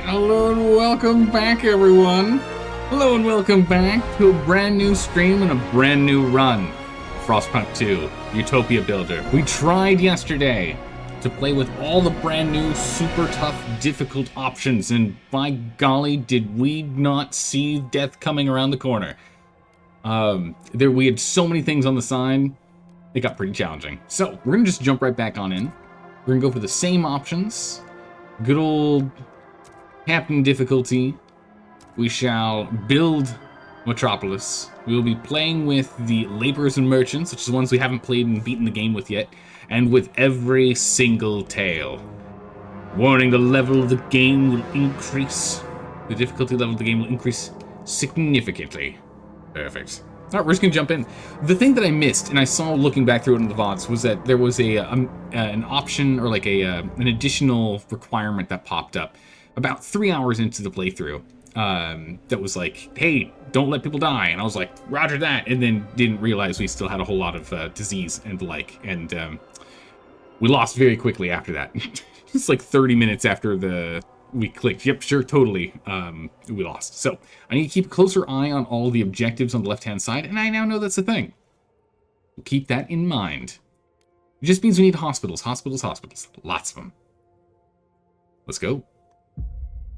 Alright, hello and welcome back, everyone. Hello and welcome back to a brand new stream and a brand new run. Frostpunk 2, Utopia Builder. We tried yesterday to play with all the brand new, super tough, difficult options, and by golly, did we not see death coming around the corner. We had so many things on the side, it got pretty challenging. So, we're gonna just jump right back on in. We're gonna go for the same options. Good old Captain difficulty. We shall build Metropolis. We will be playing with the laborers and merchants, which is the ones we haven't played and beaten the game with yet, and with every single tale. Warning, the level of the game will increase. The difficulty level of the game will increase significantly. Perfect. Alright, we're just gonna jump in. The thing that I missed, and I saw looking back through it in the VODs, was that there was an option, or like an additional requirement that popped up about 3 hours into the playthrough. That was like, hey, don't let people die. And I was like, roger that. And then didn't realize we still had a whole lot of disease and the like. And we lost very quickly after that. It's like 30 minutes after we clicked. Yep, sure, totally. We lost. So I need to keep a closer eye on all the objectives on the left-hand side. And I now know that's a thing. We'll keep that in mind. It just means we need hospitals, hospitals, hospitals. Lots of them. Let's go.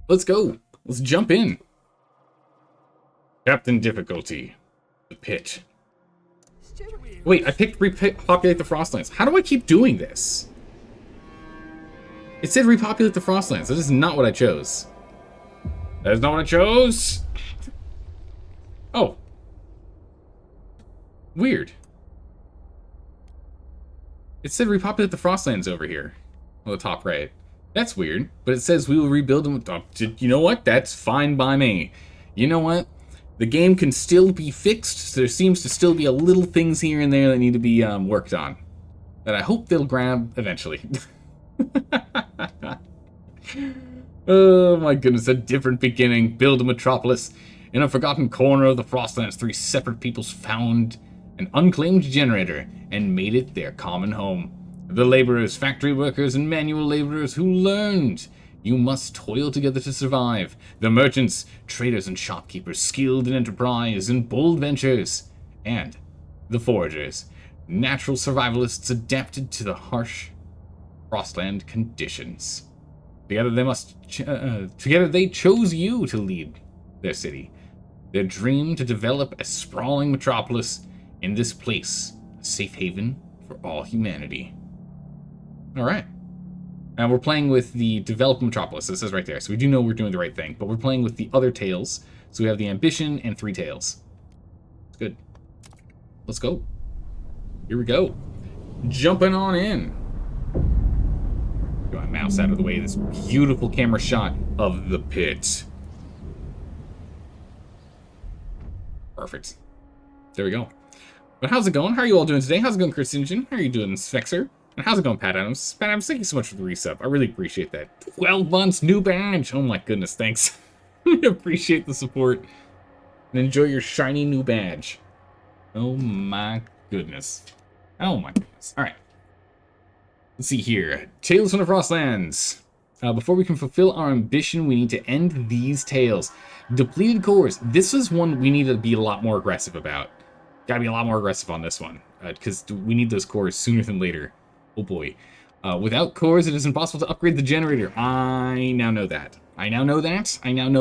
Let's go. Let's jump in. Captain difficulty. The pit. Wait, I picked repopulate the Frostlands. How do I keep doing this? It said repopulate the Frostlands. That is not what I chose. That is not what I chose. Oh. Weird. It said repopulate the Frostlands over here. On the top right. That's weird, but it says we will rebuild them. You know what? That's fine by me. You know what? The game can still be fixed. So there seems to still be a little things here and there that need to be worked on. That I hope they'll grab eventually. Oh my goodness, a different beginning. Build a metropolis. In a forgotten corner of the Frostlands, 3 separate peoples found an unclaimed generator and made it their common home. The laborers, factory workers, and manual laborers who learned you must toil together to survive. The merchants, traders, and shopkeepers skilled in enterprise and bold ventures. And the foragers, natural survivalists adapted to the harsh Frostland conditions. Together they chose you to lead their city. Their dream to develop a sprawling metropolis in this place, a safe haven for all humanity. Alright. And we're playing with the developed metropolis. It says right there. So we do know we're doing the right thing. But we're playing with the other tales. So we have the ambition and 3 tales. It's good. Let's go. Here we go. Jumping on in. Get my mouse out of the way. This beautiful camera shot of the pit. Perfect. There we go. But how's it going? How are you all doing today? How's it going, Chris Engine? How are you doing, Svexer? And how's it going, Pat Adams? Pat Adams, thank you so much for the resub. I really appreciate that. 12 months, new badge. Oh my goodness, thanks. I appreciate the support. And enjoy your shiny new badge. Oh my goodness. Oh my goodness. Alright. Let's see here. Tales from the Frostlands. Before we can fulfill our ambition, we need to end these tales. Depleted cores. This is one we need to be a lot more aggressive about. Gotta be a lot more aggressive on this one. Because we need those cores sooner than later. Oh boy. Without cores, it is impossible to upgrade the generator. I now know that. I now know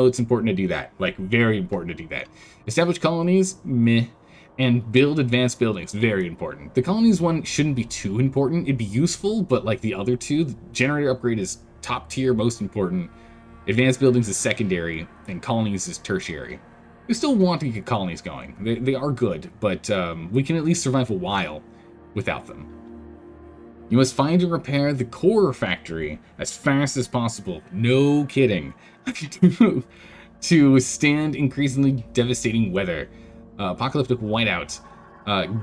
it's important to do that. Like, very important to do that. Establish colonies? Meh. And build advanced buildings. Very important. The colonies one shouldn't be too important. It'd be useful, but like the other two, the generator upgrade is top tier, most important. Advanced buildings is secondary, and colonies is tertiary. We still want to get colonies going. They are good, but we can at least survive a while without them. You must find and repair the core factory as fast as possible. No kidding. To withstand increasingly devastating weather. Apocalyptic whiteout.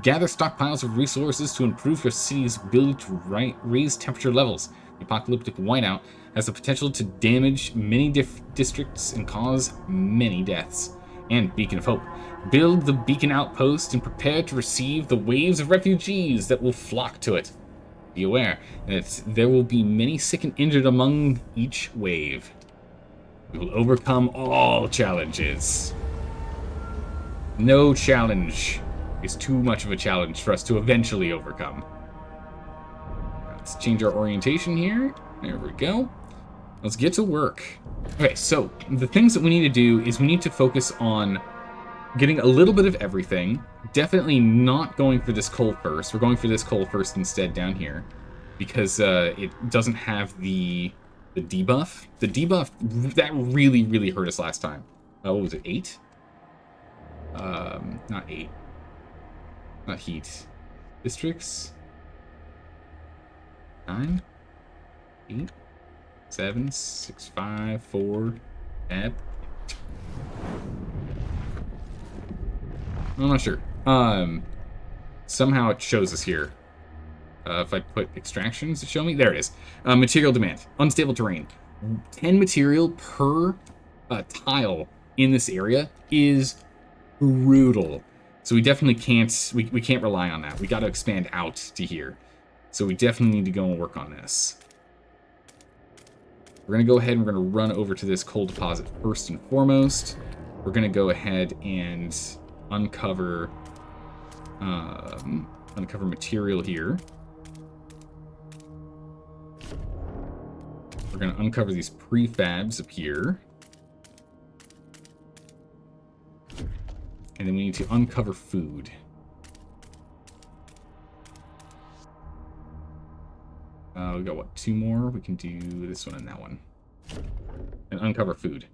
Gather stockpiles of resources to improve your city's ability to raise temperature levels. The apocalyptic whiteout has the potential to damage many districts and cause many deaths. And Beacon of Hope. Build the beacon outpost and prepare to receive the waves of refugees that will flock to it. Be aware that there will be many sick and injured among each wave. We will overcome all challenges. No challenge is too much of a challenge for us to eventually overcome. Let's change our orientation here. There we go. Let's get to work. Okay, so the things that we need to do is we need to focus on getting a little bit of everything. Definitely not going for this coal first. We're going for this coal first instead down here because it doesn't have the debuff. The debuff, that really, really hurt us last time. What was it, 8? Not 8. Not heat. Districts? 9? 8? 7, 6, 5, 4, tab. I'm not sure. Somehow it shows us here. If I put extractions to show me, there it is. Material demand, unstable terrain. 10 material per tile in this area is brutal. So we definitely can't, we can't rely on that. We got to expand out to here. So we definitely need to go and work on this. We're going to go ahead and we're going to run over to this coal deposit first and foremost. We're going to go ahead and uncover material here. We're going to uncover these prefabs up here. And then we need to uncover food. We got, what, 2 more? We can do this one and that one. And uncover food.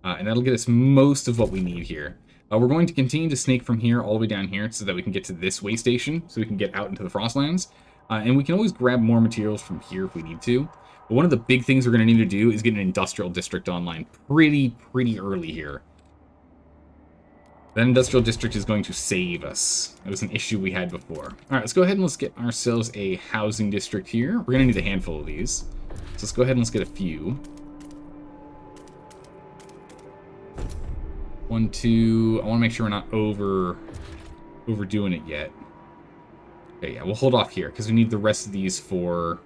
And that'll get us most of what we need here. We're going to continue to snake from here all the way down here so that we can get to this way station, so we can get out into the Frostlands. And we can always grab more materials from here if we need to. But one of the big things we're going to need to do is get an industrial district online pretty early here. That industrial district is going to save us. That was an issue we had before. All right, let's go ahead and let's get ourselves a housing district here. We're going to need a handful of these. So let's go ahead and let's get a few. 1, 2. I want to make sure we're not overdoing it yet. Okay, yeah, we'll hold off here because we need the rest of these for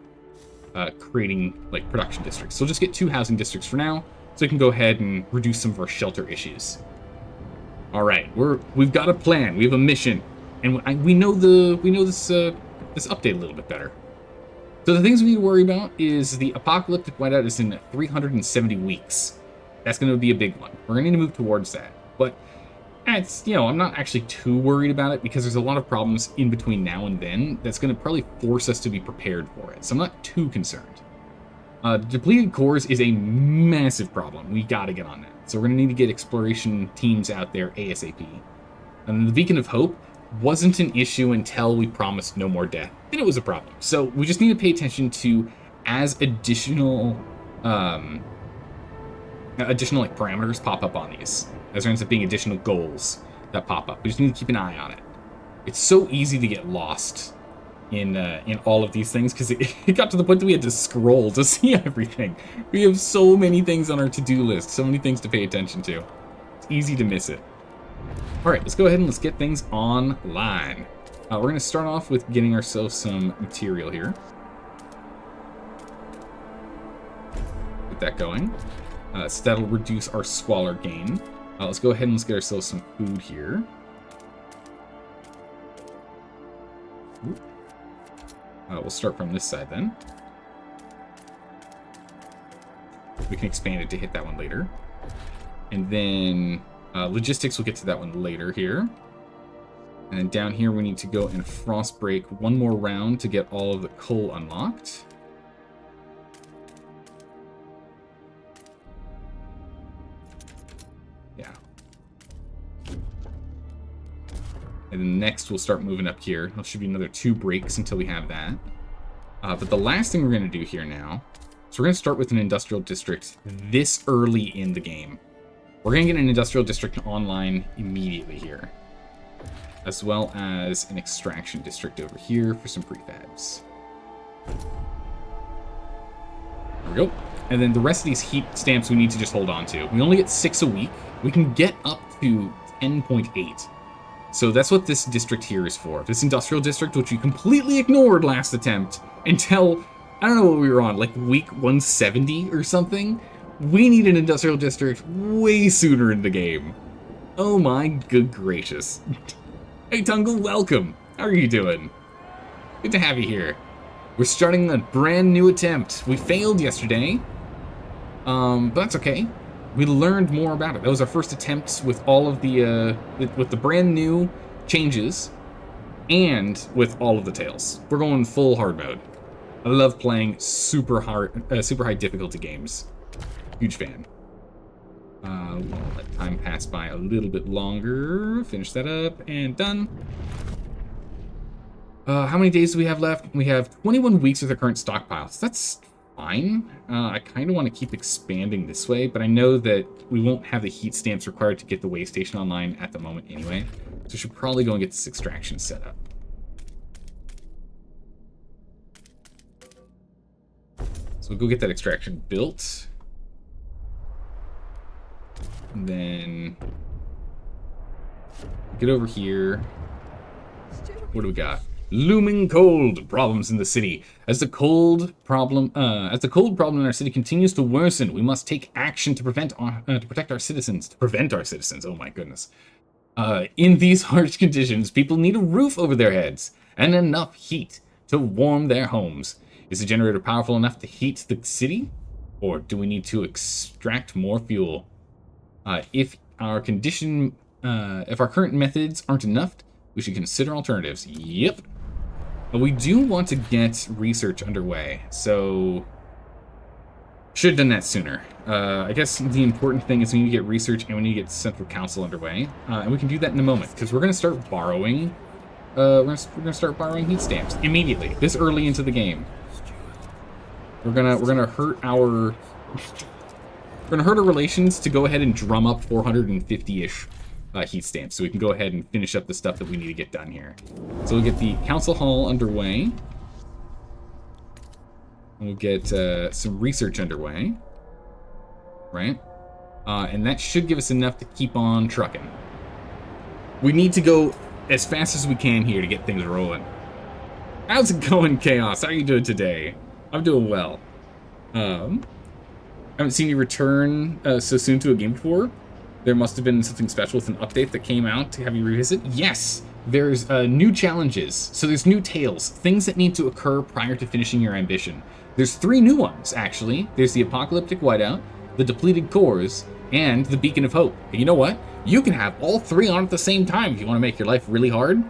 creating like production districts. So we'll just get 2 housing districts for now, so we can go ahead and reduce some of our shelter issues. All right, we've got a plan. We have a mission, and we know this update a little bit better. So the things we need to worry about is the apocalyptic whiteout is in 370 weeks. That's going to be a big one. We're going to need to move towards that. But it's, I'm not actually too worried about it because there's a lot of problems in between now and then that's going to probably force us to be prepared for it. So I'm not too concerned. Depleted cores is a massive problem. We got to get on that. So we're going to need to get exploration teams out there ASAP. And the Beacon of Hope wasn't an issue until we promised no more death. Then it was a problem. So we just need to pay attention to as additional like parameters pop up on these. As there ends up being additional goals that pop up. We just need to keep an eye on it. It's so easy to get lost in all of these things because it got to the point that we had to scroll to see everything. We have so many things on our to-do list, so many things to pay attention to. It's easy to miss it. All right, let's go ahead and let's get things online. We're going to start off with getting ourselves some material here. Get that going. So that'll reduce our squalor gain. Let's go ahead and let's get ourselves some food here. We'll start from this side then. We can expand it to hit that one later. And then logistics, we'll get to that one later here. And then down here we need to go and frost break one more round to get all of the coal unlocked. Yeah. And then next we'll start moving up here. There should be another 2 breaks until we have that. But the last thing we're going to do here now, so we're going to start with an industrial district this early in the game. We're going to get an industrial district online immediately here, as well as an extraction district over here for some prefabs. There we go. And then the rest of these heat stamps we need to just hold on to. We only get 6 a week. We can get up to 10.8. So that's what this district here is for. This industrial district, which we completely ignored last attempt until, I don't know what we were on, like week 170 or something. We need an industrial district way sooner in the game. Oh my good gracious. Hey Tungle, welcome. How are you doing? Good to have you here. We're starting a brand new attempt. We failed yesterday. But that's okay. We learned more about it. That was our first attempt with all of the with the brand new changes and with all of the tails. We're going full hard mode. I love playing super high difficulty games. Huge fan. We'll let time pass by a little bit longer. Finish that up and done. How many days do we have left? We have 21 weeks with our current stockpiles. That's fine. I kind of want to keep expanding this way, but I know that we won't have the heat stamps required to get the way station online at the moment anyway. So we should probably go and get this extraction set up. So we'll go get that extraction built. And then get over here. What do we got? Looming cold problems in the city. As the cold problem in our city continues to worsen, we must take action to protect our citizens. To prevent our citizens. Oh my goodness. In these harsh conditions, people need a roof over their heads and enough heat to warm their homes. Is the generator powerful enough to heat the city, or do we need to extract more fuel? If our current methods aren't enough, we should consider alternatives. Yep. But we do want to get research underway, so should have done that sooner. I guess the important thing is we need to get research and we need to get Central Council underway, and we can do that in a moment because we're going to start borrowing. We're gonna start borrowing heat stamps immediately, this early into the game. We're gonna hurt our relations to go ahead and drum up 450-ish. Heat stamps, so we can go ahead and finish up the stuff that we need to get done here. So we'll get the council hall underway. We'll get some research underway, right? And that should give us enough to keep on trucking. We need to go as fast as we can here to get things rolling. How's it going, Chaos? How are you doing today? I'm doing well. I haven't seen you return so soon to a game before. There must have been something special with an update that came out to have you revisit. Yes, there's new challenges. So there's new tales, things that need to occur prior to finishing your ambition. There's 3 new ones, actually. There's the Apocalyptic Whiteout, the Depleted Cores, and the Beacon of Hope. And you know what? You can have all 3 on at the same time if you want to make your life really hard.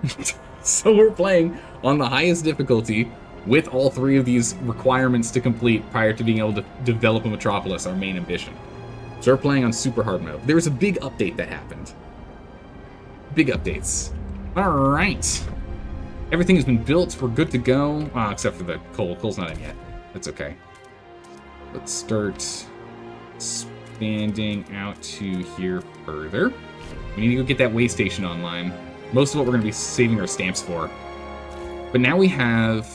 So we're playing on the highest difficulty with all 3 of these requirements to complete prior to being able to develop a metropolis, our main ambition. So we're playing on super hard mode. There was a big update that happened. Big updates. Alright. Everything has been built. We're good to go. Except for the coal. Coal's not in yet. That's okay. Let's start expanding out to here further. We need to go get that way station online. Most of what we're going to be saving our stamps for. But now we have...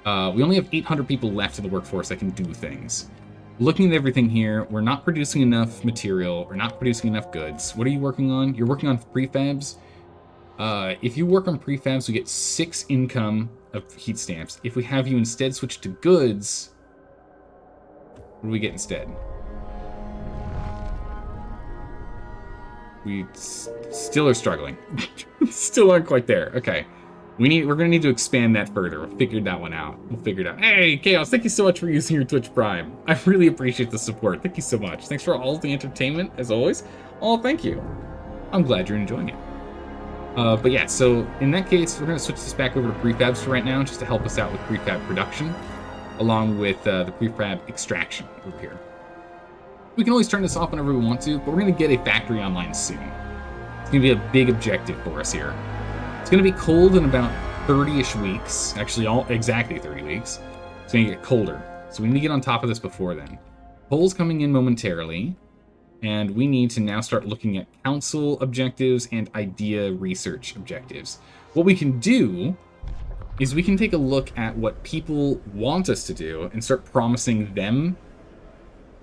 we only have 800 people left in the workforce that can do things. Looking at everything here, we're not producing enough material, we're not producing enough goods. What are you working on? You're working on prefabs. If you work on prefabs, we get 6 income of heat stamps. If we have you instead switch to goods, what do we get instead? We still are struggling. Still aren't quite there. Okay. We're gonna need to expand that further. We'll figure that one out. We'll figure it out. Hey, Chaos, thank you so much for using your Twitch Prime. I really appreciate the support. Thank you so much. Thanks for all the entertainment, as always. Oh, thank you. I'm glad you're enjoying it. But yeah, so in that case, we're gonna switch this back over to prefabs for right now, just to help us out with prefab production, along with the prefab extraction over here. We can always turn this off whenever we want to, but we're gonna get a factory online soon. It's gonna be a big objective for us here. It's going to be cold in about 30-ish weeks. Actually, exactly 30 weeks. It's going to get colder. So we need to get on top of this before then. Polls coming in momentarily. And we need to now start looking at council objectives and idea research objectives. What we can do is we can take a look at what people want us to do and start promising them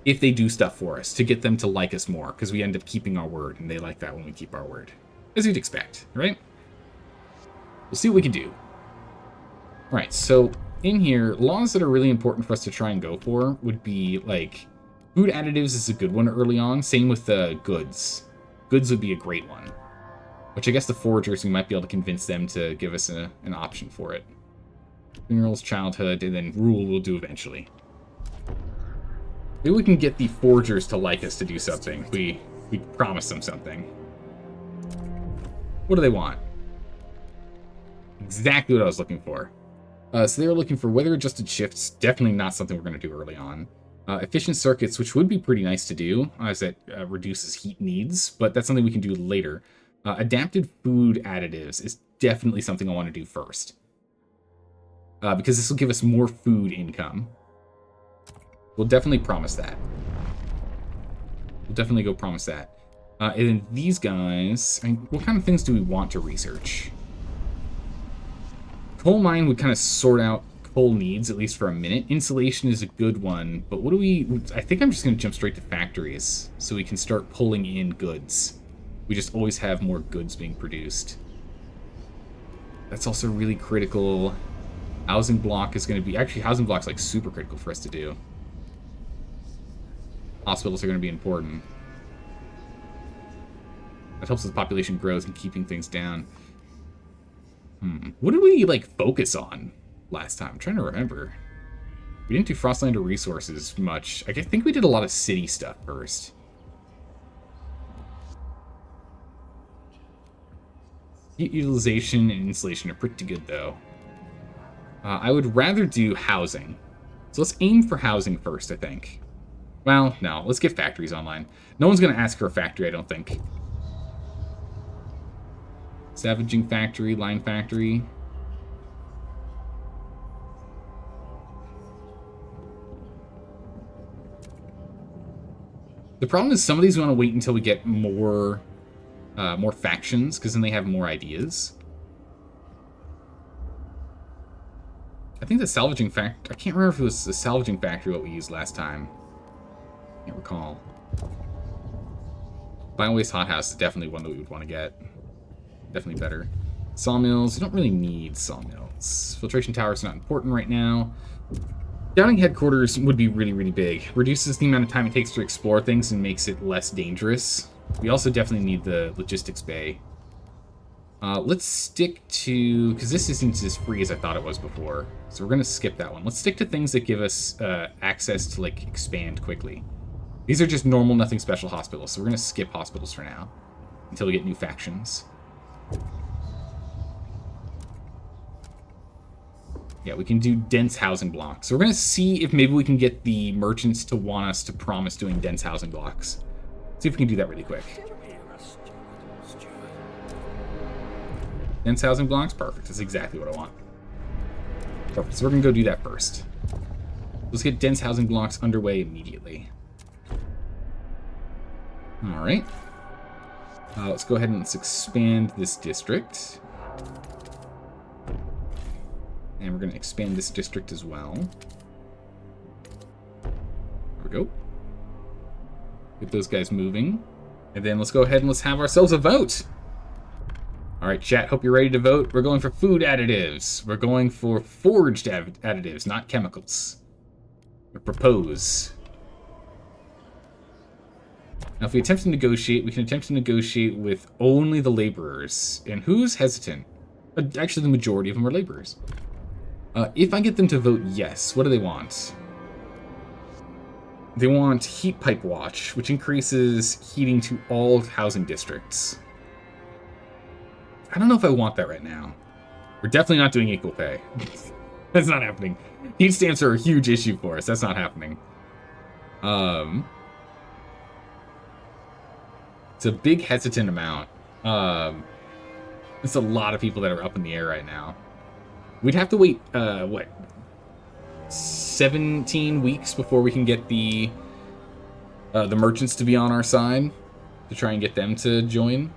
if they do stuff for us to get them to like us more, because we end up keeping our word, and they like that when we keep our word. As you'd expect, right? We'll see what we can do. Alright, so in here, laws that are really important for us to try and go for would be, like, Food additives is a good one early on. Same with the goods. Goods would be a great one. Which I guess the foragers, we might be able to convince them to give us an option for it. Funerals, childhood, and then rule we'll do eventually. Maybe we can get the foragers to like us to do something. We promise them something. What do they want? Exactly what I was looking for. So they were looking for weather-adjusted shifts. Definitely not something we're going to do early on. Efficient circuits, which would be pretty nice to do, as it reduces heat needs, but that's something we can do later. Adapted food additives is definitely something I want to do first. Because this will give us more food income. We'll definitely promise that. We'll definitely go promise that. And then these guys, I mean, what kind of things do we want to research? Coal mine would kind of sort out coal needs, at least for a minute. Insulation is a good one, but what do we... I think I'm just going to jump straight to factories, so we can start pulling in goods. We just always have more goods being produced. That's also really critical. Housing block is going to be... Actually, housing block's like super critical for us to do. Hospitals are going to be important. That helps with population growth and keeping things down. What did we, like, focus on last time? I'm trying to remember. We didn't do Frostlander resources much. I think we did a lot of city stuff first. Heat utilization and insulation are pretty good, though. I would rather do housing. So let's aim for housing first, I think. Well, no. Let's get factories online. No one's going to ask for a factory, I don't think. Savaging factory, line factory. The problem is some of these we want to wait until we get more factions, because then they have more ideas. I think the salvaging factory... I can't remember if it was the salvaging factory what we used last time. Can't recall. Biowaste hothouse is definitely one that we would want to get. Definitely better. Sawmills. You don't really need sawmills. Filtration towers are not important right now. Downing headquarters would be really, really big. Reduces the amount of time it takes to explore things and makes it less dangerous. We also definitely need the logistics bay. Let's stick to... Because this isn't as free as I thought it was before. So we're going to skip that one. Let's stick to things that give us access to, like, expand quickly. These are just normal, nothing special hospitals. So we're going to skip hospitals for now. Until we get new factions. Yeah, we can do dense housing blocks. So we're going to see if maybe we can get the merchants to want us to promise doing dense housing blocks. See if we can do that really quick. Dense housing blocks? Perfect. That's exactly what I want. Perfect. So we're going to go do that first. Let's get dense housing blocks underway immediately. Alright. Let's go ahead and let's expand this district. And we're going to expand this district as well. There we go. Get those guys moving. And then let's go ahead and let's have ourselves a vote. Alright, chat, hope you're ready to vote. We're going for food additives. We're going for foraged additives, not chemicals. I propose. Now, if we attempt to negotiate, we can attempt to negotiate with only the laborers. And who's hesitant? Actually, the majority of them are laborers. If I get them to vote yes, what do they want? They want heat pipe watch, which increases heating to all housing districts. I don't know if I want that right now. We're definitely not doing equal pay. That's not happening. Heat stamps are a huge issue for us. That's not happening. It's a big hesitant amount. It's a lot of people that are up in the air right now. We'd have to wait, what? 17 weeks before we can get the merchants to be on our side to try and get them to join.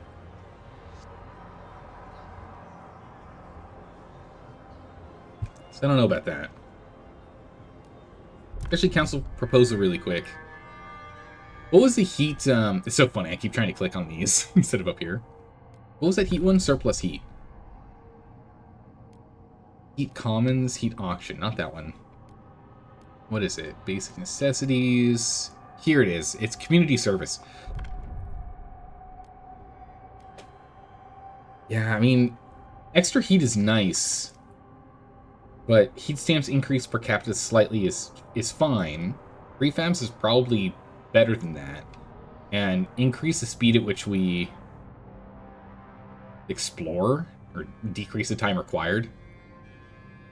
So I don't know about that. Especially council proposal really quick. What was the heat? It's so funny. I keep trying to click on these instead of up here. What was that heat one? Surplus heat. Heat commons, heat auction. Not that one. What is it? Basic necessities. Here it is. It's community service. Yeah, I mean, extra heat is nice, but heat stamps increase per capita slightly is fine. Prefabs is probably better than that, and increase the speed at which we explore or decrease the time required.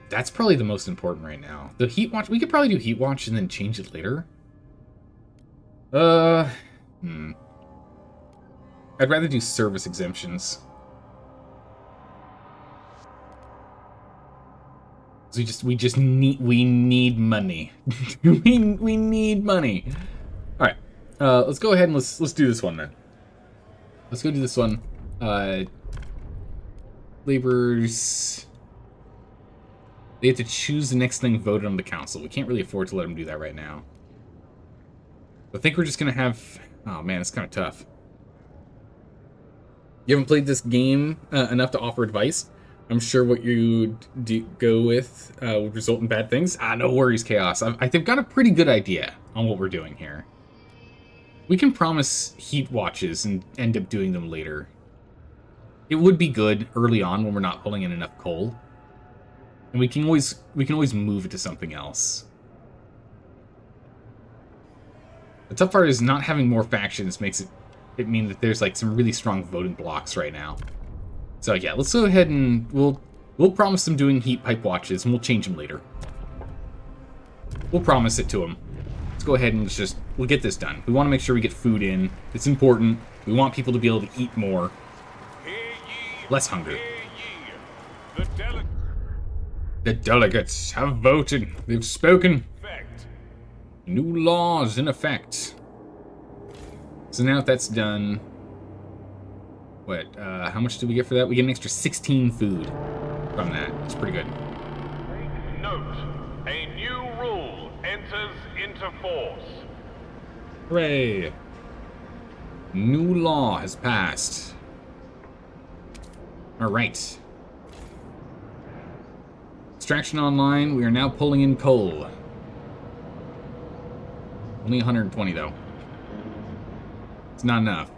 That's probably the most important right now. The heat watch, we could probably do heat watch and then change it later. I'd rather do service exemptions. We need money. we need money. All right, let's go ahead and let's do this one then. Let's go do this one. Laborers. They have to choose the next thing voted on the council. We can't really afford to let them do that right now. I think we're just gonna have. Oh man, it's kind of tough. You haven't played this game enough to offer advice. I'm sure what you go with would result in bad things. No worries, Chaos. I think I've got a pretty good idea on what we're doing here. We can promise heat watches and end up doing them later. It would be good early on when we're not pulling in enough coal, and we can always move it to something else. The tough part is not having more factions makes it mean that there's like some really strong voting blocks right now. So yeah, let's go ahead and we'll promise them doing heat pipe watches, and we'll change them later. We'll promise it to them. Let's go ahead and we'll get this done. We want to make sure we get food in. It's important. We want people to be able to eat more. Less hunger. The delegates have voted. They've spoken. New laws in effect. So now that that's done, what, how much do we get for that? We get an extra 16 food from that. It's pretty good. Take note. A new rule enters into force. Hooray. New law has passed. Alright. Extraction online. We are now pulling in coal. Only 120 though. It's not enough.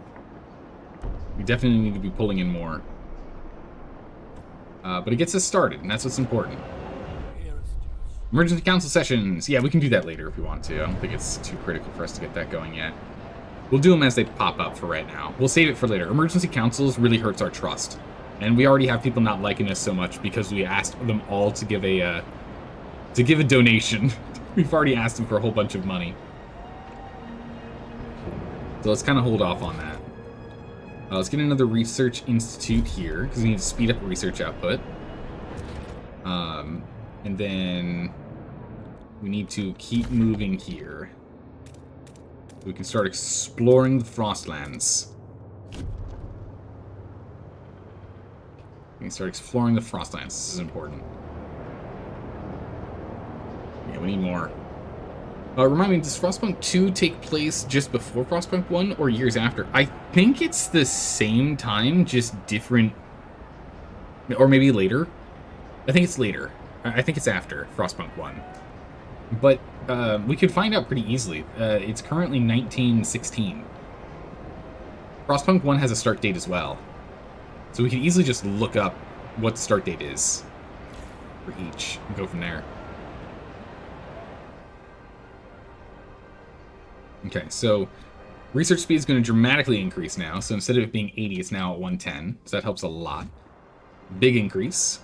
We definitely need to be pulling in more. But it gets us started, and that's what's important. Emergency council sessions. Yeah, we can do that later if we want to. I don't think it's too critical for us to get that going yet. We'll do them as they pop up for right now. We'll save it for later. Emergency councils really hurts our trust. And we already have people not liking us so much because we asked them all to give a donation. We've already asked them for a whole bunch of money. So let's kind of hold off on that. Let's get another research institute here, because we need to speed up research output. And then we need to keep moving here. We can start exploring the Frostlands. We can start exploring the Frostlands. This is important. Yeah, we need more. Remind me, does Frostpunk 2 take place just before Frostpunk 1 or years after? I think it's the same time, just different... Or maybe later. I think it's later. I think it's after Frostpunk 1. But we could find out pretty easily. It's currently 1916. Frostpunk 1 has a start date as well. So we could easily just look up what the start date is for each and go from there. Okay, so research speed is going to dramatically increase now. So instead of it being 80, it's now at 110. So that helps a lot. Big increase.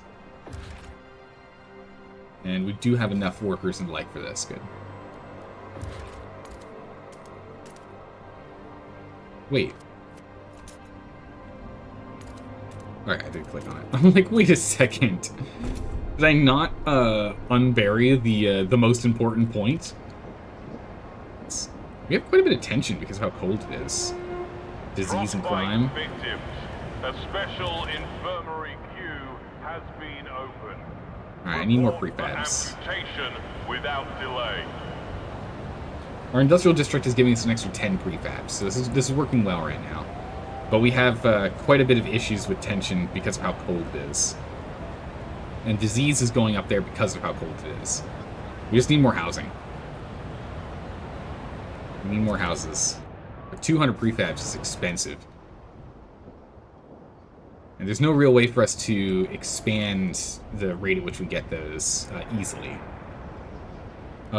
And we do have enough workers and the like for this. Good. Wait. Alright, I did click on it. I'm like, wait a second. Did I not unbury the most important point? We have quite a bit of tension because of how cold it is. Disease and crime. Victims. A special infirmary queue has been opened. Alright, I need more prefabs. Amputation without delay. Our industrial district is giving us an extra 10 prefabs, so this is working well right now. But we have quite a bit of issues with tension because of how cold it is. And disease is going up there because of how cold it is. We just need more housing. We need more houses. But 200 prefabs is expensive. And there's no real way for us to expand the rate at which we get those easily.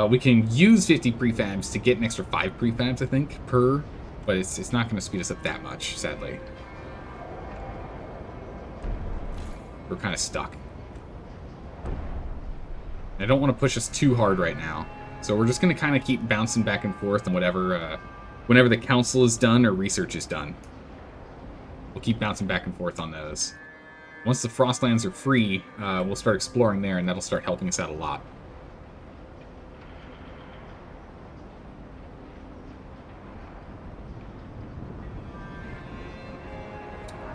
We can use 50 prefabs to get an extra 5 prefabs, I think, per, but it's not going to speed us up that much, sadly. We're kind of stuck. I don't want to push us too hard right now, so we're just going to kind of keep bouncing back and forth on whatever, whenever the council is done or research is done. We'll keep bouncing back and forth on those. Once the Frostlands are free, we'll start exploring there, and that'll start helping us out a lot.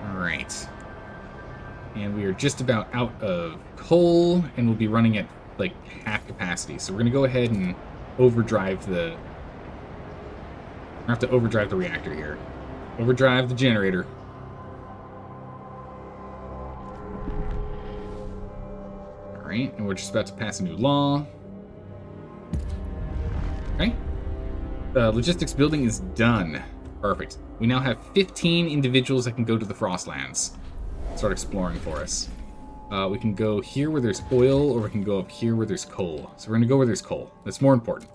Alright. And we are just about out of coal, and we'll be running at, like, half capacity. So we're going to go ahead and overdrive the... We're going to have to overdrive the reactor here. Overdrive the generator. Alright, and we're just about to pass a new law. Okay. The logistics building is done. Perfect. We now have 15 individuals that can go to the Frostlands. Start exploring for us. We can go here where there's oil, or we can go up here where there's coal. So we're going to go where there's coal. That's more important.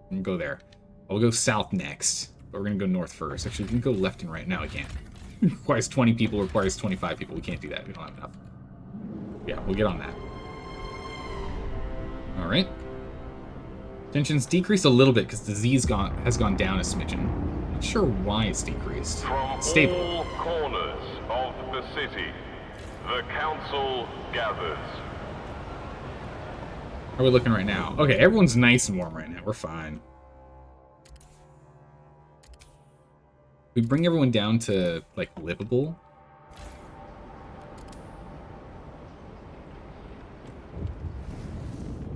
We can go there. We'll go south next, but we're going to go north first. Actually, we can go left and right. Now we can't. It requires 20 people, requires 25 people. We can't do that. We don't have enough. Yeah, we'll get on that. Alright. Tension's decreased a little bit because disease has gone down a smidgen. Not sure why it's decreased. From Stable. all corners of the city, the council gathers. How are we looking right now? Okay, everyone's nice and warm right now. We're fine. We bring everyone down to, like, livable.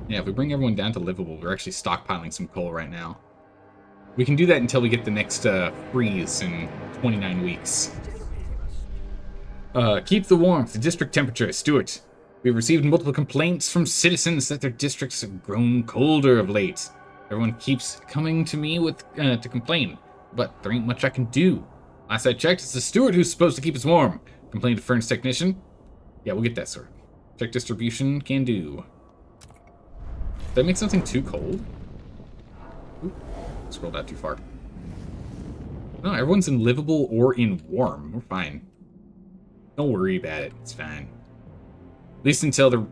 Yeah, if we bring everyone down to livable, we're actually stockpiling some coal right now. We can do that until we get the next freeze in 29 weeks. Keep the warmth. The district temperature. Stuart. We've received multiple complaints from citizens that their districts have grown colder of late. Everyone keeps coming to me with to complain, but there ain't much I can do. Last I checked, it's the steward who's supposed to keep us warm. Complained to furnace technician. Yeah, we'll get that sorted. Check distribution. Can do. Did I make something too cold? Ooh, scrolled out too far. No, everyone's in livable or in warm. We're fine. Don't worry about it. It's fine. At least until the,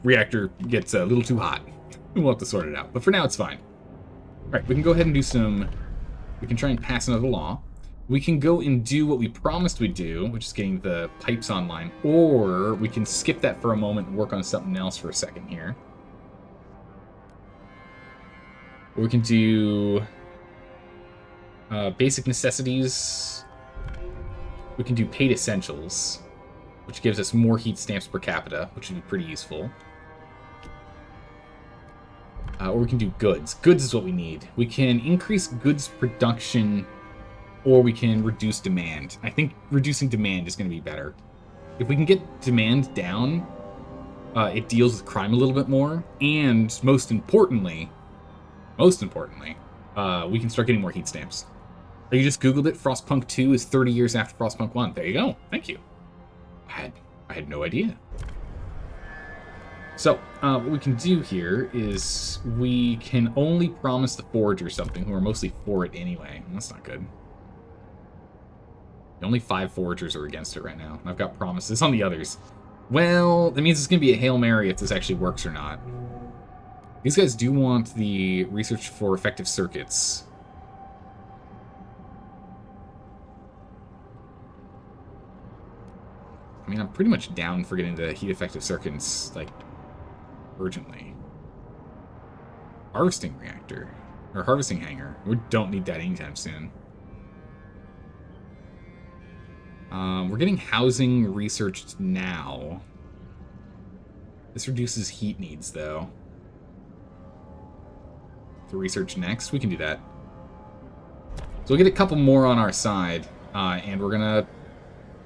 reactor gets a little too hot. We'll have to sort it out. But for now, it's fine. Alright, we can go ahead and do some... We can try and pass another law. We can go and do what we promised we'd do, which is getting the pipes online. Or we can skip that for a moment and work on something else for a second here. We can do basic necessities. We can do paid essentials, which gives us more heat stamps per capita, which would be pretty useful. Or we can do goods. Goods is what we need. We can increase goods production, or we can reduce demand. I think reducing demand is going to be better. If we can get demand down, it deals with crime a little bit more, and most importantly, we can start getting more heat stamps. So you just Googled it. Frostpunk 2 is 30 years after Frostpunk 1. There you go. Thank you. I had no idea. So, what we can do here is we can only promise the Forge or something, who are mostly for it anyway. That's not good. Only 5 Foragers are against it right now. I've got promises on the others. Well, that means it's going to be a Hail Mary if this actually works or not. These guys do want the research for effective circuits. I mean, I'm pretty much down for getting the heat effective circuits, like, urgently. Harvesting reactor. Or harvesting hangar. We don't need that anytime soon. We're getting housing researched now. This reduces heat needs, though. To research next, we can do that. So we'll get a couple more on our side, and we're gonna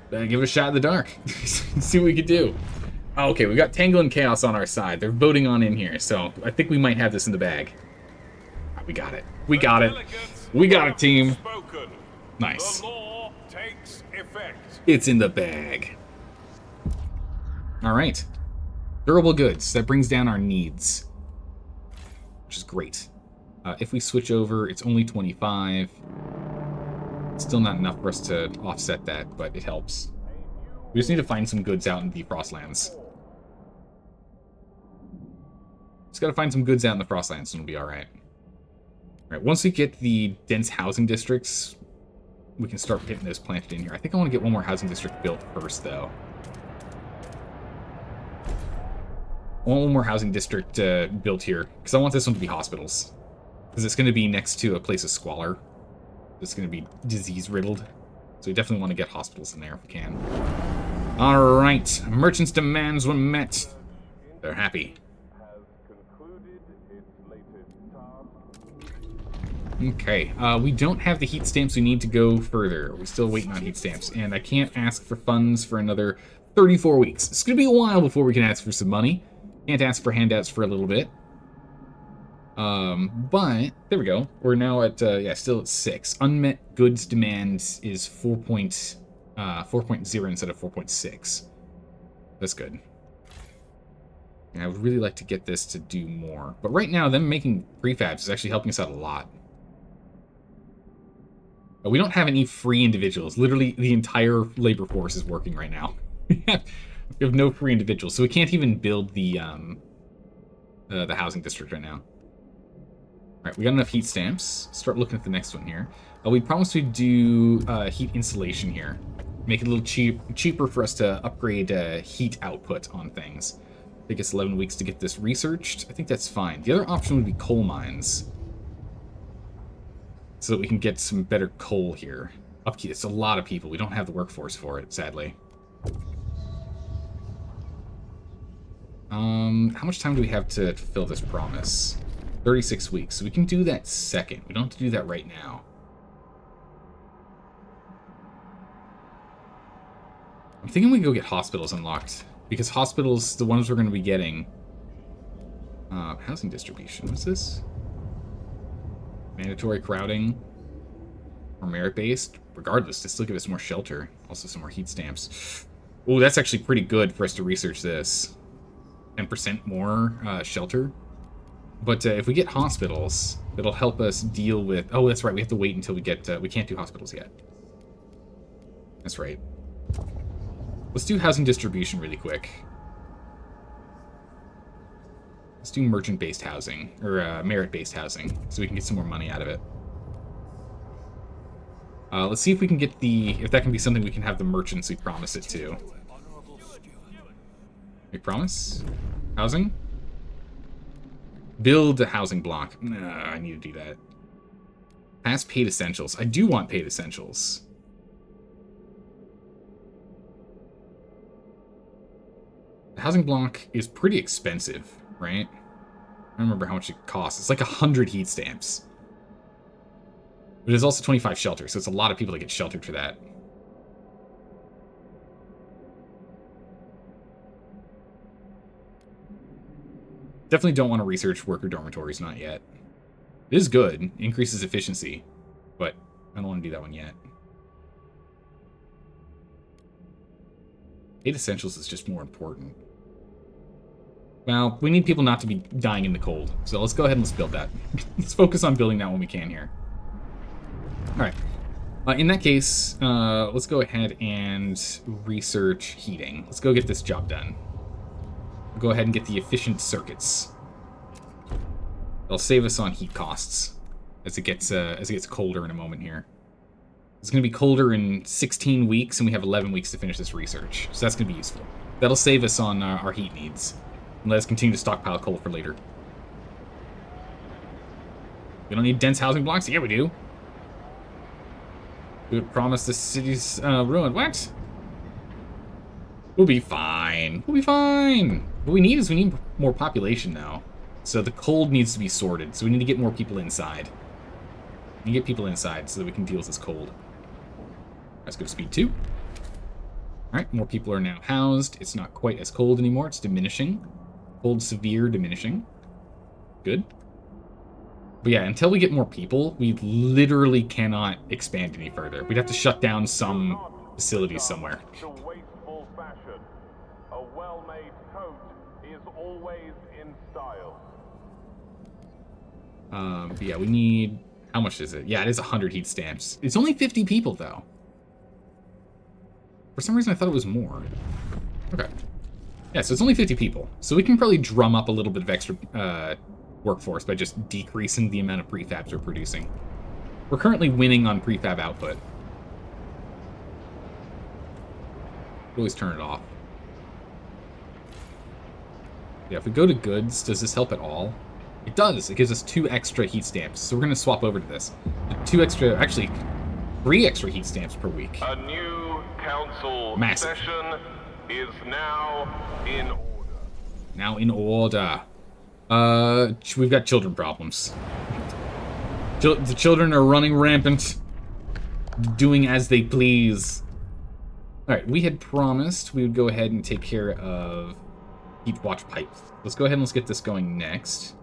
give it a shot in the dark. See what we can do. Okay, we got Tangle and Chaos on our side. They're voting on in here, so I think we might have this in the bag. we got it. We got it. Delegates We got it, team. have spoken. Nice. The law takes effect. It's in the bag. All right. Durable goods. That brings down our needs, which is great. If we switch over, it's only 25. Still not enough for us to offset that, but it helps. We just need to find some goods out in the Frostlands. Just gotta find some goods out in the Frostlands and it'll be alright. Alright, once we get the dense housing districts, we can start getting those planted in here. I think I want to get one more housing district built first, though. I want one more housing district built here, because I want this one to be hospitals. Because it's going to be next to a place of squalor. It's going to be disease-riddled. So we definitely want to get hospitals in there if we can. Alright, merchants' demands were met. They're happy. Okay, we don't have the heat stamps we need to go further. We're still waiting on heat stamps, and I can't ask for funds for another 34 weeks. It's going to be a while before we can ask for some money. Can't ask for handouts for a little bit. But, there we go. We're now at, still at 6. Unmet goods demand is 4.0 instead of 4.6. That's good. And I would really like to get this to do more. But right now, them making prefabs is actually helping us out a lot. We don't have any free individuals. Literally, the entire labor force is working right now. We have no free individuals, so we can't even build the housing district right now. All right, we got enough heat stamps. Start looking at the next one here. We promised we'd do heat insulation here. Make it a little cheaper for us to upgrade heat output on things. Take us 11 weeks to get this researched. I think that's fine. The other option would be coal mines, so that we can get some better coal here. Upkeep, it's a lot of people. We don't have the workforce for it, sadly. How much time do we have to fulfill this promise? 36 weeks. So we can do that second. We don't have to do that right now. I'm thinking we can go get hospitals unlocked, because hospitals, the ones we're going to be getting... housing distribution. What's this? Mandatory crowding or merit-based. Regardless, they still give us more shelter. Also some more heat stamps. Oh, that's actually pretty good for us to research this. 10% more shelter. But if we get hospitals, it'll help us deal with... Oh, that's right. We have to wait until we get... we can't do hospitals yet. That's right. Let's do housing distribution really quick. Let's do merchant-based housing, or merit-based housing, so we can get some more money out of it. Let's see if we can get if that can be something we can have the merchants we promise it to. We promise? Housing? Build a housing block. Nah, I need to do that. Pass paid essentials. I do want paid essentials. The housing block is pretty expensive, right? I don't remember how much it costs. It's like 100 heat stamps. But there's also 25 shelters, so it's a lot of people that get sheltered for that. Definitely don't want to research worker dormitories, not yet. It is good, increases efficiency, but I don't want to do that one yet. Paid essentials is just more important. Well, we need people not to be dying in the cold, so let's go ahead and let's build that. Let's focus on building that when we can here. Alright. In that case, let's go ahead and research heating. Let's go get this job done. We'll go ahead and get the efficient circuits. They'll save us on heat costs as it gets colder in a moment here. It's going to be colder in 16 weeks, and we have 11 weeks to finish this research, so that's going to be useful. That'll save us on our heat needs. And let us continue to stockpile coal for later. We don't need dense housing blocks? Yeah, we do. We would promise the city's ruined. What? We'll be fine. We'll be fine. What we need more population now. So the cold needs to be sorted. So we need to get more people inside. We need to get people inside so that we can deal with this cold. Let's go to speed 2. Alright, more people are now housed. It's not quite as cold anymore. It's diminishing. Cold severe diminishing. Good. But yeah, until we get more people, we literally cannot expand any further. We'd have to shut down some facilities somewhere. To wasteful fashion. A well-made coat is always in style. But yeah, we need... How much is it? Yeah, it is 100 heat stamps. It's only 50 people, though. For some reason, I thought it was more. Okay. Yeah, so it's only 50 people. So we can probably drum up a little bit of extra workforce by just decreasing the amount of prefabs we're producing. We're currently winning on prefab output. Always turn it off. Yeah, if we go to goods, does this help at all? It does. It gives us 2 extra heat stamps. So we're going to swap over to this. 2 extra, actually, 3 extra heat stamps per week. A new council Massive. session is now in order. Now in order. We've got children problems. The children are running rampant, doing as they please. Alright, we had promised we would go ahead and take care of heat watch pipes. Let's go ahead and let's get this going next.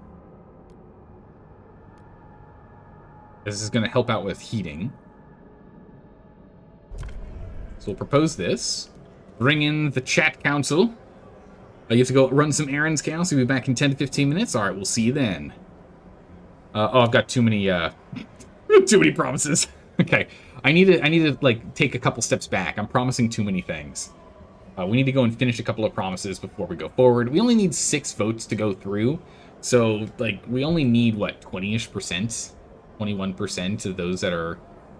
This is going to help out with heating. So we'll propose this. Bring in the chat council. You have to go run some errands, Cal, so you'll be back in 10 to 15 minutes. All right, we'll see you then. Oh, I've got too many promises. Okay, I need to like take a couple steps back. I'm promising too many things. We need to go and finish a couple of promises before we go forward. We only need 6 votes to go through, so like we only need what 20-ish%, 21% of those that are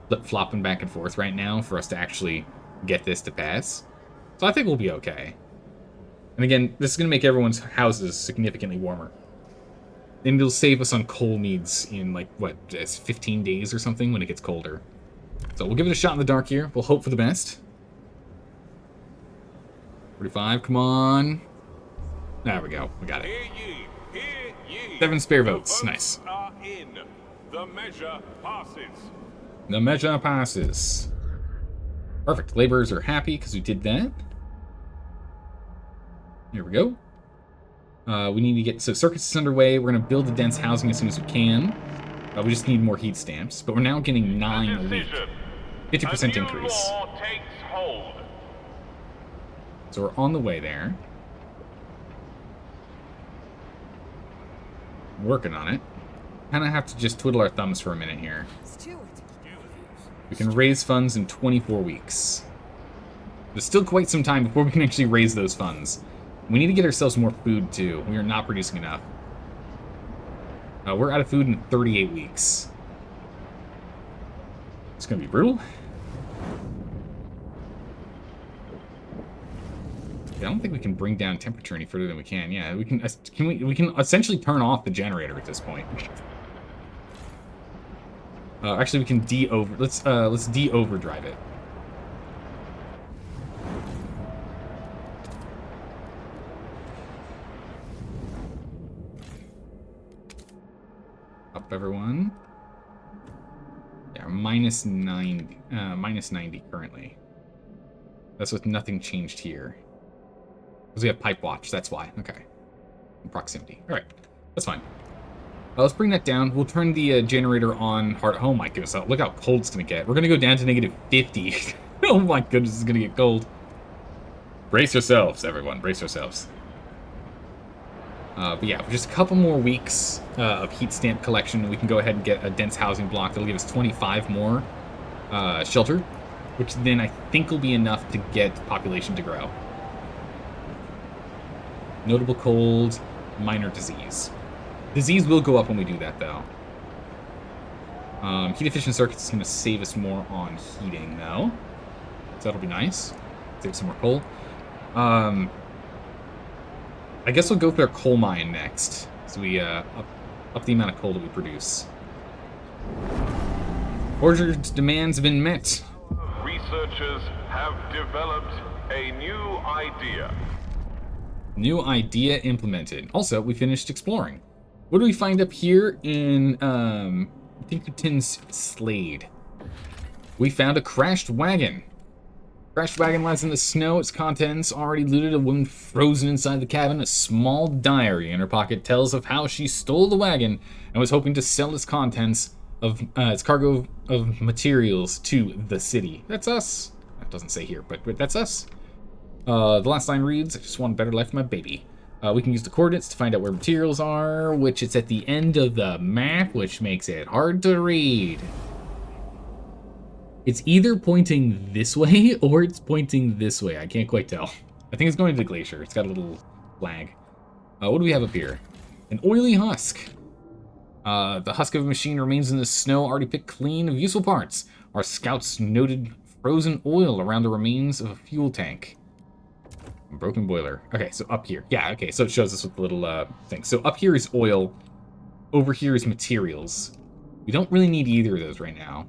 flip-flopping back and forth right now for us to actually get this to pass. So I think we'll be okay. And again, this is going to make everyone's houses significantly warmer. And it'll save us on coal needs in, like, what, 15 days or something when it gets colder. So we'll give it a shot in the dark here. We'll hope for the best. 45, come on. There we go. We got it. Hear ye. 7 spare votes. Nice. Are in. The measure passes. The measure passes. Perfect. Laborers are happy because we did that. Here we go. We need to get... So circuits is underway. We're going to build the dense housing as soon as we can. We just need more heat stamps. But we're now getting 9 a week. 50% increase. Law takes hold. So we're on the way there. Working on it. Kind of have to just twiddle our thumbs for a minute here. We can raise funds in 24 weeks. There's still quite some time before we can actually raise those funds. We need to get ourselves more food, too. We are not producing enough. We're out of food in 38 weeks. It's going to be brutal. I don't think we can bring down temperature any further than we can. Yeah, we can. We can essentially turn off the generator at this point. Actually, we can let's de-overdrive it. Up, everyone. Yeah, minus 90 currently. That's with nothing changed here. Because we have pipe watch, that's why. Okay. Proximity. Alright. That's fine. Let's bring that down. We'll turn the generator on hard. Oh my goodness. Look how cold it's going to get. We're going to go down to negative 50. Oh my goodness, it's going to get cold. Brace yourselves, everyone. Brace yourselves. But yeah, just a couple more weeks of heat stamp collection. We can go ahead and get a dense housing block. That'll give us 25 more shelter. Which then I think will be enough to get population to grow. Notable cold, minor disease. Disease will go up when we do that, though. Heat efficient circuits is going to save us more on heating, though. So that'll be nice. Save some more coal. I guess we'll go for our coal mine next. So we up the amount of coal that we produce. Order's demands have been met. Researchers have developed a new idea. New idea implemented. Also, we finished exploring. What do we find up here in Pinkerton's Slade? We found a crashed wagon. Crash wagon lies in the snow. Its contents already looted. A woman frozen inside the cabin. A small diary in her pocket tells of how she stole the wagon and was hoping to sell its contents of its cargo of materials to the city. That's us. That doesn't say here, but that's us. The last line reads, "I just want a better life for my baby." We can use the coordinates to find out where materials are, which it's at the end of the map, which makes it hard to read. It's either pointing this way or it's pointing this way. I can't quite tell. I think it's going to the glacier. It's got a little flag. What do we have up here? An oily husk. The husk of a machine remains in the snow, already picked clean of useful parts. Our scouts noted frozen oil around the remains of a fuel tank. Broken boiler. Okay, so up here. Yeah, okay, so it shows us with the little thing. So up here is oil. Over here is materials. We don't really need either of those right now.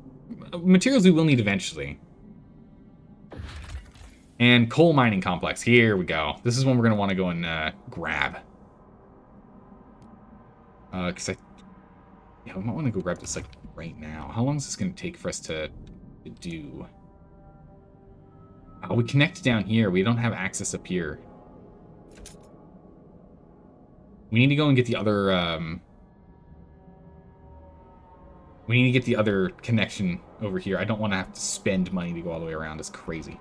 Materials we will need eventually. And coal mining complex. Here we go. This is one we're going to want to go and grab. Because we might want to go grab this like right now. How long is this going to take for us to do? We connect down here. We don't have access up here. We need to go and get the other... we need to get the other connection over here. I don't want to have to spend money to go all the way around. It's crazy.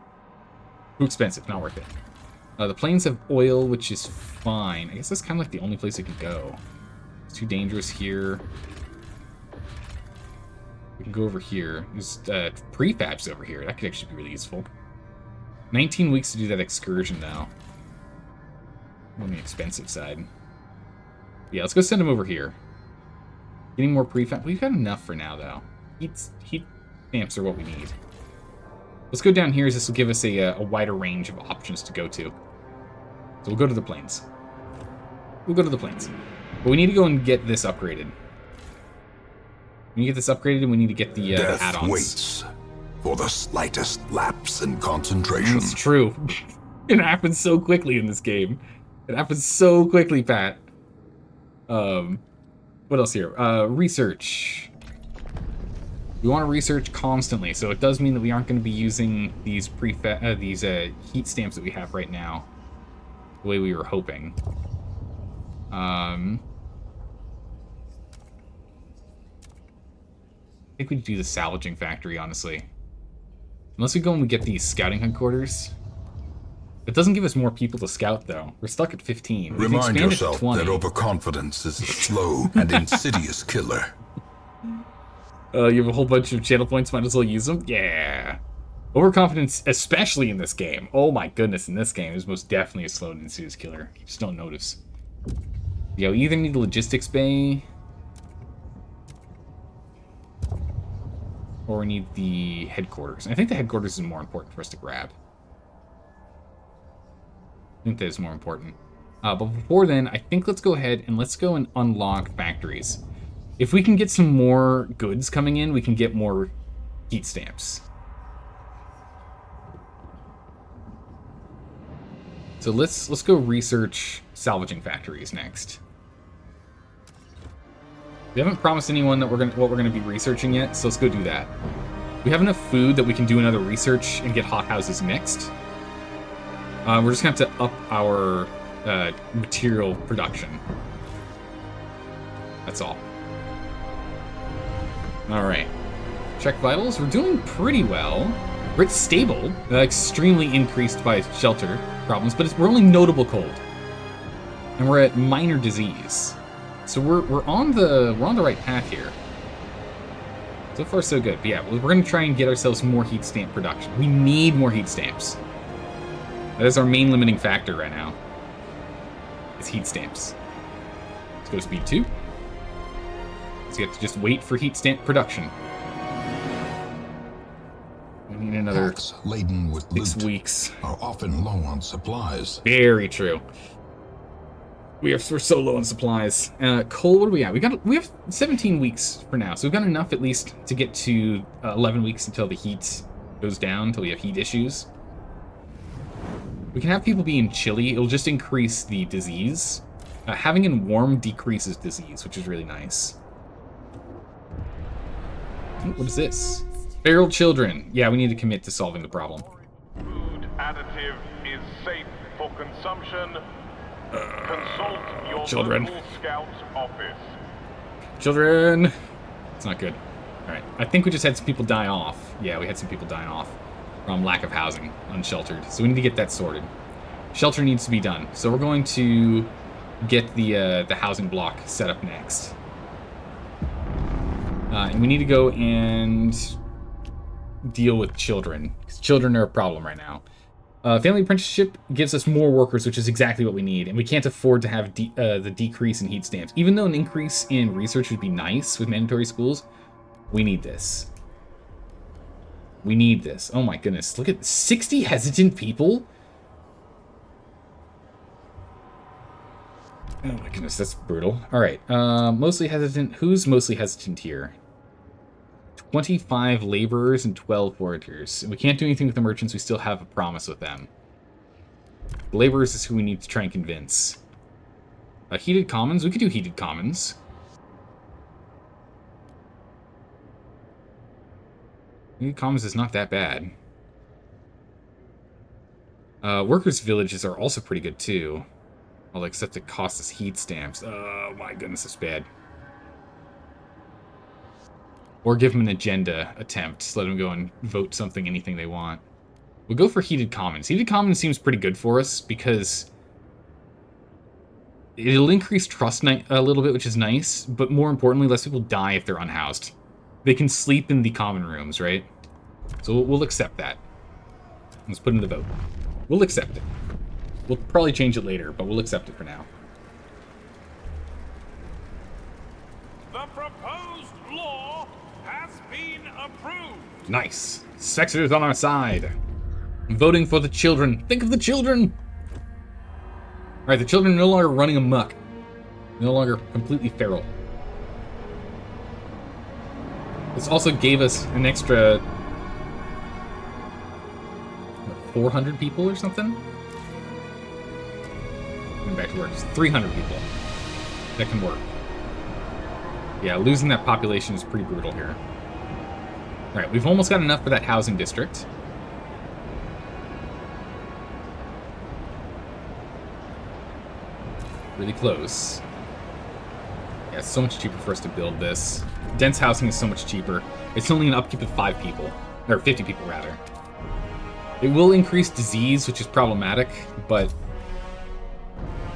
Too expensive. Not worth it. The plains have oil, which is fine. I guess that's kind of like the only place it could go. It's too dangerous here. We can go over here. There's prefabs over here. That could actually be really useful. 19 weeks to do that excursion, though. On the expensive side. Yeah, let's go send him over here. Getting more prefab. We've got enough for now, though. Heat stamps are what we need. Let's go down here, as this will give us a wider range of options to go to. So we'll go to the plains. We'll go to the plains. But we need to go and get this upgraded. We need to get this upgraded, and we need to get the add-ons. Death waits for the slightest lapse in concentration. It's true. It happens so quickly in this game. It happens so quickly, Pat. What else here? Research. We want to research constantly, so it does mean that we aren't going to be using these heat stamps that we have right now the way we were hoping. I think we do the salvaging factory, honestly. Unless we go and we get these scouting headquarters. It doesn't give us more people to scout, though. We're stuck at 15. Remind yourself that overconfidence is a slow and insidious killer. You have a whole bunch of channel points, might as well use them? Yeah. Overconfidence, especially in this game. Oh my goodness, in this game, is most definitely a slow and insidious killer. You just don't notice. Yeah, we either need the logistics bay, or we need the headquarters. I think the headquarters is more important for us to grab. I think that is more important. But before then, I think let's go ahead and let's go and unlock factories. If we can get some more goods coming in, we can get more heat stamps. So let's go research salvaging factories next. We haven't promised anyone that what we're gonna be researching yet, so let's go do that. We have enough food that we can do another research and get hothouses next. We're just gonna have to up our material production. That's all. All right. Check vitals. We're doing pretty well. We're stable. Extremely increased by shelter problems, but we're only notable cold, and we're at minor disease. So we're on the right path here. So far, so good. But yeah, we're gonna try and get ourselves more heat stamp production. We need more heat stamps. That is our main limiting factor right now. It's heat stamps. Let's go to speed 2. So you have to just wait for heat stamp production. We need another Packs laden with 6 loot weeks. are often low on supplies. Very true. We're so low on supplies. Coal, what do we have? We have 17 weeks for now, so we've got enough at least to get to 11 weeks until the heat goes down, until we have heat issues. We can have people being chilly. It'll just increase the disease. Having in warm decreases disease, which is really nice. What is this? Feral children. Yeah, we need to commit to solving the problem. additive is safe for consumption. Consult your children. local scout office. Children! It's not good. Alright, I think we just had some people die off. Yeah, we had some people dying off from lack of housing, unsheltered. So we need to get that sorted. Shelter needs to be done. So we're going to get the housing block set up next. And we need to go and deal with children, because children are a problem right now. Family apprenticeship gives us more workers, which is exactly what we need, and we can't afford to have the decrease in heat stamps. Even though an increase in research would be nice with mandatory schools, we need this. We need this. Oh my goodness, look at 60 hesitant people. Oh my goodness, that's brutal. All right, mostly hesitant. Who's mostly hesitant here? 25 laborers and 12 foragers. We can't do anything with the merchants. We still have a promise with them. The laborers is who we need to try and convince. Heated commons. We could do heated commons. Heated commons is not that bad. Workers' villages are also pretty good too. Well, except it costs us heat stamps. Oh my goodness, it's bad. Or give them an agenda attempt. Let them go and vote something, anything they want. We'll go for heated commons. Heated commons seems pretty good for us because it'll increase trust a little bit, which is nice. But more importantly, less people die if they're unhoused. They can sleep in the common rooms, right? So we'll accept that. Let's put in the vote. We'll accept it. We'll probably change it later, but we'll accept it for now. The proposed law has been approved. Nice. Sexer's on our side. I'm voting for the children. Think of the children! Alright, the children are no longer running amok. No longer completely feral. This also gave us an extra 400 people or something? Going back to work. It's 300 people. That can work. Yeah, losing that population is pretty brutal here. Alright, we've almost got enough for that housing district. Really close. Yeah, it's so much cheaper for us to build this. Dense housing is so much cheaper. It's only an upkeep of 5 people. Or 50 people, rather. It will increase disease, which is problematic, but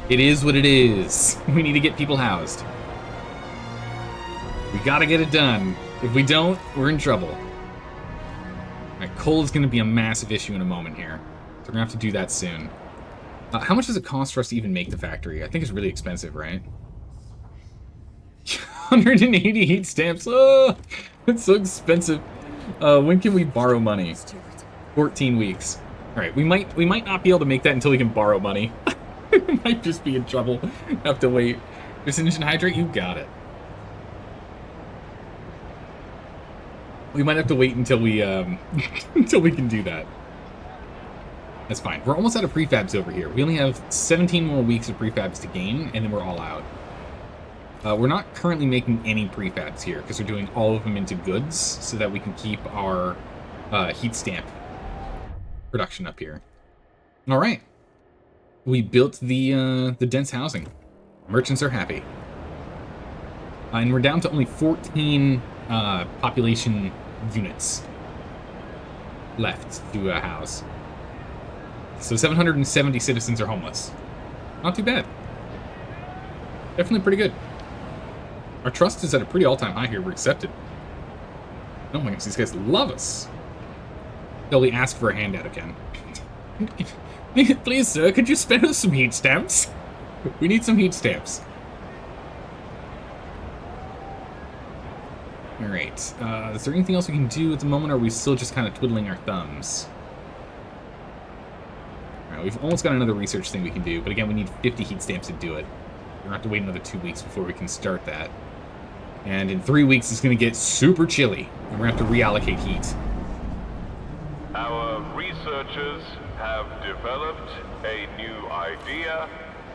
it is what it is. We need to get people housed. We gotta get it done. If we don't, we're in trouble. Alright, coal is gonna be a massive issue in a moment here. So we're gonna have to do that soon. How much does it cost for us to even make the factory? I think it's really expensive, right? 180 heat stamps. Oh, it's so expensive. When can we borrow money? 14 weeks. Alright, we might not be able to make that until we can borrow money. We might just be in trouble. Have to wait. Precision hydrate, you got it. We might have to wait until we until we can do that. That's fine. We're almost out of prefabs over here. We only have 17 more weeks of prefabs to gain, and then we're all out. We're not currently making any prefabs here because we're doing all of them into goods so that we can keep our heat stamp production up here. All right, we built the dense housing. Merchants are happy, and we're down to only 14 population units left to house. So 770 citizens are homeless. Not too bad. Definitely pretty good. Our trust is at a pretty all-time high here. We're accepted. Oh my gosh, these guys love us. They'll we ask for a handout again. Please, sir, could you spare us some heat stamps? We need some heat stamps. Alright, is there anything else we can do at the moment, or are we still just kind of twiddling our thumbs? Alright, we've almost got another research thing we can do, but again, we need 50 heat stamps to do it. We're gonna have to wait another 2 weeks before we can start that. And in 3 weeks, it's gonna get super chilly, and we're gonna have to reallocate heat. Our researchers have developed a new idea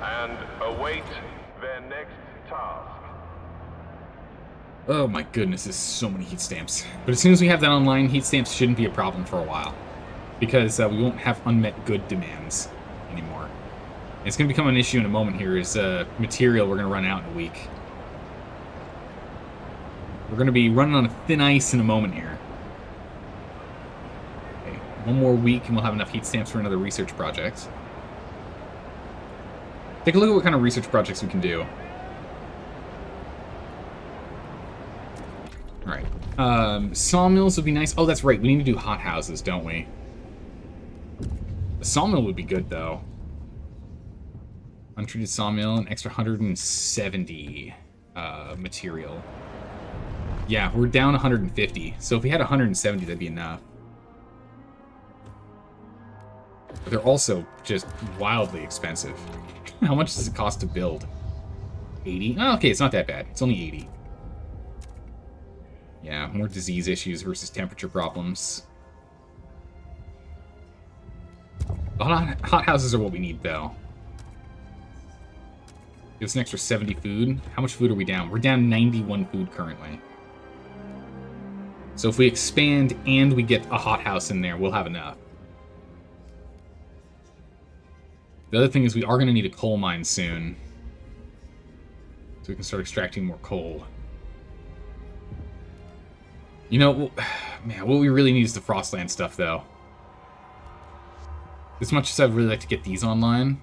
and await their next task. Oh my goodness, there's so many heat stamps. But as soon as we have that online, heat stamps shouldn't be a problem for a while. because we won't have unmet good demands anymore. It's going to become an issue in a moment here is material we're going to run out in a week. We're going to be running on a thin ice in a moment here. Okay, one more week and we'll have enough heat stamps for another research project. Take a look at what kind of research projects we can do. Alright. Sawmills would be nice. Oh, that's right. We need to do hothouses, don't we? The sawmill would be good, though. Untreated sawmill, an extra 170 material. Yeah, we're down 150. So if we had 170, that'd be enough. But they're also just wildly expensive. How much does it cost to build? 80? Oh, okay, it's not that bad. It's only 80. Yeah, more disease issues versus temperature problems. Hot houses are what we need, though. Give us an extra 70 food. How much food are we down? We're down 91 food currently. So if we expand and we get a hothouse in there, we'll have enough. The other thing is we are going to need a coal mine soon. So we can start extracting more coal. You know, man, what we really need is the Frostland stuff, though. As much as I'd really like to get these online,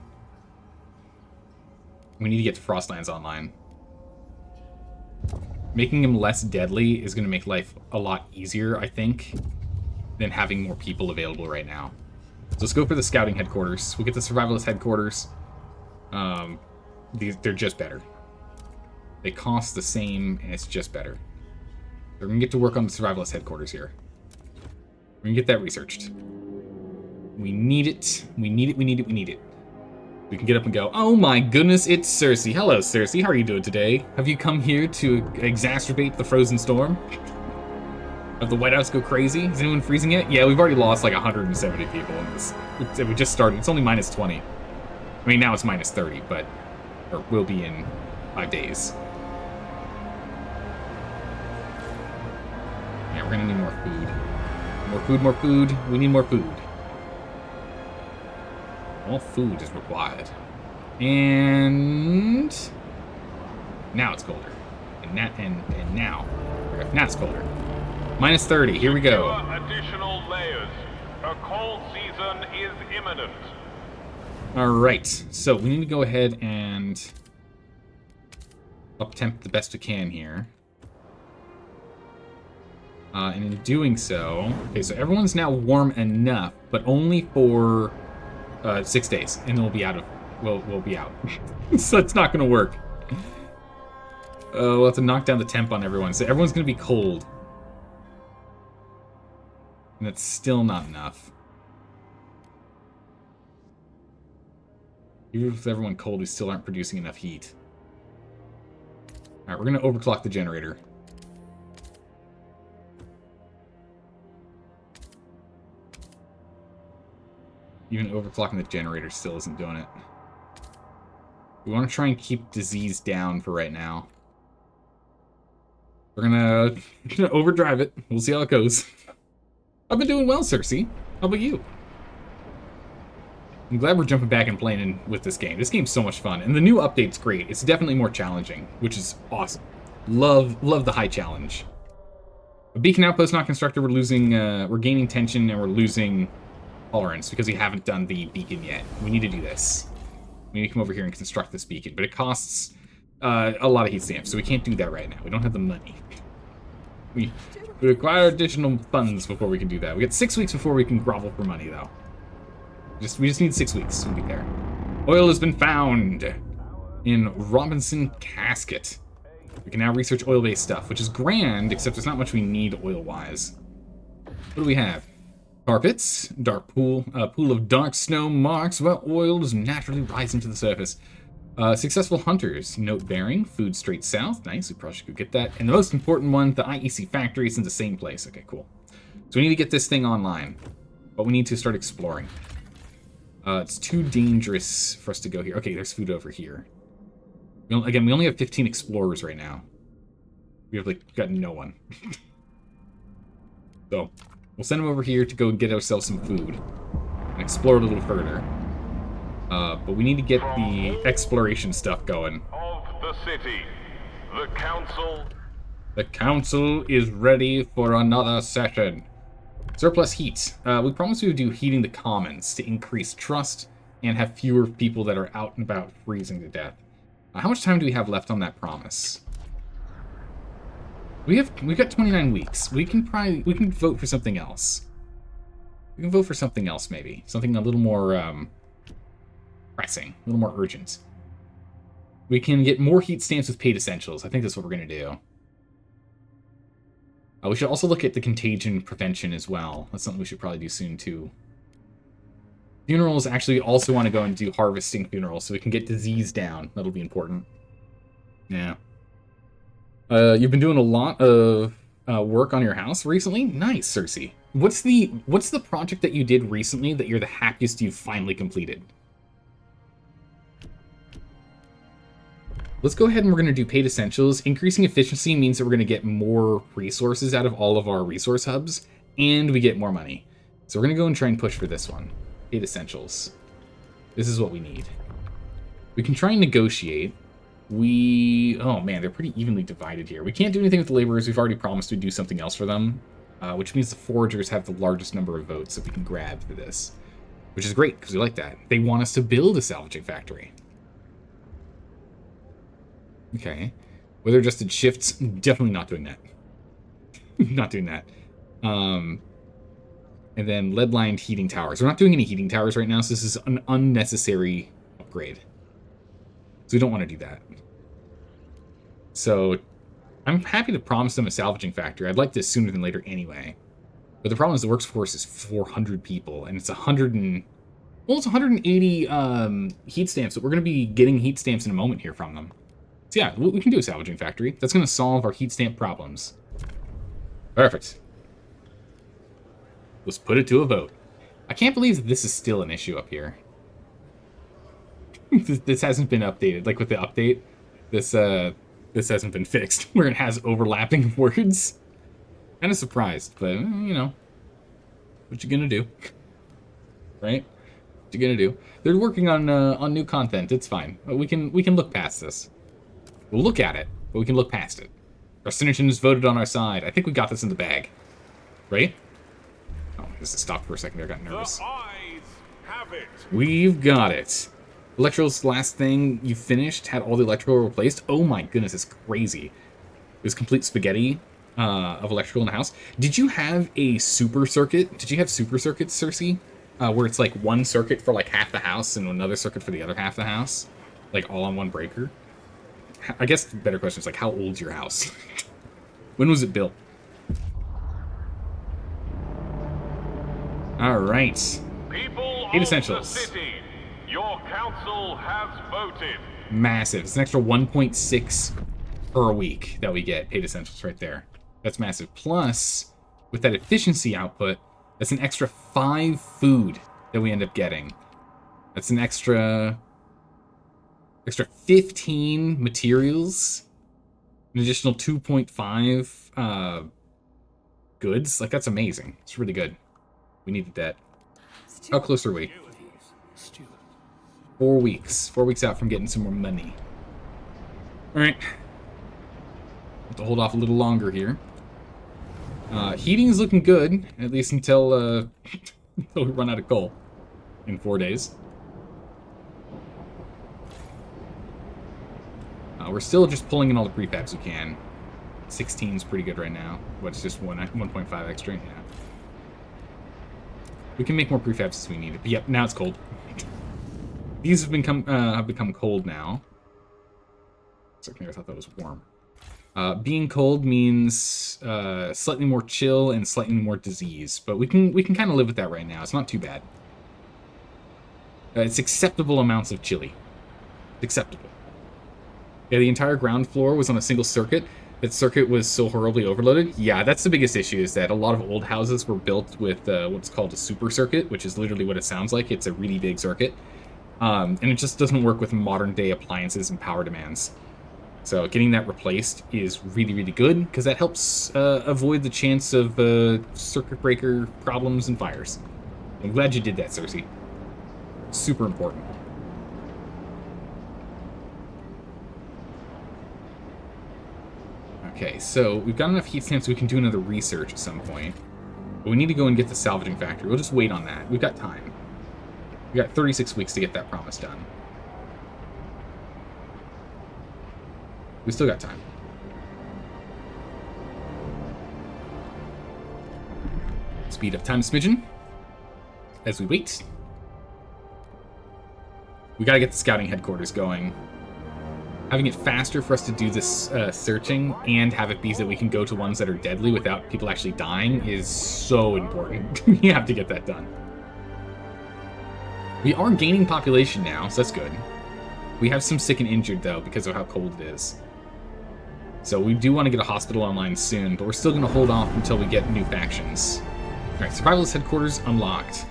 we need to get the Frostlands online. Making them less deadly is going to make life a lot easier, I think, than having more people available right now. So let's go for the scouting headquarters. We'll get the survivalist headquarters. They're just better. They cost the same, and it's just better. We're going to get to work on the survivalist headquarters here. We're going to get that researched. We need it. We need it. We need it. We need it. We can get up and go, oh my goodness, it's Cersei. Hello, Cersei. How are you doing today? Have you come here to exacerbate the frozen storm? Have the White House go crazy? Is anyone freezing yet? Yeah, we've already lost like 170 people in this. We just started. It's only minus 20. I mean, now it's minus 30, but... Or will be in 5 days. Yeah, we're gonna need more food. More food, more food. We need more food. More food is required. And... Now it's colder. And now it's colder. Minus 30, here we go. Additional layers. A cold season is imminent. Alright, so we need to go ahead and up-temp the best we can here. And in doing so... Okay, so everyone's now warm enough, but only for 6 days, and then we'll be out of... We'll be out. So it's not going to work. We'll have to knock down the temp on everyone. So everyone's going to be cold. And that's still not enough. Even with everyone cold, we still aren't producing enough heat. Alright, we're going to overclock the generator. Even overclocking the generator still isn't doing it. We want to try and keep disease down for right now. We're gonna overdrive it. We'll see how it goes. I've been doing well, Cersei. How about you? I'm glad we're jumping back and playing with this game. This game's so much fun, and the new update's great. It's definitely more challenging, which is awesome. Love the high challenge. A beacon outpost not constructed. We're losing. We're gaining tension, and we're losing tolerance because we haven't done the beacon yet. We need to do this. We need to come over here and construct this beacon, but it costs a lot of heat stamps, so we can't do that right now. We don't have the money. We require additional funds before we can do that. We got 6 weeks before we can grovel for money, though. We just need 6 weeks to be there. Oil has been found in Robinson Casket. We can now research oil-based stuff, which is grand, except there's not much we need oil-wise. What do we have? Carpets, dark pool, pool of dark snow marks where oil is naturally rising to the surface. Successful hunters, note bearing, food straight south. Nice, we probably should go get that. And the most important one, the IEC factory is in the same place. Okay, cool. So we need to get this thing online, but we need to start exploring. It's too dangerous for us to go here. Okay, there's food over here. Again, we only have 15 explorers right now. We have, like, got no one. So, We'll send him over here to go get ourselves some food and explore a little further. But we need to get the exploration stuff going. Of the city, the council. The council is ready for another session. Surplus heat. We promised we would do heating the commons to increase trust and have fewer people that are out and about freezing to death. How much time do we have left on that promise? We've got 29 weeks. We can vote for something else. We can vote for something else, maybe. Something a little more pressing, a little more urgent. We can get more heat stamps with paid essentials. I think that's what we're going to do. We should also look at the contagion prevention as well. That's something we should probably do soon, too. Funerals, actually, also want to go and do harvesting funerals so we can get disease down. That'll be important. Yeah. You've been doing a lot of work on your house recently? Nice, Cersei. What's the project that you did recently that you're the happiest you've finally completed? Let's go ahead and we're going to do paid essentials. Increasing efficiency means that we're going to get more resources out of all of our resource hubs, and we get more money. So we're going to go and try and push for this one. Paid essentials. This is what we need. We can try and negotiate. Oh man, they're pretty evenly divided here. We can't do anything with the laborers. We've already promised we'd do something else for them, which means the foragers have the largest number of votes that we can grab for this, which is great because we like that. They want us to build a salvaging factory. Okay. Weather adjusted shifts, definitely not doing that. Not doing that. And then lead lined heating towers. We're not doing any heating towers right now, so this is an unnecessary upgrade. So we don't want to do that. So I'm happy to promise them a salvaging factory. I'd like this sooner than later anyway. But the problem is the workforce is 400 people, and it's 180 heat stamps. So we're going to be getting heat stamps in a moment here from them. So yeah, we can do a salvaging factory. That's going to solve our heat stamp problems. Perfect. Let's put it to a vote. I can't believe that this is still an issue up here. This hasn't been updated. Like with the update, this hasn't been fixed, where it has overlapping words. Kind of surprised, but you know, what you gonna do, right? What you gonna do? They're working on new content. It's fine. We can look past this. We'll look at it, but we can look past it. Our Synergians voted on our side. I think we got this in the bag, right? Oh, this is stopped for a second there. I got nervous. The eyes have it. We've got it. Electrical's last thing you finished had all the electrical replaced. Oh my goodness, it's crazy. It was complete spaghetti of electrical in the house. Did you have a super circuit? Did you have super circuits, Cersei? Where it's like one circuit for like half the house and another circuit for the other half of the house? Like all on one breaker? I guess the better question is like, how old's your house? When was it built? All right. People Eight of essentials. the city, your council has voted. Massive. It's an extra 1.6 per week that we get paid essentials right there. That's massive. Plus, with that efficiency output, that's an extra 5 food that we end up getting. That's an extra 15 materials, an additional 2.5 goods. Like, that's amazing. It's really good. We needed that. How close are we? 4 weeks. 4 weeks out from getting some more money. Alright. Have to hold off a little longer here. Heating is looking good, at least until, until we run out of coal in 4 days. We're still just pulling in all the prefabs we can. 16 is pretty good right now. What's just 1.5 extra? Yeah. We can make more prefabs as we need it. But yep, now it's cold. These have become cold now. I thought that was warm. Being cold means slightly more chill and slightly more disease, but we can kind of live with that right now. It's not too bad. It's acceptable amounts of chilly. Acceptable. Yeah, the entire ground floor was on a single circuit. That circuit was so horribly overloaded. Yeah, that's the biggest issue, is that a lot of old houses were built with what's called a super circuit, which is literally what it sounds like. It's a really big circuit. And it just doesn't work with modern day appliances and power demands. So getting that replaced is really, really good, because that helps avoid the chance of circuit breaker problems and fires. I'm glad you did that, Cersei. Super important. Okay, so we've got enough heat stamps so we can do another research at some point. But we need to go and get the salvaging factory. We'll just wait on that. We've got time. We've got 36 weeks to get that promise done. We still got time. Speed up time a smidgen as we wait. We gotta get the scouting headquarters going. Having it faster for us to do this searching and have it be so that we can go to ones that are deadly without people actually dying is so important. We have to get that done. We are gaining population now, so that's good. We have some sick and injured, though, because of how cold it is. So we do want to get a hospital online soon, but we're still going to hold off until we get new factions. Alright, Survivalist Headquarters unlocked.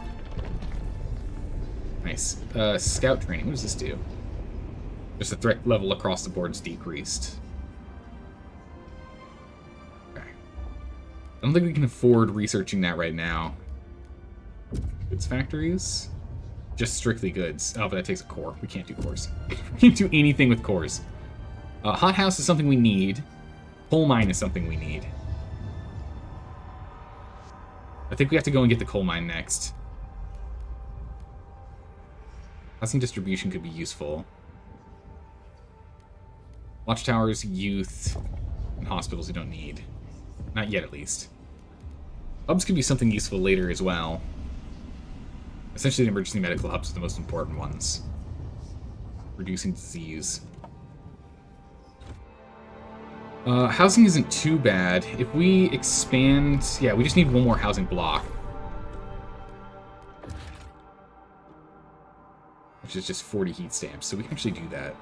Nice. Scout training, what does this do? Just the threat level across the board is decreased. Okay. I don't think we can afford researching that right now. Goods factories? Just strictly goods. Oh, but that takes a core. We can't do cores. We can't do anything with cores. Hothouse is something we need. Coal mine is something we need. I think we have to go and get the coal mine next. Housing distribution could be useful. Watchtowers, youth, and hospitals we don't need. Not yet, at least. Hubs could be something useful later as well. Essentially, the emergency medical hubs are the most important ones. Reducing disease. Housing isn't too bad. If we expand... Yeah, we just need one more housing block. Which is just 40 heat stamps, so we can actually do that.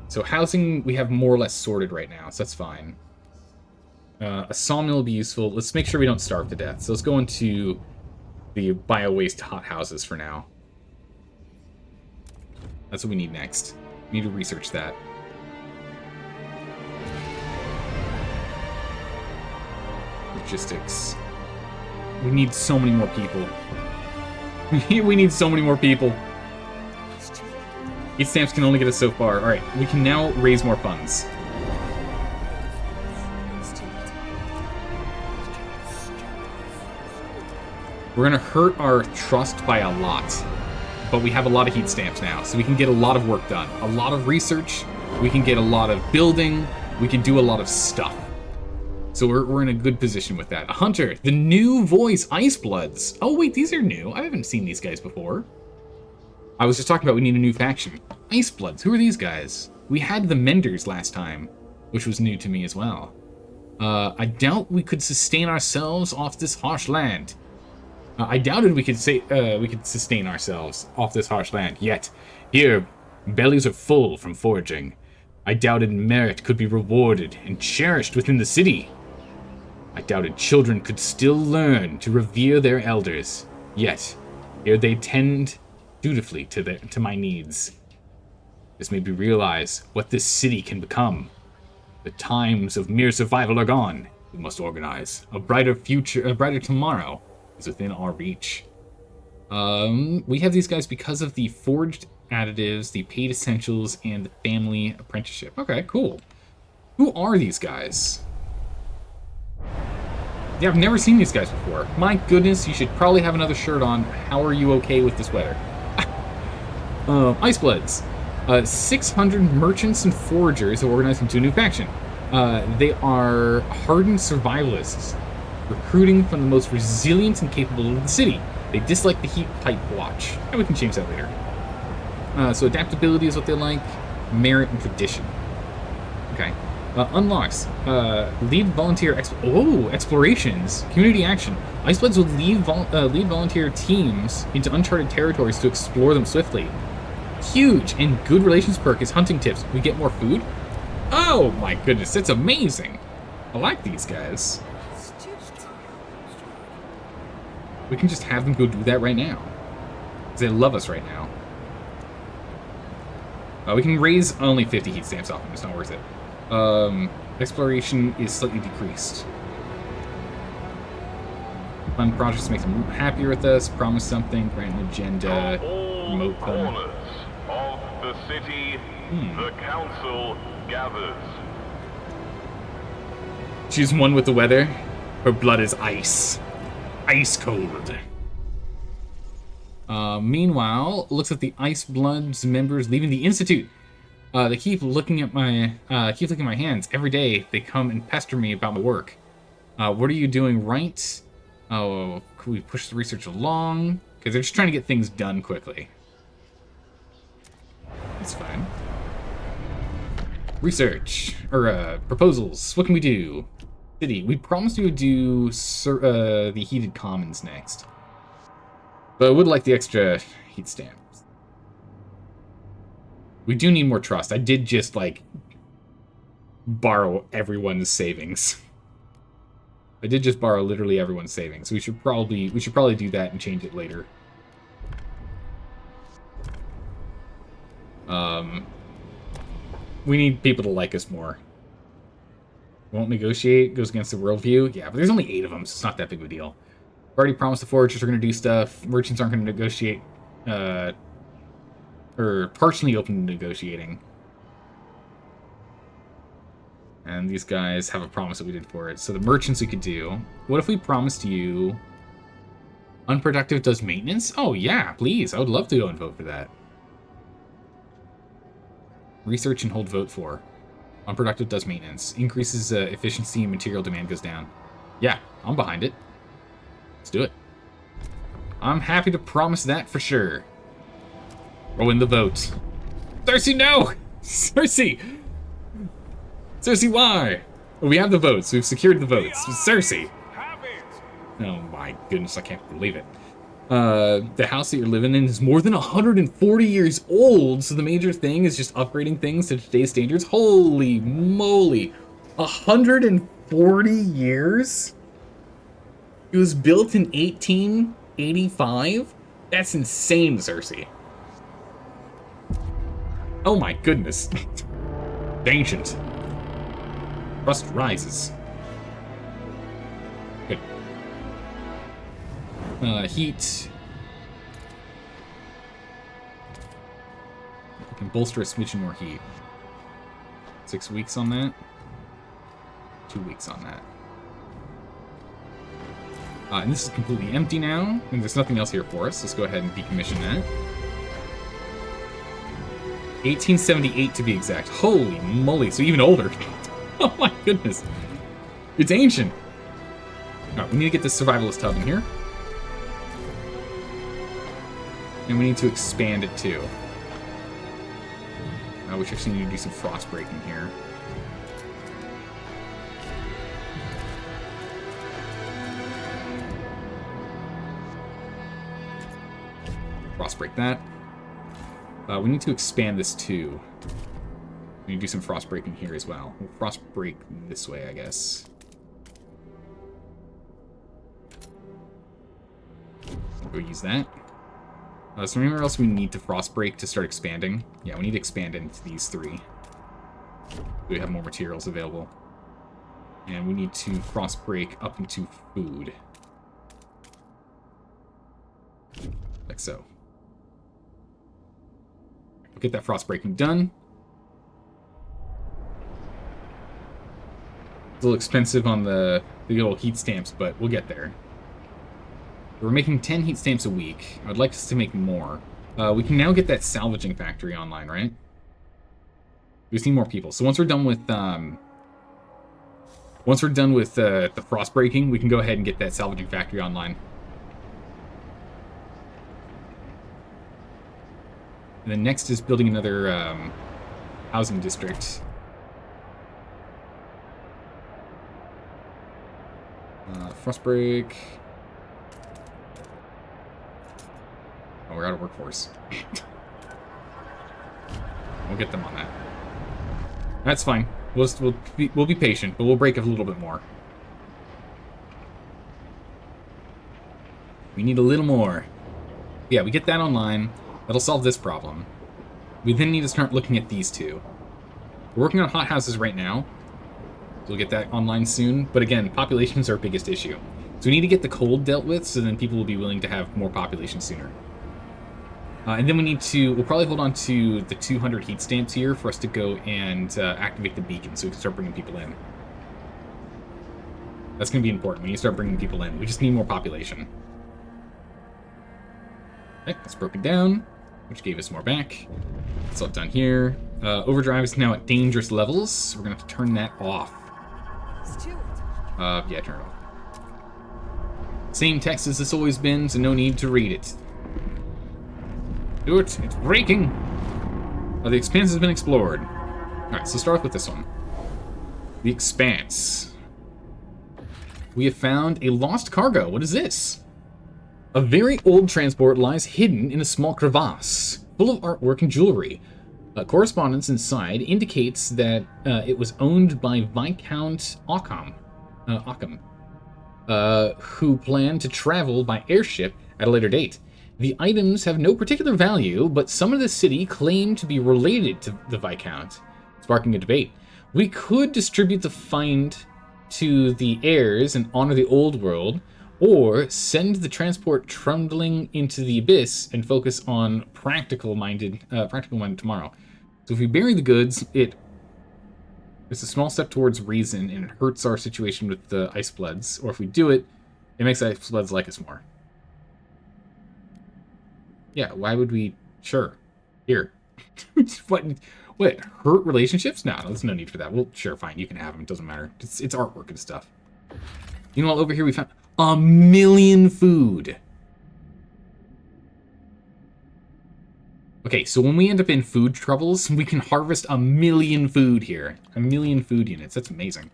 So housing, we have more or less sorted right now, so that's fine. A sawmill will be useful. Let's make sure we don't starve to death. So let's go into the bio-waste hothouses for now. That's what we need next. We need to research that. Logistics. We need so many more people. We need so many more people. Heat stamps can only get us so far. Alright, we can now raise more funds. We're gonna hurt our trust by a lot. But we have a lot of heat stamps now, so we can get a lot of work done. A lot of research, we can get a lot of building, we can do a lot of stuff. So we're in a good position with that. A hunter, the new voice, Icebloods. Oh wait, these are new. I haven't seen these guys before. I was just talking about we need a new faction. Icebloods, who are these guys? We had the Menders last time, which was new to me as well. I doubt we could sustain ourselves off this harsh land. I doubted we could sustain ourselves off this harsh land. Yet, here, bellies are full from foraging. I doubted merit could be rewarded and cherished within the city. I doubted children could still learn to revere their elders. Yet, here they tend dutifully to my needs. This made me realize what this city can become. The times of mere survival are gone. We must organize. A brighter future, a brighter tomorrow is within our reach. We have these guys because of the forged additives, the paid essentials, and the family apprenticeship. Okay, cool. Who are these guys? Yeah, I've never seen these guys before. My goodness, you should probably have another shirt on. How are you okay with this weather? Icebloods. 600 merchants and foragers are organized into a new faction. They are hardened survivalists, recruiting from the most resilient and capable of the city. They dislike the heat type watch. And we can change that later. So adaptability is what they like. Merit and tradition. Okay. Unlocks. Lead volunteer explorations. Community action. Icebloods will lead volunteer teams into uncharted territories to explore them swiftly. Huge and good relations perk is hunting tips. We get more food? Oh my goodness, that's amazing. I like these guys. We can just have them go do that right now. Because they love us right now. We can raise only 50 heat stamps off them. It's not worth it. Exploration is slightly decreased. Fund projects make them happier with us. Promise something. Grant an agenda. Promote them. Corners of the city, the council gathers. She's one with the weather. Her blood is ice. Ice cold. Meanwhile, looks like the Ice Bloods members leaving the Institute. They keep looking at my hands every day. They come and pester me about my work. What are you doing right? Oh, can we push the research along? Because they're just trying to get things done quickly. That's fine. Research or proposals. What can we do? City. We promised we would do the heated commons next. But I would like the extra heat stamps. We do need more trust. I did just, like, borrow everyone's savings. I did just borrow literally everyone's savings. We should probably do that and change it later. We need people to like us more. Won't negotiate. Goes against the worldview. Yeah, but there's only 8 of them, so it's not that big of a deal. I've already promised the foragers are going to do stuff. Merchants aren't going to negotiate, or partially open to negotiating. And these guys have a promise that we did for it. So the merchants we could do. What if we promised you unproductive does maintenance? Oh yeah, please. I would love to go and vote for that. Research and hold vote for. Unproductive does maintenance. Increases efficiency and material demand goes down. Yeah, I'm behind it. Let's do it. I'm happy to promise that for sure. Throw in the vote. Cersei, no! Cersei! Cersei, why? Well, we have the votes. We've secured the votes. Cersei! Oh my goodness, I can't believe it. The house that you're living in is more than 140 years old, so the major thing is just upgrading things to today's standards. Holy moly. 140 years? It was built in 1885? That's insane, Cersei. Oh my goodness. Ancient. Trust rises. Good. Heat. We can bolster a smidgen more heat. 6 weeks on that. 2 weeks on that. And this is completely empty now, and there's nothing else here for us. Let's go ahead and decommission that. 1878 to be exact. Holy moly, so even older. Oh my goodness. It's ancient. Alright, we need to get this survivalist hub in here. And we need to expand it too. We actually need to do some frost breaking here. Frost break that. We need to expand this too. We need to do some frost breaking here as well. We'll frost break this way, I guess. We'll go use that. So anywhere else we need to frost break to start expanding? Yeah, we need to expand into these 3. We have more materials available. And we need to frost break up into food. Like so. We'll get that frost breaking done. It's a little expensive on the old heat stamps, but we'll get there. We're making 10 heat stamps a week. I would like us to make more. We can now get that salvaging factory online, right? We just need more people. So once we're done with the frost breaking, we can go ahead and get that salvaging factory online. And then next is building another housing district. Frost break. Oh, we're out of workforce. We'll get them on that. That's fine. We'll be patient, but we'll break a little bit more. We need a little more. Yeah, we get that online. That'll solve this problem. We then need to start looking at these two. We're working on hothouses right now. So we'll get that online soon. But again, population is our biggest issue. So we need to get the cold dealt with, so then people will be willing to have more population sooner. And then we'll probably hold on to the 200 heat stamps here for us to go and activate the beacon so we can start bringing people in. That's going to be important. We need to start bringing people in. We just need more population. Okay, that's broken down, which gave us more back. That's all done here. Overdrive is now at dangerous levels, so we're going to have to turn that off. Yeah, turn it off. Same text as it's always been, so no need to read it. Do it. It's breaking. The Expanse has been explored. Alright, so start off with this one. The Expanse. We have found a lost cargo. What is this? A very old transport lies hidden in a small crevasse, full of artwork and jewelry. Correspondence inside indicates that it was owned by Viscount Occam, who planned to travel by airship at a later date. The items have no particular value, but some of the city claim to be related to the Viscount, sparking a debate. We could distribute the find to the heirs and honor the old world, or send the transport trundling into the abyss and focus on practical-minded tomorrow. So if we bury the goods, it's a small step towards reason, and it hurts our situation with the Ice Bloods. Or if we do it, it makes Ice Bloods like us more. Yeah, why would we? Sure. Here. What? Hurt relationships? No, there's no need for that. Well, sure, fine. You can have them. It doesn't matter. It's artwork and stuff. You know what? Over here we found 1 million food. Okay, so when we end up in food troubles, we can harvest 1 million food here. 1 million food units. That's amazing.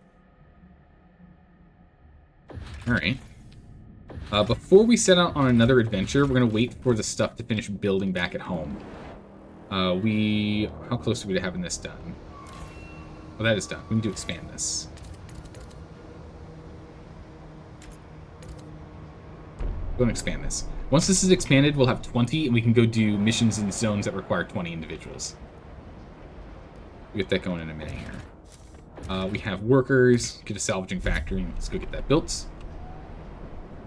All right. Before we set out on another adventure, we're going to wait for the stuff to finish building back at home. How close are we to having this done? Well, that is done. We need to expand this. Go and expand this. Once this is expanded, we'll have 20, and we can go do missions in zones that require 20 individuals. We'll get that going in a minute here. We have workers, get a salvaging factory, let's go get that built.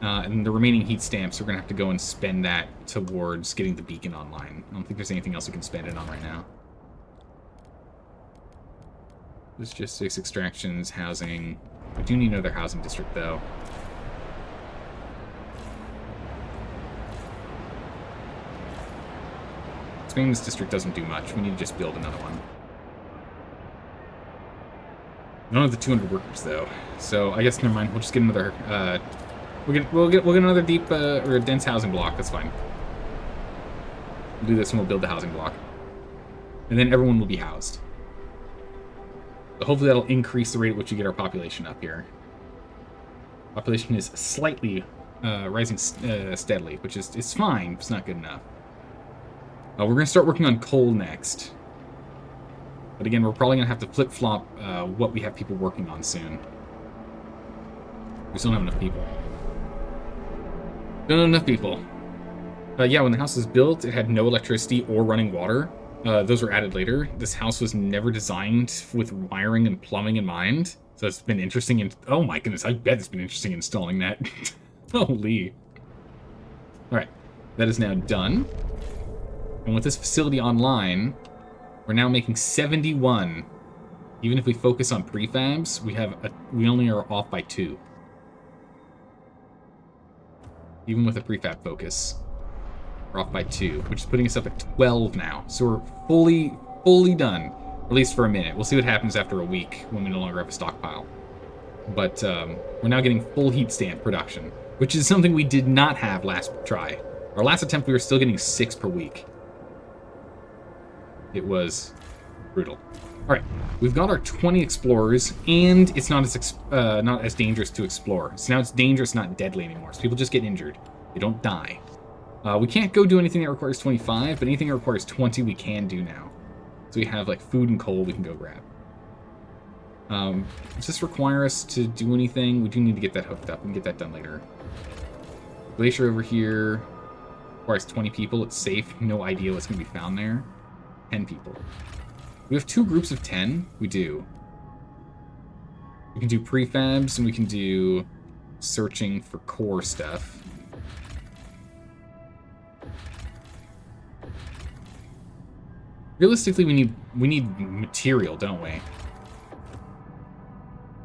And the remaining heat stamps, we're going to have to go and spend that towards getting the beacon online. I don't think there's anything else we can spend it on right now. Logistics, extractions, housing. We do need another housing district, though. Expanding this district doesn't do much. We need to just build another one. We don't have the 200 workers, though. So I guess, never mind. We'll just get another... We'll get another deep or a dense housing block. That's fine. We'll do this and we'll build the housing block, and then everyone will be housed. So hopefully that'll increase the rate at which you get our population up here. Population is slightly rising steadily, which is it's fine. It's not good enough. We're gonna start working on coal next, but again, we're probably gonna have to flip-flop what we have people working on soon. We still don't have enough people. Don't have enough people. Yeah, when the house was built, it had no electricity or running water. Those were added later. This house was never designed with wiring and plumbing in mind. So it's been interesting. And oh my goodness, I bet it's been interesting installing that. Holy. All right, that is now done. And with this facility online, we're now making 71. Even if we focus on prefabs, we only are off by 2. Even with a prefab focus, we're off by 2, which is putting us up at 12 now. So we're fully done, at least for a minute. We'll see what happens after a week when we no longer have a stockpile. But we're now getting full heat stamp production, which is something we did not have last try. Our last attempt, we were still getting 6 per week. It was brutal. All right, we've got our 20 explorers, and it's not as dangerous to explore. So now it's dangerous, not deadly anymore. So people just get injured. They don't die. We can't go do anything that requires 25, but anything that requires 20 we can do now. So we have like food and coal we can go grab. Does this require us to do anything? We do need to get that hooked up. We can get that done later. Glacier over here requires 20 people. It's safe. No idea what's going to be found there. 10 people. We have 2 groups of 10? We do. We can do prefabs, and we can do searching for core stuff. Realistically, we need material, don't we?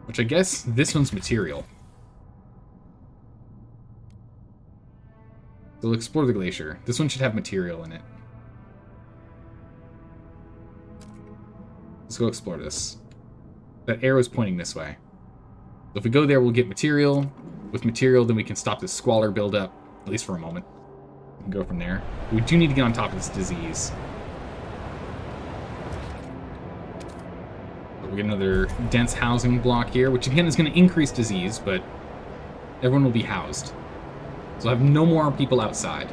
Which I guess this one's material. So we'll explore the glacier. This one should have material in it. Let's go explore this. That arrow's pointing this way. So if we go there, we'll get material. With material, then we can stop this squalor buildup, at least for a moment. We can go from there. We do need to get on top of this disease. We get another dense housing block here, which again is going to increase disease, but everyone will be housed. So I'll have no more people outside.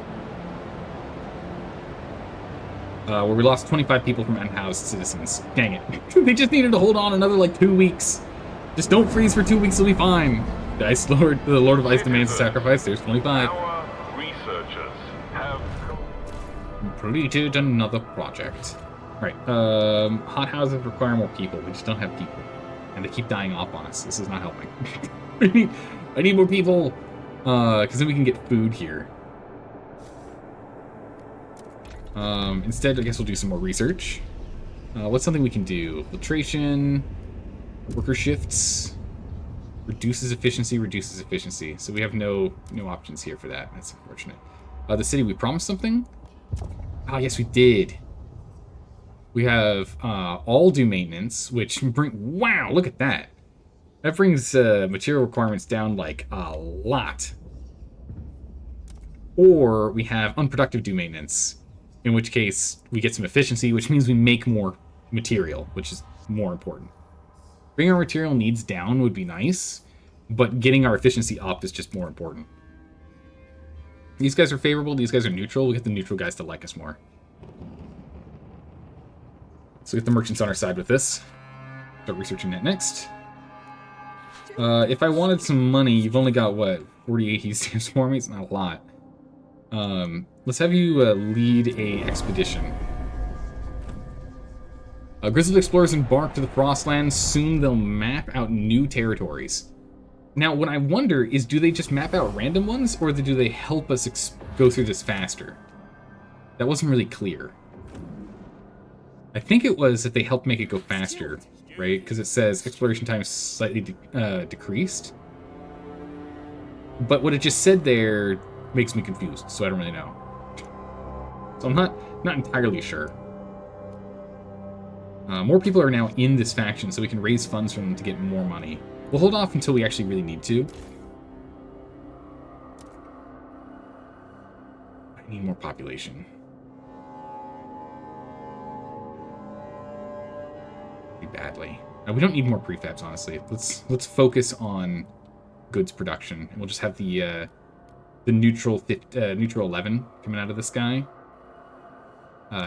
Where we lost 25 people from unhoused citizens. Dang it. They just needed to hold on another, like, 2 weeks. Just don't freeze for 2 weeks, it'll be fine. The Lord of Ice demands a sacrifice. There's 25. Our researchers have Completed another project. Right, hot houses require more people. We just don't have people. And they keep dying off on us. This is not helping. I need more people, because then we can get food here. Instead, I guess we'll do some more research. What's something we can do? Filtration, worker shifts, reduces efficiency. So we have no options here for that. That's unfortunate. The city, we promised something? Ah, yes, we did. We have all do maintenance, which wow, look at that. That brings material requirements down like a lot. Or we have unproductive do maintenance, in which case we get some efficiency, which means we make more material, which is more important. Bringing our material needs down would be nice, but getting our efficiency up is just more important. These guys are favorable, these guys are neutral. We'll get the neutral guys to like us more. So get the merchants on our side with this. Start researching that next. If I wanted some money, you've only got, what, 48 heat stamps for me? It's not a lot. Let's have you lead a expedition. Grizzled explorers embark to the Frostlands. Soon they'll map out new territories. Now, what I wonder is, do they just map out random ones, or do they help us go through this faster? That wasn't really clear. I think it was that they helped make it go faster, right? Because it says exploration time is slightly decreased. But what it just said there makes me confused, so I don't really know. So I'm not entirely sure. More people are now in this faction, so we can raise funds from them to get more money. We'll hold off until we actually really need to. I need more population. Badly. We don't need more prefabs, honestly. Let's focus on goods production, and we'll just have the neutral 11 coming out of this guy.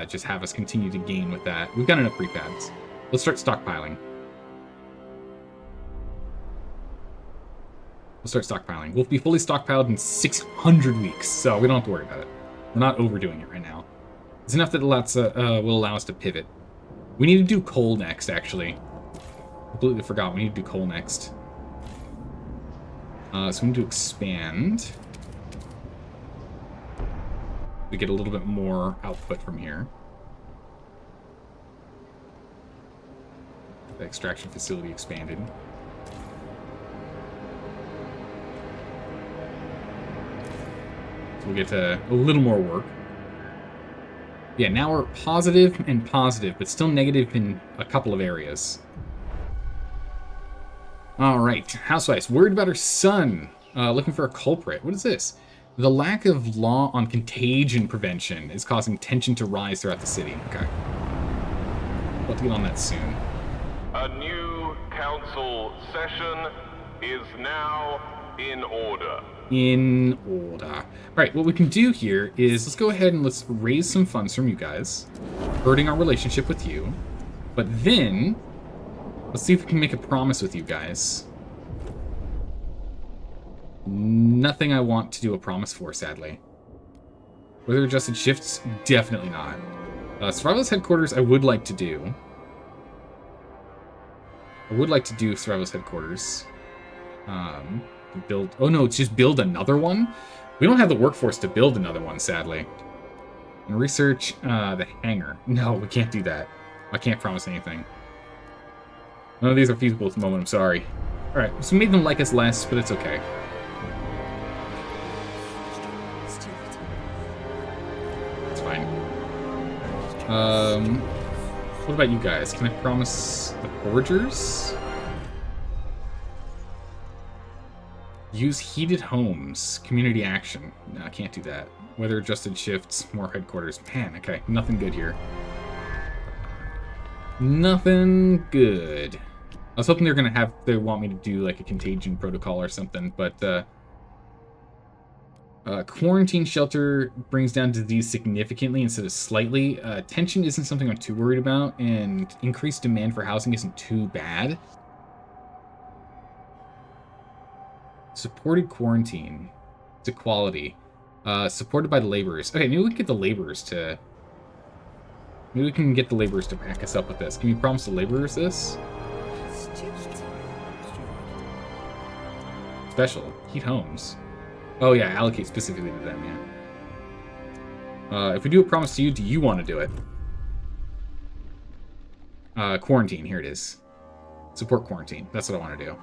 Just have us continue to gain with that. We've got enough prefabs. Let's start stockpiling. We'll be fully stockpiled in 600 weeks, so we don't have to worry about it. We're not overdoing it right now. It's enough that will allow us to pivot. We need to do coal next, actually. Completely forgot. We need to do coal next. So we need to expand. We get a little bit more output from here. The extraction facility expanded. So we'll get a little more work. Yeah, now we're positive and positive, but still negative in a couple of areas. Alright, housewives. Worried about her son. Looking for a culprit. What is this? The lack of law on contagion prevention is causing tension to rise throughout the city. Okay. We'll have to get on that soon. A new council session is now in order. In order. Alright, what we can do here is let's go ahead and let's raise some funds from you guys, hurting our relationship with you. But then, let's see if we can make a promise with you guys. Nothing I want to do a promise for, sadly. Weather adjusted shifts? Definitely not. Survivalist headquarters I would like to do. I would like to do Survivalist headquarters. Build... Oh no, it's just build another one? We don't have the workforce to build another one, sadly. And research the hangar. No, we can't do that. I can't promise anything. None of these are feasible at the moment, I'm sorry. Alright, so we made them like us less, but it's okay. It's fine. What about you guys? Can I promise the foragers? Use heated homes. Community action. No, I can't do that. Weather adjusted shifts. More headquarters. Man, okay. Nothing good here. Nothing good. I was hoping they want me to do like a contagion protocol or something, but quarantine shelter brings down disease significantly instead of slightly. Tension isn't something I'm too worried about, and increased demand for housing isn't too bad. Supported quarantine. It's equality. Supported by the laborers. Okay, maybe we can get the laborers to... Maybe we can get the laborers to back us up with this. Can you promise the laborers this? Special. Heat homes. Oh yeah, allocate specifically to them, yeah. If we do a promise to you, do you want to do it? Quarantine, here it is. Support quarantine. That's what I want to do.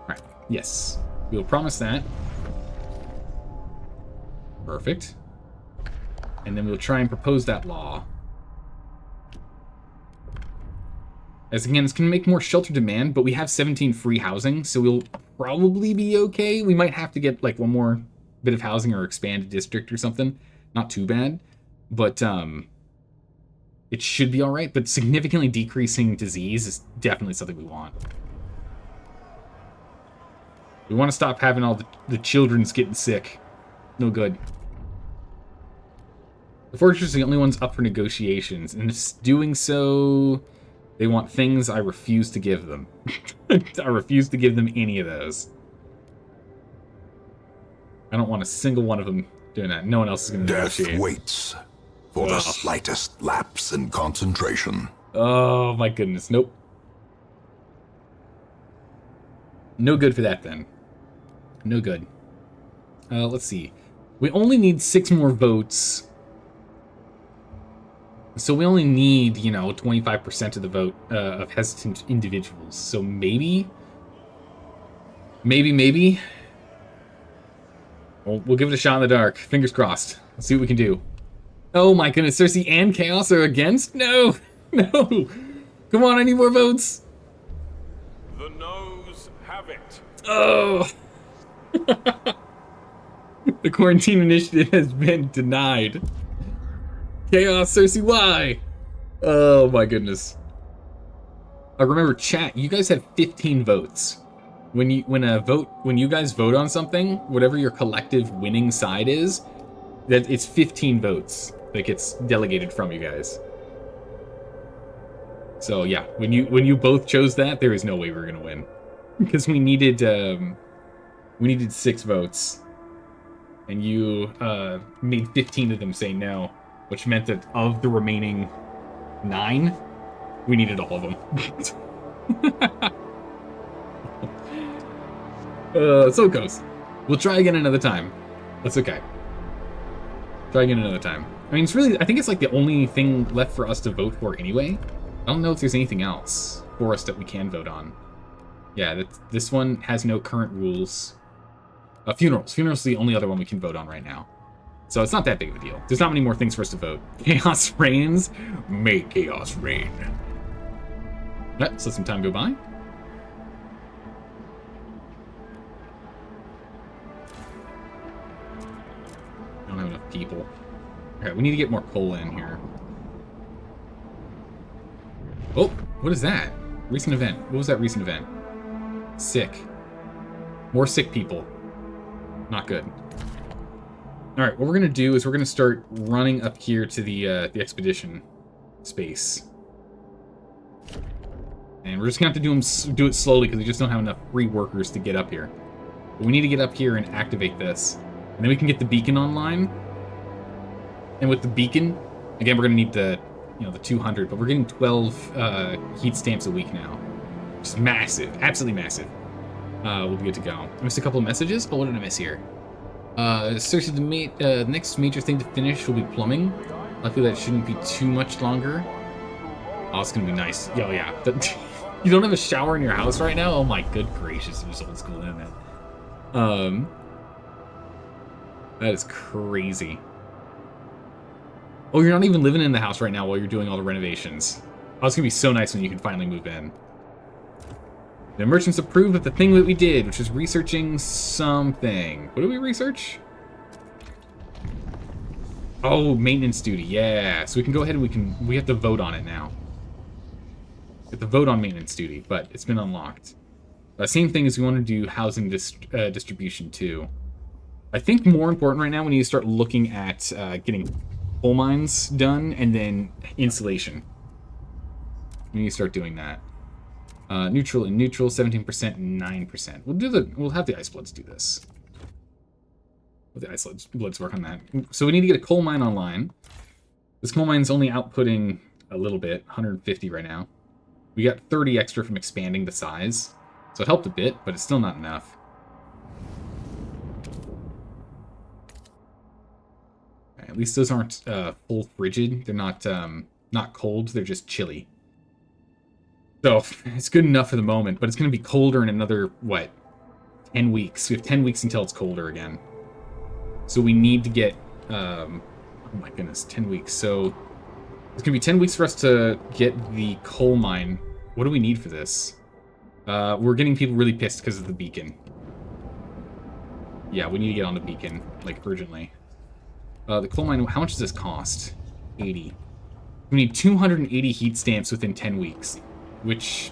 Alright, yes. We will promise that. Perfect. And then we'll try and propose that law. As again, it's going to make more shelter demand, but we have 17 free housing, so we'll probably be okay. We might have to get like one more bit of housing or expand a district or something. Not too bad, but it should be all right. But significantly decreasing disease is definitely something we want. We want to stop having all the children's getting sick. No good. The fortress are the only ones up for negotiations, and it's doing so... They want things I refuse to give them. I refuse to give them any of those. I don't want a single one of them doing that. No one else is going to negotiate. Death waits for the slightest lapse in concentration. Oh my goodness, nope. No good for that then. No good. Let's see. We only need 6 more votes. So we only need, 25% of the vote of hesitant individuals. So maybe. We'll give it a shot in the dark. Fingers crossed. Let's see what we can do. Oh my goodness, Cersei and Chaos are against? No! No! Come on, I need more votes! The noes have it. Oh! The quarantine initiative has been denied. Chaos, Cersei, why? Oh my goodness. Remember, chat, you guys have 15 votes. When you guys vote on something, whatever your collective winning side is, that it's 15 votes that gets delegated from you guys. So yeah, when you both chose that, there is no way we're gonna win. Because we needed 6 votes. And you made 15 of them say no. Which meant that of the remaining 9, we needed all of them. So it goes. We'll try again another time. That's okay. Try again another time. I mean, I think it's like the only thing left for us to vote for anyway. I don't know if there's anything else for us that we can vote on. Yeah, this one has no current rules. Funerals. Funerals is the only other one we can vote on right now. So it's not that big of a deal. There's not many more things for us to vote. Chaos reigns. May chaos reign. Let's let some time go by. I don't have enough people. Okay, we need to get more coal in here. Oh, what is that? Recent event. What was that recent event? Sick. More sick people. Not good. Alright, what we're going to do is we're going to start running up here to the expedition space. And we're just going to have to do it slowly because we just don't have enough free workers to get up here. But we need to get up here and activate this. And then we can get the beacon online. And with the beacon, Again, we're gonna need the, the 200, but we're getting 12 heat stamps a week now. Just massive, absolutely massive. We'll be good to go. I missed a couple of messages. Oh, what did I miss here? Seriously, the next major thing to finish will be plumbing. Luckily, that shouldn't be too much longer. Oh, it's gonna be nice. Yo, yeah. You don't have a shower in your house right now? Oh my good gracious, you're just old school, isn't it? That is crazy. Oh, you're not even living in the house right now while you're doing all the renovations. Oh, it's gonna be so nice when you can finally move in. The merchants approved of the thing that we did, which was researching something. What did we research? Oh, maintenance duty. Yeah. So we can go ahead and we have to vote on it now. We have to vote on maintenance duty, but it's been unlocked. Same thing as we want to do housing distribution too. I think more important right now, we need to start looking at getting coal mines done and then insulation. We need to start doing that. Neutral and neutral, 17% and 9%. We'll have the Ice Bloods do this. Let the Ice Bloods work on that. So we need to get a coal mine online. This coal mine's only outputting a little bit, 150 right now. We got 30 extra from expanding the size. So it helped a bit, but it's still not enough. At least those aren't full frigid. They're not cold, they're just chilly. So, it's good enough for the moment, but it's going to be colder in another, what, 10 weeks. We have 10 weeks until it's colder again. So we need to get, oh my goodness, 10 weeks. So, it's going to be 10 weeks for us to get the coal mine. What do we need for this? We're getting people really pissed because of the beacon. Yeah, we need to get on the beacon, like, urgently. The coal mine, how much does this cost? 80. We need 280 heat stamps within 10 weeks. Which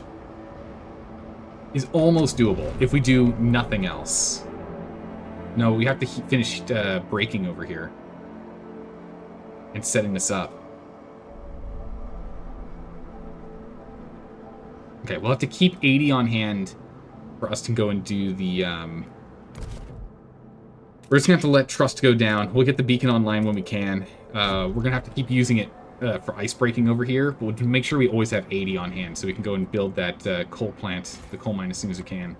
is almost doable if we do nothing else. No, we have to finish breaking over here and setting this up. Okay, we'll have to keep 80 on hand for us to go and do the... We're just going to have to let Trust go down. We'll get the beacon online when we can. We're going to have to keep using it for ice breaking over here. We'll make sure we always have 80 on hand so we can go and build that coal plant, the coal mine, as soon as we can.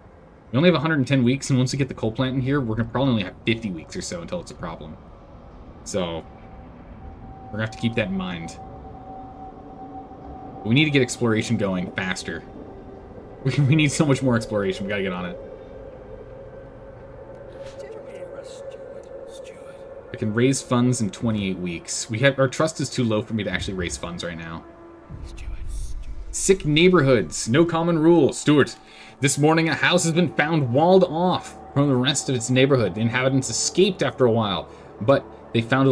We only have 110 weeks, and once we get the coal plant in here, we're going to probably only have 50 weeks or so until it's a problem. So, we're going to have to keep that in mind. We need to get exploration going faster. We need so much more exploration. We got to get on it. I can raise funds in 28 weeks. Our trust is too low for me to actually raise funds right now. Sick neighborhoods. No common rule. Stuart, this morning a house has been found walled off from the rest of its neighborhood. The inhabitants escaped after a while, but they found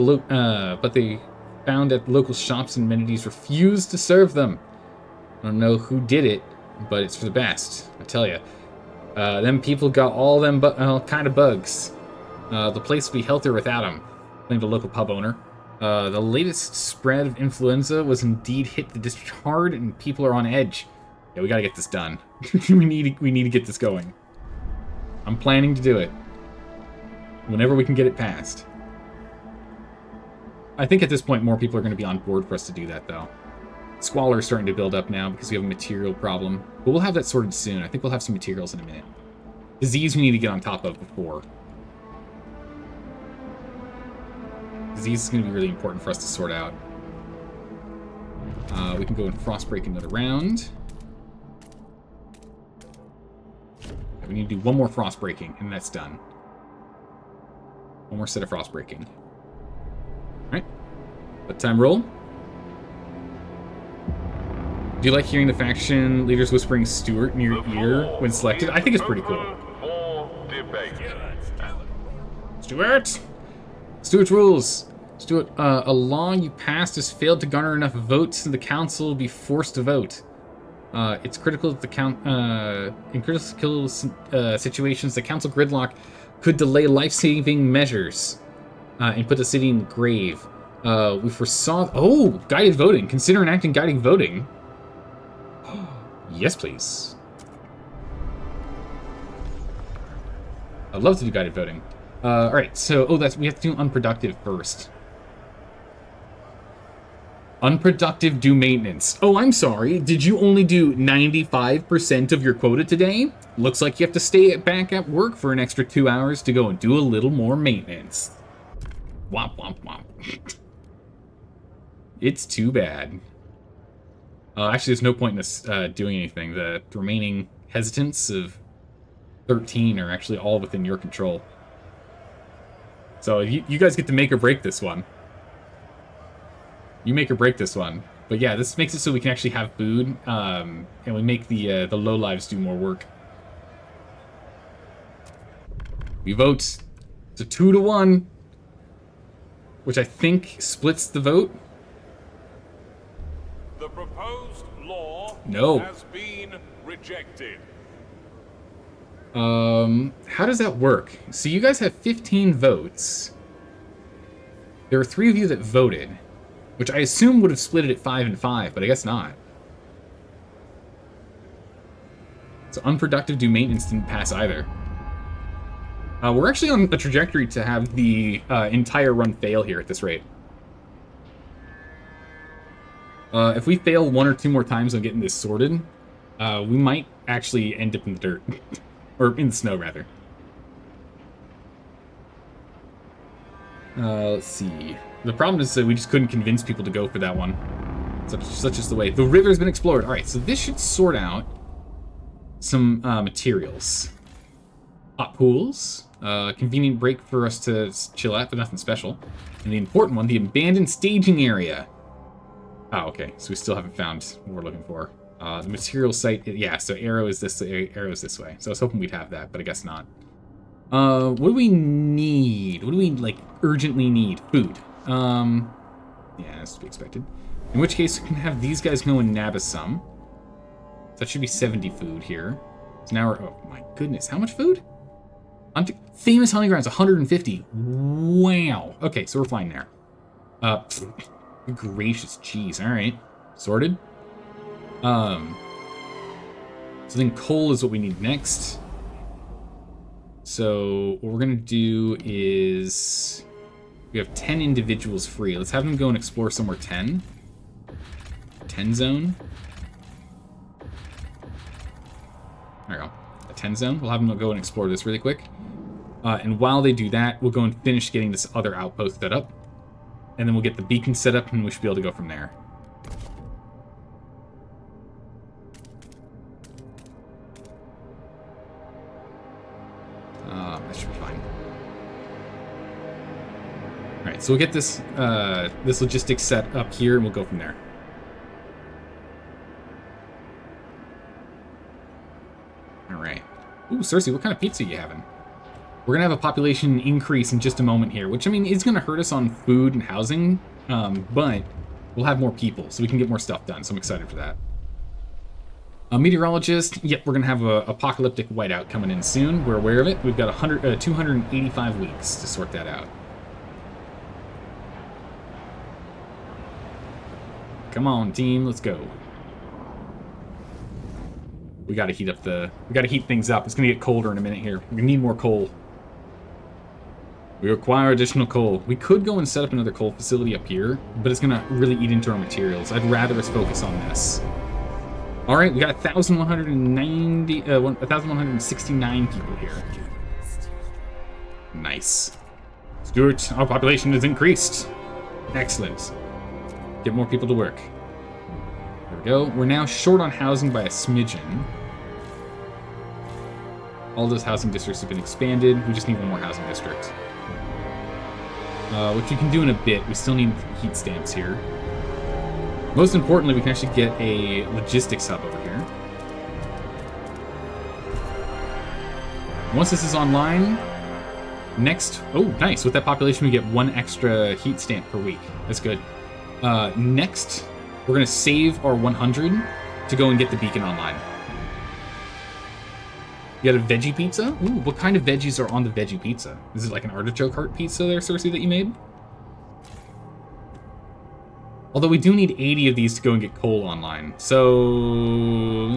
at local shops and amenities refused to serve them. I don't know who did it, but it's for the best. I tell you. Them people got all them kind of bugs. The place would be healthier without him, claimed a local pub owner. The latest spread of influenza was indeed hit the district hard, and people are on edge. Yeah, we gotta get this done. we need to get this going. I'm planning to do it. Whenever we can get it passed. I think at this point more people are going to be on board for us to do that, though. Squalor is starting to build up now because we have a material problem. But we'll have that sorted soon. I think we'll have some materials in a minute. Disease we need to get on top of before. Disease is going to be really important for us to sort out. We can go and frostbreak another round. We need to do one more frostbreaking, and that's done. One more set of frostbreaking. Alright. Bedtime roll. Do you like hearing the faction leaders whispering Stuart in your ear when selected? I think it's pretty cool. Stuart! Stuart's rules. Stuart, a law you passed has failed to garner enough votes, and the council will be forced to vote. It's critical that in critical situations, the council gridlock could delay life-saving measures and put the city in grave. We foresaw... Oh, guided voting. Consider enacting guided voting. Yes, please. I'd love to do guided voting. Alright, so... Oh, we have to do unproductive first. Unproductive, do maintenance. Oh, I'm sorry. Did you only do 95% of your quota today? Looks like you have to stay back at work for an extra 2 hours to go and do a little more maintenance. Womp, womp, womp. It's too bad. Actually, there's no point in us doing anything. The remaining hesitants of 13 are actually all within your control. So you guys get to make or break this one. You make or break this one. But yeah, this makes it so we can actually have food, and we make the lowlives do more work. We vote. It's a 2-to-1, which I think splits the vote. The proposed law has been rejected. How does that work? So you guys have 15 votes. There were 3 of you that voted, which I assume would have split it at 5 and 5, but I guess not. So unproductive do maintenance didn't pass either. We're actually on a trajectory to have the entire run fail here at this rate. If we fail 1 or 2 more times on getting this sorted, we might actually end up in the dirt. Or in the snow, rather. Let's see. The problem is that we just couldn't convince people to go for that one. Such is the way. The river's been explored. Alright, so this should sort out some materials. Hot pools. Convenient break for us to chill at, but nothing special. And the important one, the abandoned staging area. Oh, okay. So we still haven't found what we're looking for. The material site, yeah, so arrow is this way. So I was hoping we'd have that, but I guess not. What do we need? What do we, like, urgently need? Food. Yeah, that's to be expected. In which case, we can have these guys go and nab us some. So that should be 70 food here. So now we're, oh my goodness, how much food? Famous hunting grounds, 150. Wow. Okay, so we're fine there. Gracious cheese. All right. Sorted. So then coal is what we need next. So what we're gonna do is we have 10 individuals free. Let's have them go and explore somewhere 10. 10 zone. There we go. A 10 zone. We'll have them go and explore this really quick. And while they do that, we'll go and finish getting this other outpost set up. And then we'll get the beacon set up and we should be able to go from there. That should be fine. Alright, so we'll get this this logistics set up here and we'll go from there. Alright. Ooh, Cersei, what kind of pizza are you having? We're gonna have a population increase in just a moment here, which, I mean, is gonna hurt us on food and housing, but we'll have more people, so we can get more stuff done, so I'm excited for that. A meteorologist, yep, we're gonna have a apocalyptic whiteout coming in soon. We're aware of it. We've got 285 weeks to sort that out. Come on, team, let's go. We gotta heat things up. It's gonna get colder in a minute here. We need more coal. We require additional coal. We could go and set up another coal facility up here, but it's gonna really eat into our materials. I'd rather us focus on this. All right, we got 1,169 people here. Nice. Stuart, our population has increased. Excellent. Get more people to work. There we go. We're now short on housing by a smidgen. All those housing districts have been expanded. We just need one more housing district. Which we can do in a bit. We still need heat stamps here. Most importantly, we can actually get a logistics hub over here. Once this is online, next... Oh, nice. With that population, we get 1 extra heat stamp per week. That's good. Next, we're going to save our 100 to go and get the beacon online. You got a veggie pizza? Ooh, what kind of veggies are on the veggie pizza? Is it like an artichoke heart pizza there, Cersei, that you made? Although we do need 80 of these to go and get coal online. So,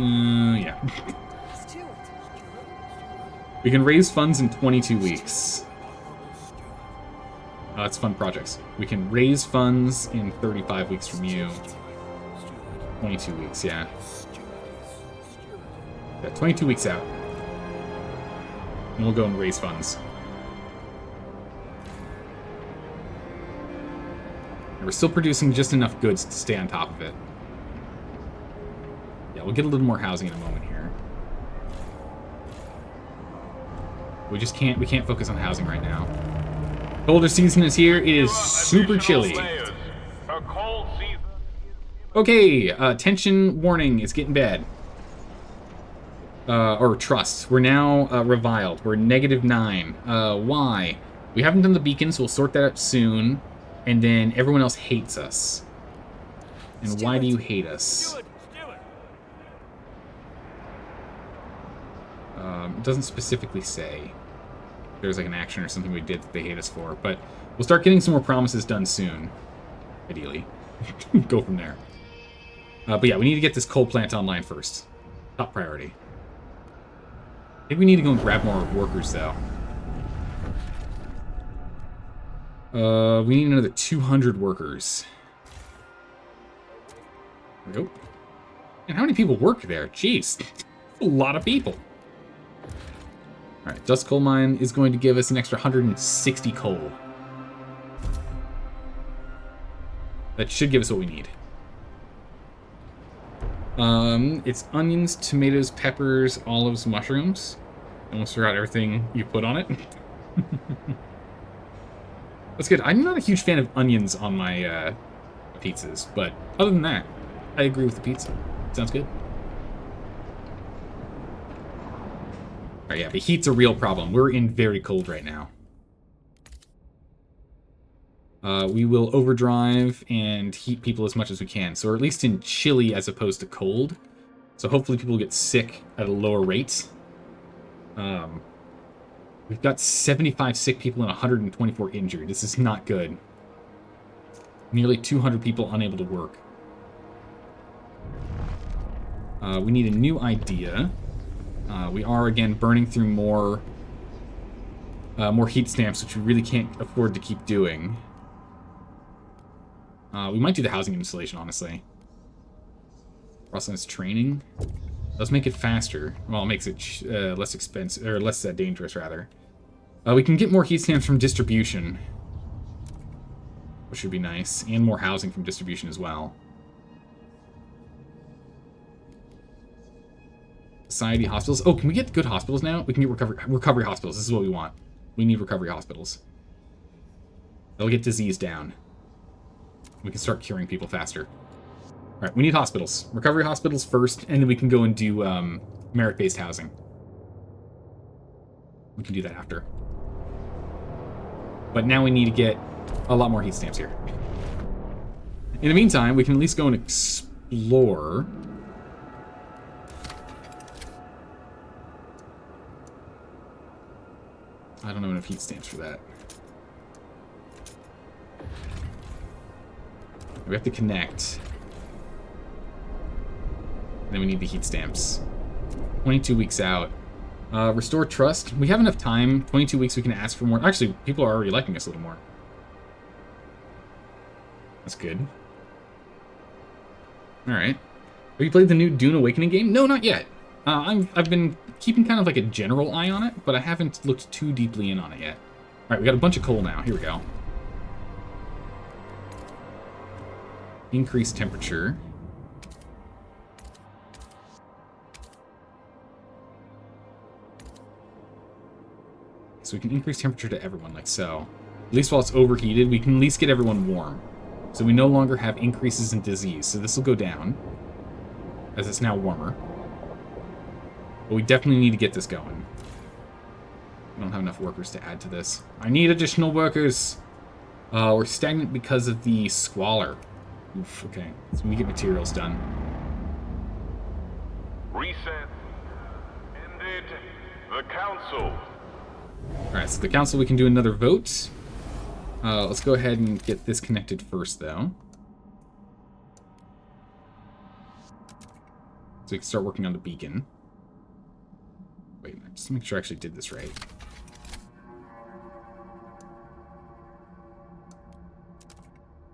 yeah. We can raise funds in 22 weeks. It's fun projects. We can raise funds in 35 weeks from you. 22 weeks, yeah. Yeah, 22 weeks out. And we'll go and raise funds. And we're still producing just enough goods to stay on top of it. Yeah, we'll get a little more housing in a moment here. We can't focus on housing right now. Colder season is here. It is super chilly. Okay, tension warning. It's getting bad. Or trust. We're now reviled. We're -9. Why? We haven't done the beacons, so we'll sort that out soon. And then everyone else hates us. And why do you hate us? It doesn't specifically say. There's like an action or something we did that they hate us for. But we'll start getting some more promises done soon. Ideally. Go from there. But yeah, we need to get this coal plant online first. Top priority. I think we need to go and grab more workers, though. We need another 200 workers. There we go. And how many people work there? Jeez. A lot of people. Alright, Dust Coal Mine is going to give us an extra 160 coal. That should give us what we need. It's onions, tomatoes, peppers, olives, mushrooms. Almost forgot everything you put on it. That's good. I'm not a huge fan of onions on my pizzas, but other than that, I agree with the pizza. Sounds good. Alright, yeah, the heat's a real problem. We're in very cold right now. We will overdrive and heat people as much as we can. So we're at least in chilly as opposed to cold. So hopefully people get sick at a lower rate. We've got 75 sick people and 124 injured. This is not good. Nearly 200 people unable to work. We need a new idea. We are, again, burning through more heat stamps, which we really can't afford to keep doing. We might do the housing installation, honestly. Process training. Let's make it faster. Well, it makes it less expensive, or less dangerous, rather. We can get more heat stamps from distribution, which would be nice, and more housing from distribution as well. Society hospitals. Oh, can we get good hospitals now? We can get recovery hospitals. This is what we want. We need recovery hospitals. That'll get disease down. We can start curing people faster. All right, we need hospitals. Recovery hospitals first, and then we can go and do merit-based housing. We can do that after. But now we need to get a lot more heat stamps here. In the meantime, we can at least go and explore. I don't have enough heat stamps for that. We have to connect. And then we need the heat stamps. 22 weeks out. Restore trust. We have enough time. 22 weeks we can ask for more. Actually, people are already liking us a little more. That's good. Alright. Have you played the new Dune Awakening game? No, not yet. I've been keeping kind of like a general eye on it, but I haven't looked too deeply in on it yet. Alright, we got a bunch of coal now. Here we go. Increase temperature. So we can increase temperature to everyone, like so. At least while it's overheated, we can at least get everyone warm. So we no longer have increases in disease. So this will go down, as it's now warmer. But we definitely need to get this going. We don't have enough workers to add to this. I need additional workers! We're stagnant because of the squalor. Oof, okay. So we get materials done. Reset. Ended. The council. Alright, so the council, we can do another vote. Let's go ahead and get this connected first, though. So we can start working on the beacon. Wait, just make sure I actually did this right.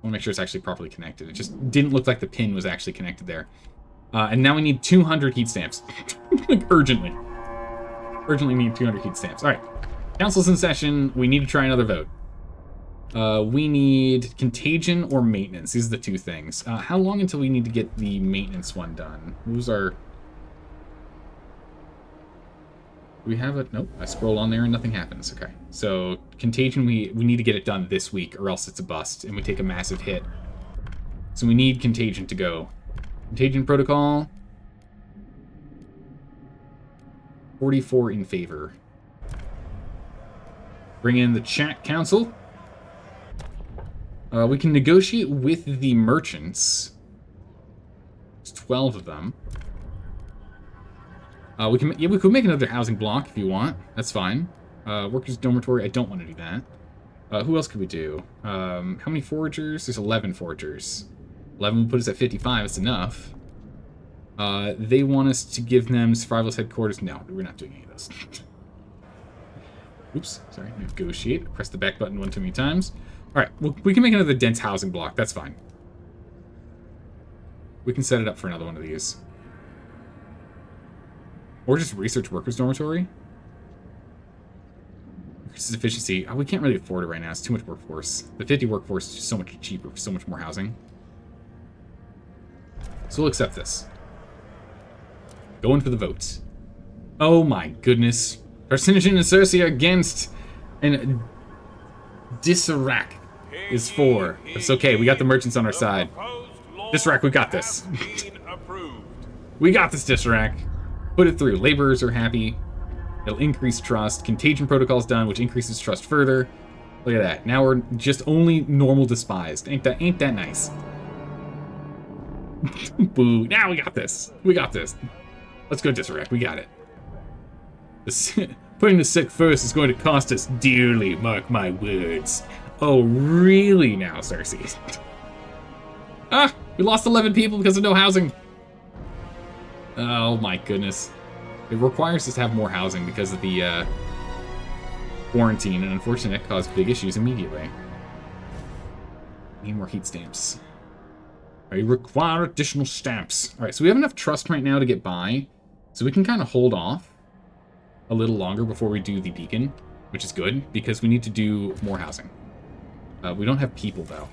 want to make sure it's actually properly connected. It just didn't look like the pin was actually connected there. And now we need 200 heat stamps. Like, urgently. Urgently need 200 heat stamps. All right. Council's in session. We need to try another vote. We need contagion or maintenance. These are the two things. How long until we need to get the maintenance one done? Who's our... Do we have it? Nope. I scroll on there and nothing happens. Okay. So, contagion, we need to get it done this week or else it's a bust and we take a massive hit. So we need contagion to go. Contagion protocol. 44 in favor. Bring in the chat council. We can negotiate with the merchants. There's 12 of them. We could make another housing block if you want. That's fine. Workers' dormitory, I don't want to do that. Who else could we do? How many foragers? There's 11 foragers. 11 will put us at 55. It's enough. They want us to give them survivalist headquarters. No, we're not doing any of those. Oops, sorry. Negotiate. Press the back button one too many times. All right, well, we can make another dense housing block. That's fine. We can set it up for another one of these. Or just research workers' dormitory. Increases efficiency. Oh, we can't really afford it right now. It's too much workforce. The 50 workforce is just so much cheaper for so much more housing. So we'll accept this. Going for the votes. Oh my goodness. Carcinogen and Cersei are against. And Disserac is for. It's okay. We got the merchants on our side. Disserac, we got this. We got this, Disserac. Put it through. Laborers are happy. It'll increase trust. Contagion protocol's done, which increases trust further. Look at that. Now we're just only normal despised. Ain't that nice? Boo. Now we got this. We got this. Let's go, Disserac. We got it. Putting the sick first is going to cost us dearly, mark my words. Oh, really now, Cersei? Ah! We lost 11 people because of no housing. Oh my goodness. It requires us to have more housing because of the quarantine, and unfortunately that caused big issues immediately. Need more heat stamps. I require additional stamps. Alright, so we have enough trust right now to get by, so we can kind of hold off a little longer before we do the beacon, which is good, because we need to do more housing. We don't have people, though.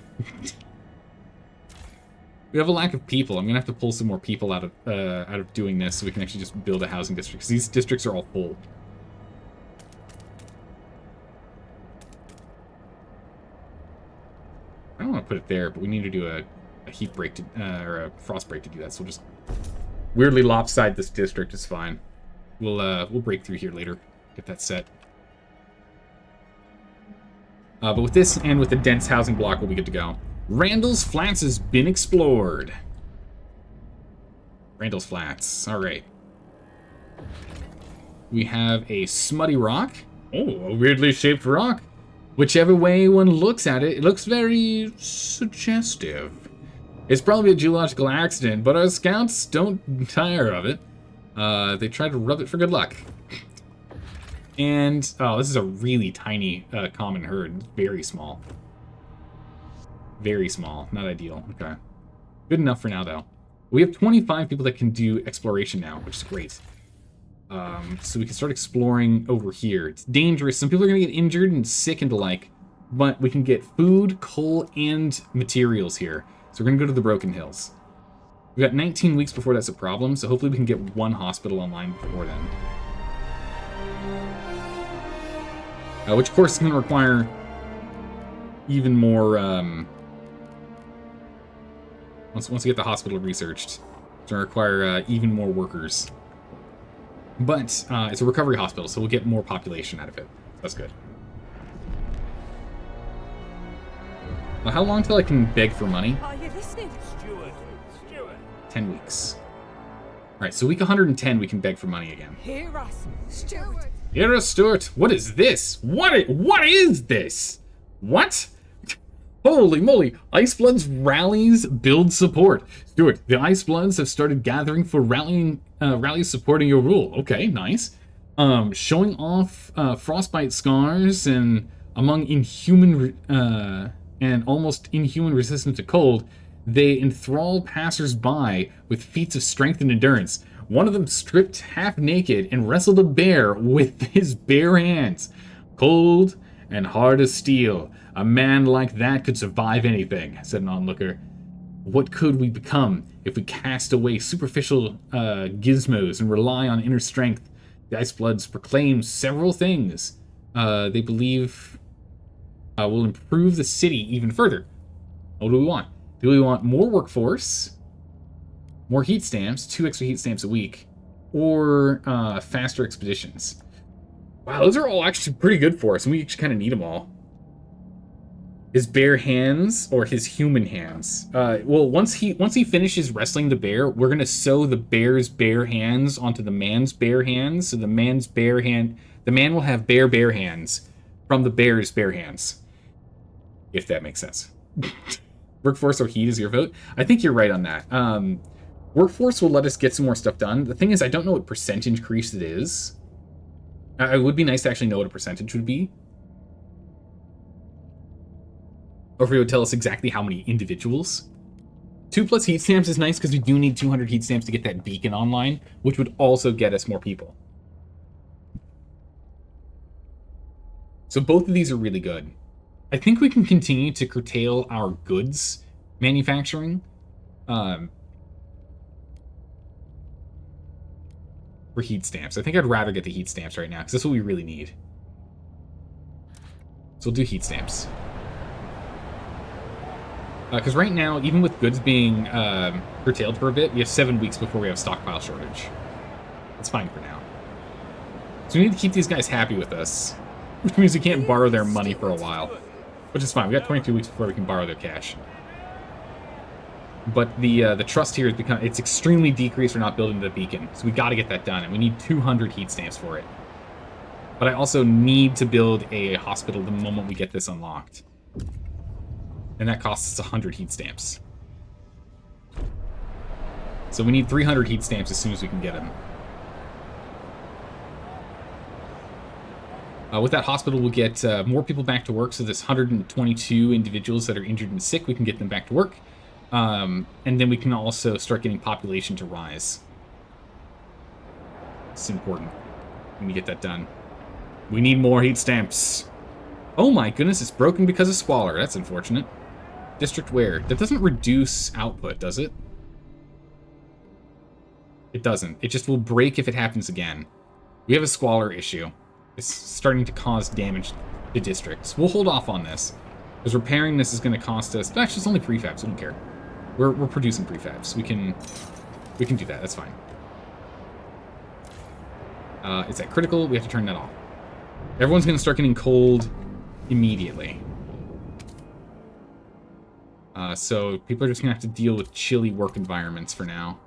We have a lack of people. I'm gonna have to pull some more people out of doing this so we can actually just build a housing district, because these districts are all full. I don't want to put it there, but we need to do a heat break to, or a frost break to do that. So we'll just weirdly lopside this district. It's fine. We'll break through here later. Get that set. But with this and with the dense housing block, we'll be good to go. Randall's Flats has been explored. Randall's Flats. All right. We have a smutty rock. Oh, a weirdly shaped rock. Whichever way one looks at it, it looks very suggestive. It's probably a geological accident, but our scouts don't tire of it. They try to rub it for good luck. And, oh, this is a really tiny common herd. Very small. Very small. Not ideal. Okay. Good enough for now, though. We have 25 people that can do exploration now, which is great. So we can start exploring over here. It's dangerous. Some people are going to get injured and sick and the like, but we can get food, coal, and materials here. So we're going to go to the Broken Hills. We've got 19 weeks before that's a problem, so hopefully we can get one hospital online before then. Which, of course, is going to require even more... Once we get the hospital researched, it's going to require even more workers. But it's a recovery hospital, so we'll get more population out of it. That's good. Well, how long till I can beg for money? Are you listening? Steward. 10 weeks. Alright, so week 110 we can beg for money again. Hear us, Stuart. Hear us, Stuart. What is this? What is this? What? Holy moly. Icebloods rallies build support. Stuart, the Icebloods have started gathering for rallies supporting your rule. Okay, nice. Showing off frostbite scars and among inhuman and almost inhuman resistance to cold, they enthrall passers-by with feats of strength and endurance. One of them stripped half naked and wrestled a bear with his bare hands. Cold and hard as steel. A man like that could survive anything, said an onlooker. What could we become if we cast away superficial gizmos and rely on inner strength? The Icebloods proclaim several things they believe will improve the city even further. What do we want? Do we want more workforce, more heat stamps, 2 extra heat stamps a week, or faster expeditions? Wow, those are all actually pretty good for us, and we kind of need them all. His bare hands or his human hands? Well, once he finishes wrestling the bear, we're gonna sew the bear's bare hands onto the man's bare hands. So the man will have bare hands from the bear's bare hands. If that makes sense. Workforce or heat is your vote. I think you're right on that. Workforce will let us get some more stuff done. The thing is, I don't know what percentage increase it is. It would be nice to actually know what a percentage would be. Or if he would tell us exactly how many individuals. 2+ heat stamps is nice because we do need 200 heat stamps to get that beacon online, which would also get us more people. So both of these are really good. I think we can continue to curtail our goods manufacturing. For heat stamps. I think I'd rather get the heat stamps right now because that's what we really need. So we'll do heat stamps. Because right now, even with goods being curtailed for a bit, we have 7 weeks before we have stockpile shortage. That's fine for now. So we need to keep these guys happy with us, which means we can't borrow their money for a while. Which is fine. We got 22 weeks before we can borrow their cash. But the trust here it's extremely decreased for not building the beacon. So we got to get that done, and we need 200 heat stamps for it. But I also need to build a hospital the moment we get this unlocked. And that costs us 100 heat stamps. So we need 300 heat stamps as soon as we can get them. With that hospital, we'll get more people back to work. So there's 122 individuals that are injured and sick. We can get them back to work. And then we can also start getting population to rise. It's important. We need to get that done. We need more heat stamps. Oh my goodness, it's broken because of Squalor. That's unfortunate. District where? That doesn't reduce output, does it? It doesn't. It just will break if it happens again. We have a Squalor issue. It's starting to cause damage to districts. We'll hold off on this, because repairing this is going to cost us... Actually, it's only prefabs. We don't care. We're producing prefabs. We can do that. That's fine. It's at critical. We have to turn that off. Everyone's going to start getting cold immediately. So people are just going to have to deal with chilly work environments for now.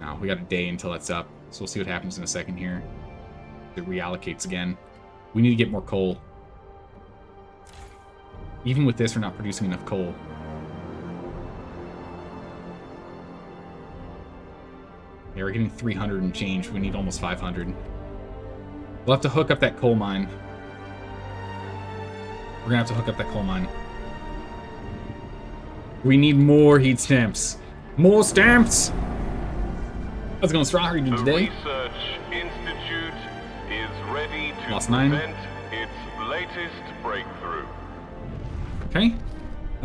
Now, we got a day until that's up, so we'll see what happens in a second here. It reallocates again. We need to get more coal. Even with this, we're not producing enough coal. Yeah, we're getting 300 and change. We need almost 500. We'll have to hook up that coal mine. We're gonna have to hook up that coal mine. We need more heat stamps. More stamps! How's it going, Straw? How are you doing today? The Research Institute is ready to Lost 9. present its latest breakthrough. Okay.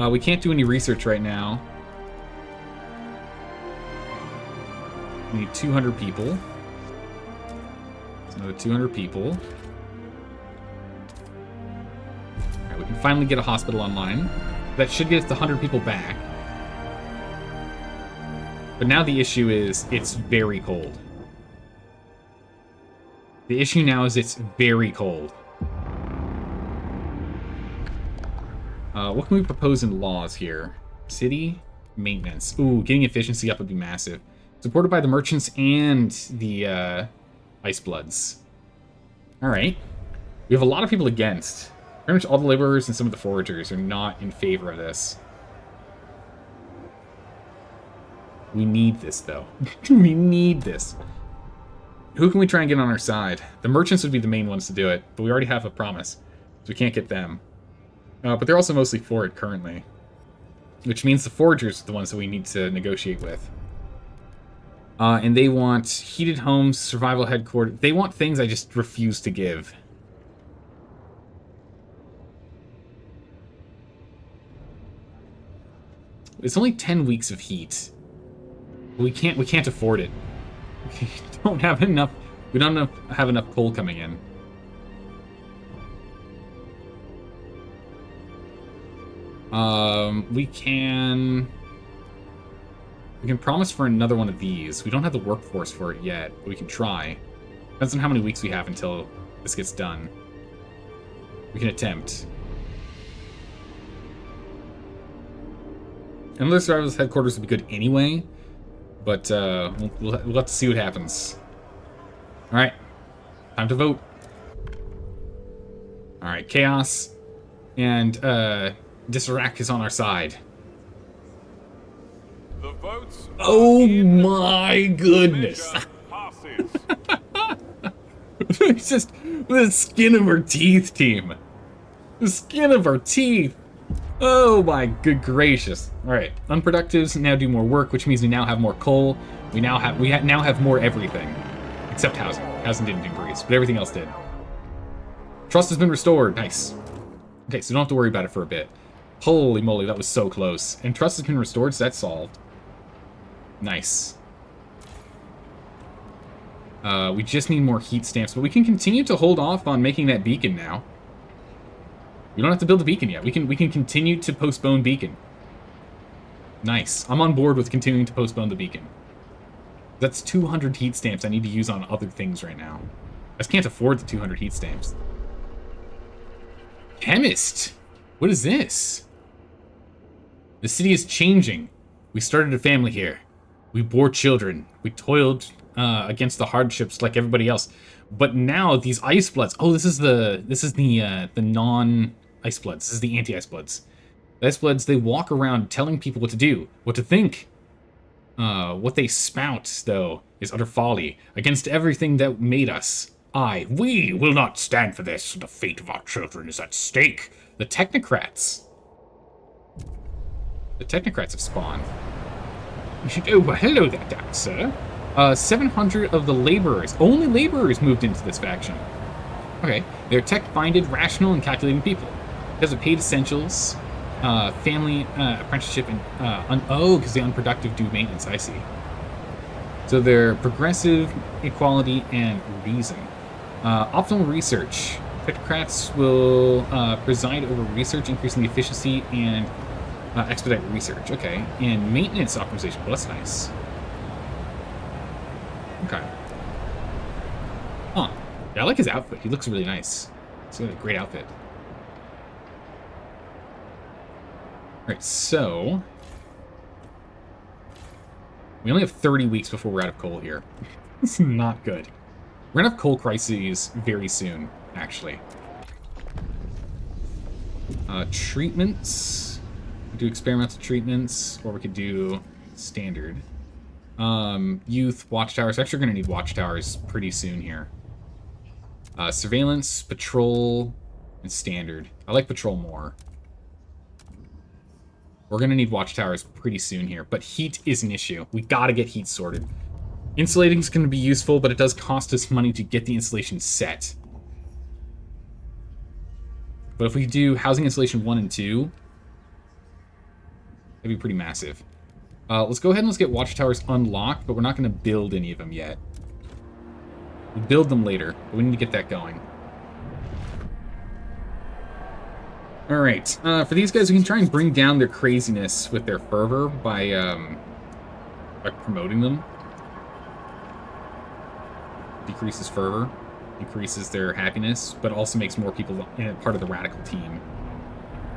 We can't do any research right now. We need 200 people. That's another 200 people. Alright, we can finally get a hospital online. That should get us the 100 people back. But now the issue is, it's very cold. The issue now is it's very cold. What can we propose in laws here? City maintenance. Ooh, getting efficiency up would be massive. Supported by the merchants and the Icebloods. Alright. We have a lot of people against. Pretty much all the laborers and some of the foragers are not in favor of this. We need this, though. We need this. Who can we try and get on our side? The merchants would be the main ones to do it, but we already have a promise, so we can't get them. But they're also mostly for it currently, which means the foragers are the ones that we need to negotiate with. And they want heated homes, survival headquarters. They want things I just refuse to give. It's only 10 weeks of heat. We can't afford it. We don't have enough. We don't have enough coal coming in. We can promise for another one of these. We don't have the workforce for it yet, but we can try. Depends on how many weeks we have until this gets done. We can attempt. Another survivalist headquarters would be good anyway, but we'll have to see what happens. All right, time to vote. All right, Chaos and Disarac is on our side. The votes Oh my goodness! passes. It's just the skin of our teeth, team. The skin of our teeth. Oh my good gracious! All right, unproductives now do more work, which means we now have more coal. We now have more everything, except housing. Housing didn't increase, but everything else did. Trust has been restored. Nice. Okay, so we don't have to worry about it for a bit. Holy moly, that was so close. And trust has been restored, so that's solved. Nice. We just need more heat stamps, but we can continue to hold off on making that beacon now. We don't have to build a beacon yet. We can continue to postpone beacon. Nice. I'm on board with continuing to postpone the beacon. That's 200 heat stamps I need to use on other things right now. I just can't afford the 200 heat stamps. Chemist! What is this? The city is changing. We started a family here. We bore children. We toiled against the hardships like everybody else. But now these ice bloods. Oh, this is the non-ice bloods. This is the anti-ice bloods. The ice bloods, they walk around telling people what to do, what to think. What they spout, though, is utter folly against everything that made us. We will not stand for this. The fate of our children is at stake. The technocrats. The technocrats have spawned. Oh, well, hello there, Doc, sir. 700 of the laborers, only laborers, moved into this faction. Okay, they're tech-minded, rational, and calculating people. Because of paid essentials, family, apprenticeship, and because the unproductive do maintenance. I see. So they're progressive, equality, and reason. Optimal research. Technocrats will preside over research, increasing the efficiency and expedite research. Okay, and maintenance optimization. Well, that's nice. Okay. Huh. Yeah, I like his outfit. He looks really nice. It's got a great outfit. Alright, so we only have 30 weeks before we're out of coal here. It's not good. We're gonna have coal crises very soon, actually. Treatments. We do experimental treatments, or we could do standard. Youth, watchtowers. Actually, we're gonna need watchtowers pretty soon here. Surveillance, patrol, and standard. I like patrol more. We're gonna need watchtowers pretty soon here, but heat is an issue. We gotta get heat sorted. Insulating is gonna be useful, but it does cost us money to get the installation set. But if we do housing installation 1 and 2, that'd be pretty massive. Let's go ahead and let's get watchtowers unlocked, but we're not gonna build any of them yet. We'll build them later, but we need to get that going. Alright, for these guys, we can try and bring down their craziness with their fervor by promoting them. Decreases fervor, increases their happiness, but also makes more people part of the radical team.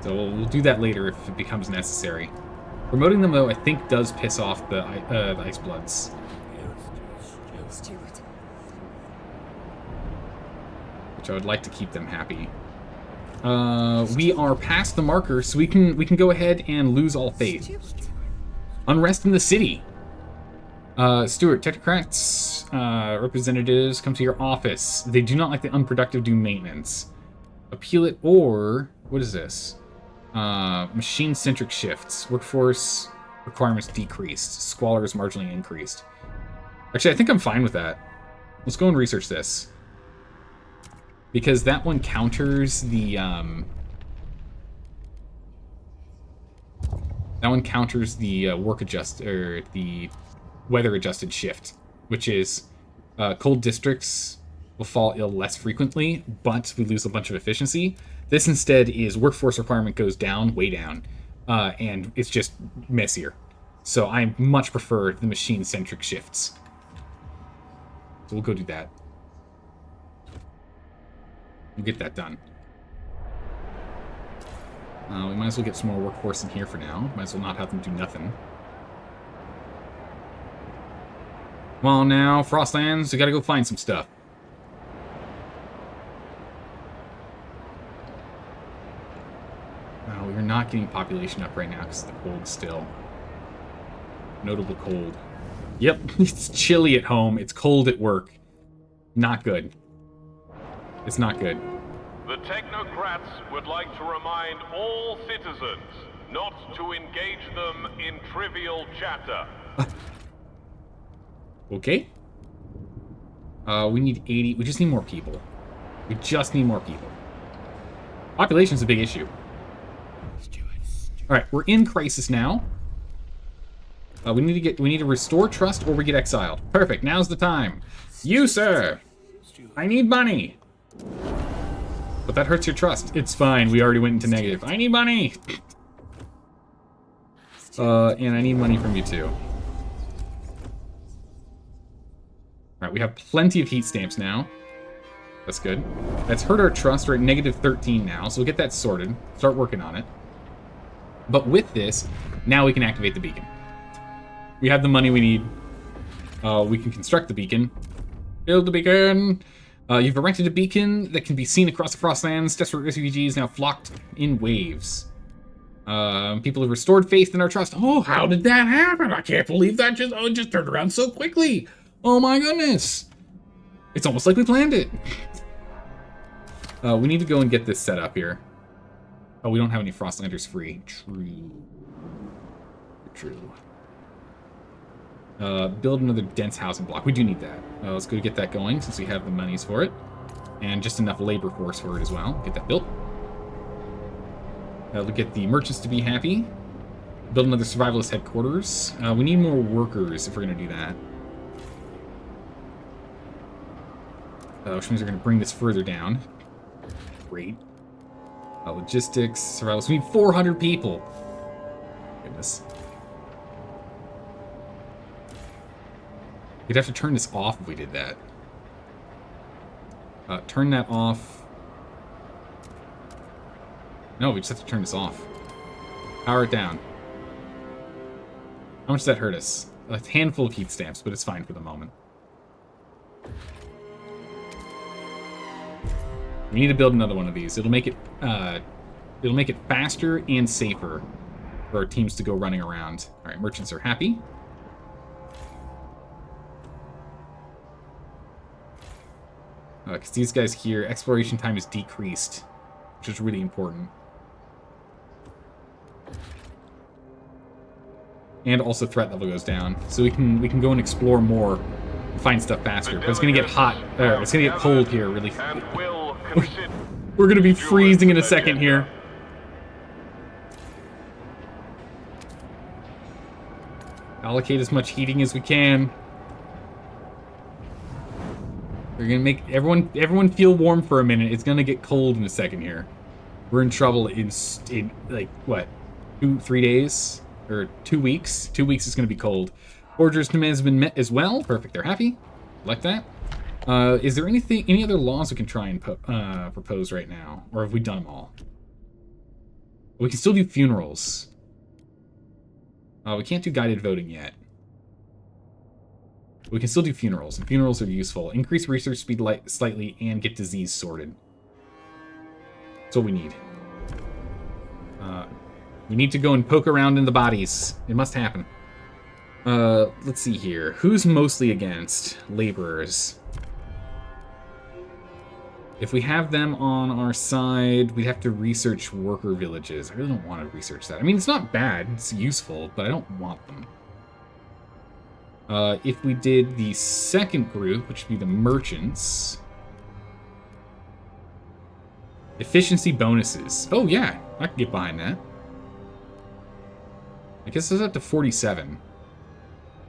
So we'll do that later if it becomes necessary. Promoting them, though, I think does piss off the Ice Bloods. Stewart. Which I would like to keep them happy. We are past the marker, so we can go ahead and lose all faith. Stewart. Unrest in the city. Stewart, technocrats representatives come to your office. They do not like the unproductive do maintenance. Appeal it, or what is this? Machine-centric shifts. Workforce requirements decreased. Squalor is marginally increased. Actually, I think I'm fine with that. Let's go and research this. Because that one counters the, the weather-adjusted shift, which is cold districts will fall ill less frequently, but we lose a bunch of efficiency. This instead is workforce requirement goes down, way down, and it's just messier. So I much prefer the machine-centric shifts. So we'll go do that. We'll get that done. We might as well get some more workforce in here for now. Might as well not have them do nothing. Come on now, Frostlands, we gotta go find some stuff. We're not getting population up right now because of the cold still. Notable cold. Yep, it's chilly at home. It's cold at work. Not good. It's not good. The technocrats would like to remind all citizens not to engage them in trivial chatter. Okay. We need 80. We just need more people. We just need more people. Population's a big issue. All right, we're in crisis now. We need to restore trust, or we get exiled. Perfect. Now's the time. You, sir. I need money. But that hurts your trust. It's fine. We already went into negative. I need money. And I need money from you too. All right, we have plenty of heat stamps now. That's good. That's hurt our trust. We're at negative 13 now, so we'll get that sorted. Start working on it. But with this, now we can activate the beacon. We have the money we need. We can construct the beacon. Build the beacon. You've erected a beacon that can be seen across the Frostlands. Desperate refugees now flocked in waves. People have restored faith in our trust. Oh, how did that happen? I can't believe that just turned around so quickly. Oh my goodness. It's almost like we planned it. We need to go and get this set up here. Oh, we don't have any Frostlanders free. True. Build another dense housing block. We do need that. Let's go get that going since we have the monies for it. And just enough labor force for it as well. Get that built. We'll get the merchants to be happy. Build another survivalist headquarters. We need more workers if we're going to do that. Which means we're going to bring this further down. Great. Logistics, survivalists. We need 400 people. Goodness. We'd have to turn this off if we did that. Turn that off. No, we just have to turn this off. Power it down. How much does that hurt us? A handful of heat stamps, but it's fine for the moment. We need to build another one of these. It'll make it faster and safer for our teams to go running around. All right, merchants are happy. Because these guys here, exploration time is decreased, which is really important. And also threat level goes down, so we can go and explore more, and find stuff faster. But it's gonna get hot. It's gonna get cold here, really. We're gonna be freezing in a second here. Allocate as much heating as we can. We're gonna make everyone feel warm for a minute. It's gonna get cold in a second here. We're in trouble in like what, 2-3 days or 2 weeks. 2 weeks is gonna be cold. Forgers' demands have been met as well. Perfect. They're happy. Like that. Is there any other laws we can try and propose right now, or have we done them all? We can still do funerals. We can't do guided voting yet. We can still do funerals, and funerals are useful. Increase research speed slightly and get disease sorted. That's what we need. We need to go and poke around in the bodies. It must happen. Let's see here. Who's mostly against? Laborers. If we have them on our side, we'd have to research worker villages. I really don't want to research that. I mean, it's not bad. It's useful, but I don't want them. If we did the second group, which would be the merchants. Efficiency bonuses. Oh, yeah. I can get behind that. I guess it's up to 47.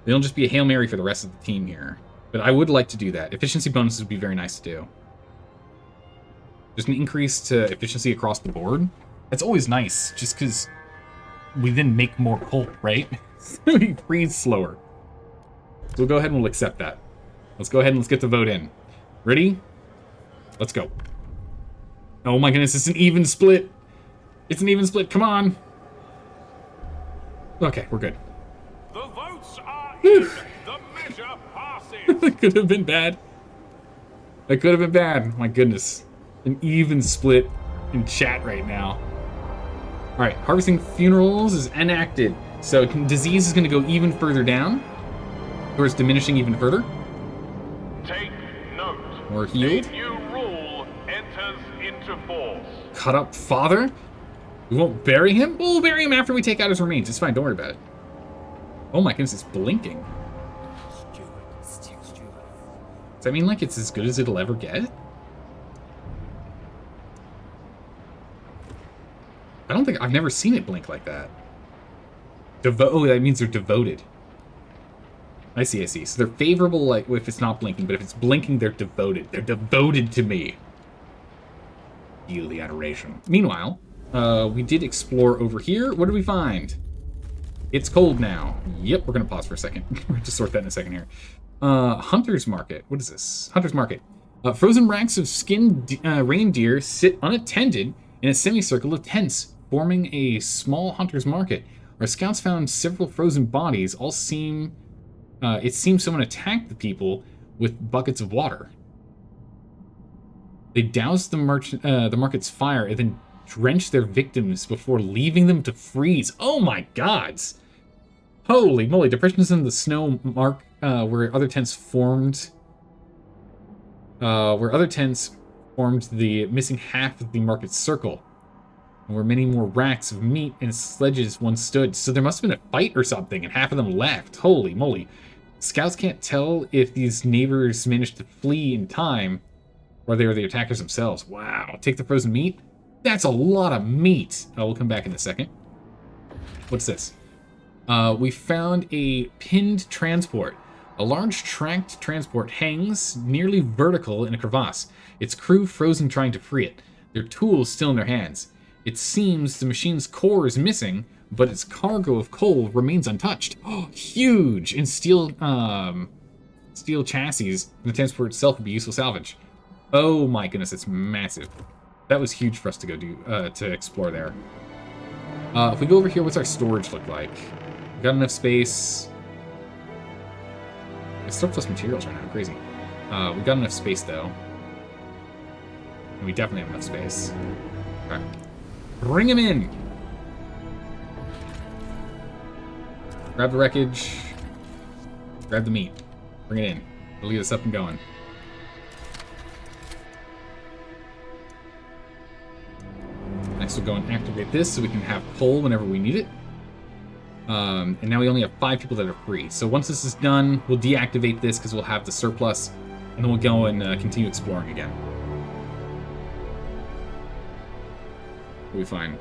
It'll just be a Hail Mary for the rest of the team here. But I would like to do that. Efficiency bonuses would be very nice to do. Just an increase to efficiency across the board. That's always nice, just because we then make more coal, right? We freeze slower. So we'll go ahead and we'll accept that. Let's go ahead and let's get the vote in. Ready? Let's go. Oh my goodness, it's an even split. It's an even split, come on. Okay, we're good. The votes are in. The measure passes. That could have been bad. That could have been bad. My goodness. An even split in chat right now. Alright, harvesting funerals is enacted. So disease is going to go even further down. Or it's diminishing even further. Take note. More healed. A new rule enters into force. Cut up father? We won't bury him? We'll bury him after we take out his remains. It's fine, don't worry about it. Oh my goodness, it's blinking. Steward, steward. Does that mean like it's as good as it'll ever get? I don't think I've never seen it blink like that. Oh, that means they're devoted. I see, I see. So they're favorable, like, if it's not blinking, but if it's blinking, they're devoted. They're devoted to me. Feel the adoration. Meanwhile, we did explore over here. What did we find? It's cold now. Yep, we're going to pause for a second. We're going to sort that in a second here. Hunter's Market. What is this? Hunter's Market. Frozen racks of skinned reindeer sit unattended in a semicircle of tents, forming a small hunter's market. Our scouts found several frozen bodies. It seems someone attacked the people with buckets of water. They doused the market's fire and then drenched their victims before leaving them to freeze. Oh my gods! Holy moly! Depressions in the snow mark where other tents formed. The missing half of the market's circle, and where many more racks of meat and sledges once stood. So there must have been a fight or something, and half of them left. Holy moly. Scouts can't tell if these neighbors managed to flee in time, or they were the attackers themselves. Wow. Take the frozen meat? That's a lot of meat. Oh, we'll come back in a second. What's this? We found a pinned transport. A large tracked transport hangs nearly vertical in a crevasse, its crew frozen trying to free it, their tools still in their hands. It seems the machine's core is missing, but its cargo of coal remains untouched. Oh, huge! In steel chassis, the transport itself would be useful salvage. Oh my goodness, it's massive. That was huge for us to go do, to explore there. If we go over here, what's our storage look like? We got enough space. It's surplus materials right now, crazy. We got enough space though. And we definitely have enough space. Okay. Bring him in! Grab the wreckage. Grab the meat. Bring it in. We'll get us up and going. Next we'll go and activate this so we can have coal whenever we need it. And now we only have 5 people that are free. So once this is done, we'll deactivate this because we'll have the surplus, and then we'll go and continue exploring again. We'll be fine.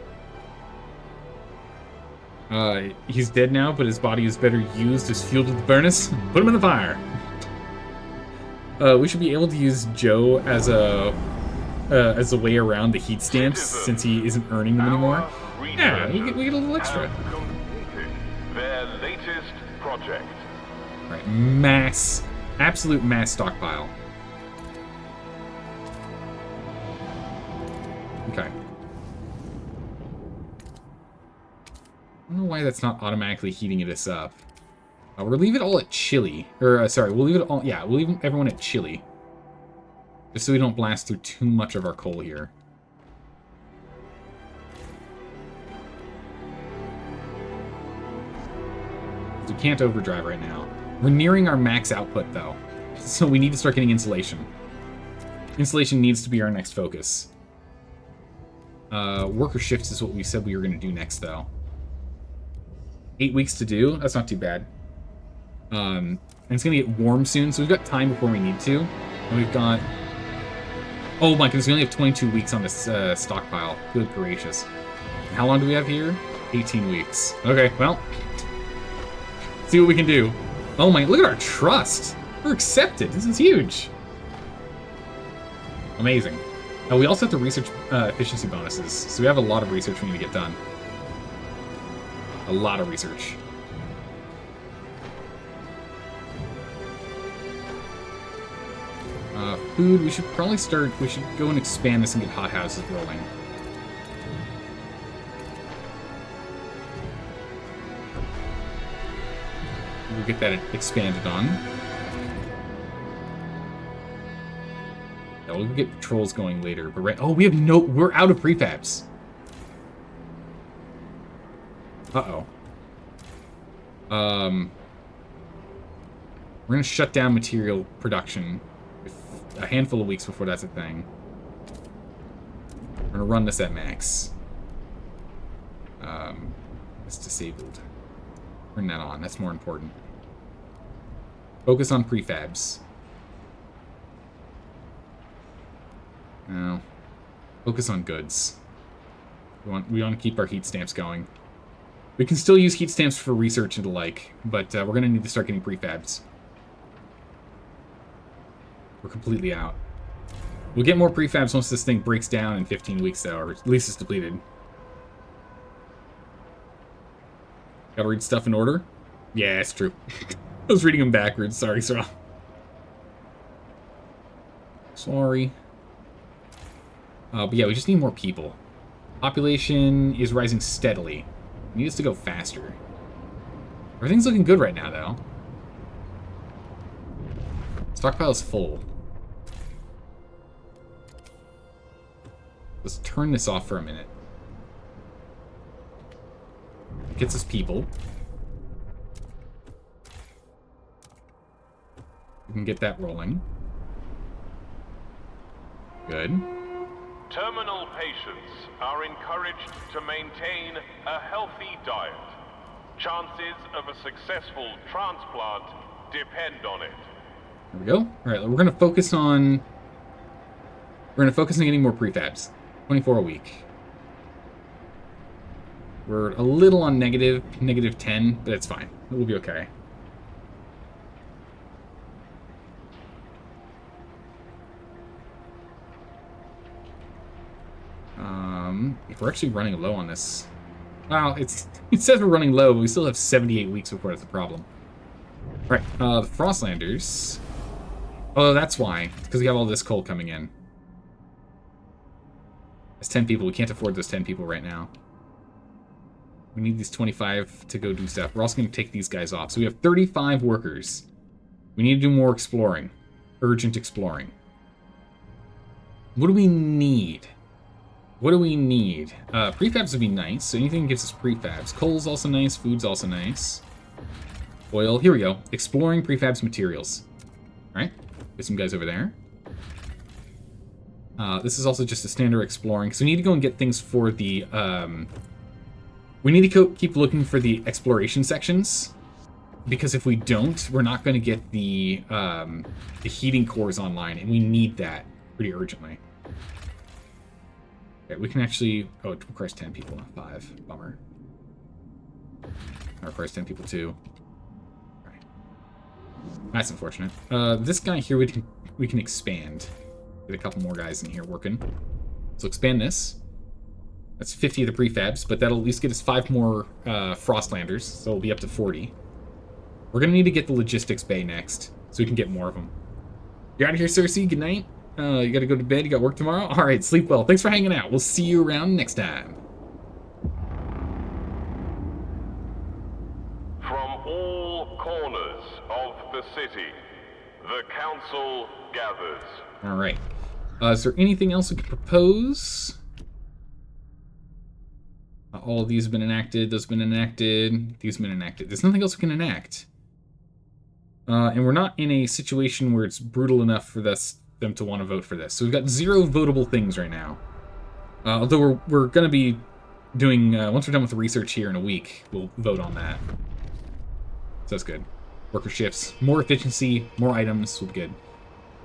He's dead now, but his body is better used as fuel to the furnace. Put him in the fire. We should be able to use Joe as a way around the heat stamps since he isn't earning them anymore. Yeah, we get a little extra. Their latest project. Alright, absolute mass stockpile. Okay. I don't know why that's not automatically heating this up. We'll leave it all at chili. Or, sorry, we'll leave it all, yeah, we'll leave everyone at chili. Just so we don't blast through too much of our coal here. We can't overdrive right now. We're nearing our max output, though. So we need to start getting insulation. Insulation needs to be our next focus. Worker shifts is what we said we were going to do next, though. 8 weeks to do? That's not too bad. And it's going to get warm soon, so we've got time before we need to. And we've got... Oh my goodness, we only have 22 weeks on this stockpile. Good gracious. How long do we have here? 18 weeks. Okay, well... see what we can do. Oh my, look at our trust! We're accepted! This is huge! Amazing. We also have to research efficiency bonuses, so we have a lot of research we need to get done. A lot of research. Food, we should probably start, we should go and expand this and get hothouses rolling. We'll get that expanded on. Yeah, we'll get patrols going later, but right, oh, we have no, we're out of prefabs. Uh-oh. We're gonna shut down material production a handful of weeks before that's a thing. We're gonna run this at max. It's disabled. Turn that on, that's more important. Focus on prefabs. No. Focus on goods. We want to keep our heat stamps going. We can still use heat stamps for research and the like, but we're gonna need to start getting prefabs. We're completely out. We'll get more prefabs once this thing breaks down in 15 weeks, though, or at least it's depleted. Gotta read stuff in order? Yeah, it's true. I was reading them backwards. Sorry, Sarah. Sorry. But yeah, we just need more people. Population is rising steadily. We need us to go faster. Everything's looking good right now, though. Stockpile is full. Let's turn this off for a minute. It gets us people. We can get that rolling. Good. Terminal patients are encouraged to maintain a healthy diet. Chances of a successful transplant depend on it. There we go. All right, we're gonna focus on getting more prefabs. 24 a week. We're a little on negative 10, but it's fine. We'll be okay. If we're actually running low on this, well, it says we're running low, but we still have 78 weeks before that's a problem. All right, the Frostlanders. Oh, that's why. It's because we have all this coal coming in. That's 10 people. We can't afford those 10 people right now. We need these 25 to go do stuff. We're also going to take these guys off. So we have 35 workers. We need to do more exploring. Urgent exploring. What do we need? What do we need? Prefabs would be nice. So anything that gives us prefabs. Coal's also nice. Food's also nice. Oil. Here we go. Exploring prefabs materials. All right. Get some guys over there. This is also just a standard exploring. So we need to go and get things for the... we need to keep looking for the exploration sections. Because if we don't, we're not going to get the heating cores online. And we need that pretty urgently. Okay, we can actually... Oh, it requires 10 people, not 5. Bummer. It requires 10 people too. Alright. That's unfortunate. This guy here we can expand. Get a couple more guys in here working. So expand this. That's 50 of the prefabs, but that'll at least get us 5 more Frostlanders, so we'll be up to 40. We're gonna need to get the logistics bay next, so we can get more of them. You're out of here, Cersei. Good night. You gotta go to bed. You got work tomorrow? Alright, sleep well. Thanks for hanging out. We'll see you around next time. From all corners of the city, the council gathers. All of these have been enacted. Those have been enacted. These have been enacted. There's nothing else we can enact. And we're not in a situation where it's brutal enough for them to want to vote for this. So we've got 0 votable things right now. Although we're going to be doing, once we're done with the research here in a week, we'll vote on that. So that's good. Worker shifts, more efficiency, more items will be good.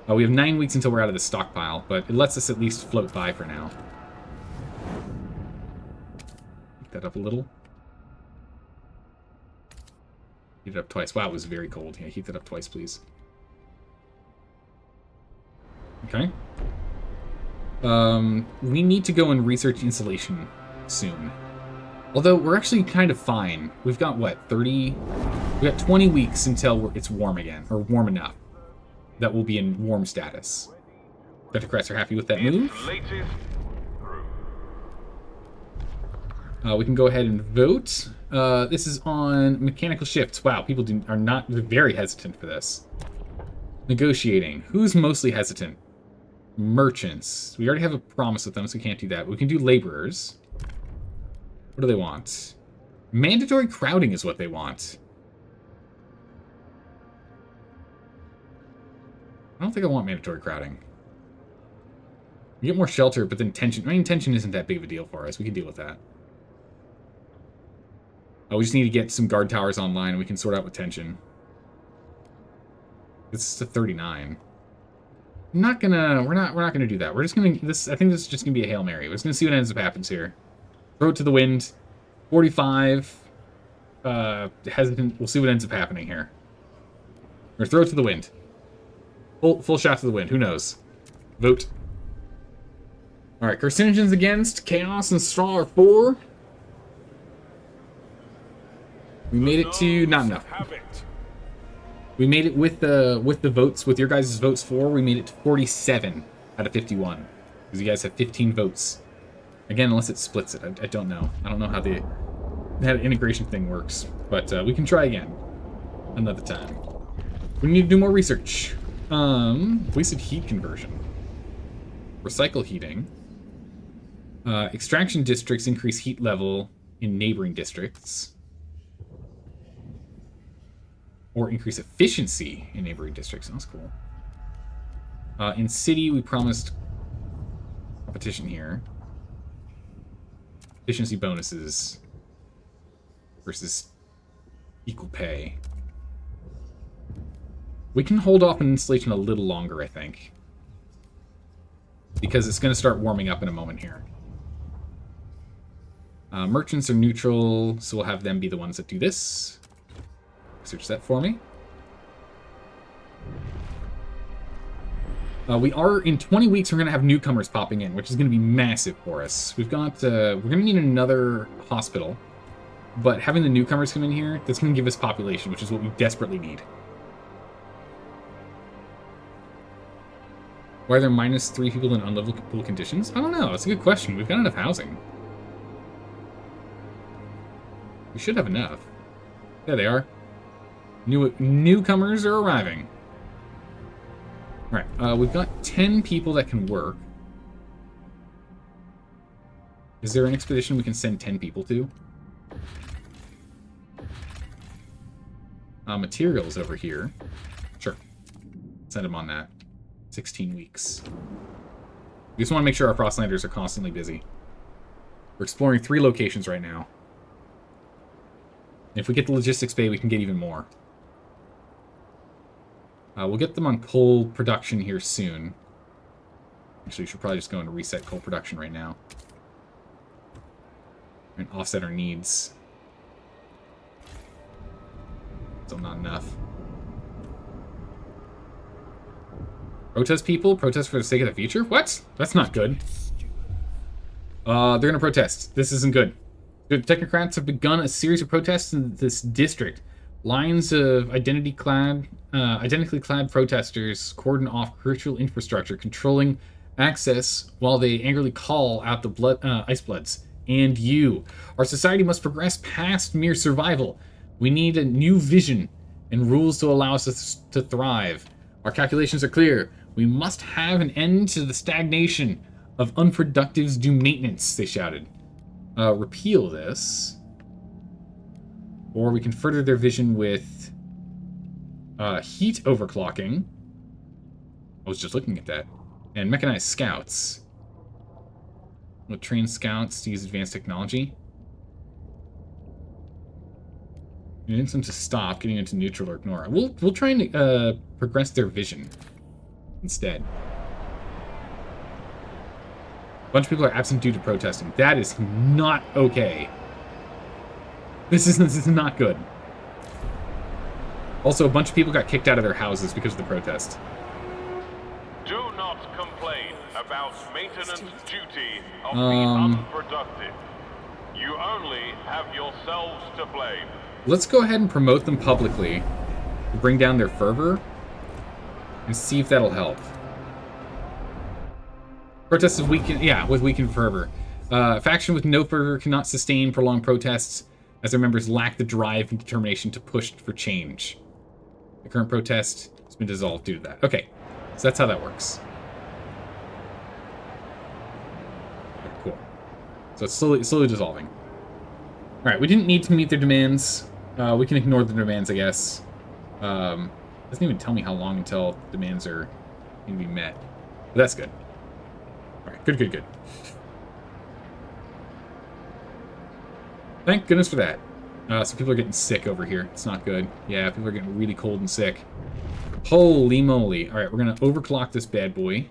We have 9 weeks until we're out of the stockpile, but it lets us at least float by for now. Heat that up a little. Heat it up twice. Wow, it was very cold. Yeah, heat that up twice, please. Okay. We need to go and research insulation soon. Although, we're actually kind of fine. We've got, what, 30... We've got 20 weeks until it's warm again, or warm enough. That will be in warm status. Technocrats are happy with that move. We can go ahead and vote. This is on mechanical shifts. Wow, people are not very hesitant for this. Negotiating. Who's mostly hesitant? Merchants. We already have a promise with them, so we can't do that. We can do laborers. What do they want? Mandatory crowding is what they want. I don't think I want mandatory crowding. We get more shelter, but then tension. I mean, tension isn't that big of a deal for us. We can deal with that. We just need to get some guard towers online, and we can sort out with tension. This is a 39. We're not gonna do that. We're just gonna, I think this is just gonna be a Hail Mary. We're just gonna see what ends up happens here. Throw it to the wind. 45. Hesitant. We'll see what ends up happening here. Or throw it to the wind. Full shot to the wind. Who knows? Vote. Alright, carcinogens against. Chaos and Straw are 4. We made it to... not enough. We made it with the votes, with your guys' votes 4, we made it to 47 out of 51. Because you guys have 15 votes. Again, unless it splits it. I don't know. I don't know how the integration thing works. But we can try again. Another time. We need to do more research. Wasted heat conversion. Recycle heating. Extraction districts increase heat level in neighboring districts. Or increase efficiency in neighboring districts. That's cool. In city, we promised competition here. Efficiency bonuses versus equal pay. We can hold off on installation a little longer, I think. Because it's going to start warming up in a moment here. Merchants are neutral, so we'll have them be the ones that do this. Search that for me. We are, in 20 weeks, we're going to have newcomers popping in, which is going to be massive for us. We've got, we're going to need another hospital. But having the newcomers come in here, that's going to give us population, which is what we desperately need. Why are there -3 people in unlivable conditions? I don't know. It's a good question. We've got enough housing. We should have enough. There they are. Newcomers are arriving. Alright, we've got 10 people that can work. Is there an expedition we can send 10 people to? Materials over here. Sure. Send them on that. 16 weeks. We just want to make sure our Frostlanders are constantly busy. We're exploring 3 locations right now. And if we get the logistics bay, we can get even more. We'll get them on coal production here soon. Actually, we should probably just go and reset coal production right now. And offset our needs. Still not enough. Protest people? Protest for the sake of the future? What? That's not good. They're gonna protest. This isn't good. The technocrats have begun a series of protests in this district. Lines of identically clad protesters cordon off crucial infrastructure, controlling access while they angrily call out the ice bloods. And you. Our society must progress past mere survival. We need a new vision and rules to allow us to thrive. Our calculations are clear. We must have an end to the stagnation of unproductives do maintenance, they shouted. repeal this. Or we can further their vision with heat overclocking. I was just looking at that. And mechanized scouts. We'll train scouts to use advanced technology. Getting them to stop, getting into neutral or ignore. We'll try and progress their vision instead. A bunch of people are absent due to protesting. That is not okay. This is not good. Also, a bunch of people got kicked out of their houses because of the protest. Do not complain about maintenance duty of the unproductive. You only have yourselves to blame. Let's go ahead and promote them publicly to bring down their fervor and see if that'll help. Protests of weakened, yeah, with weakened fervor. Faction with no fervor cannot sustain prolonged protests as their members lack the drive and determination to push for change. The current protest has been dissolved due to that. Okay, so that's how that works. Okay, cool. So it's slowly dissolving. All right, we didn't need to meet their demands. We can ignore the demands, I guess. Doesn't even tell me how long until demands are going to be met. But that's good. All right, good. Thank goodness for that. So people are getting sick over here. It's not good. Yeah, people are getting really cold and sick. Holy moly. All right, we're going to overclock this bad boy.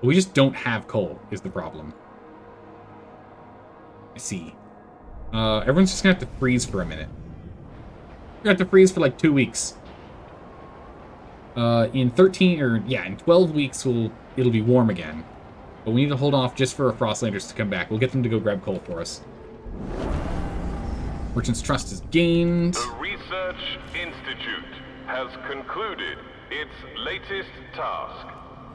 We just don't have coal is the problem. I see. Everyone's just going to have to freeze for a minute. We're going to have to freeze for like 2 weeks. In 12 weeks, it'll be warm again. But we need to hold off just for our Frostlanders to come back. We'll get them to go grab coal for us. Merchant's trust is gained. The Research Institute has concluded its latest task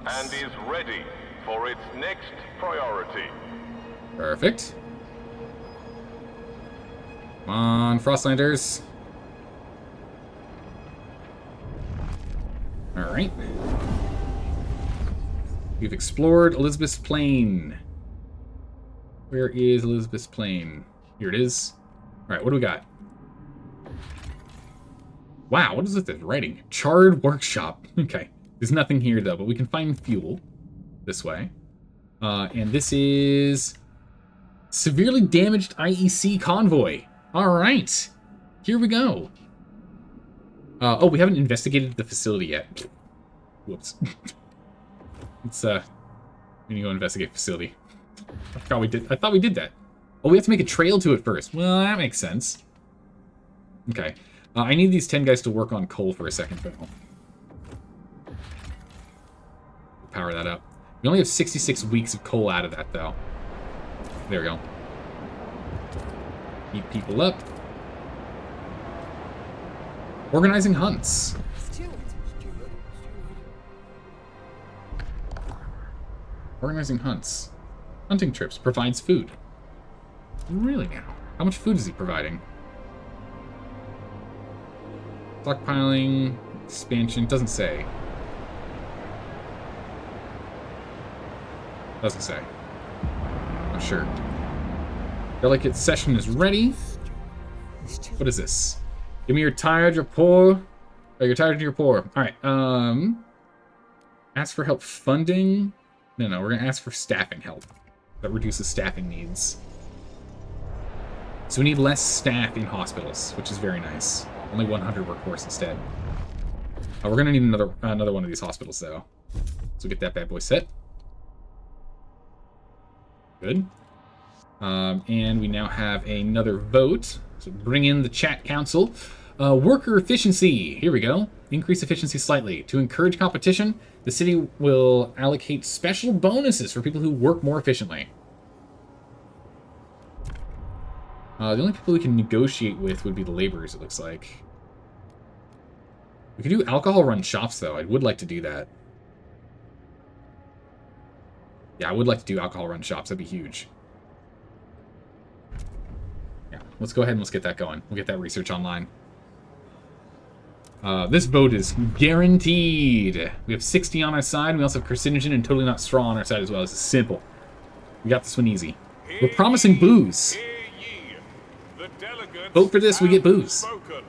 and is ready for its next priority. Perfect. Come on, Frostlanders. Alright. We've explored Elizabeth's Plain. Where is Elizabeth's Plain? Here it is. Alright, what do we got? Wow, what is this writing? Charred Workshop. Okay. There's nothing here, though, but we can find fuel this way. And this is severely damaged IEC convoy. Alright. Here we go. Oh, we haven't investigated the facility yet. Whoops. Let's, we need to go investigate facility. I thought we did that. Oh, we have to make a trail to it first. Well, that makes sense. Okay. I need these 10 guys to work on coal for a second, though. Power that up. We only have 66 weeks of coal out of that, though. There we go. Keep people up. Organizing hunts. Organizing hunts. Hunting trips. Provides food. Really now? How much food is he providing? Stockpiling. Expansion. Doesn't say. Doesn't say. Not sure. Delicate session is ready. What is this? Give me your tired, you're poor. Oh, you're tired and you're poor. Alright, ask for help funding. No, we're gonna ask for staffing help. That reduces staffing needs. So we need less staff in hospitals, which is very nice. Only 100 workforce instead. We're gonna need another one of these hospitals, though. So get that bad boy set. Good. And we now have another vote. So bring in the chat council. Worker efficiency. Here we go. Increase efficiency slightly. To encourage competition, the city will allocate special bonuses for people who work more efficiently. The only people we can negotiate with would be the laborers, it looks like. We could do alcohol run shops, though. I would like to do that. Yeah, I would like to do alcohol run shops. That'd be huge. Yeah, let's go ahead and let's get that going. We'll get that research online. This vote is guaranteed. We have 60 on our side. We also have carcinogen and totally not straw on our side as well. This is simple. We got this one easy. We're promising booze. Hear ye. The delegates Vote for this, we get have booze. spoken.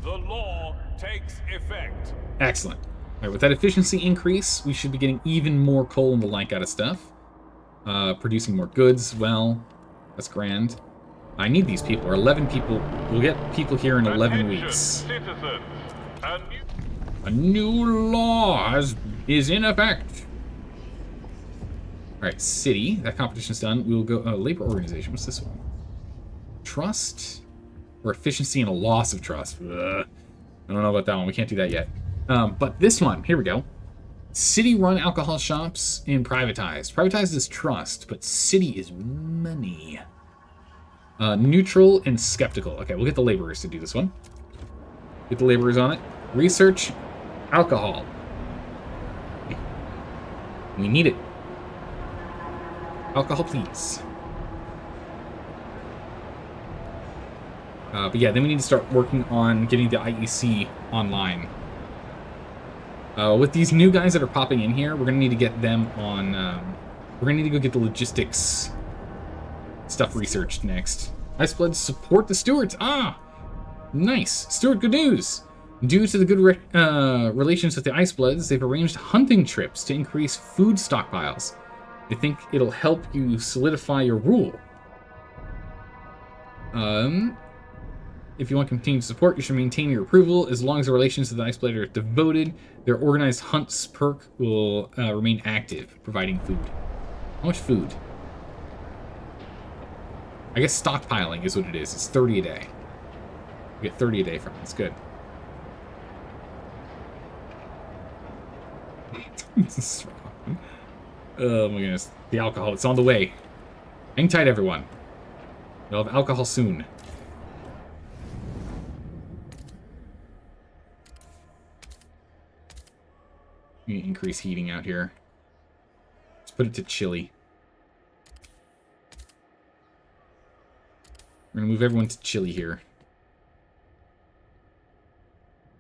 The law takes effect. Excellent. All right, with that efficiency increase, we should be getting even more coal and the like out of stuff. Producing more goods, well, that's grand. I need these people, or 11 people. We'll get people here in 11 Attention, weeks. citizens. A new law is in effect. All right, city. That competition's done. We will go labor organization. What's this one? Trust or efficiency and a loss of trust. Ugh. I don't know about that one. We can't do that yet. But this one, here we go. City-run alcohol shops and privatized. Privatized is trust, but city is money. Neutral and skeptical. Okay, we'll get the laborers to do this one. Get the laborers on it. Research alcohol. We need it. Alcohol, please. But yeah, then we need to start working on getting the IEC online. With these new guys that are popping in here, we're going to need to get them on... we're going to need to go get the logistics stuff researched next. Icebloods support the Stewards. Ah! Nice. Steward, good news. Due to the good relations with the Icebloods, they've arranged hunting trips to increase food stockpiles. They think it'll help you solidify your rule. If you want continued support, you should maintain your approval. As long as the relations to the Iceblood are devoted, their organized hunts perk will remain active, providing food. How much food? I guess stockpiling is what it is. It's 30 a day. We get 30 a day from it. It's good. Oh my goodness. The alcohol. It's on the way. Hang tight, everyone. We'll have alcohol soon. Increase heating out here. Let's put it to chilly. We're gonna move everyone to chilly here.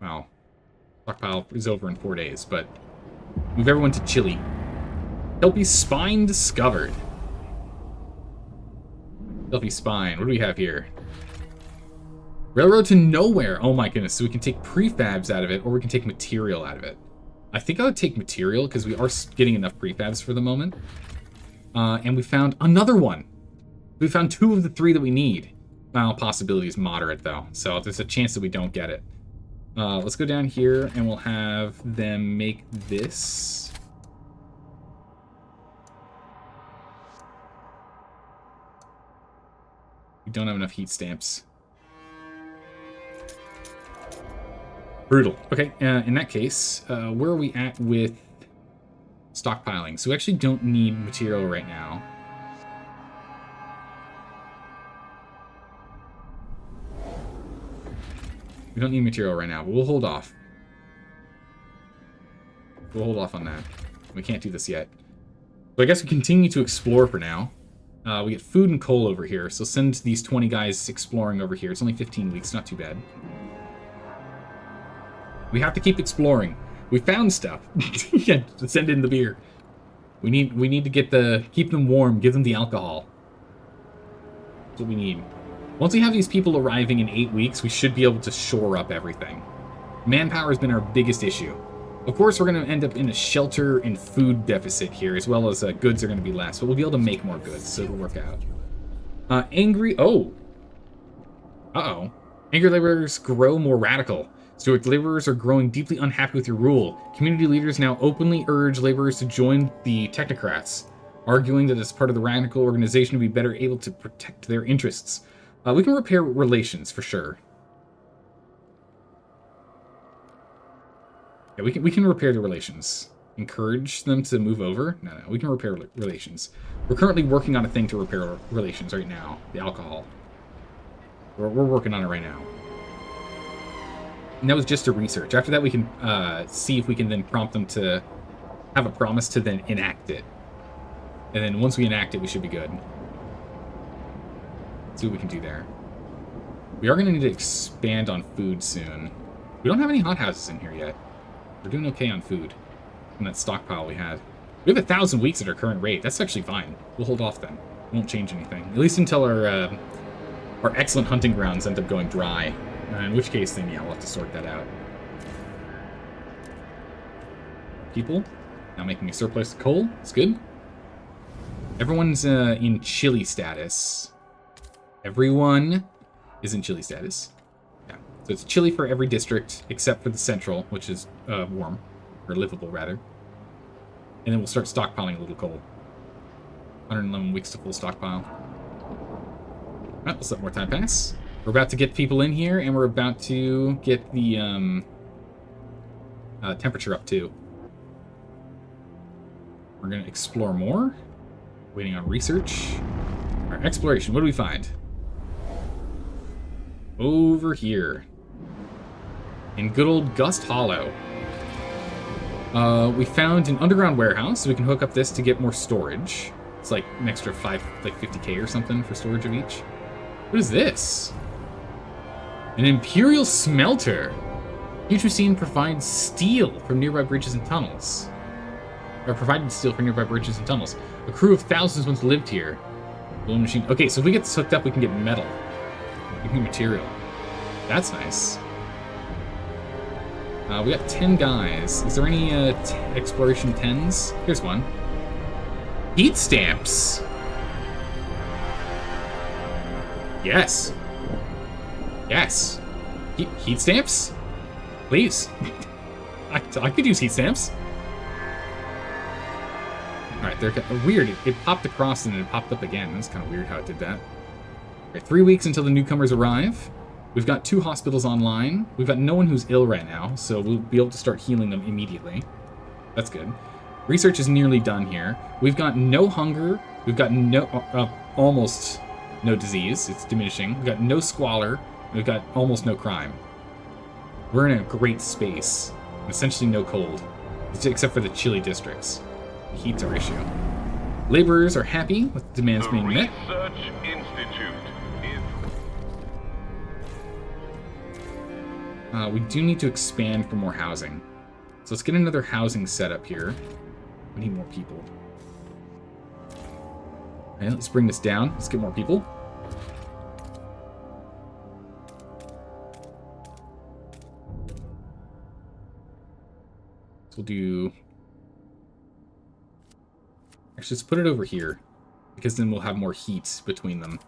Wow. Stockpile is over in 4 days, but move everyone to chilly. Kelpie spine discovered. Kelpie spine. What do we have here? Railroad to nowhere. Oh my goodness. So we can take prefabs out of it, or we can take material out of it. I think I would take material, because we are getting enough prefabs for the moment. And we found another one. We found 2 of the 3 that we need. Well, possibility is moderate, though. So there's a chance that we don't get it. Let's go down here, and we'll have them make this. We don't have enough heat stamps. Brutal. Okay, in that case, where are we at with stockpiling? So we actually don't need material right now. We don't need material right now, but we'll hold off. We'll hold off on that. We can't do this yet. So I guess we continue to explore for now. We get food and coal over here, so send these 20 guys exploring over here. It's only 15 weeks, not too bad. We have to keep exploring. We found stuff. Yeah, send in the beer. We need to keep them warm, give them the alcohol. That's what we need. Once we have these people arriving in 8 weeks, we should be able to shore up everything. Manpower has been our biggest issue. Of course, we're going to end up in a shelter and food deficit here, as well as goods are going to be less, but we'll be able to make more goods, so it'll work out. Angry... Oh! Uh-oh. Angry laborers grow more radical. Stewart, laborers are growing deeply unhappy with your rule. Community leaders now openly urge laborers to join the technocrats, arguing that as part of the radical organization to be better able to protect their interests. We can repair relations, for sure. Yeah, we can repair the relations. Encourage them to move over? No, we can repair relations. We're currently working on a thing to repair relations right now. The alcohol. We're working on it right now. And that was just a research. After that, we can see if we can then prompt them to have a promise to then enact it. And then once we enact it, we should be good. Let's see what we can do there. We are going to need to expand on food soon. We don't have any hothouses in here yet. We're doing okay on food. From that stockpile we had. We have 1,000 weeks at our current rate. That's actually fine. We'll hold off then. Won't change anything. At least until our excellent hunting grounds end up going dry. In which case, then, yeah, we'll have to sort that out. People. Now making a surplus of coal. It's good. Everyone's in chilly status. Everyone is in chilly status. Yeah. So it's chilly for every district except for the central, which is warm. Or livable, rather. And then we'll start stockpiling a little coal. 111 weeks to full stockpile. Alright, let's let more time pass. We're about to get people in here, and we're about to get the temperature up, too. We're going to explore more. Waiting on research. Our exploration, what do we find? Over here. In good old Gust Hollow. We found an underground warehouse, so we can hook up this to get more storage. It's like an extra 50k or something for storage of each. What is this? An Imperial Smelter. Each machine provides steel from nearby bridges and tunnels. Or provided steel for nearby bridges and tunnels. A crew of thousands once lived here. Balloon machine. Okay, so if we get this hooked up, we can get metal. We can get material. That's nice. We got 10 guys. Is there any exploration 10s? Here's one. Heat stamps. Yes. Yes. Heat stamps? Please. I could use heat stamps. Alright, they're weird. It popped across and then it popped up again. That's kind of weird how it did that. Alright, 3 weeks until the newcomers arrive. We've got 2 hospitals online. We've got no one who's ill right now, so we'll be able to start healing them immediately. That's good. Research is nearly done here. We've got no hunger. We've got no... almost no disease. It's diminishing. We've got no squalor. We've got almost no crime. We're in a great space. Essentially no cold. Except for the chilly districts. Heat's our issue. Laborers are happy with demands being met. Research Institute is... We do need to expand for more housing. So let's get another housing setup here. We need more people. Okay, let's bring this down. Let's get more people. So we'll do... Actually, let's put it over here, because then we'll have more heat between them.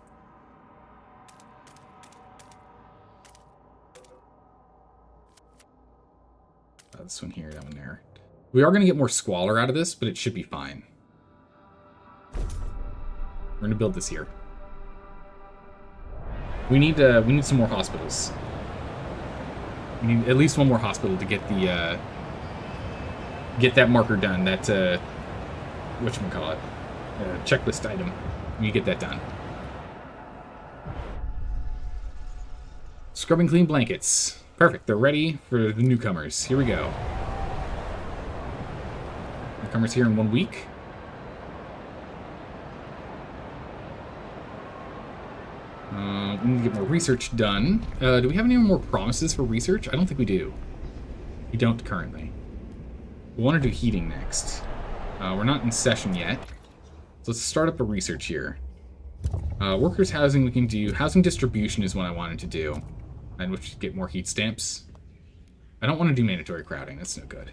This one here, that one there. We are going to get more squalor out of this, but it should be fine. We're going to build this here. We need some more hospitals. We need at least one more hospital to get the get that marker done. That whatchamacallit, checklist item. We get that done. Scrubbing clean blankets. Perfect. They're ready for the newcomers. Here we go. Newcomers here in 1 week. We need to get more research done. Do we have any more promises for research? I don't think we do. We don't currently. We want to do heating next. We're not in session yet. So let's start up a research here. Workers' housing we can do. Housing distribution is what I wanted to do. And we should get more heat stamps. I don't want to do mandatory crowding. That's no good.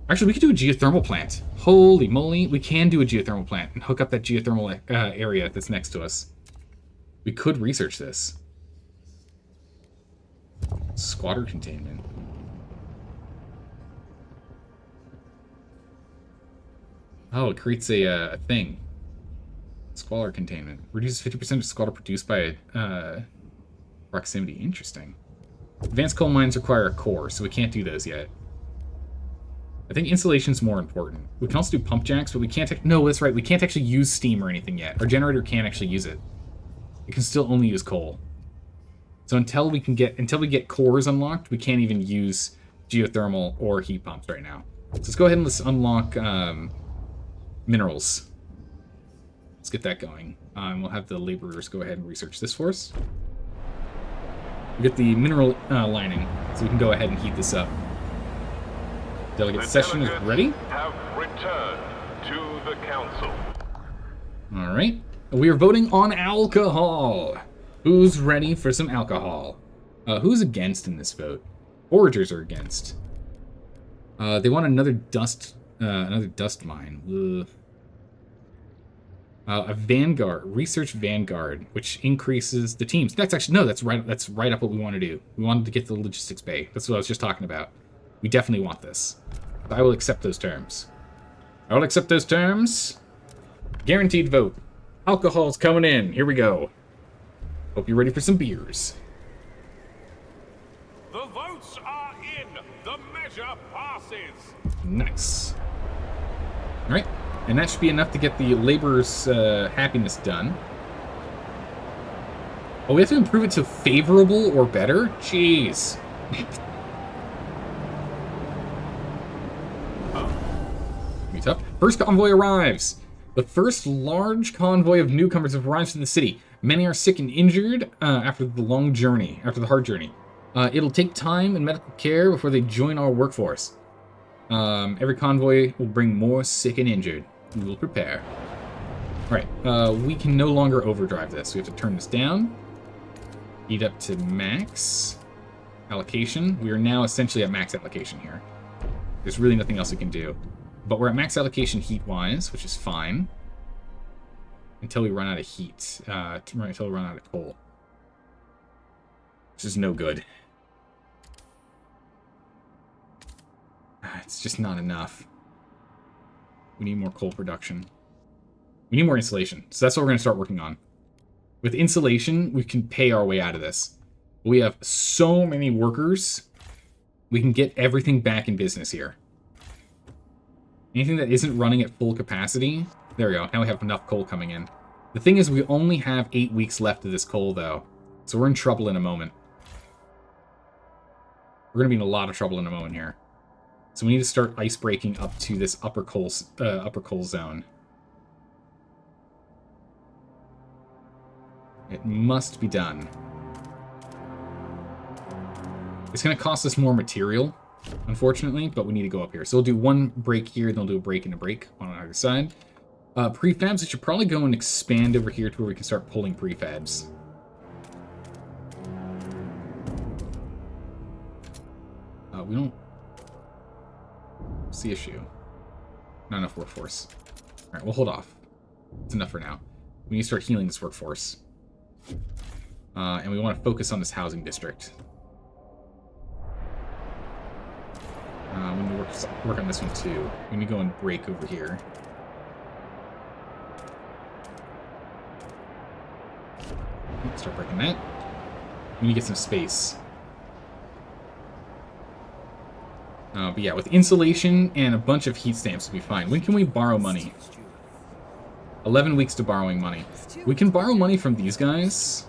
Actually, we could do a geothermal plant. Holy moly. We can do a geothermal plant and hook up that geothermal area that's next to us. We could research this. Squatter containment. Oh, it creates a thing. Squalor containment. Reduces 50% of squalor produced by proximity. Interesting. Advanced coal mines require a core, so we can't do those yet. I think insulation's more important. We can also do pump jacks, but we can't... No, that's right. We can't actually use steam or anything yet. Our generator can't actually use it. It can still only use coal. So until we get cores unlocked, we can't even use geothermal or heat pumps right now. So let's go ahead and let's unlock minerals. Let's get that going. We'll have the laborers go ahead and research this for us. We get the mineral lining, so we can go ahead and heat this up. Delegate session is ready. Have returned to the council. Alright. We are voting on alcohol. Who's ready for some alcohol? Who's against in this vote? Foragers are against. They want another dust mine. Ugh. A Vanguard, Research Vanguard, which increases the teams. That's actually, no, that's right up what we want to do. We wanted to get the logistics bay. That's what I was just talking about. We definitely want this. I will accept those terms. I will accept those terms. Guaranteed vote. Alcohol's coming in. Here we go. Hope you're ready for some beers. The votes are in. The measure passes. Nice. Alright. And that should be enough to get the laborers' happiness done. Oh, we have to improve it to favorable or better? Jeez. Meet up. First convoy arrives. The first large convoy of newcomers have arrived in the city. Many are sick and injured after the long journey, after the hard journey. It'll take time and medical care before they join our workforce. Every convoy will bring more sick and injured. We will prepare. Alright, we can no longer overdrive this. We have to turn this down. Eat up to max allocation. We are now essentially at max allocation here. There's really nothing else we can do. But we're at max allocation heat-wise, which is fine. Until we run out of heat. Until we run out of coal. Which is no good. It's just not enough. We need more coal production. We need more insulation. So that's what we're going to start working on. With insulation, we can pay our way out of this. We have so many workers. We can get everything back in business here. Anything that isn't running at full capacity. There we go. Now we have enough coal coming in. The thing is, we only have 8 weeks left of this coal, though. So we're in trouble in a moment. We're going to be in a lot of trouble in a moment here. So we need to start ice breaking up to this upper coal zone. It must be done. It's going to cost us more material, unfortunately, but we need to go up here. So we'll do one break here, then we'll do a break and a break on either side. Prefabs, we should probably go and expand over here to where we can start pulling prefabs. We don't see issue. Not enough workforce. Alright, we'll hold off. It's enough for now. We need to start healing this workforce. And we want to focus on this housing district. We need to work on this one too. We need to go and break over here. Start breaking that. We need to get some space. But yeah, with insulation and a bunch of heat stamps, we'll be fine. When can we borrow money? 11 weeks to borrowing money. We can borrow money from these guys,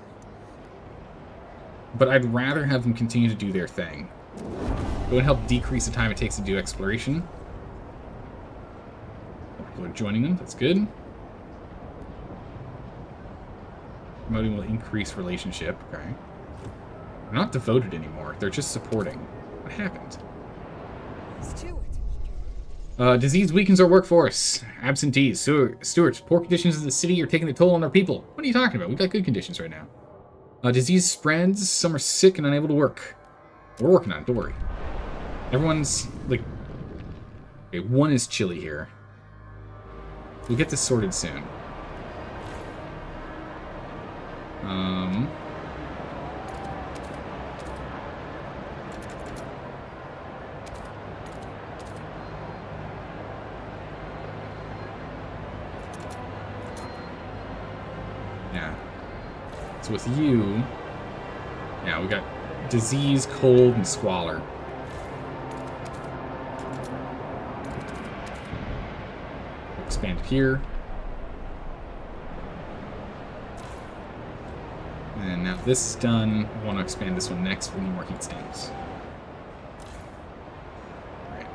but I'd rather have them continue to do their thing. It would help decrease the time it takes to do exploration. People are joining them, that's good. Promoting will increase relationship, okay. They're not devoted anymore, they're just supporting. What happened? Disease weakens our workforce. Absentees. Stewards, poor conditions in the city are taking a toll on our people. What are you talking about? We've got good conditions right now. Disease spreads. Some are sick and unable to work. We're working on it, don't worry. Everyone's, like... Okay, one is chilly here. We'll get this sorted soon. Yeah. So with you... Yeah, we got disease, cold, and squalor. Expand it here. And now this is done. I want to expand this one next. We need more heat stamps.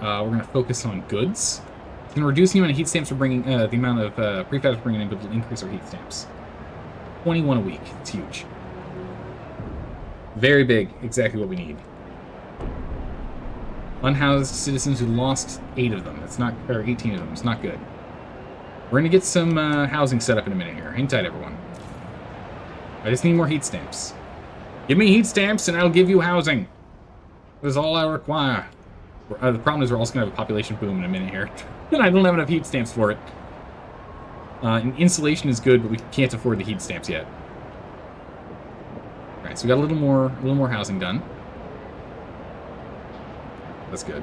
Alright, we're going to focus on goods. It's going to reduce the amount of heat stamps we're bringing, the amount of prefabs we're bringing in, but it'll increase our heat stamps. 21 a week. It's huge. Very big. Exactly what we need. Unhoused citizens who lost 8 of them. It's not, or 18 of them. It's not good. We're going to get some housing set up in a minute here. Hang tight, everyone. I just need more heat stamps. Give me heat stamps and I'll give you housing. That is all I require. The problem is we're also going to have a population boom in a minute here. And I don't have enough heat stamps for it. And insulation is good, but we can't afford the heat stamps yet. Alright, so we got a little more housing done. That's good.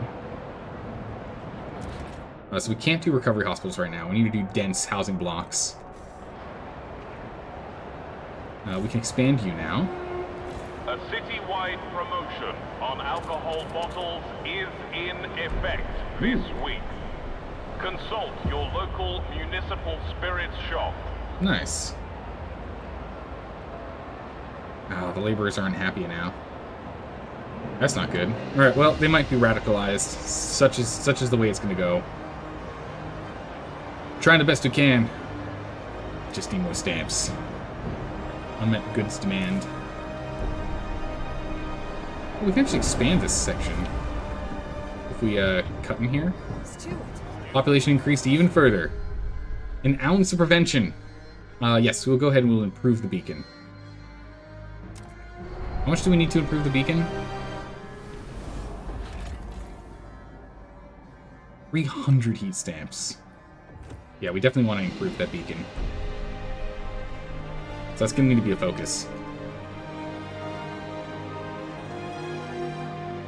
So we can't do recovery hospitals right now. We need to do dense housing blocks. We can expand you now. A citywide promotion on alcohol bottles is in effect this week. Consult your local municipal spirits shop. Nice. Oh, the laborers aren't happy now. That's not good. Alright, well, they might be radicalized. Such is the way it's gonna go. Trying the best we can. Just need more stamps. Unmet goods demand. We can actually expand this section. If we cut in here. Population increased even further. An ounce of prevention. Yes, we'll go ahead and we'll improve the beacon. How much do we need to improve the beacon? 300 heat stamps. Yeah, we definitely want to improve that beacon. So that's going to need to be a focus.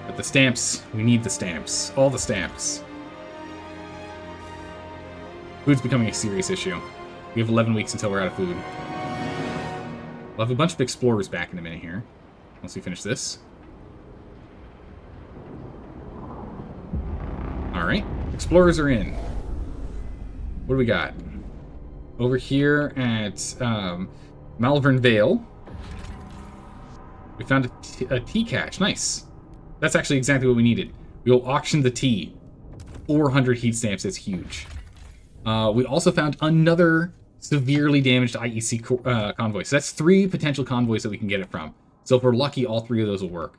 But the stamps, we need the stamps. All the stamps. Food's becoming a serious issue. We have 11 weeks until we're out of food. We'll have a bunch of explorers back in a minute here. Once we finish this. Alright. Explorers are in. What do we got? Over here at Malvern Vale. We found a tea cache. Nice. That's actually exactly what we needed. We will auction the tea. 400 heat stamps. That's huge. We also found another severely damaged IEC convoy. So that's 3 potential convoys that we can get it from. So if we're lucky, all 3 of those will work.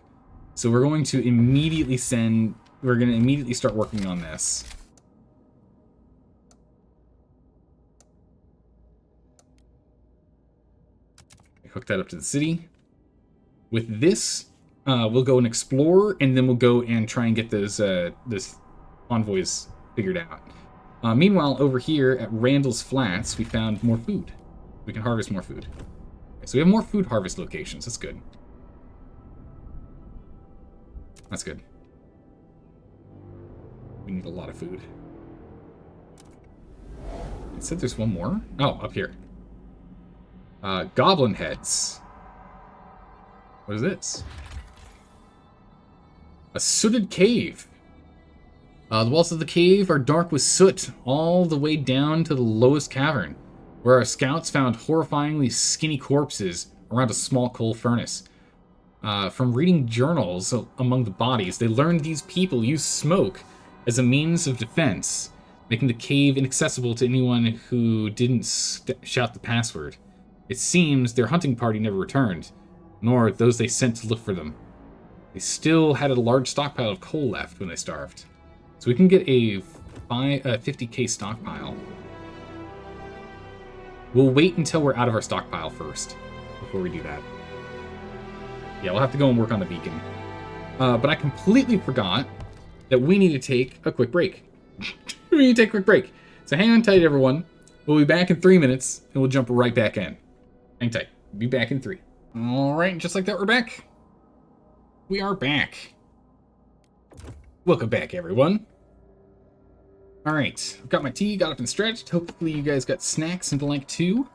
So we're going to immediately start working on this. Hook that up to the city. With this, we'll go and explore, and then we'll go and try and get those convoys figured out. Meanwhile, over here at Randall's Flats, we found more food. We can harvest more food. Okay, so we have more food harvest locations. That's good. That's good. We need a lot of food. It said there's one more. Oh, up here. Goblin heads. What is this? A sooted cave. The walls of the cave are dark with soot, all the way down to the lowest cavern, where our scouts found horrifyingly skinny corpses around a small coal furnace. From reading journals among the bodies, they learned these people used smoke as a means of defense, making the cave inaccessible to anyone who didn't shout the password. It seems their hunting party never returned, nor those they sent to look for them. They still had a large stockpile of coal left when they starved. So we can get a 50k stockpile. We'll wait until we're out of our stockpile first, before we do that. Yeah, we'll have to go and work on the beacon. But I completely forgot that we need to take a quick break. We need to take a quick break. So hang on tight, everyone. We'll be back in 3 minutes, and we'll jump right back in. Hang tight. Be back in 3. Alright, just like that, we're back. We are back. Welcome back, everyone. Alright, I've got my tea, got up and stretched. Hopefully you guys got snacks and the like too.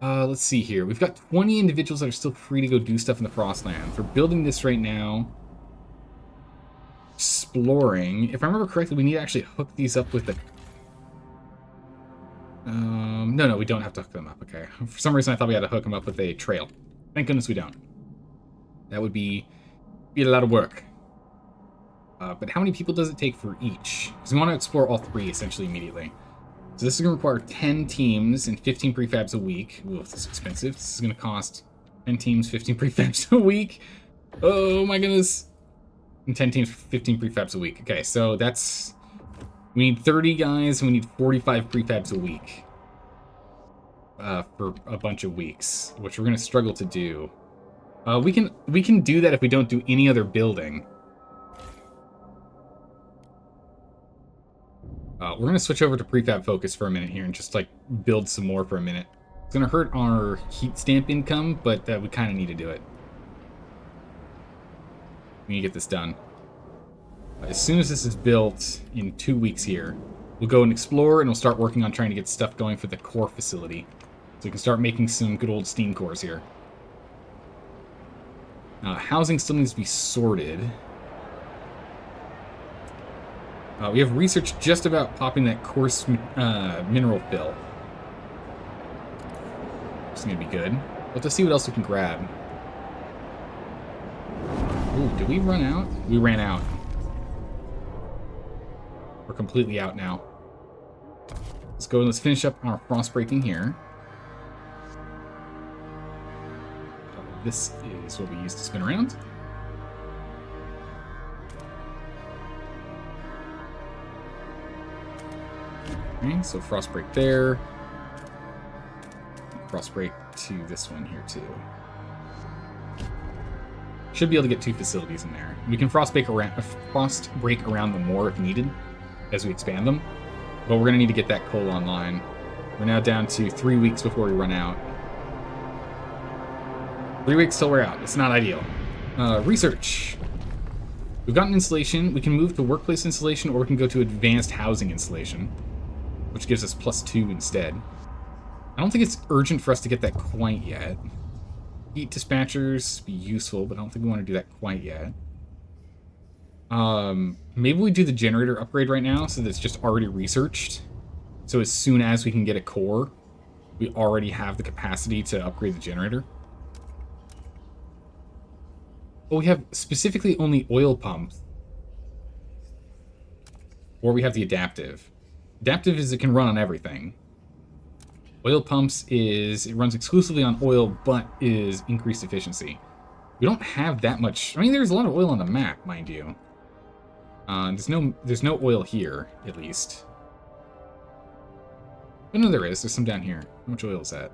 Let's see here. We've got 20 individuals that are still free to go do stuff in the Frostlands. We're building this right now. Exploring. If I remember correctly, we need to actually hook these up with the... No, we don't have to hook them up, okay. For some reason I thought we had to hook them up with a trail. Thank goodness we don't. That would be a lot of work. But how many people does it take for each? Because we want to explore all 3 essentially immediately. So this is going to require 10 teams and 15 prefabs a week. Ooh, this is expensive. This is going to cost 10 teams, 15 prefabs a week. Oh my goodness. And 10 teams, 15 prefabs a week. Okay, so that's We need 30 guys, and we need 45 prefabs a week. For a bunch of weeks, which we're going to struggle to do. We can do that if we don't do any other building. We're going to switch over to prefab focus for a minute here and just like build some more for a minute. It's going to hurt our heat stamp income, but we kind of need to do it. We need to get this done. As soon as this is built in 2 weeks here, we'll go and explore, and we'll start working on trying to get stuff going for the core facility. So we can start making some good old steam cores here. Housing still needs to be sorted. We have research just about popping that coarse mineral fill. It's going to be good. Let's see what else we can grab. Ooh, did we run out? We ran out. We're completely out now. Let's go and let's finish up our frost breaking here. This is what we use to spin around. Okay, so frost break there. Frost break to this one here too. Should be able to get 2 facilities in there. We can frost break around them more if needed as we expand them. But we're gonna need to get that coal online. We're now down to 3 weeks before we run out. 3 weeks till we're out. It's not ideal. Research. We've got an installation. We can move to workplace installation, or we can go to advanced housing installation, which gives us +2 instead. I don't think it's urgent for us to get that quite yet. Heat dispatchers be useful, but I don't think we want to do that quite yet. Maybe we do the generator upgrade right now, so that's just already researched. So as soon as we can get a core, we already have the capacity to upgrade the generator. Well, we have specifically only oil pumps. Or we have the adaptive. Adaptive is it can run on everything. Oil pumps is, it runs exclusively on oil, but is increased efficiency. We don't have that much, I mean, there's a lot of oil on the map, mind you. There's no oil here, at least. Oh no, there is, there's some down here. How much oil is that?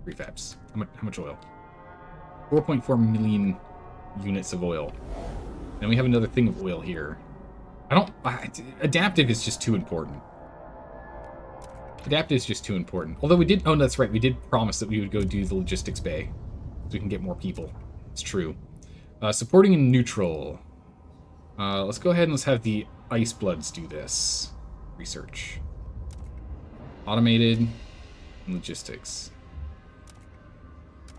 Prefabs. How much oil? 4.4 million units of oil. Then we have another thing of oil here. Adaptive is just too important. Adaptive is just too important. Although we did, oh no, that's right, we did promise that we would go do the logistics bay. So we can get more people. It's true. Supporting in neutral. Let's go ahead and let's have the Ice Bloods do this. Research. Automated and logistics.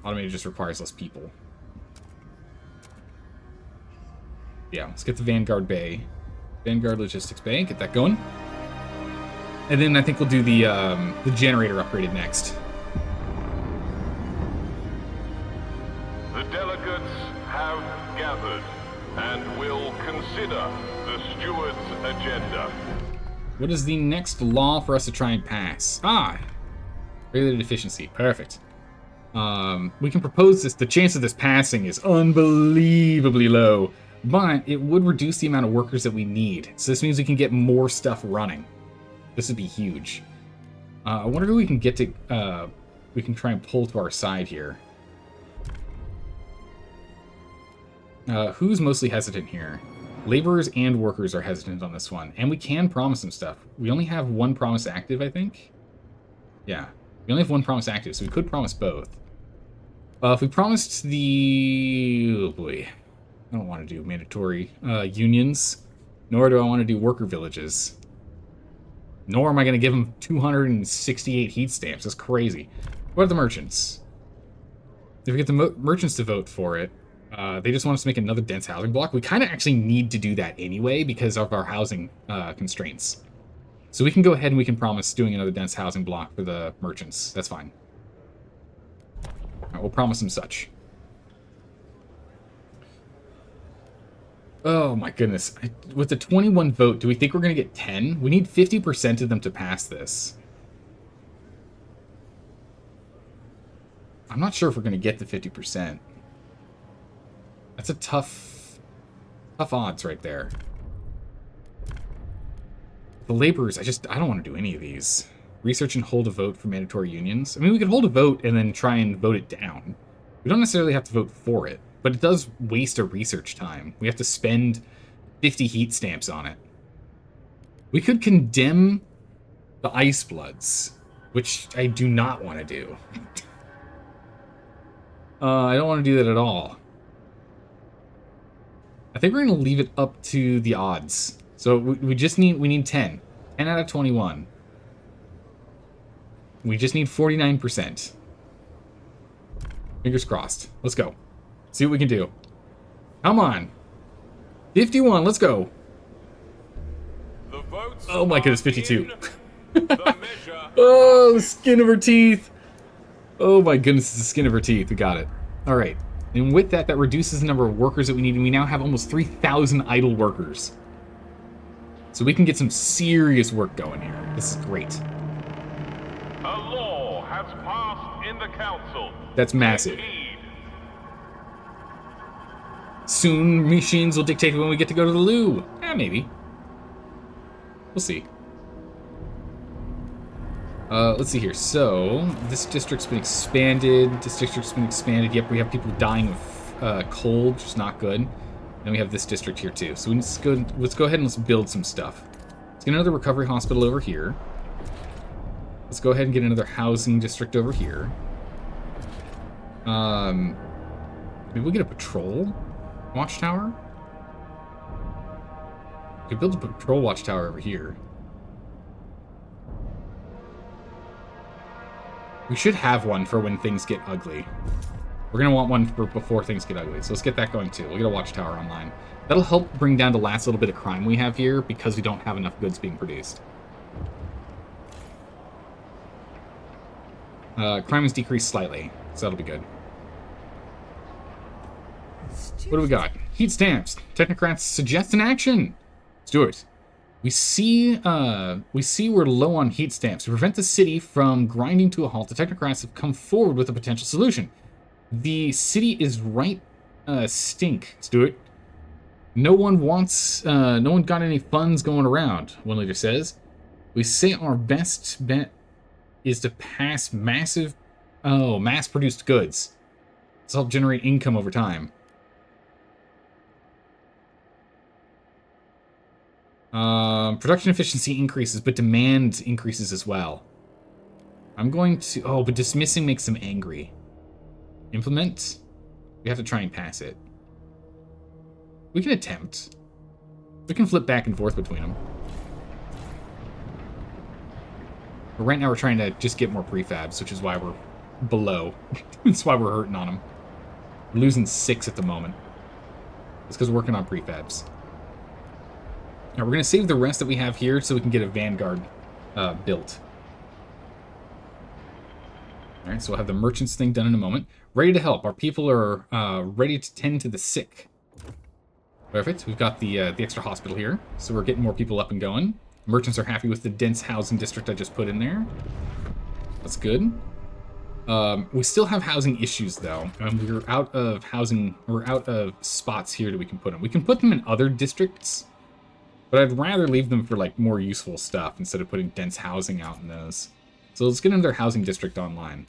Automated just requires less people. Yeah, let's get the Vanguard Bay. Vanguard Logistics Bay, get that going. And then I think we'll do the generator upgraded next. The delegates have gathered and will consider the steward's agenda. What is the next law for us to try and pass? Regulated efficiency. Perfect. We can propose this. The chance of this passing is unbelievably low, but it would reduce the amount of workers that we need. So this means we can get more stuff running. This would be huge. I wonder who we can get to, we can try and pull to our side here. Who's mostly hesitant here? Laborers and workers are hesitant on this one, and we can promise them stuff. We only have 1 promise active, I think. Yeah, we only have 1 promise active, so we could promise both. If we promised the... oh boy. I don't want to do mandatory unions, nor do I want to do worker villages. Nor am I going to give them 268 heat stamps. That's crazy. What are the merchants? If we get the merchants to vote for it, they just want us to make another dense housing block. We kind of actually need to do that anyway because of our housing constraints. So we can go ahead and we can promise doing another dense housing block for the merchants. That's fine. All right, we'll promise them such. Oh my goodness. With the 21 vote, do we think we're going to get 10? We need 50% of them to pass this. I'm not sure if we're going to get the 50%. That's a tough odds right there. The laborers, I don't want to do any of these. Research and hold a vote for mandatory unions. I mean, we could hold a vote and then try and vote it down. We don't necessarily have to vote for it, but it does waste our research time. We have to spend 50 heat stamps on it. We could condemn the Ice Bloods, which I do not want to do. I don't want to do that at all. I think we're going to leave it up to the odds. So we need 10. 10 out of 21. We just need 49%. Fingers crossed. Let's go. See what we can do. Come on. 51, let's go. The votes Oh my goodness, 52. the measure Oh, the skin of her teeth. Oh my goodness, it's the skin of her teeth. We got it. All right. And with that, that reduces the number of workers that we need. And we now have almost 3,000 idle workers. So we can get some serious work going here. This is great. a law has passed in the council. That's massive. Take heed. Soon, machines will dictate when we get to go to the loo. Maybe. We'll see. Let's see here. So, this district's been expanded. This district's been expanded. Yep, we have people dying of cold, which is not good. And we have this district here too. So let's go ahead and let's build some stuff. Let's get another recovery hospital over here. Let's go ahead and get another housing district over here. Maybe we'll get a patrol watchtower. We could build a patrol watchtower over here. We should have one for when things get ugly. We're going to want one for before things get ugly. So let's get that going too. We'll get a watchtower online. That'll help bring down the last little bit of crime we have here because we don't have enough goods being produced. Crime has decreased slightly, so that'll be good. What do we got? Heat stamps. Technocrats suggest an action. Let's do it. We see we're low on heat stamps. To prevent the city from grinding to a halt, the technocrats have come forward with a potential solution. The city is right stink. Let's do it. No one got any funds going around, one leader says. We say our best bet is to pass mass-produced goods. This will help generate income over time. Production efficiency increases, but demand increases as well. I'm going to... Oh, but dismissing makes them angry. Implement? We have to try and pass it. We can attempt. We can flip back and forth between them. But right now we're trying to just get more prefabs, which is why we're below. That's why we're hurting on them. We're losing 6 at the moment. It's because we're working on prefabs. Now we're going to save the rest that we have here so we can get a Vanguard built. Alright, so we'll have the merchants thing done in a moment. Ready to help. Our people are ready to tend to the sick. Perfect. We've got the extra hospital here, so we're getting more people up and going. Merchants are happy with the dense housing district I just put in there. That's good. We still have housing issues, though. We're out of housing. We're out of spots here that we can put them. We can put them in other districts, but I'd rather leave them for like more useful stuff instead of putting dense housing out in those. So let's get another housing district online.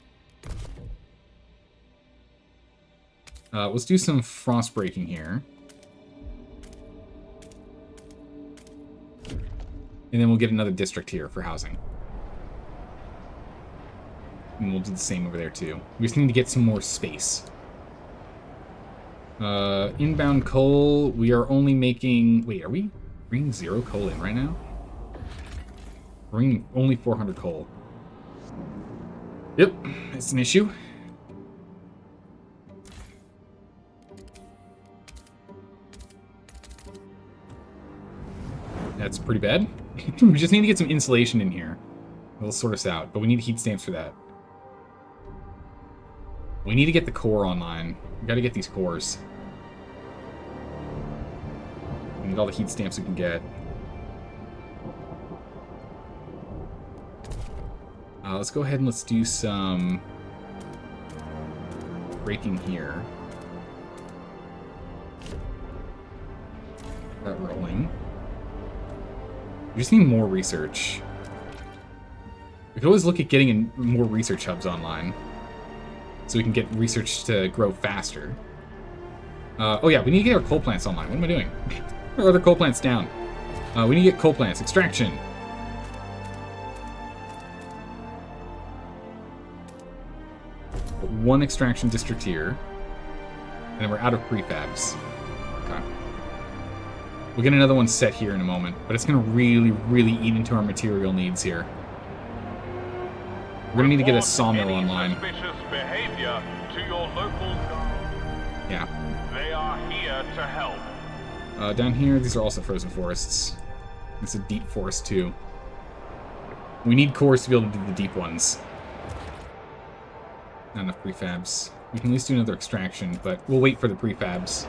Let's do some frost breaking here. And then we'll get another district here for housing. And we'll do the same over there too. We just need to get some more space. Inbound coal, we are only making... Wait, are we bringing 0 coal in right now? We're bringing only 400 coal. Yep, it's an issue. That's pretty bad. We just need to get some insulation in here. It'll sort us out, but we need heat stamps for that. We need to get the core online. We gotta get these cores. We need all the heat stamps we can get. Let's go ahead and let's do some breaking here. That rolling. We just need more research. We could always look at getting in more research hubs online, so we can get research to grow faster. Oh yeah, we need to get our coal plants online. What am I doing? Our other coal plants down. We need to get coal plants. Extraction. Put one extraction district here. And then we're out of prefabs. Okay. We'll get another one set here in a moment, but it's going to really, really eat into our material needs here. We're going to need to get a sawmill online. Suspicious behavior to your local guard. Yeah. They are here to help. Down here, these are also frozen forests. It's a deep forest, too. We need cores to be able to do the deep ones. Not enough prefabs. We can at least do another extraction, but we'll wait for the prefabs.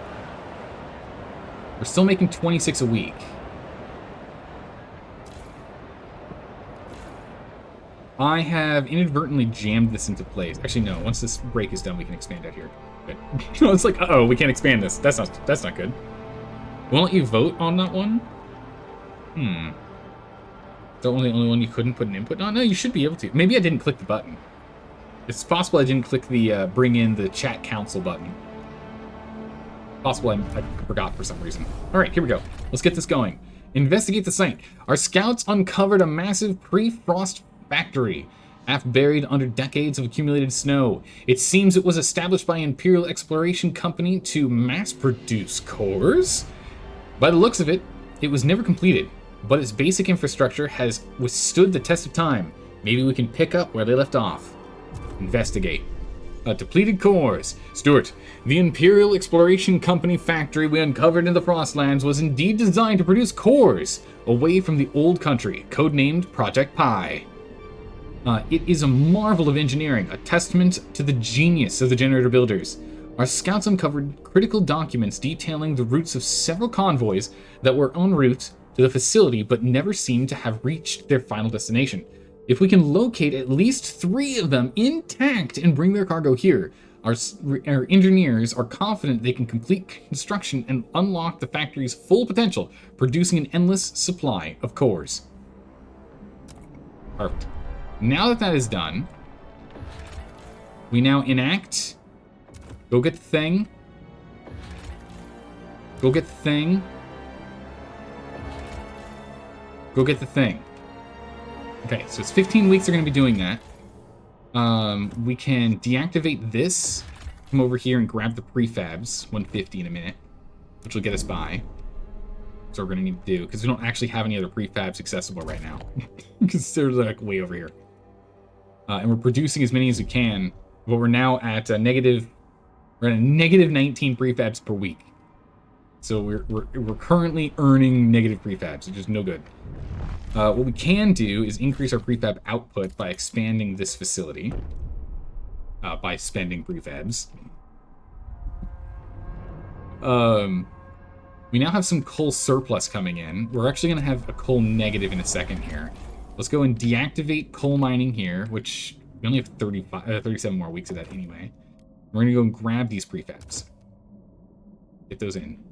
We're still making 26 a week. I have inadvertently jammed this into place. Actually, no. Once this break is done, we can expand out here. But, it's like, uh-oh, we can't expand this. That's not good. Won't let you vote on that one? The only one you couldn't put an input on? No, you should be able to. Maybe I didn't click the button. It's possible I didn't click the bring in the chat council button. Possible I forgot for some reason. All right, here we go. Let's get this going. Investigate the site. Our scouts uncovered a massive pre-frost factory, half buried under decades of accumulated snow. It seems it was established by an Imperial Exploration Company to mass-produce cores. By the looks of it, it was never completed, but its basic infrastructure has withstood the test of time. Maybe we can pick up where they left off. Investigate. Depleted cores. Stuart, the Imperial Exploration Company factory we uncovered in the Frostlands was indeed designed to produce cores away from the old country, codenamed Project Pi. It is a marvel of engineering, a testament to the genius of the generator builders. Our scouts uncovered critical documents detailing the routes of several convoys that were en route to the facility but never seemed to have reached their final destination. If we can locate at least 3 of them intact and bring their cargo here, our engineers are confident they can complete construction and unlock the factory's full potential, producing an endless supply of cores. Perfect. Now that that is done, we now enact. Go get the thing. Go get the thing. Go get the thing. Okay, so it's 15 weeks they're going to be doing that. We can deactivate this, come over here and grab the prefabs, 150 in a minute, which will get us by. That's what we're going to need to do, because we don't actually have any other prefabs accessible right now. Because they're like way over here. And we're producing as many as we can, but we're now at a negative 19 prefabs per week. So we're currently earning negative prefabs, which is no good. What we can do is increase our prefab output by expanding this facility. By spending prefabs. We now have some coal surplus coming in. We're actually going to have a coal negative in a second here. Let's go and deactivate coal mining here, which we only have 37 more weeks of that anyway. We're going to go and grab these prefabs. Get those in.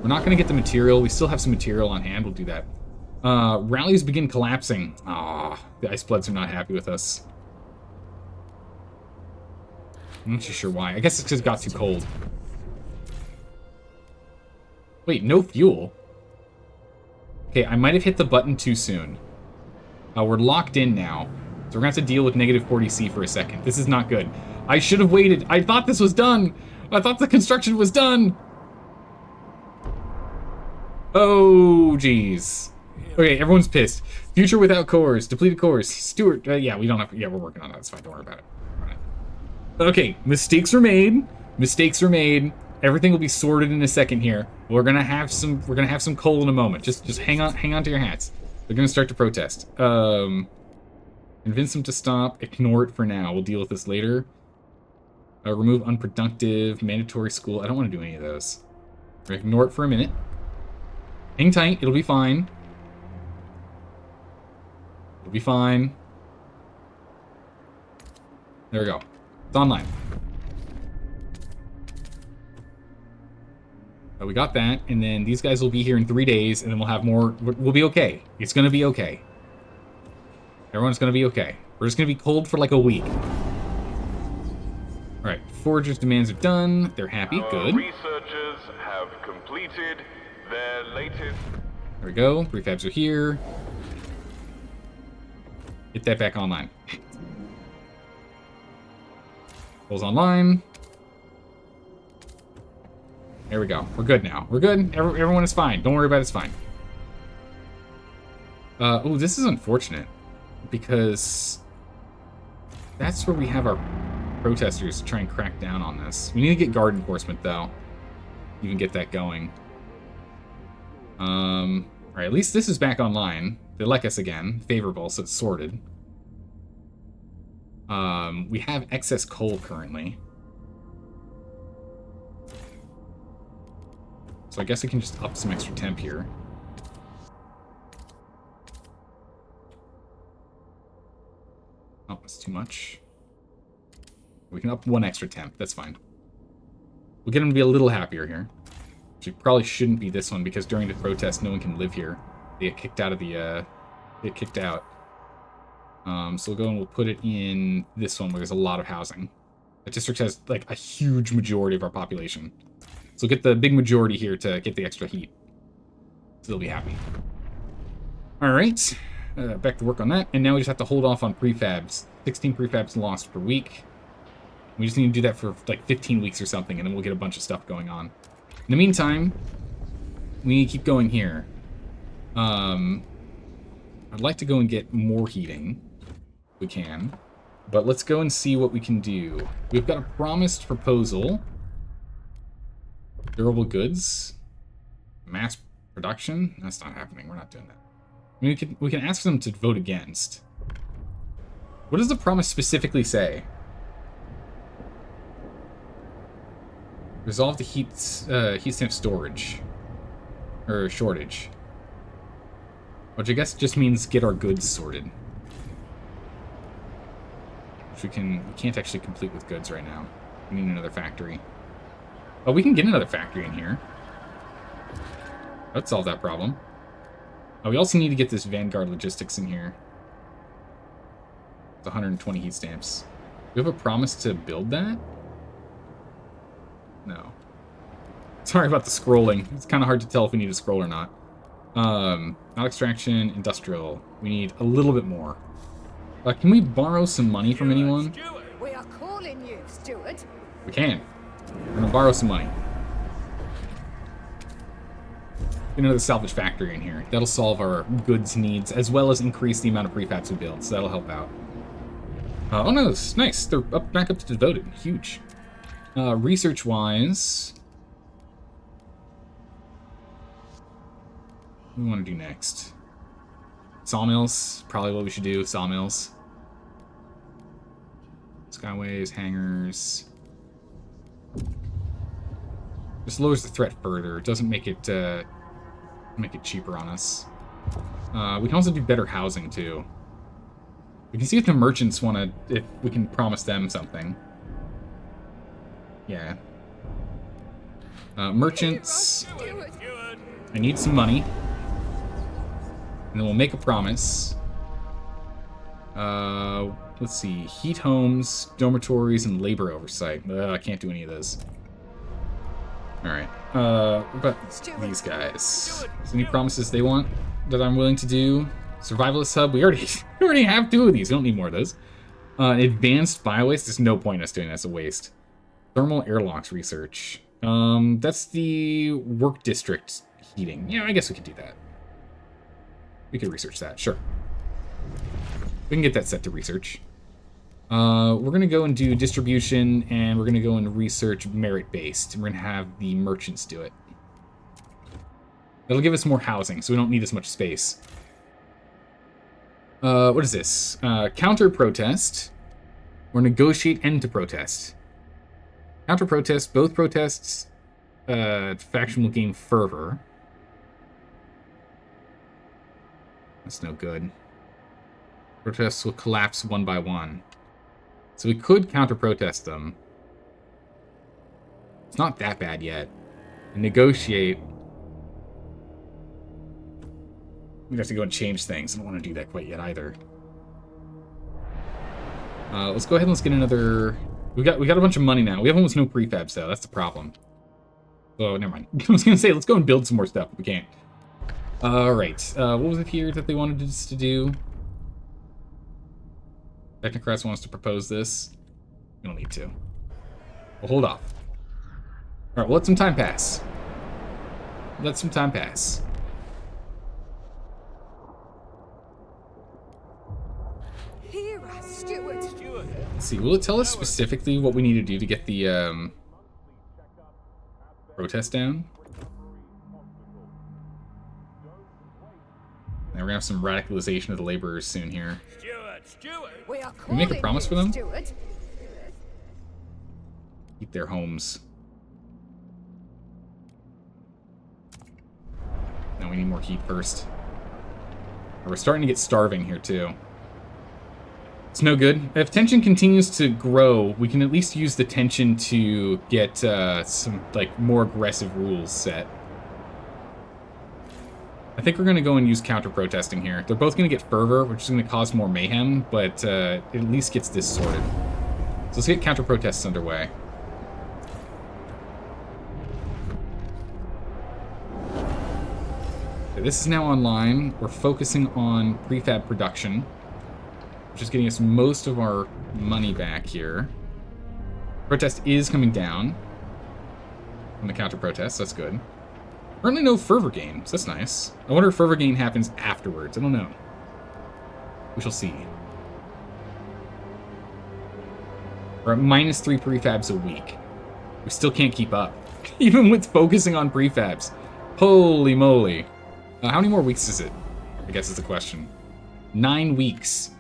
We're not going to get the material. We still have some material on hand. We'll do that. Rallies begin collapsing. Ah, the ice bloods are not happy with us. I'm not too sure why. I guess it's because it got too cold. Wait, no fuel? Okay, I might have hit the button too soon. We're locked in now. So we're going to have to deal with negative 40C for a second. This is not good. I should have waited. I thought this was done. I thought the construction was done. Oh, jeez. Okay, everyone's pissed. Future without cores. Depleted cores. Stuart, yeah, we don't have... Yeah, we're working on that. It's fine. Don't worry about it. All right. Okay, mistakes were made. Mistakes were made. Everything will be sorted in a second here. We're gonna have some coal in a moment. Just hang on to your hats. They're gonna start to protest. Convince them to stop. Ignore it for now. We'll deal with this later. Remove unproductive. Mandatory school. I don't want to do any of those. We're gonna ignore it for a minute. Hang tight. It'll be fine. It'll be fine. There we go. It's online. We got that, and then these guys will be here in 3 days, and then we'll have more. We'll be okay. It's gonna be okay. Everyone's gonna be okay. We're just gonna be cold for like a week. Alright, foragers' demands are done. They're happy. Our Good. researchers have completed their latest... There we go. Prefabs are here. Get that back online. Goes online. There we go. We're good now. We're good. Everyone is fine. Don't worry about it. It's fine. Oh, this is unfortunate. Because that's where we have our protesters to try and crack down on this. We need to get guard enforcement, though. You can get that going. Alright, at least this is back online. They like us again. Favorable, so it's sorted. We have excess coal currently. So I guess I can just up some extra temp here. Oh, that's too much. We can up 1 extra temp. That's fine. We'll get them to be a little happier here. Which probably shouldn't be this one, because during the protest, no one can live here. They get kicked out of the, They get kicked out. So we'll go and we'll put it in this one where there's a lot of housing. The district has, like, a huge majority of our population. So we'll get the big majority here to get the extra heat. So they'll be happy. Alright. Back to work on that. And now we just have to hold off on prefabs. 16 prefabs lost per week. We just need to do that for, like, 15 weeks or something, and then we'll get a bunch of stuff going on. In the meantime, we need to keep going here. I'd like to go and get more heating. If we can. But let's go and see what we can do. We've got a promised proposal. Durable goods. Mass production. That's not happening. We're not doing that. I mean, we can ask them to vote against. What does the promise specifically say? Resolve the heat stamp storage. Or shortage. Which I guess just means get our goods sorted. Which we can't actually complete with goods right now. We need another factory. Oh, we can get another factory in here. That'd solve that problem. Oh, we also need to get this Vanguard Logistics in here. It's 120 heat stamps. Do we have a promise to build that? No. Sorry about the scrolling. It's kind of hard to tell if we need to scroll or not. Not extraction, industrial. We need a little bit more. Can we borrow some money from anyone? We are calling you, Stuart. We can. We're gonna borrow some money. Get another salvage factory in here. That'll solve our goods needs, as well as increase the amount of prefabs we build, so that'll help out. Oh no, it's nice. They're back up to devoted. Huge. Research-wise... What do we want to do next? Sawmills. Probably what we should do. Sawmills. Skyways, hangars. Just lowers the threat further. It doesn't make it cheaper on us. We can also do better housing too. We can see if the merchants want to, if we can promise them something. Yeah. Merchants. I need some money. And then we'll make a promise. Let's see. Heat homes, dormitories, and labor oversight. I can't do any of those. Alright. What about these guys? Is any promises they want that I'm willing to do? Survivalist hub. We already have 2 of these. We don't need more of those. Advanced biowaste. There's no point in us doing that. It's a waste. Thermal airlocks research. That's the work district heating. Yeah, I guess we could do that. We could research that, sure. We can get that set to research. We're going to go and do distribution, and we're going to go and research merit-based, and we're going to have the merchants do it. That'll give us more housing, so we don't need as much space. What is this? Counter-protest, or negotiate end to protest. Counter-protest, both protests, faction will gain fervor. That's no good. Protests will collapse one by one. So we could counter-protest them. It's not that bad yet. and negotiate. We'd have to go and change things. I don't want to do that quite yet either. Let's go ahead and let's get another... We got a bunch of money now. We have almost no prefabs though. That's the problem. So never mind. I was gonna say let's go and build some more stuff, but we can't. All right. What was it here that they wanted us to do? Technocrats wants to propose this. We don't need to. We'll hold off. All right. We'll let some time pass. Let some time pass. Hear us, Steward. Let's see. Will it tell us specifically what we need to do to get the protest down? And we're gonna have some radicalization of the laborers soon here. We are we calling make a promise you, for them? Steward. Keep their homes. No, we need more heat first. We're starting to get starving here too. It's no good. If tension continues to grow, we can at least use the tension to get some like more aggressive rules set. I think we're going to go and use counter-protesting here. They're both going to get fervor, which is going to cause more mayhem, but it at least gets this sorted. So let's get counter-protests underway. Okay, this is now online. We're focusing on prefab production, which is getting us most of our money back here. Protest is coming down from the counter-protest. That's good. Currently no fervor gain, so that's nice. I wonder if fervor gain happens afterwards. I don't know. We shall see. We're at -3 prefabs a week. We still can't keep up, even with focusing on prefabs. Holy moly. How many more weeks is it? I guess is the question. 9 weeks.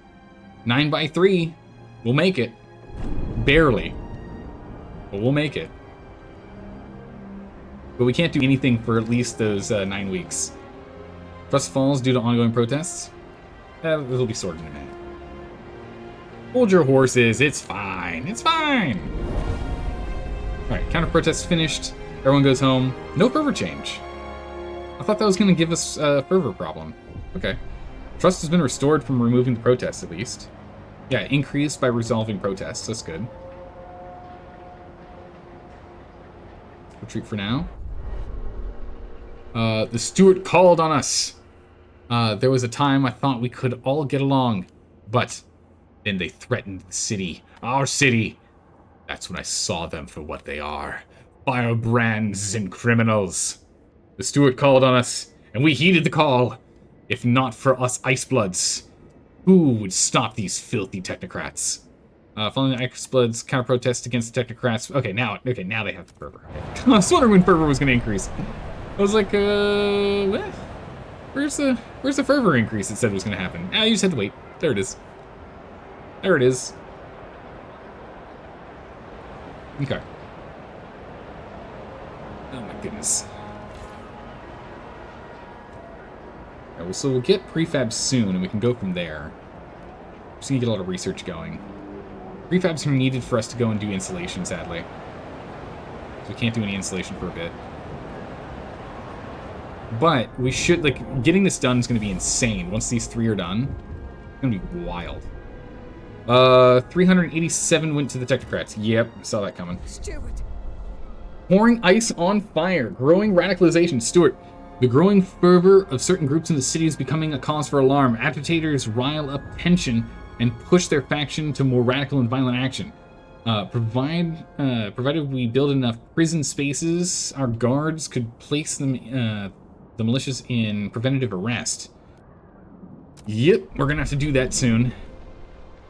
9 by 3. We'll make it. Barely. But we'll make it. But we can't do anything for at least those 9 weeks. Trust falls due to ongoing protests? It'll be sorted in a minute. Hold your horses. It's fine. It's fine. Alright, counter-protest finished. Everyone goes home. No fervor change. I thought that was going to give us a fervor problem. Okay. Trust has been restored from removing the protests, at least. Yeah, increased by resolving protests. That's good. Retreat for now. The Steward called on us. There was a time I thought we could all get along, but then they threatened the city, our city. That's when I saw them for what they are, firebrands and criminals. The Steward called on us, and we heeded the call. If not for us Icebloods, who would stop these filthy technocrats? Following the Icebloods counter-protest against the technocrats. Okay, now they have the fervor. Okay. I was wondering when fervor was going to increase. I was like, what? Where's the fervor increase it said was going to happen? Ah, you just had to wait. There it is. There it is. Okay. Oh my goodness. Right, well, so we'll get prefabs soon, and we can go from there. Just need to get a lot of research going. Prefabs are needed for us to go and do insulation, sadly. So we can't do any insulation for a bit. But we should, like, getting this done is going to be insane. Once these 3 are done, it's going to be wild. 387 went to the technocrats. Yep, saw that coming. Steward. Pouring ice on fire. Growing radicalization. Stuart, the growing fervor of certain groups in the city is becoming a cause for alarm. Agitators rile up tension and push their faction to more radical and violent action. Provided we build enough prison spaces, our guards could place them, the militias in preventative arrest. Yep, we're gonna have to do that soon.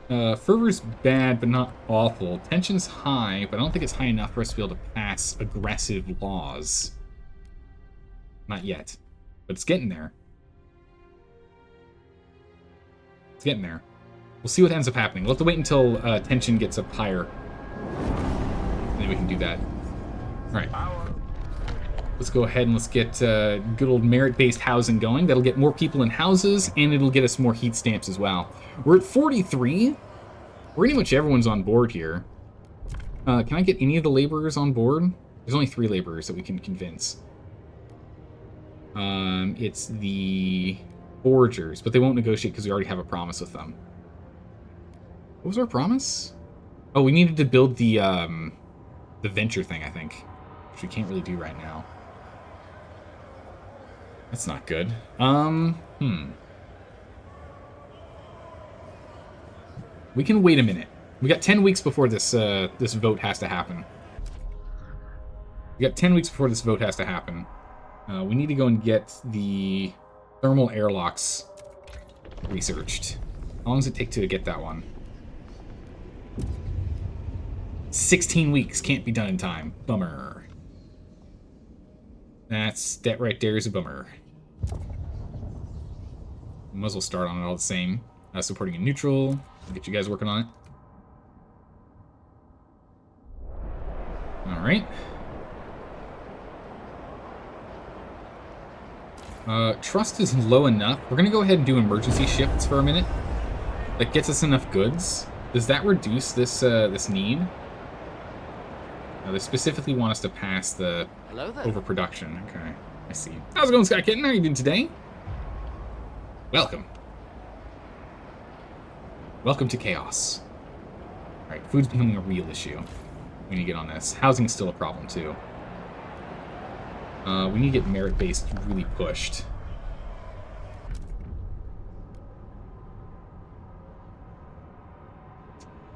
Fervor's bad, but not awful. Tension's high, but I don't think it's high enough for us to be able to pass aggressive laws. Not yet, but it's getting there. It's getting there. We'll see what ends up happening. We'll have to wait until tension gets up higher. And then we can do that. Alright. Let's go ahead and let's get good old merit-based housing going. That'll get more people in houses, and it'll get us more heat stamps as well. We're at 43. Pretty much everyone's on board here. Can I get any of the laborers on board? There's only 3 laborers that we can convince. It's the forgers, but they won't negotiate because we already have a promise with them. What was our promise? Oh, we needed to build the venture thing, I think, which we can't really do right now. That's not good. We can wait a minute. We got 10 weeks before this this vote has to happen. We got 10 weeks before this vote has to happen. We need to go and get the thermal airlocks researched. How long does it take to get that one? 16 weeks. Can't be done in time. Bummer. That right there is a bummer. Might as well start on it all the same. Supporting in neutral. I'll get you guys working on it. Alright. Trust is low enough. We're gonna go ahead and do emergency shifts for a minute. That gets us enough goods. Does that reduce this this need? They specifically want us to pass the overproduction. Okay, I see. How's it going, Sky Kitten? How are you doing today? Welcome. Welcome to chaos. Alright, food's becoming a real issue. We need to get on this. Housing's still a problem, too. We need to get merit-based really pushed.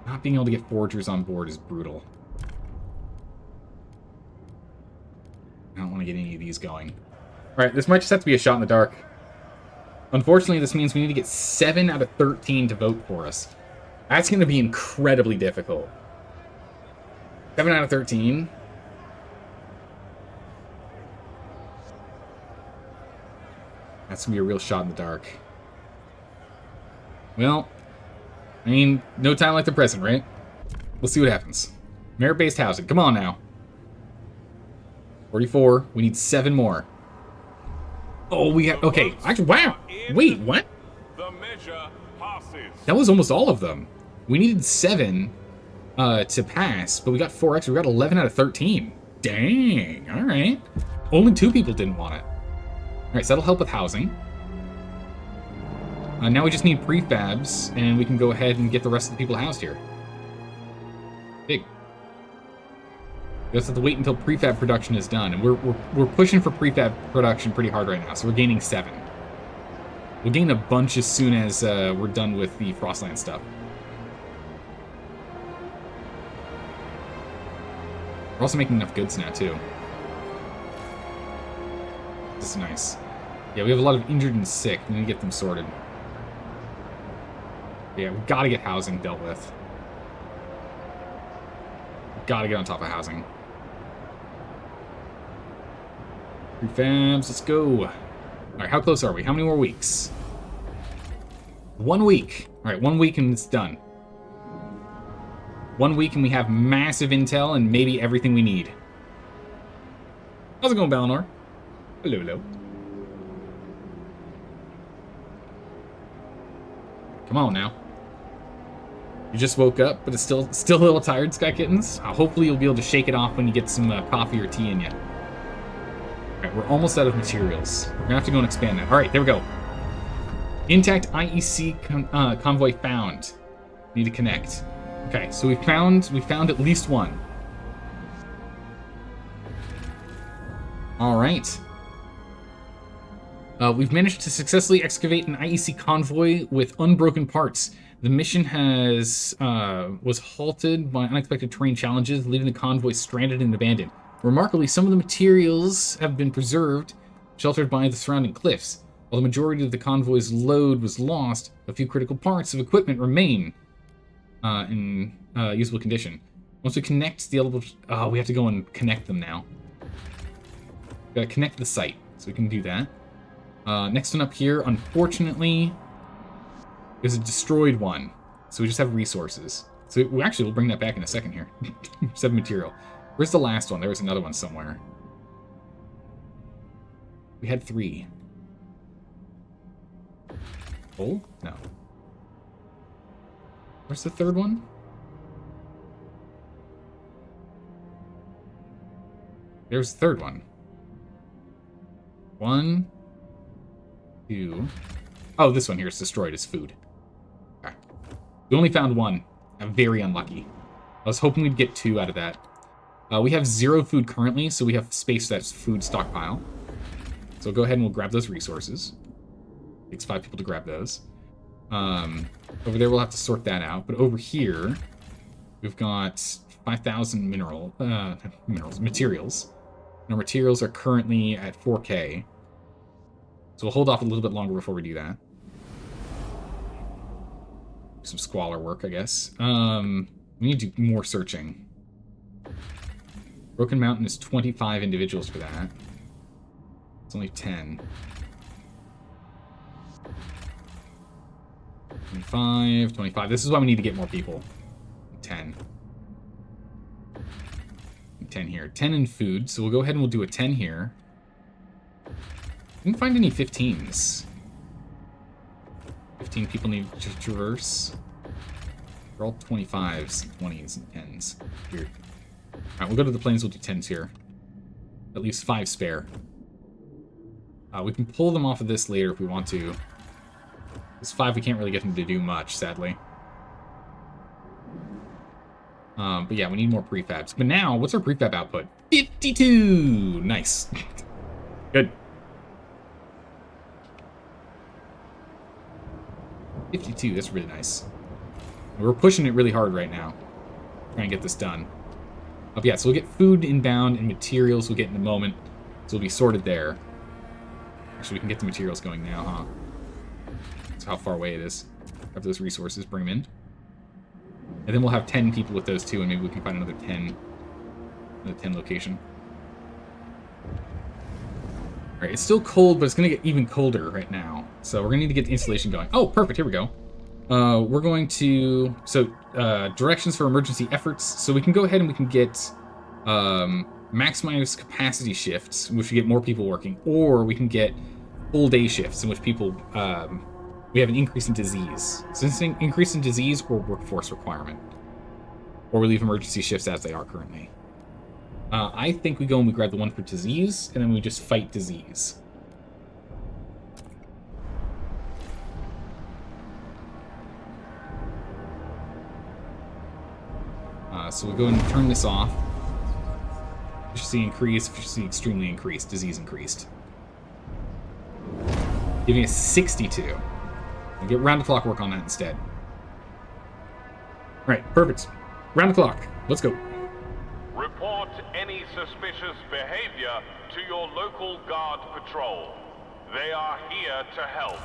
Not being able to get forgers on board is brutal. I don't want to get any of these going. Alright, this might just have to be a shot in the dark. Unfortunately, this means we need to get 7 out of 13 to vote for us. That's going to be incredibly difficult. 7 out of 13? That's going to be a real shot in the dark. Well, I mean, no time like the present, right? We'll see what happens. Merit-based housing. Come on now. 44. We need 7 more. Oh, we have... Okay. Actually, wow. Wait, what? The measure passes. That was almost all of them. We needed 7 to pass, but we got 4 extra. We got 11 out of 13. Dang. All right. Only 2 people didn't want it. All right, so that'll help with housing. Now we just need prefabs, and we can go ahead and get the rest of the people housed here. Big. We just have to wait until prefab production is done, and we're pushing for prefab production pretty hard right now, so we're gaining 7. We'll gain a bunch as soon as we're done with the Frostland stuff. We're also making enough goods now, too. This is nice. Yeah, we have a lot of injured and sick. We need to get them sorted. Yeah, we gotta get housing dealt with. Gotta get on top of housing. Prefabs, let's go. Alright, how close are we? How many more weeks? 1 week. Alright, 1 week and it's done. 1 week and we have massive intel and maybe everything we need. How's it going, Balinor? Hello, hello. Come on now. You just woke up, but it's still a little tired, Sky Kittens. Hopefully you'll be able to shake it off when you get some coffee or tea in you. Alright, we're almost out of materials. We're gonna have to go and expand that. Alright, there we go. Intact IEC convoy found. Need to connect. Okay, so we found at least one. Alright. We've managed to successfully excavate an IEC convoy with unbroken parts. The mission was halted by unexpected terrain challenges, leaving the convoy stranded and abandoned. Remarkably, some of the materials have been preserved, sheltered by the surrounding cliffs. While the majority of the convoy's load was lost, a few critical parts of equipment remain in usable condition. Once we connect the eligible... Oh, we have to go and connect them now. We gotta connect the site, so we can do that. Next one up here, unfortunately, is a destroyed one. So we just have resources. So we'll bring that back in a second here. 7 material. Where's the last one? There was another one somewhere. We had 3. Oh? No. Where's the third one? There's the third one. 1, 2. Oh, this one here is destroyed as food. Okay. We only found one. I'm very unlucky. I was hoping we'd get 2 out of that. We have 0 food currently, so we have space for that food stockpile. So we'll go ahead and we'll grab those resources. Takes 5 people to grab those. Over there, we'll have to sort that out. But over here, we've got 5,000 materials. And our materials are currently at 4K. So we'll hold off a little bit longer before we do that. Some squalor work, I guess. We need to do more searching. Broken Mountain is 25 individuals for that. It's only 10. 25, 25. This is why we need to get more people. 10. 10 here. 10 in food, so we'll go ahead and we'll do a 10 here. Didn't find any 15s. 15 people need to traverse. They're all 25s, 20s, and 10s. Weird. Alright, we'll go to the plains, we'll do 10s here. At least 5 spare. We can pull them off of this later if we want to. This 5, we can't really get them to do much, sadly. But yeah, we need more prefabs. But now, what's our prefab output? 52! Nice. Good. 52, that's really nice. We're pushing it really hard right now. Trying to get this done. Yeah, so we'll get food inbound and materials we'll get in a moment. So we'll be sorted there. Actually, we can get the materials going now, huh? That's how far away it is. Grab those resources, bring them in. And then we'll have 10 people with those too, and maybe we can find another 10 location. Alright, it's still cold, but it's going to get even colder right now. So we're going to need to get the installation going. Oh, perfect, here we go. We're going to... So, directions for emergency efforts. So we can go ahead and we can get maximize capacity shifts, in which we get more people working. Or we can get full day shifts, in which people... we have an increase in disease. So it's an increase in disease or workforce requirement. Or we leave emergency shifts as they are currently. I think we go and we grab the one for disease, and then we just fight disease. So we go and turn this off. Efficiency increased, efficiency extremely increased, disease increased. Giving us 62. We'll get round the clock work on that instead. Alright, perfect. Round the clock. Let's go. Report any suspicious behavior to your local guard patrol. They are here to help.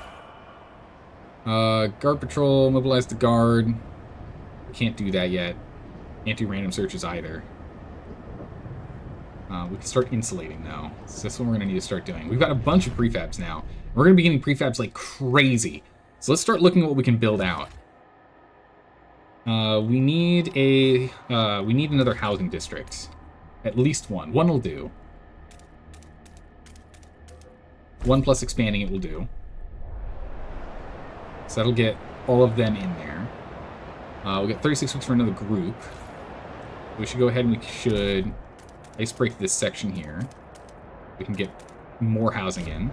Guard patrol, mobilize the guard. Can't do that yet. Can't do random searches either. We can start insulating though. So that's what we're gonna need to start doing. We've got a bunch of prefabs now. We're gonna be getting prefabs like crazy. So let's start looking at what we can build out. We need another housing district. At least one. One will do. 1 plus expanding it will do. So that'll get all of them in there. We'll get 36 weeks for another group. We should go ahead and we should ice break this section here. We can get more housing in.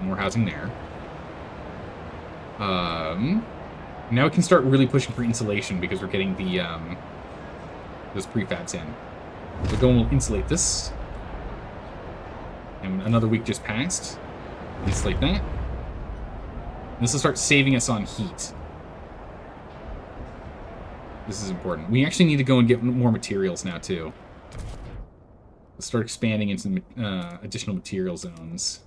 More housing there. Now we can start really pushing for insulation because we're getting the those prefabs in. So go and we'll insulate this. And another week just passed. Insulate that. And this will start saving us on heat. This is important. We actually need to go and get more materials now too. Let's start expanding into additional material zones.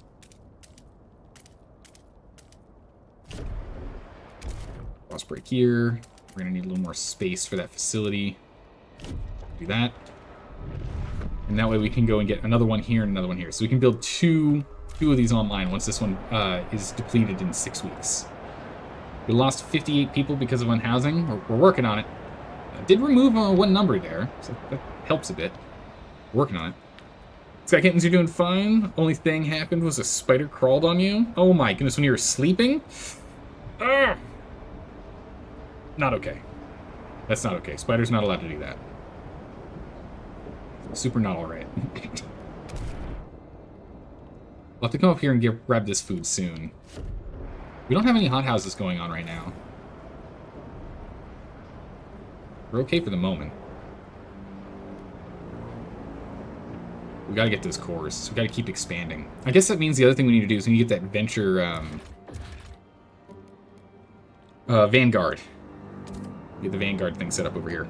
Cross break here. We're gonna need a little more space for that facility. Do that. And that way we can go and get another one here and another one here. So we can build two of these online once this one is depleted in 6 weeks. We lost 58 people because of unhousing. We're working on it. Did remove one number there, so that helps a bit. We're working on it. Sky Kittens, you're doing fine. Only thing happened was a spider crawled on you. Oh my goodness, when you were sleeping? Ugh. Not okay. That's not okay. Spider's not allowed to do that. Super not alright. We'll have to come up here and grab this food soon. We don't have any hothouses going on right now. We're okay for the moment. We gotta get those cores. We gotta keep expanding. I guess that means the other thing we need to do is we need to get that venture, Vanguard. Get the Vanguard thing set up over here.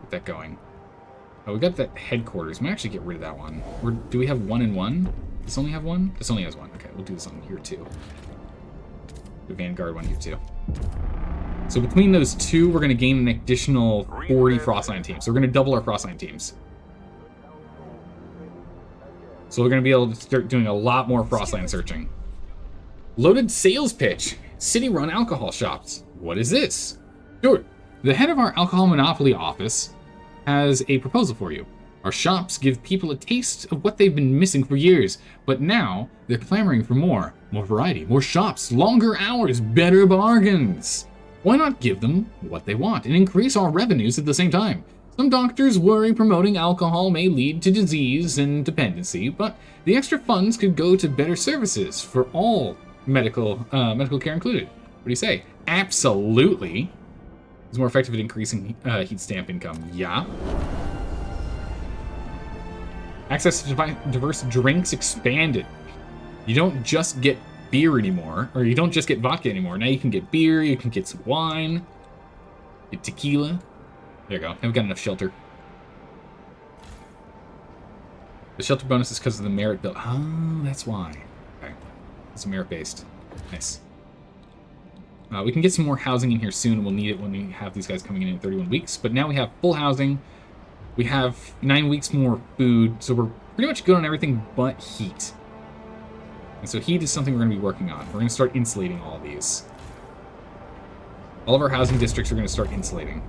Get that going. Oh, we got that headquarters. We might actually get rid of that one. Or do we have 1 and 1? This only have 1? This only has 1. Okay, we'll do this on here too. The Vanguard one here too. So between those two, we're going to gain an additional 40 Frostline teams. So we're going to double our Frostline teams. So we're going to be able to start doing a lot more Frostline searching. Loaded sales pitch. City-run alcohol shops. What is this? Sure. The head of our alcohol monopoly office has a proposal for you. Our shops give people a taste of what they've been missing for years, but now they're clamoring for more. More variety, more shops, longer hours, better bargains. Why not give them what they want and increase our revenues at the same time? Some doctors worry promoting alcohol may lead to disease and dependency, but the extra funds could go to better services for all medical care included. What do you say? Absolutely. It's more effective at increasing heat stamp income. Yeah. Access to diverse drinks expanded. You don't just get beer anymore, or you don't just get vodka anymore. Now you can get beer, you can get some wine, get tequila. There you go. Now we've got enough shelter. The shelter bonus is because of the merit bill. Oh, that's why. Okay. It's merit-based. Nice. We can get some more housing in here soon, and we'll need it when we have these guys coming in 31 weeks. But now we have full housing. We have 9 weeks more food, so we're pretty much good on everything but heat. And so heat is something we're going to be working on. We're going to start insulating all of these. All of our housing districts are going to start insulating.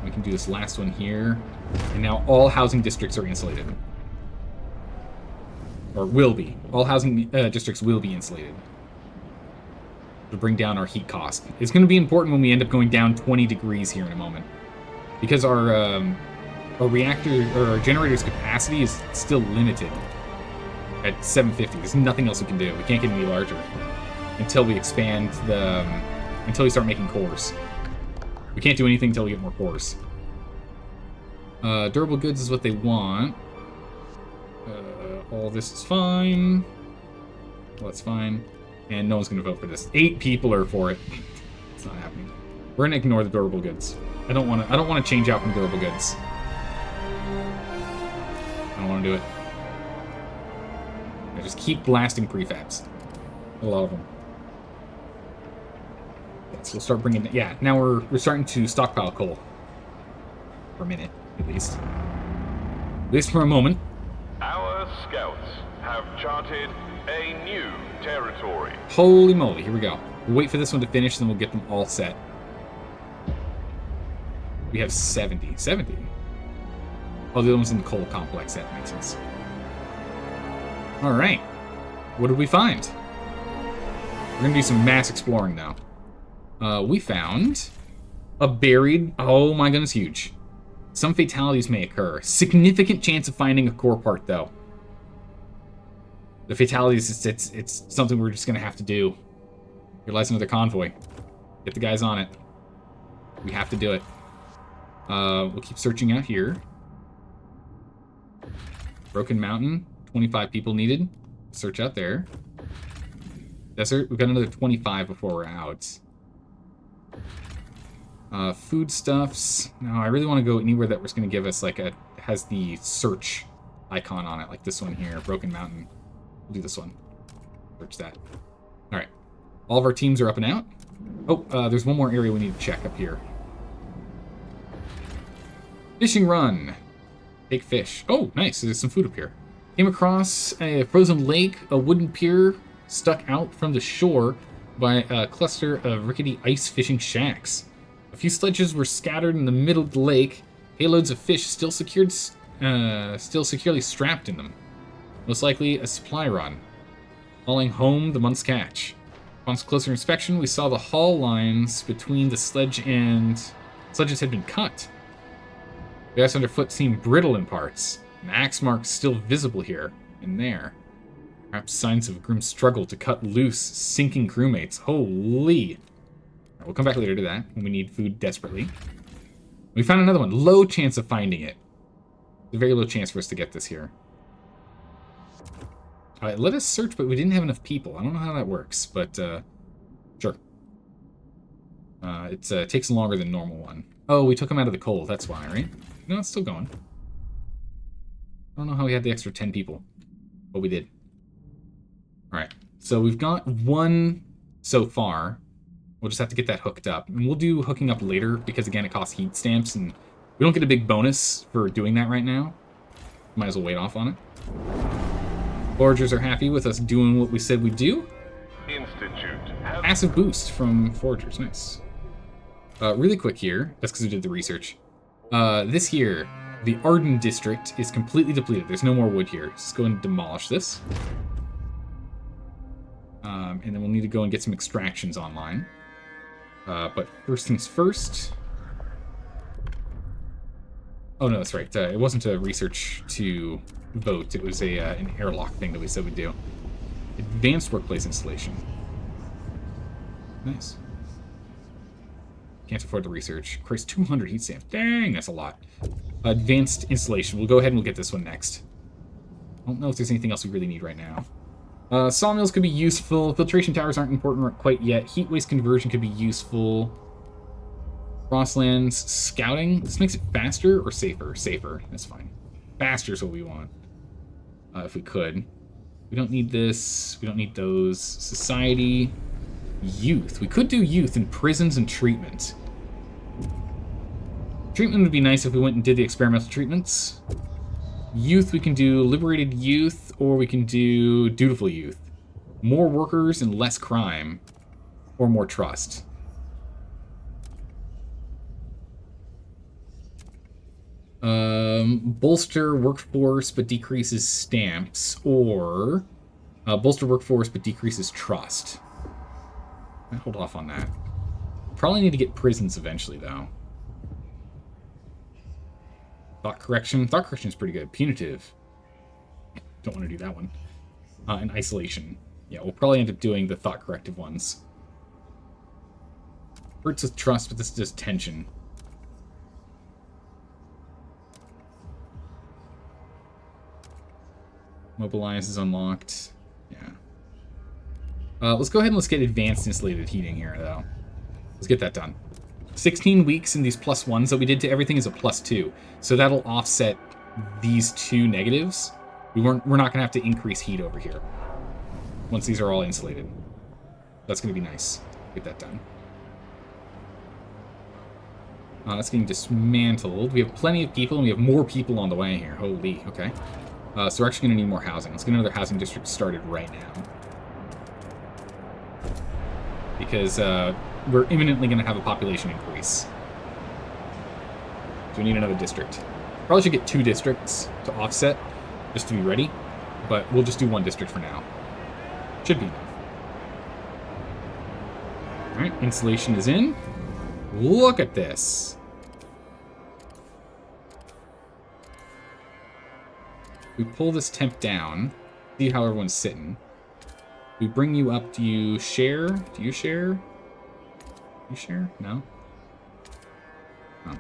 We can do this last one here. And now all housing districts are insulated. Or will be. All housing districts will be insulated. To bring down our heat cost. It's going to be important when we end up going down 20 degrees here in a moment. Because our reactor, or our generator's capacity is still limited at 750. There's nothing else we can do. We can't get any larger until we expand the, until we start making cores. We can't do anything until we get more cores. Durable goods is what they want. All this is fine. Well, that's fine. And no one's going to vote for this. 8 people are for it. It's not happening. We're going to ignore the durable goods. I don't want to change out from durable goods. I don't want to do it. I just keep blasting prefabs. A lot of them. Yeah, so we'll start bringing... Yeah, now we're starting to stockpile coal. For a minute, at least. At least for a moment. Our scouts have charted a new territory. Holy moly, here we go. We'll wait for this one to finish, then we'll get them all set. We have 70. 70? Oh, the other one's in the coal complex. That makes sense. Alright. What did we find? We're going to do some mass exploring now. We found a buried... Oh my goodness, huge. Some fatalities may occur. Significant chance of finding a core part, though. The fatalities, it's something we're just going to have to do. Here lies another convoy. Get the guys on it. We have to do it. We'll keep searching out here. Broken Mountain, 25 people needed. Search out there. Desert, we've got another 25 before we're out. Foodstuffs. No, I really want to go anywhere that was going to give us like has the search icon on it, like this one here, Broken Mountain. We'll do this one. Search that. All right. All of our teams are up and out. Oh, there's one more area we need to check up here. Fishing run. Take fish. Oh, nice. There's some food up here. Came across a frozen lake, a wooden pier stuck out from the shore by a cluster of rickety ice fishing shacks. A few sledges were scattered in the middle of the lake. Payloads of fish still securely strapped in them. Most likely a supply run. Hauling home the month's catch. Upon closer inspection, we saw the haul lines between the sledges had been cut. The ice underfoot seemed brittle in parts. An axe mark still visible here and there. Perhaps signs of a grim struggle to cut loose sinking crewmates. Holy! Right, we'll come back later to that when we need food desperately. We found another one. Low chance of finding it. A very low chance for us to get this here. Alright, let us search, but we didn't have enough people. I don't know how that works, but sure. It takes longer than normal one. Oh, we took him out of the cold, that's why, right? No, it's still going. I don't know how we had the extra 10 people, but we did. Alright, so we've got one so far. We'll just have to get that hooked up. And we'll do hooking up later, because again, it costs heat stamps, and we don't get a big bonus for doing that right now. Might as well wait off on it. Foragers are happy with us doing what we said we'd do. Massive boost from Foragers, nice. Really quick here, that's because we did the research. This here, the Arden District is completely depleted. There's no more wood here. Let's go and demolish this. And then we'll need to go and get some extractions online. But first things first. Oh no, that's right. It wasn't a research to vote. It was an airlock thing that we said we'd do. Advanced workplace installation. Nice. Can't afford the research. Christ, 200 heat stamps. Dang, that's a lot. Advanced installation. We'll go ahead and we'll get this one next. I don't know if there's anything else we really need right now. Sawmills could be useful. Filtration towers aren't important quite yet. Heat waste conversion could be useful. Crosslands scouting. This makes it faster or safer? Safer. That's fine. Faster is what we want. If we could. We don't need this. We don't need those. Society. Youth. We could do youth in prisons and treatment. Treatment would be nice if we went and did the experimental treatments. Youth, we can do liberated youth, or we can do dutiful youth. More workers and less crime, or more trust. Bolster workforce but decreases stamps, or bolster workforce but decreases trust. I'll hold off on that. Probably need to get prisons eventually, though. Thought correction. Thought correction is pretty good. Punitive. Don't want to do that one. And isolation. Yeah, we'll probably end up doing the thought corrective ones. Hurts with trust, but this is just tension. Mobilize is unlocked. Yeah. Let's go ahead and let's get advanced insulated heating here, though. Let's get that done. 16 weeks in these +1s that we did to everything is a +2. So that'll offset these two negatives. We're not going to have to increase heat over here once these are all insulated. That's going to be nice. Get that done. That's getting dismantled. We have plenty of people, and we have more people on the way here. Holy, okay. So we're actually going to need more housing. Let's get another housing district started right now. Because we're imminently going to have a population increase. So we need another district. Probably should get 2 districts to offset, just to be ready. But we'll just do 1 district for now. Should be enough. Alright, insulation is in. Look at this. We pull this temp down. See how everyone's sitting. We bring you up. Do you share? Do you share? You share? No? Oh.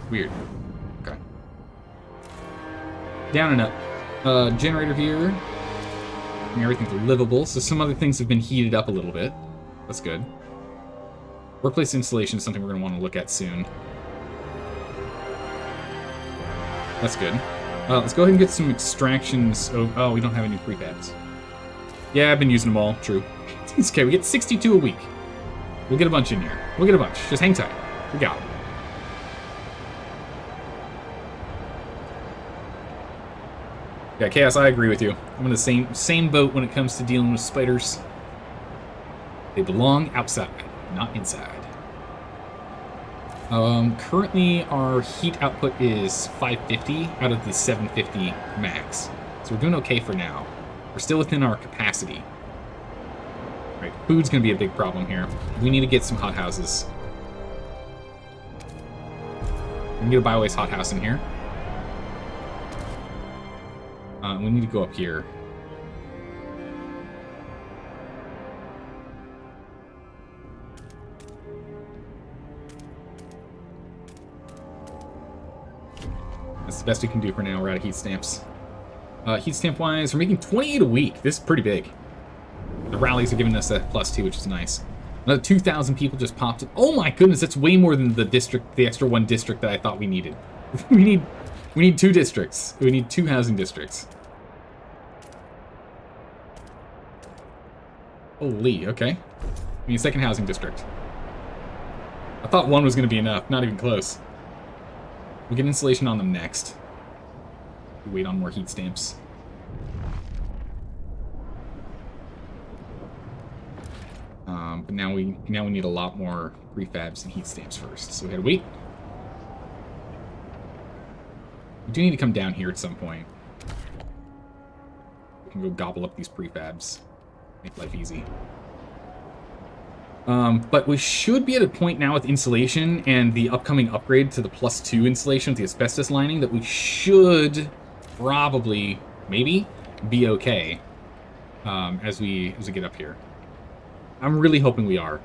Weird. Okay. Down and up. Generator here. And everything's livable. So some other things have been heated up a little bit. That's good. Workplace installation is something we're going to want to look at soon. That's good. Let's go ahead and get some extractions. Oh, we don't have any prepads. Yeah, I've been using them all. True. It's okay. We get 62 a week. We'll get a bunch in here. We'll get a bunch. Just hang tight. We got them. Yeah, Chaos, I agree with you. I'm in the same boat when it comes to dealing with spiders. They belong outside, not inside. Currently, our heat output is 550 out of the 750 max. So we're doing okay for now. We're still within our capacity. Right, food's going to be a big problem here. We need to get some hothouses. We can get a Biowaste hothouse in here. We need to go up here. That's the best we can do for now. We're out of heat stamps. Heat stamp wise, we're making 28 a week. This is pretty big. The rallies are giving us a +2, which is nice. Another 2,000 people just popped in. Oh my goodness, that's way more than the district, the extra one district that I thought we needed. we need 2 districts. We need 2 housing districts. Holy, okay. We need a second housing district. I thought 1 was going to be enough. Not even close. We'll get installation on them next. We wait on more heat stamps. But now we need a lot more prefabs and heat stamps first. So we gotta wait. We do need to come down here at some point. We can go gobble up these prefabs. Make life easy. But we should be at a point now with insulation and the upcoming upgrade to the +2 insulation with the asbestos lining that we should probably, maybe, be okay as we get up here. I'm really hoping we are.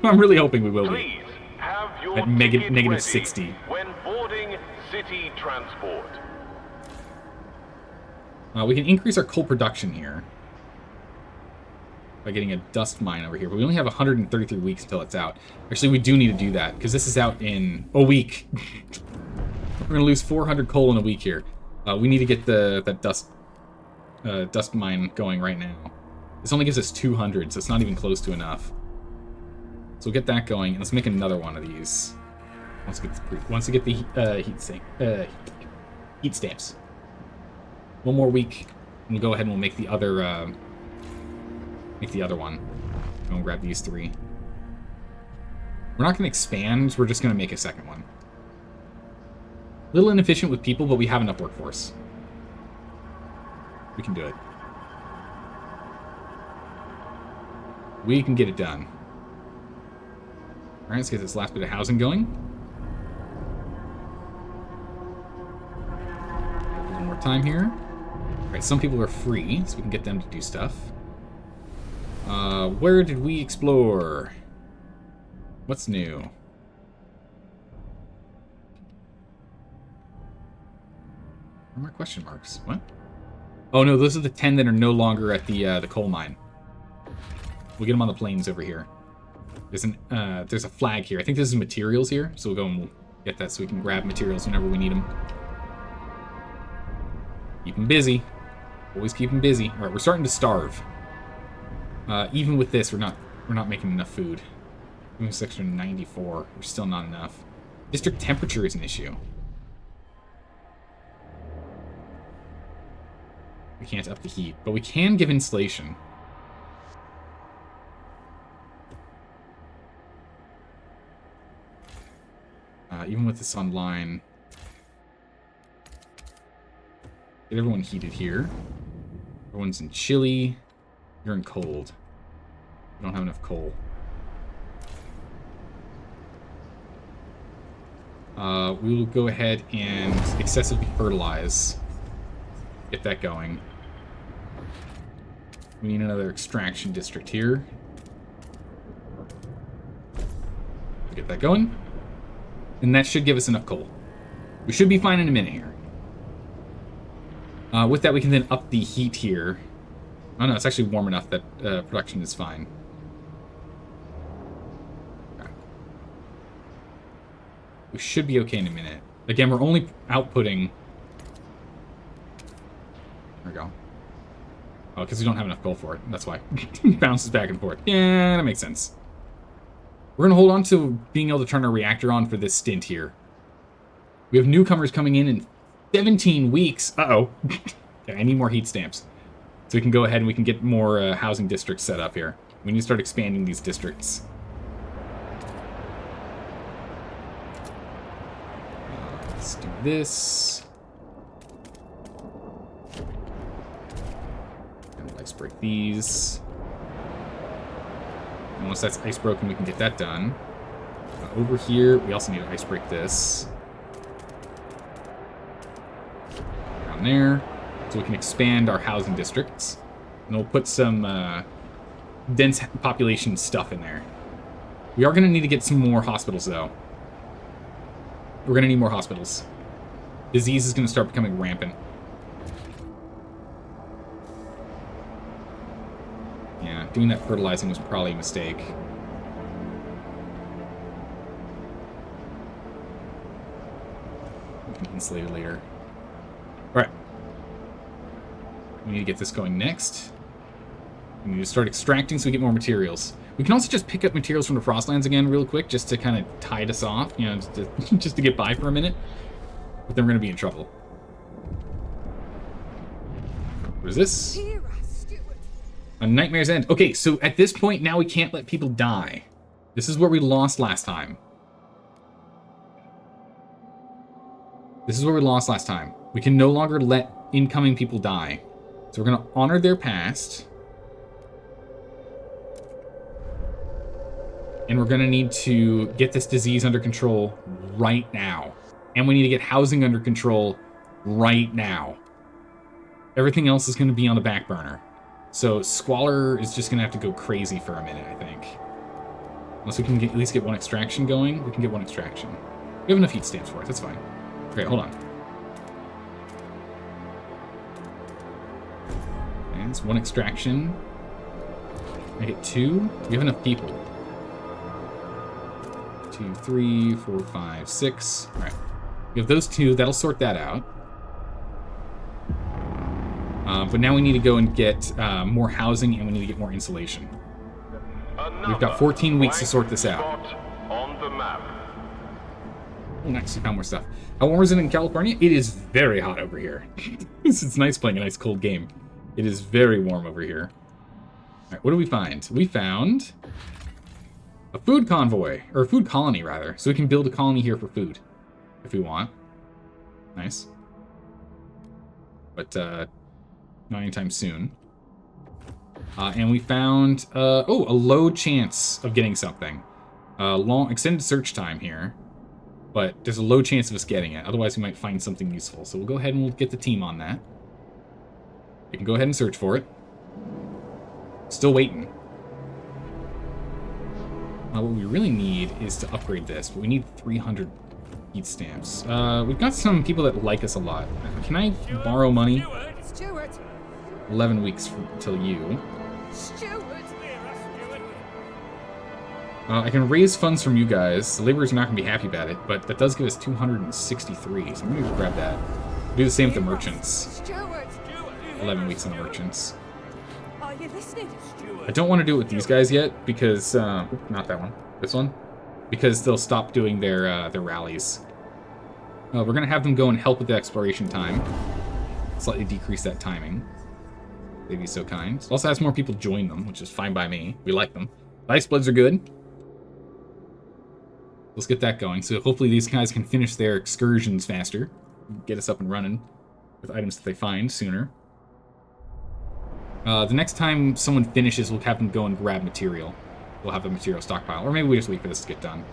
I'm really hoping we will be. Please have your At ticket negative ready 60. when boarding city transport. We can increase our coal production here by getting a dust mine over here, but we only have 133 weeks until it's out. Actually, we do need to do that because this is out in a week. We're gonna lose 400 coal in a week here. We need to get that dust mine going right now. This only gives us 200, so it's not even close to enough. So we'll get that going, and let's make another one of these. Once we get the heat stamps. One more week, and we'll go ahead and we'll make the other one. And we'll grab these 3. We're not going to expand, we're just going to make a second one. A little inefficient with people, but we have enough workforce. We can do it. We can get it done. Alright, let's get this last bit of housing going. One more time here. Alright, some people are free, so we can get them to do stuff. Where did we explore? What's new? Where are my question marks? What? Oh no, those are the 10 that are no longer at the coal mine. We'll get them on the plains over here. There's a flag here. I think this is materials here, so we'll go and we'll get that so we can grab materials whenever we need them. Keep them busy. Always keep them busy. All right, we're starting to starve. Even with this, we're not making enough food. Moving section 94. We're still not enough. District temperature is an issue. We can't up the heat, but we can give insulation. Even with this online, get everyone heated here. Everyone's in chilly. You're in cold. We don't have enough coal. We will go ahead and excessively fertilize. Get that going. We need another extraction district here. Get that going. And that should give us enough coal. We should be fine in a minute here. With that, we can then up the heat here. Oh no, it's actually warm enough that production is fine. Okay. We should be okay in a minute. Again, we're only outputting... There we go. Oh, because we don't have enough coal for it. That's why. Bounces back and forth. Yeah, that makes sense. We're going to hold on to being able to turn our reactor on for this stint here. We have newcomers coming in 17 weeks. Uh-oh. Okay, I need more heat stamps. So we can go ahead and we can get more housing districts set up here. We need to start expanding these districts. Let's do this. And we'll ice break these. And once that's ice broken, we can get that done. Over here, we also need to ice break this. Down there. So we can expand our housing districts. And we'll put some dense population stuff in there. We are going to need to get some more hospitals, though. We're going to need more hospitals. Disease is going to start becoming rampant. Yeah, doing that fertilizing was probably a mistake. We can insulate it later. Alright. We need to get this going next. We need to start extracting so we get more materials. We can also just pick up materials from the Frostlands again real quick, just to kind of tide us off, you know, just to get by for a minute. But then we're going to be in trouble. What is this? Here, Steward. A Nightmare's End. Okay, so at this point now we can't let people die. This is where we lost last time. This is where we lost last time. We can no longer let incoming people die. So we're going to honor their past. And we're going to need to get this disease under control right now. And we need to get housing under control right now. Everything else is going to be on the back burner. So Squalor is just going to have to go crazy for a minute, I think. Unless we can at least get one extraction going. We can get one extraction. We have enough heat stamps for it. That's fine. Okay, hold on. And it's one extraction. I get 2. We have enough people. 2, 3, 4, 5, 6. All right. We have those 2. That'll sort that out. But now we need to go and get more housing, and we need to get more insulation. We've got 14 weeks to sort this out. On the map. Oh, nice. We found more stuff. How warm is it in California? It is very hot over here. It's nice playing a nice cold game. It is very warm over here. All right, what do we find? We found a food convoy, or a food colony, rather. So we can build a colony here for food, if we want. Nice. But, not anytime soon. And we found, a low chance of getting something. Long, extended search time here. But there's a low chance of us getting it. Otherwise, we might find something useful. So we'll go ahead and we'll get the team on that. We can go ahead and search for it. Still waiting. What we really need is to upgrade this, but we need 300 heat stamps. We've got some people that like us a lot. Can I borrow money? Steward. 11 weeks until you. Steward. I can raise funds from you guys. The laborers are not going to be happy about it, but that does give us 263, so I'm going to grab that. Do the same with the merchants. Steward. 11 weeks on the merchants. Are you listening? I don't want to do it with these guys yet, because, not that one, this one, because they'll stop doing their rallies. We're going to have them go and help with the exploration time. Slightly decrease that timing. They'd be so kind. Also has more people join them, which is fine by me. We like them. Ice Bloods are good. Let's get that going. So hopefully these guys can finish their excursions faster. Get us up and running with items that they find sooner. The next time someone finishes, we'll have them go and grab material. We'll have the material stockpile. Or maybe we just wait for this to get done.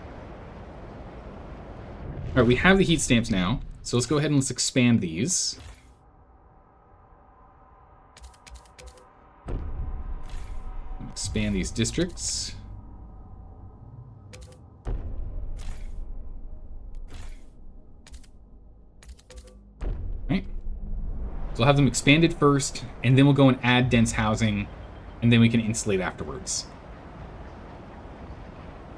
Alright, we have the heat stamps now. So let's go ahead and let's expand these. Expand these districts. Right. So we'll have them expanded first, and then we'll go and add dense housing, and then we can insulate afterwards.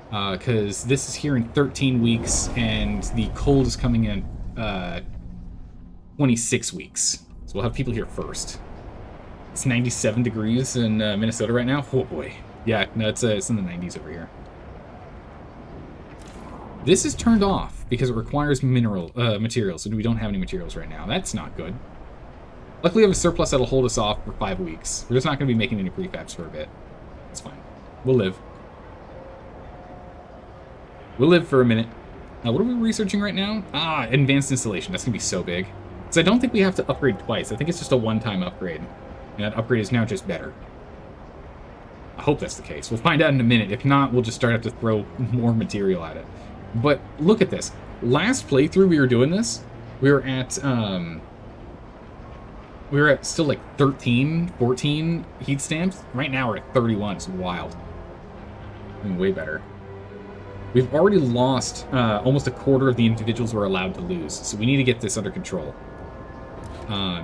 Because this is here in 13 weeks, and the cold is coming in 26 weeks. So we'll have people here first. It's 97 degrees in Minnesota right now. Oh boy. Yeah, no, it's in the 90s over here. This is turned off because it requires materials, and we don't have any materials right now. That's not good. Luckily, we have a surplus that'll hold us off for 5 weeks. We're just not going to be making any prefabs for a bit. It's fine. We'll live. We'll live for a minute. What are we researching right now? Advanced installation. That's going to be so big. So I don't think we have to upgrade twice. I think it's just a one-time upgrade. And that upgrade is now just better. I hope that's the case. We'll find out in a minute. If not, we'll just start to have to throw more material at it. But look at this. Last playthrough we were doing this, we were at still like 13, 14 heat stamps. Right now we're at 31. It's wild. Doing way better. We've already lost almost a quarter of the individuals we're allowed to lose. So we need to get this under control.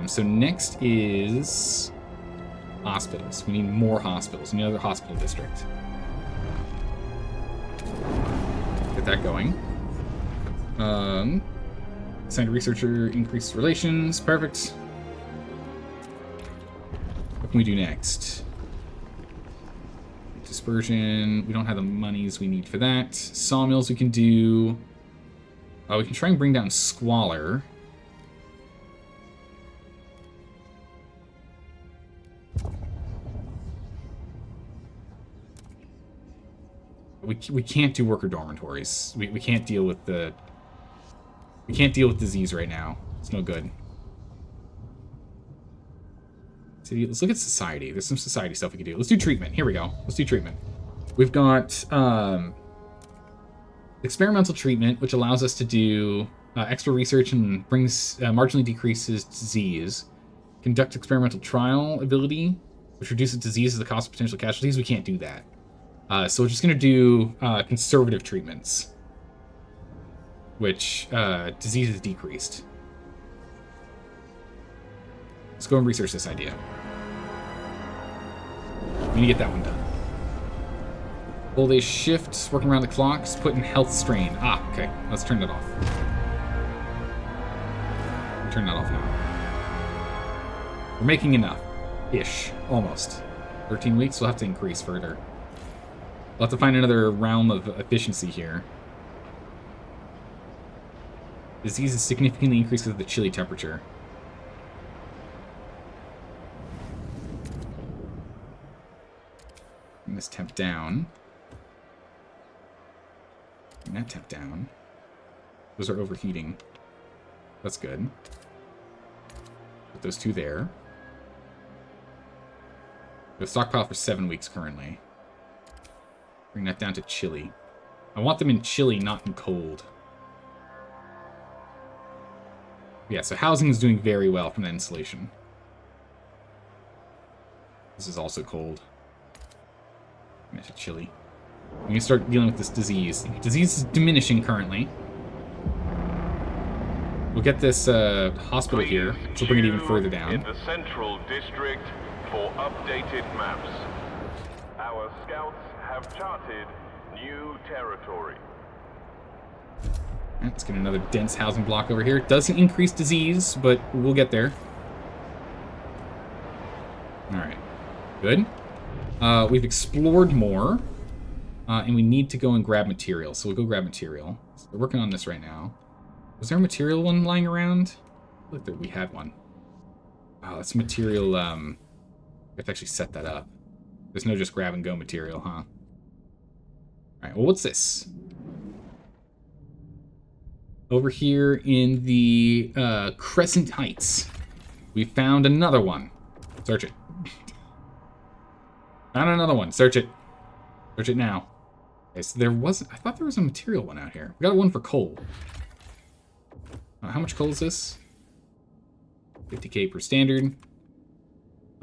So next is hospitals. We need more hospitals. Another hospital district. Get that going. Assigned researcher, increased relations. Perfect. What can we do next? Dispersion. We don't have the monies we need for that. Sawmills we can do. We can try and bring down squalor. We can't do worker dormitories. We can't deal with the... We can't deal with disease right now. It's no good. So let's look at society. There's some society stuff we can do. Let's do treatment. Here we go. Let's do treatment. We've got experimental treatment, which allows us to do extra research and brings marginally decreases disease. Conduct experimental trial ability, which reduces disease as the cost of potential casualties. We can't do that. So we're just going to do conservative treatments, which disease is decreased. Let's go and research this idea. We need to get that one done. Old age shift, working around the clock, just put in health strain. Okay. Let's turn that off. Turn that off now. We're making enough. Ish. Almost. 13 weeks, we'll have to increase further. We'll have to find another realm of efficiency here. Disease is significantly increased with the chilly temperature. Bring this temp down. Bring that temp down. Those are overheating. That's good. Put those two there. We have stockpile for 7 weeks currently. Bring that down to chilly. I want them in chilly, not in cold. Yeah, so housing is doing very well from that installation. This is also cold. Bring that to chilly. We need to start dealing with this disease. Disease is diminishing currently. We'll get this hospital here, which will bring it even further down. In the central district for updated maps. Our scouts have charted new territory. Let's get another dense housing block over here. It doesn't increase disease, but we'll get there. Alright. Good. We've explored more. And we need to go and grab material. So we'll go grab material. So we're working on this right now. Was there a material one lying around? Look, there we had one. Oh, that's material. We have to actually set that up. There's no just grab and go material, huh? Alright, well, what's this? Over here in the Crescent Heights, we found another one. Search it. Found another one. Search it. Search it now. Okay, so there wasn't... I thought there was a material one out here. We got one for coal. How much coal is this? 50k per standard.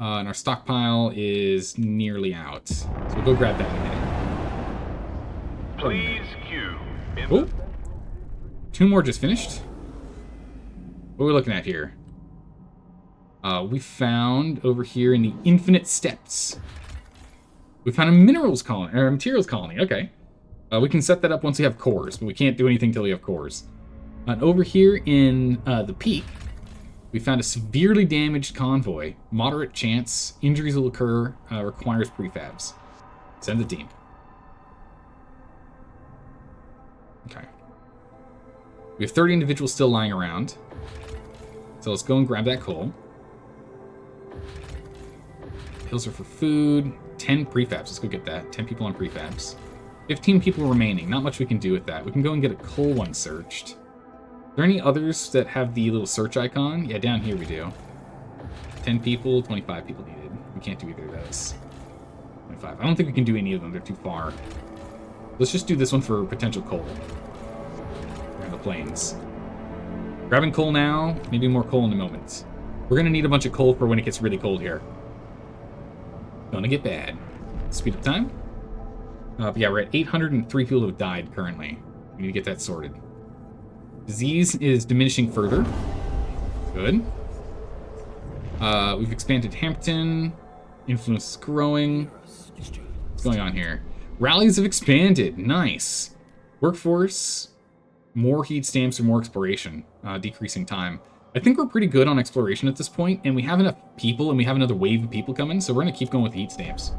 And our stockpile is nearly out. So we'll go grab that in a minute. Please queue. Oh! 2 more just finished. What are we looking at here? We found over here in the Infinite Steps. We found a minerals colony, or a materials colony. Okay. We can set that up once we have cores, but we can't do anything until we have cores. And over here in the Peak, we found a severely damaged convoy. Moderate chance. Injuries will occur. Requires prefabs. Send the team. Okay. We have 30 individuals still lying around. So let's go and grab that coal. Pills are for food. 10 prefabs. Let's go get that. 10 people on prefabs. 15 people remaining. Not much we can do with that. We can go and get a coal one searched. Are there any others that have the little search icon? Yeah, down here we do. 10 people, 25 people needed. We can't do either of those. 25. I don't think we can do any of them. They're too far. Let's just do this one for potential coal. Around the plains. Grabbing coal now. Maybe more coal in a moment. We're going to need a bunch of coal for when it gets really cold here. Gonna get bad. Speed up time. But yeah, we're at 803 people who have died currently. We need to get that sorted. Disease is diminishing further. Good. We've expanded Hampton. Influence is growing. What's going on here? Rallies have expanded. Nice. Workforce. More heat stamps or more exploration. Decreasing time. I think we're pretty good on exploration at this point, and we have enough people, and we have another wave of people coming, so we're going to keep going with heat stamps.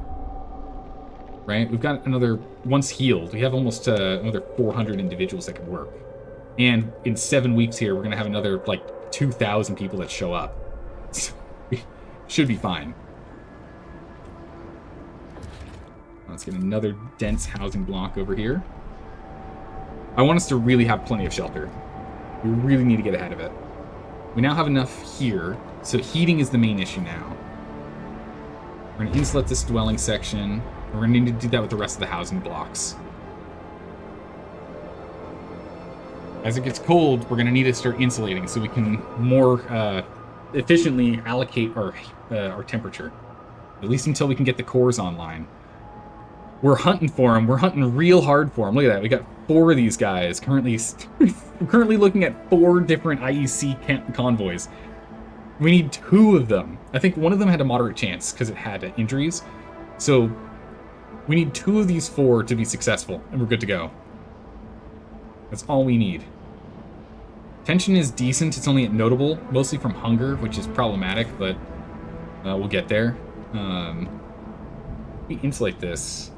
Right? We've got another, once healed, we have almost another 400 individuals that could work. And in 7 weeks here, we're going to have another, like, 2,000 people that show up. So we should be fine. Let's get another dense housing block over here. I want us to really have plenty of shelter. We really need to get ahead of it. We now have enough here, so heating is the main issue now. We're going to insulate this dwelling section. We're going to need to do that with the rest of the housing blocks. As it gets cold, we're going to need to start insulating so we can more efficiently allocate our temperature. At least until we can get the cores online. We're hunting for them. We're hunting real hard for them. Look at that. We got 4 of these guys currently looking at 4 different IEC convoys. We need 2 of them. I think one of them had a moderate chance because it had injuries. So we need 2 of these 4 to be successful, and we're good to go. That's all we need. Tension is decent. It's only at notable, mostly from hunger, which is problematic, but we'll get there. We insulate this.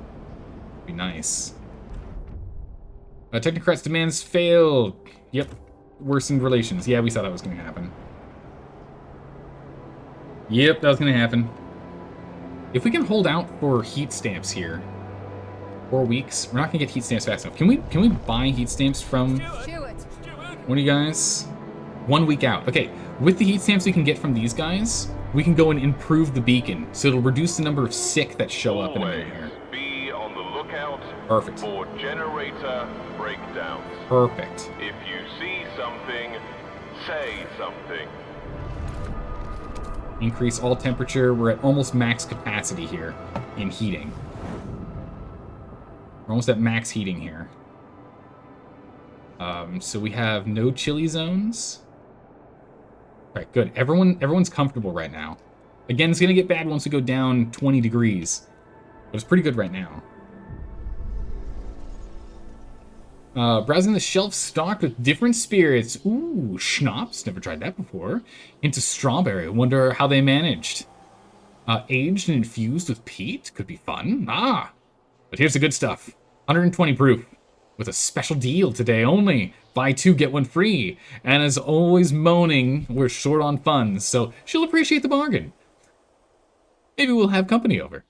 Be nice. Technocrats' demands failed. Yep. Worsened relations. Yeah, we saw that was going to happen. Yep, that was going to happen. If we can hold out for heat stamps here, 4 weeks, we're not going to get heat stamps fast enough. Can we buy heat stamps from Stuart. one of you guys? 1 week out. Okay, with the heat stamps we can get from these guys, we can go and improve the beacon, so it'll reduce the number of sick that show up in a minute here. Be on the lookout Perfect. for generator breakdowns. Perfect. If you see something, say something. Increase all temperature. We're at almost max capacity here in heating. We're almost at max heating here. So we have no chilly zones. All right, good. Everyone's comfortable right now. Again, it's gonna get bad once we go down 20 degrees, but it's pretty good right now. Browsing the shelf stocked with different spirits. Ooh, schnapps. Never tried that before. Into strawberry. Wonder how they managed. Aged and infused with peat. Could be fun. Ah, but here's the good stuff. 120 proof. With a special deal today only. Buy 2, get 1 free. And as always moaning, we're short on funds, so she'll appreciate the bargain. Maybe we'll have company over.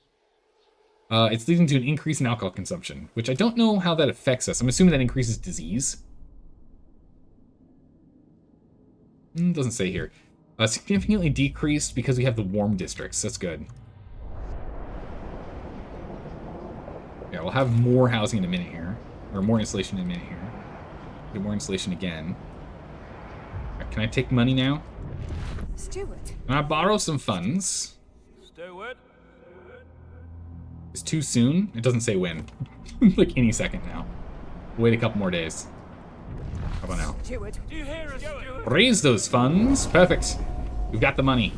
It's leading to an increase in alcohol consumption, which I don't know how that affects us. I'm assuming that increases disease. Doesn't say here. Significantly decreased because we have the warm districts. That's good. Yeah, we'll have more housing in a minute here. Or more insulation in a minute here. Get more insulation again. Right, can I take money now? Stuart. Can I borrow some funds? Steward. It's too soon. It doesn't say when. Like any second now. Wait a couple more days. How about now? Stuart. Do you hear us, Steward? Raise those funds. Perfect. We've got the money.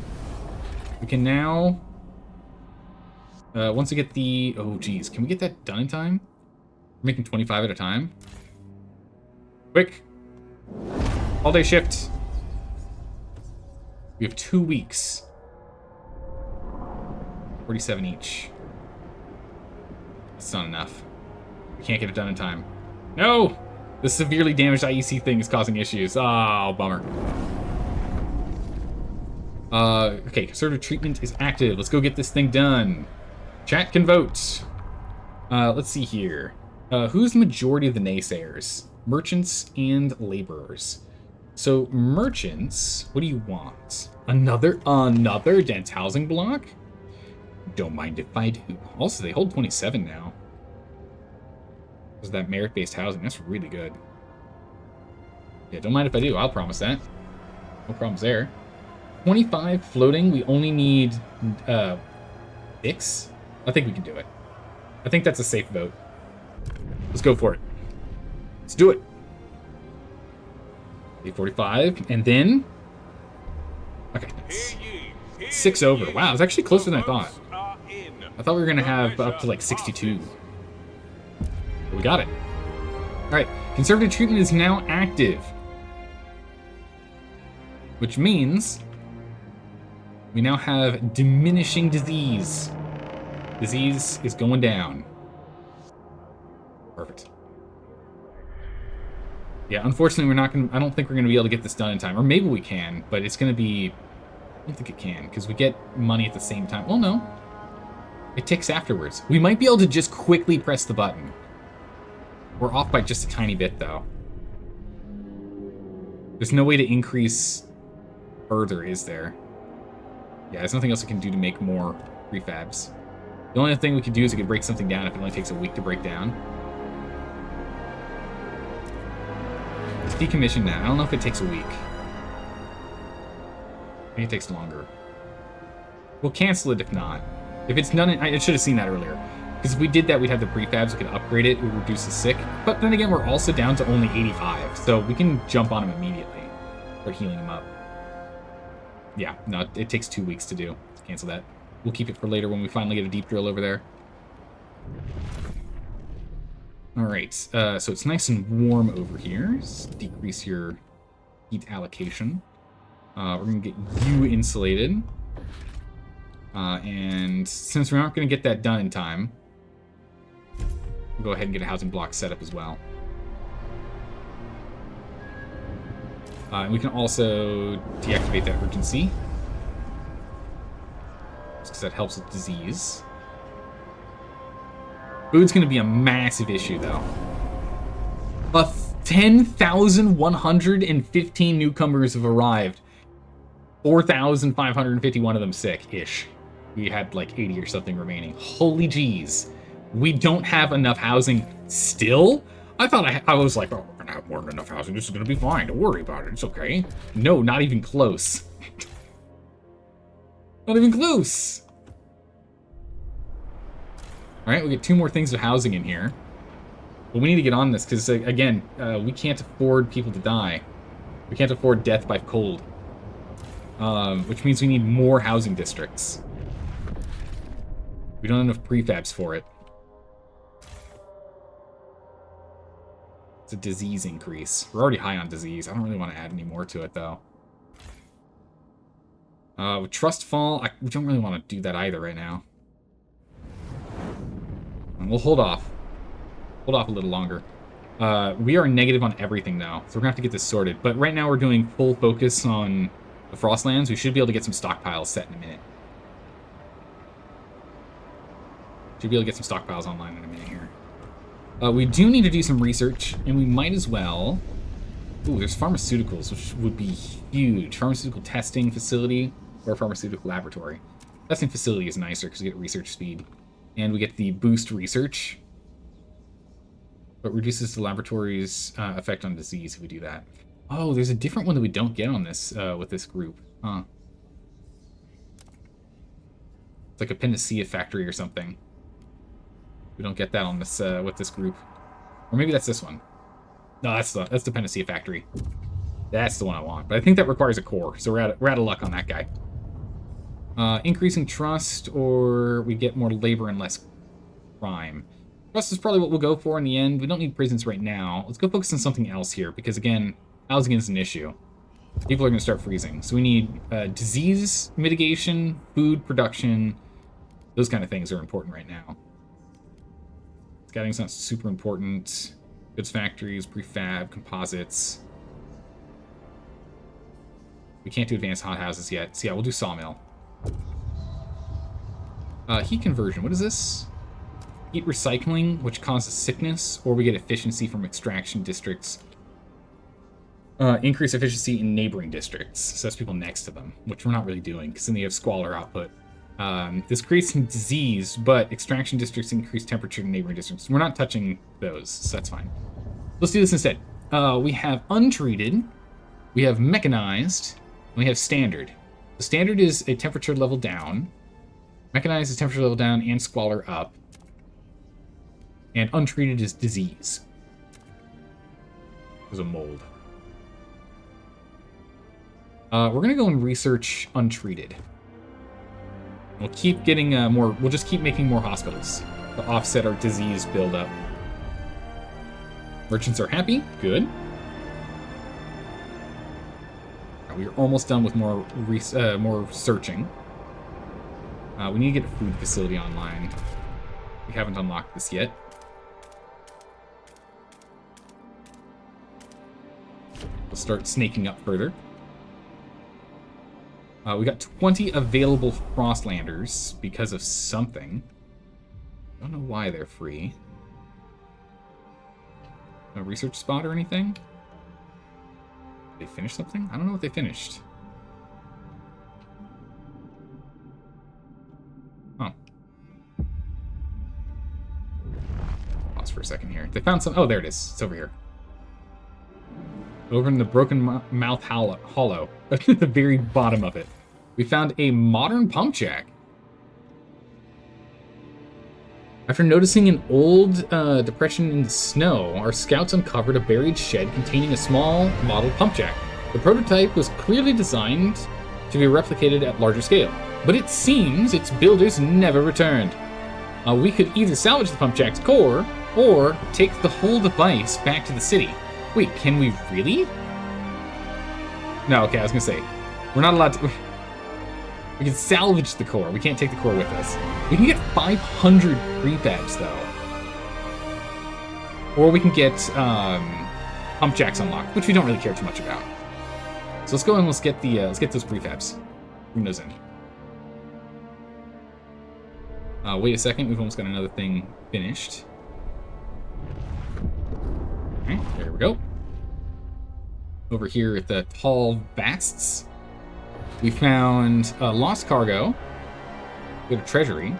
We can now... once we get the... Oh, geez. Can we get that done in time? We're making 25 at a time. Quick. All day shift. We have 2 weeks. 47 each. That's not enough. We can't get it done in time. No! The severely damaged IEC thing is causing issues. Oh, bummer. Okay, conservative treatment is active. Let's go get this thing done. Chat can vote. Let's see here. Who's the majority of the naysayers? Merchants and laborers. So merchants, what do you want? Another dense housing block? Don't mind if I do. Also, they hold 27 now. Is that merit-based housing? That's really good. Yeah, don't mind if I do. I'll promise that. No problems there. 25 floating. We only need 6. I think we can do it. I think that's a safe vote. Let's go for it. Let's do it. 845, and then... Okay, nice. 6 over. Wow, it's actually closer than I thought. I thought we were going to have up to like 62. But we got it. Alright, conservative treatment is now active. Which means we now have diminishing disease. Disease is going down. Perfect. Yeah, unfortunately, I don't think we're gonna be able to get this done in time. Or maybe we can, but it's gonna be... I don't think it can, because we get money at the same time. Well, no. It ticks afterwards. We might be able to just quickly press the button. We're off by just a tiny bit, though. There's no way to increase further, is there? Yeah, there's nothing else we can do to make more prefabs. The only thing we could do is we could break something down if it only takes a week to break down. It's decommissioned now. I don't know if it takes a week. Maybe it takes longer. We'll cancel it if not. If it's none, I should have seen that earlier. Because if we did that, we'd have the prefabs, we could upgrade it, it would reduce the sick. But then again, we're also down to only 85, so we can jump on him immediately. Start healing him up. Yeah, no, it takes 2 weeks to do. Let's cancel that. We'll keep it for later when we finally get a deep drill over there. Alright, so it's nice and warm over here. Let's decrease your heat allocation. We're going to get you insulated. And since we're not going to get that done in time, we'll go ahead and get a housing block set up as well. And we can also deactivate that urgency, because that helps with disease. Food's going to be a massive issue, though. 10,115 newcomers have arrived. 4,551 of them sick-ish. We had like 80 or something remaining. Holy jeez. We don't have enough housing still? I thought I was like, oh, we're going to have more than enough housing. This is going to be fine. Don't worry about it. It's okay. No, not even close. Not even close. Alright, we get 2 more things of housing in here. But we need to get on this, because, again, we can't afford people to die. We can't afford death by cold. Which means we need more housing districts. We don't have enough prefabs for it. It's a disease increase. We're already high on disease. I don't really want to add any more to it, though. With Trust Fall, we don't really want to do that either right now. And we'll hold off. Hold off a little longer. We are negative on everything, though, so we're going to have to get this sorted. But right now we're doing full focus on the Frostlands. We should be able to get some stockpiles set in a minute. Should be able to get some stockpiles online in a minute here. We do need to do some research, and we might as well... Ooh, there's pharmaceuticals, which would be huge. Pharmaceutical testing facility or pharmaceutical laboratory. Testing facility is nicer because we get research speed. And we get the boost research. But reduces the laboratory's effect on disease if we do that. Oh, there's a different one that we don't get on this with this group. Huh. It's like a panacea factory or something. We don't get that on this with this group. Or maybe that's this one. No, that's the panacea factory. That's the one I want. But I think that requires a core, so we're out of luck on that guy. Increasing trust, or we get more labor and less crime. Trust is probably what we'll go for in the end. We don't need prisons right now. Let's go focus on something else here, because again, housing is an issue. People are going to start freezing. So we need disease mitigation, food production. Those kind of things are important right now. Scouting's not super important. Goods factories, prefab, composites. We can't do advanced hothouses yet. So yeah, we'll do sawmill. Heat conversion. What is this? heat recycling, which causes sickness, or we get efficiency from extraction districts. Increase efficiency in neighboring districts, so that's people next to them, which we're not really doing, because then they have squalor output. This creates some disease, but extraction districts increase temperature in neighboring districts. We're not touching those, so that's fine. Let's do this instead. We have untreated, we have mechanized, and we have standard. The standard is a temperature level down, mechanized is temperature level down and squalor up, and untreated is disease. There's a mold. We're gonna go and research untreated. We'll keep getting more. We'll just keep making more hospitals to offset our disease buildup. Merchants are happy. Good. We're almost done with more searching. We need to get a food facility online. We haven't unlocked this yet. We'll start snaking up further. We got 20 available Frostlanders because of something. I don't know why they're free. No research spot or anything? Did they finish something? I don't know what they finished. Oh. Pause for a second here. They found some. Oh, there it is. It's over here. Over in the Broken Mouth Hollow, at the very bottom of it, we found a modern pump jack. After noticing an old depression in the snow, our scouts uncovered a buried shed containing a small model pump jack. The prototype was clearly designed to be replicated at larger scale, but it seems its builders never returned. We could either salvage the pump jack's core, or take the whole device back to the city. Wait, can we really? No, okay, I was gonna say, we're not allowed to. We can salvage the core. We can't take the core with us. We can get 500 prefabs though, or we can get pump jacks unlocked, which we don't really care too much about. So let's go and let's get those prefabs. Bring those in. Wait a second. We've almost got another thing finished. Alright, there we go. Over here at the Tall Vasts, we found lost cargo. We got a treasury.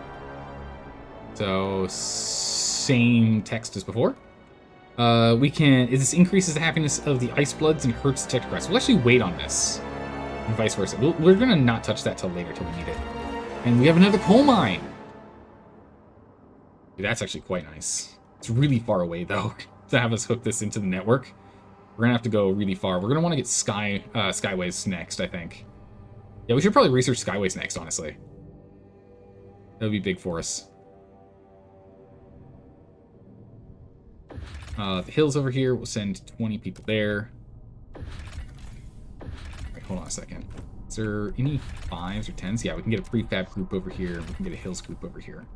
So, same text as before. This increases the happiness of the Ice Bloods and hurts the Technocrats. We'll actually wait on this, and vice versa. We're gonna not touch that till later, till we need it. And we have another coal mine. Dude, that's actually quite nice. It's really far away, though, to have us hook this into the network. We're gonna have to go really far. We're gonna want to get Skyways next, I think. Yeah, we should probably research Skyways next, honestly. That would be big for us. The hills over here, we'll send 20 people there. Wait, hold on a second. Is there any 5s or 10s? Yeah, we can get a prefab group over here. We can get a hills group over here.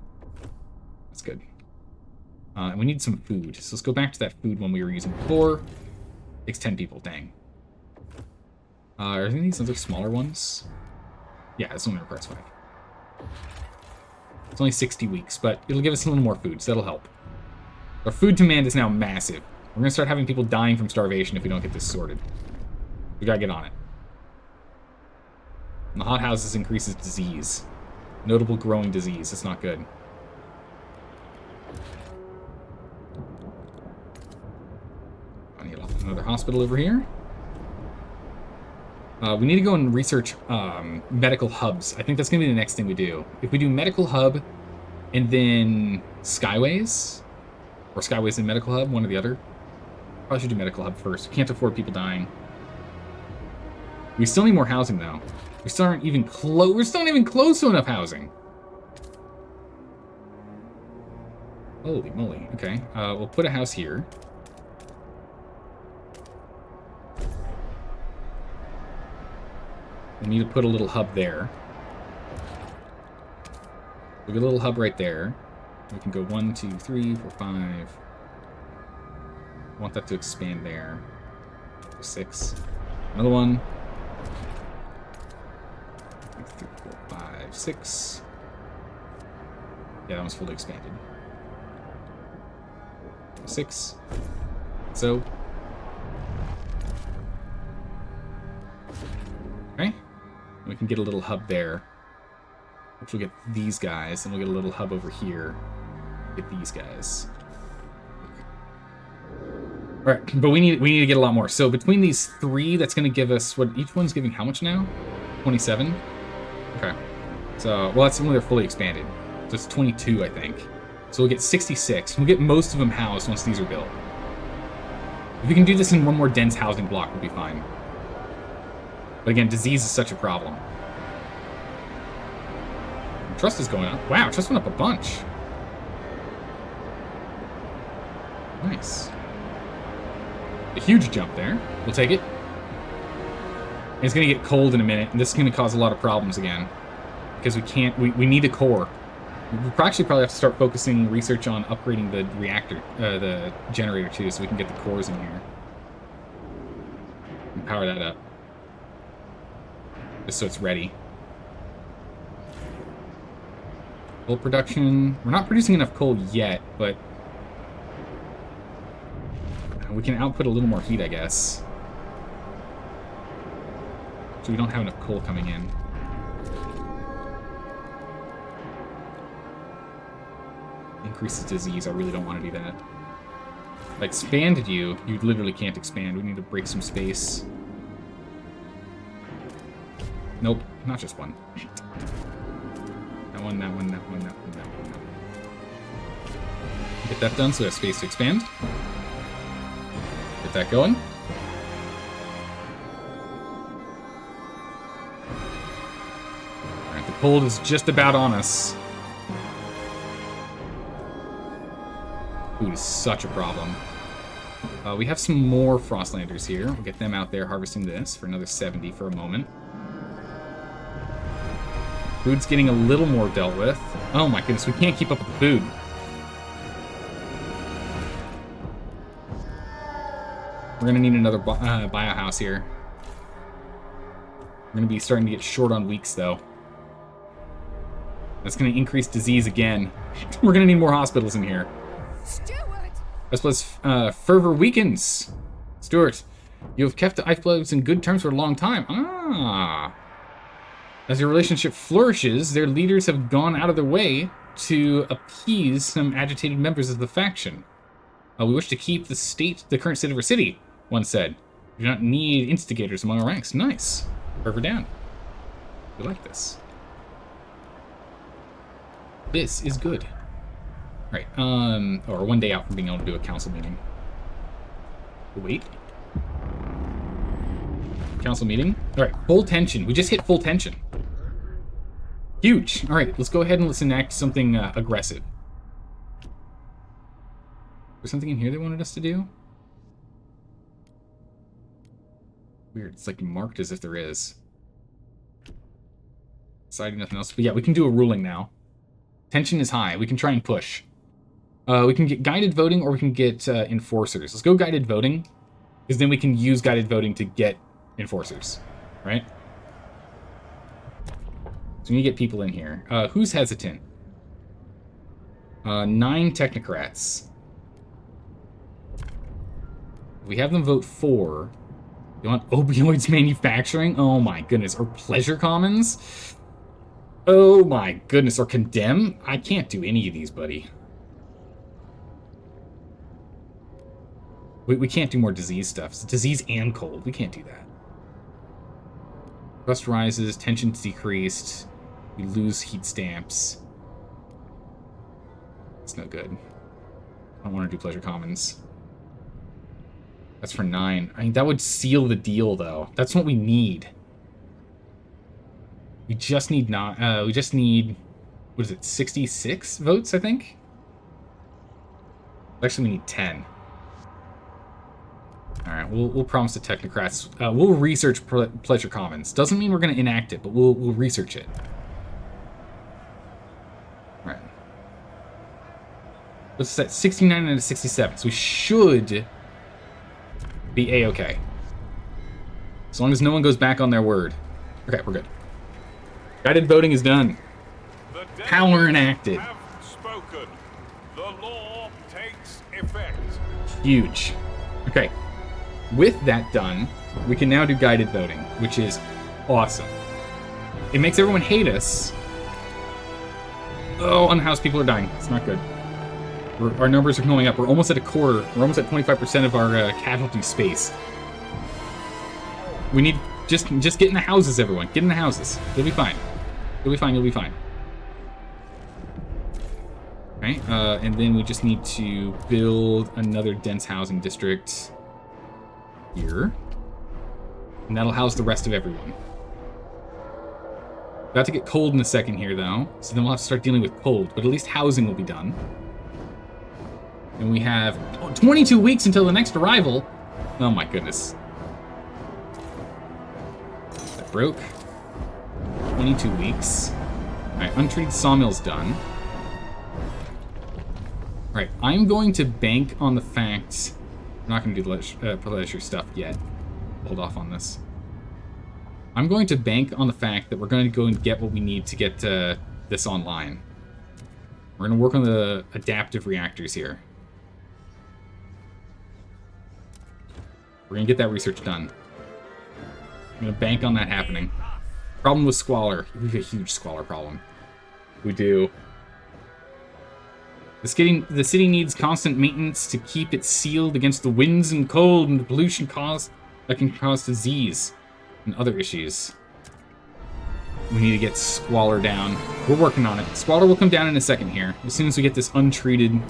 That's good. And we need some food. So let's go back to that food one we were using before. Takes 10 people, dang. Are there any of these other smaller ones? Yeah, this only requires 5. It's only 60 weeks, but it'll give us a little more food, so that'll help. Our food demand is now massive. We're gonna start having people dying from starvation if we don't get this sorted. We gotta get on it. And the hothouses increases disease. Notable growing disease. It's not good. I need another hospital over here. We need to go and research medical hubs. I think that's going to be the next thing we do. If we do medical hub and then Skyways, or Skyways and medical hub, one or the other. Probably should do medical hub first. We can't afford people dying. We still need more housing, though. We still aren't even close. We're still not even close to enough housing. Holy moly. Okay, we'll put a house here. We need to put a little hub there. We get a little hub right there. We can go 1, 2, 3, 4, 5. I want that to expand there. 6. Another one. 3, 4, 5, 6. Yeah, that one's fully expanded. 6. So. Okay. We can get a little hub there. Which will get these guys, and we'll get a little hub over here. Get these guys. Alright, but we need to get a lot more. So between these 3, that's going to give us, what, each one's giving how much now? 27? Okay. So, well, that's when they're fully expanded. So it's 22, I think. So we'll get 66. We'll get most of them housed once these are built. If we can do this in one more dense housing block, we'll be fine. But again, disease is such a problem. Trust is going up. Wow, trust went up a bunch. Nice. A huge jump there. We'll take it. And it's going to get cold in a minute, and this is going to cause a lot of problems again. Because we can't... We need a core. We'll actually probably have to start focusing research on upgrading the reactor, the generator too, so we can get the cores in here. And power that up. Just so it's ready. Coal production. We're not producing enough coal yet, but we can output a little more heat, I guess. So we don't have enough coal coming in. Increases disease. I really don't want to do that. If I expanded you, you literally can't expand. We need to break some space. Nope, not just one. That one, that one, that one, that one, that one, that one. Get that done so we have space to expand. Get that going. Alright, the cold is just about on us. Food is such a problem. We have some more Frostlanders here. We'll get them out there harvesting this for another 70 for a moment. Food's getting a little more dealt with. Oh my goodness, we can't keep up with the food. We're gonna need another biohouse here. We're gonna be starting to get short on weeks though. That's gonna increase disease again. We're gonna need more hospitals in here. Stewart! As plus fervor weakens. Stuart, you have kept the Iceblows in good terms for a long time. Ah. As your relationship flourishes, their leaders have gone out of their way to appease some agitated members of the faction. We wish to keep the current state of our city, one said. We do not need instigators among our ranks. Nice. Fervor down. We like this. This is good. Right, or 1 day out from being able to do a council meeting. Wait. Council meeting. All right, full tension. We just hit full tension. Huge. All right, let's go ahead and let's enact something aggressive. There's something in here they wanted us to do? Weird. It's like marked as if there is. Deciding nothing else. But yeah, we can do a ruling now. Tension is high. We can try and push. We can get guided voting or we can get enforcers. Let's go guided voting, because then we can use guided voting to get enforcers, right? So we need to get people in here. Who's hesitant? 9 technocrats. We have them vote for. You want opioids manufacturing? Oh my goodness. Or pleasure commons? Oh my goodness. Or condemn? I can't do any of these, buddy. We can't do more disease stuff. It's disease and cold. We can't do that. Rust rises, tension's decreased. We lose heat stamps. It's no good. I don't want to do pleasure commons. That's for 9. I mean, that would seal the deal, though. That's what we need. We just need not. We just need. What is it? 66 votes, I think. Actually, we need 10. All right, we'll promise the technocrats. We'll research pleasure commons. Doesn't mean we're going to enact it, but we'll research it. All right. Let's set 69 and a 67. So we should be a-okay. As long as no one goes back on their word. Okay, we're good. Guided voting is done. Power enacted. Have spoken. The law takes effect. Huge. Okay. With that done, we can now do guided voting, which is awesome. It makes everyone hate us. Oh, unhoused people are dying. It's not good. Our numbers are going up. We're almost at a quarter. We're almost at 25% of our casualty space. We need... Just get in the houses, everyone. Get in the houses. You'll be fine. You'll be fine. You'll be fine. Okay, and then we just need to build another dense housing district here. And that'll house the rest of everyone. About to get cold in a second here, though. So then we'll have to start dealing with cold. But at least housing will be done. And we have 22 weeks until the next arrival. Oh my goodness. That broke. 22 weeks. Alright, untreated sawmill's done. Alright, I'm going to bank on the fact... I'm not going to do the pleasure stuff yet. Hold off on this. I'm going to bank on the fact that we're going to go and get what we need to get this online. We're going to work on the adaptive reactors here. We're going to get that research done. I'm going to bank on that happening. Problem with squalor. We have a huge squalor problem. We do. The city needs constant maintenance to keep it sealed against the winds and cold and the pollution that can cause disease and other issues. We need to get squalor down. We're working on it. Squalor will come down in a second here, as soon as we get this untreated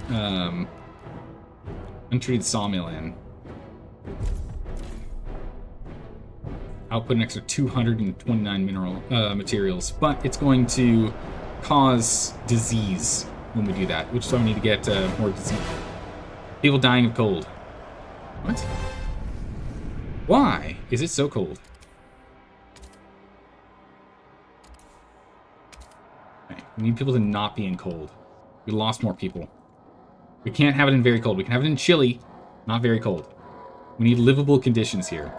sawmill in. Output an extra 229 materials, but it's going to cause disease when we do that, which is why we need to get more disease. People dying of cold. What? Why is it so cold? Okay, we need people to not be in cold. We lost more people. We can't have it in very cold. We can have it in chilly, not very cold. We need livable conditions here.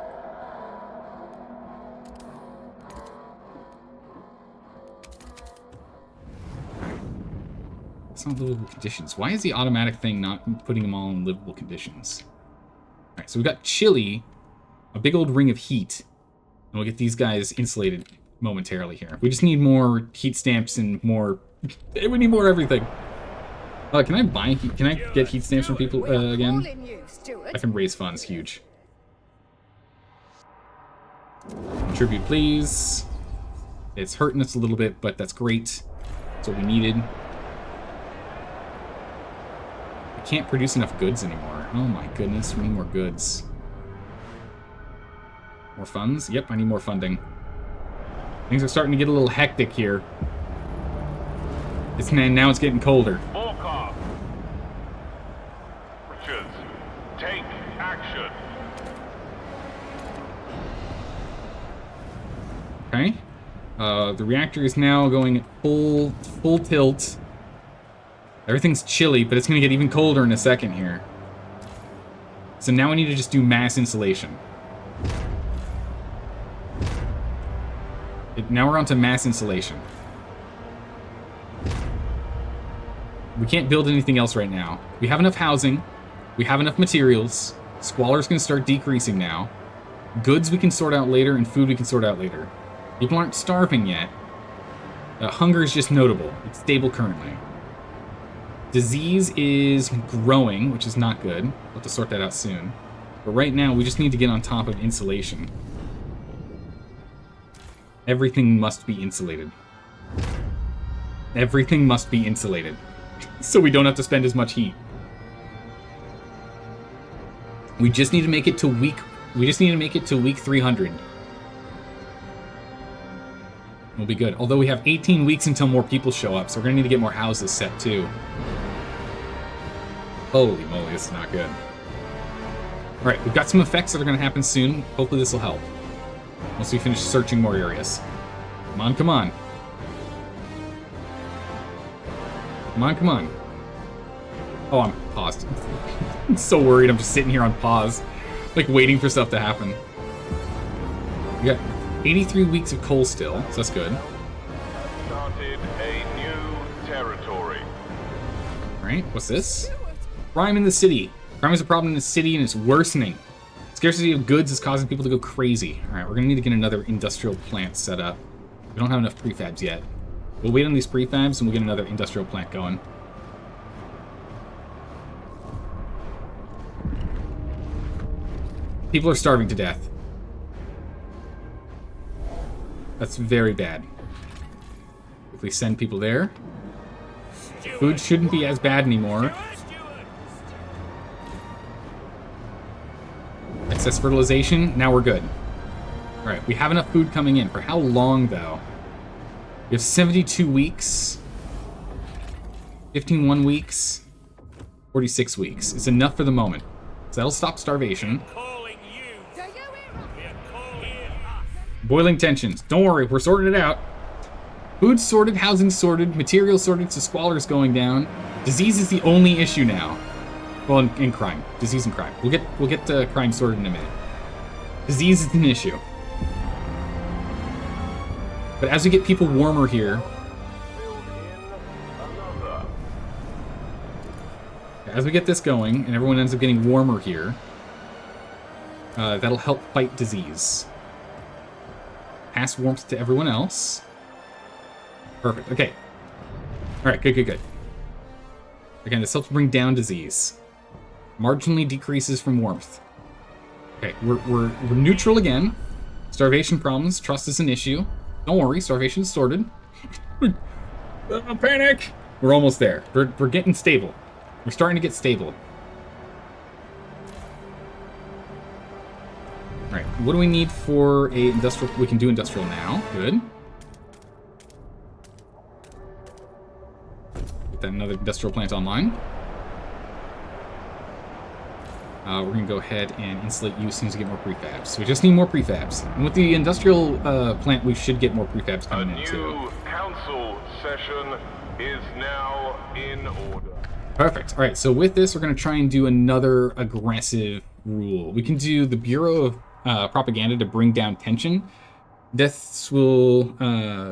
It's not livable conditions. Why is the automatic thing not putting them all in livable conditions? Alright, so we've got chilly, a big old ring of heat, and we'll get these guys insulated momentarily here. We just need more heat stamps and more... we need more everything. Can I buy... Can I get heat stamps from people again? I can raise funds. Huge. Contribute, please. It's hurting us a little bit, but that's great. That's what we needed. I can't produce enough goods anymore. Oh my goodness, we need more goods. More funds? Yep, I need more funding. Things are starting to get a little hectic here. Now it's getting colder. Forecast. Richards, take action. Okay. The reactor is now going at full tilt. Everything's chilly, but it's going to get even colder in a second here. So now we need to just do mass insulation. Now we're on to mass insulation. We can't build anything else right now. We have enough housing. We have enough materials. Squalor's going to start decreasing now. Goods we can sort out later, and food we can sort out later. People aren't starving yet. Hunger is just notable. It's stable currently. Disease is growing, which is not good. We'll have to sort that out soon. But right now, we just need to get on top of insulation. Everything must be insulated. Everything must be insulated. So we don't have to spend as much heat. We just need to make it to week... We just need to make it to week 300. We'll be good. Although we have 18 weeks until more people show up, so we're going to need to get more houses set, too. Holy moly, this is not good. Alright, we've got some effects that are going to happen soon. Hopefully this will help. Once we finish searching more areas. Come on, come on. Come on, come on. Oh, I'm paused. I'm so worried. I'm just sitting here on pause. Like, waiting for stuff to happen. We got 83 weeks of coal still, so that's good. Started a new territory. Alright, what's this? Crime in the city. Crime is a problem in the city and it's worsening. Scarcity of goods is causing people to go crazy. Alright, we're gonna need to get another industrial plant set up. We don't have enough prefabs yet. We'll wait on these prefabs and we'll get another industrial plant going. People are starving to death. That's very bad. If we send people there, food shouldn't be as bad anymore. Excess fertilization, now we're good. Alright, we have enough food coming in. For how long, though? We have 72 weeks. 15 1 weeks. 46 weeks. It's enough for the moment. So that'll stop starvation. Boiling tensions. Don't worry, we're sorting it out. Food sorted, housing sorted, materials sorted, so squalor's going down. Disease is the only issue now. Well, in crime. Disease and crime. We'll get crime sorted in a minute. Disease is an issue. But as we get people warmer here... As we get this going, and everyone ends up getting warmer here, that'll help fight disease. Pass warmth to everyone else. Perfect. Okay. Alright, good. Again, this helps bring down disease. Marginally decreases from warmth. Okay, we're neutral again. Starvation problems. Trust is an issue. Don't worry, starvation's sorted. Panic! We're almost there. We're getting stable. We're starting to get stable. Alright, what do we need for a industrial? We can do industrial now. Good. Get that another industrial plant online. We're going to go ahead and insulate you as soon as we get more prefabs. So we just need more prefabs. And with the industrial plant, we should get more prefabs coming in too. A new council session is now in order. Perfect. All right, so with this, we're going to try and do another aggressive rule. We can do the Bureau of Propaganda to bring down tension. Deaths will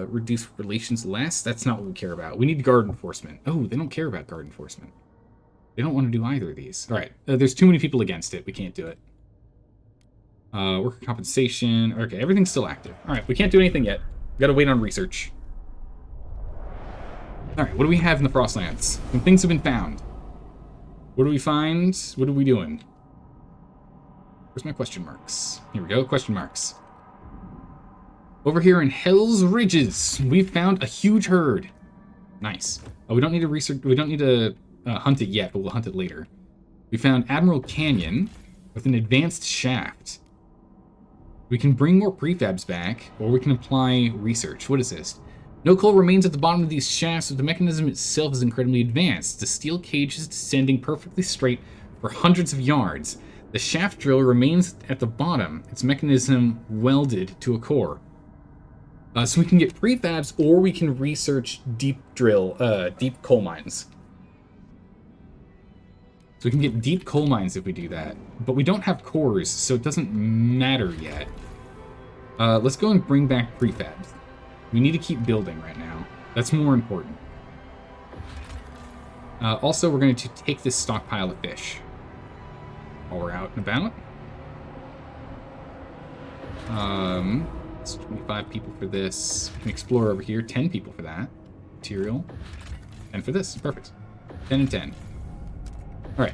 reduce relations less. That's not what we care about. We need guard enforcement. Oh, they don't care about guard enforcement. They don't want to do either of these. All right, there's too many people against it. We can't do it. Worker compensation. Okay, everything's still active. All right, we can't do anything yet. We gotta wait on research. All right, what do we have in the Frostlands? When things have been found. What do we find? What are we doing? Where's my question marks? Here we go, question marks. Over here in Hell's Ridges, we've found a huge herd. Nice. Oh, we don't need to research. We don't need to hunt it yet, but we'll hunt it later. We found Admiral Canyon with an advanced shaft. We can bring more prefabs back, or we can apply research. What is this? No coal remains at the bottom of these shafts, but the mechanism itself is incredibly advanced. The steel cage is descending perfectly straight for hundreds of yards. The shaft drill remains at the bottom, its mechanism welded to a core. So we can get prefabs, or we can research deep coal mines. So we can get deep coal mines if we do that. But we don't have cores, so it doesn't matter yet. Let's go and bring back prefabs. We need to keep building right now. That's more important. Also, we're going to take this stockpile of fish while we're out and about. It's 25 people for this. We can explore over here. 10 people for that. Material. And for this. Perfect. 10 and 10. Alright.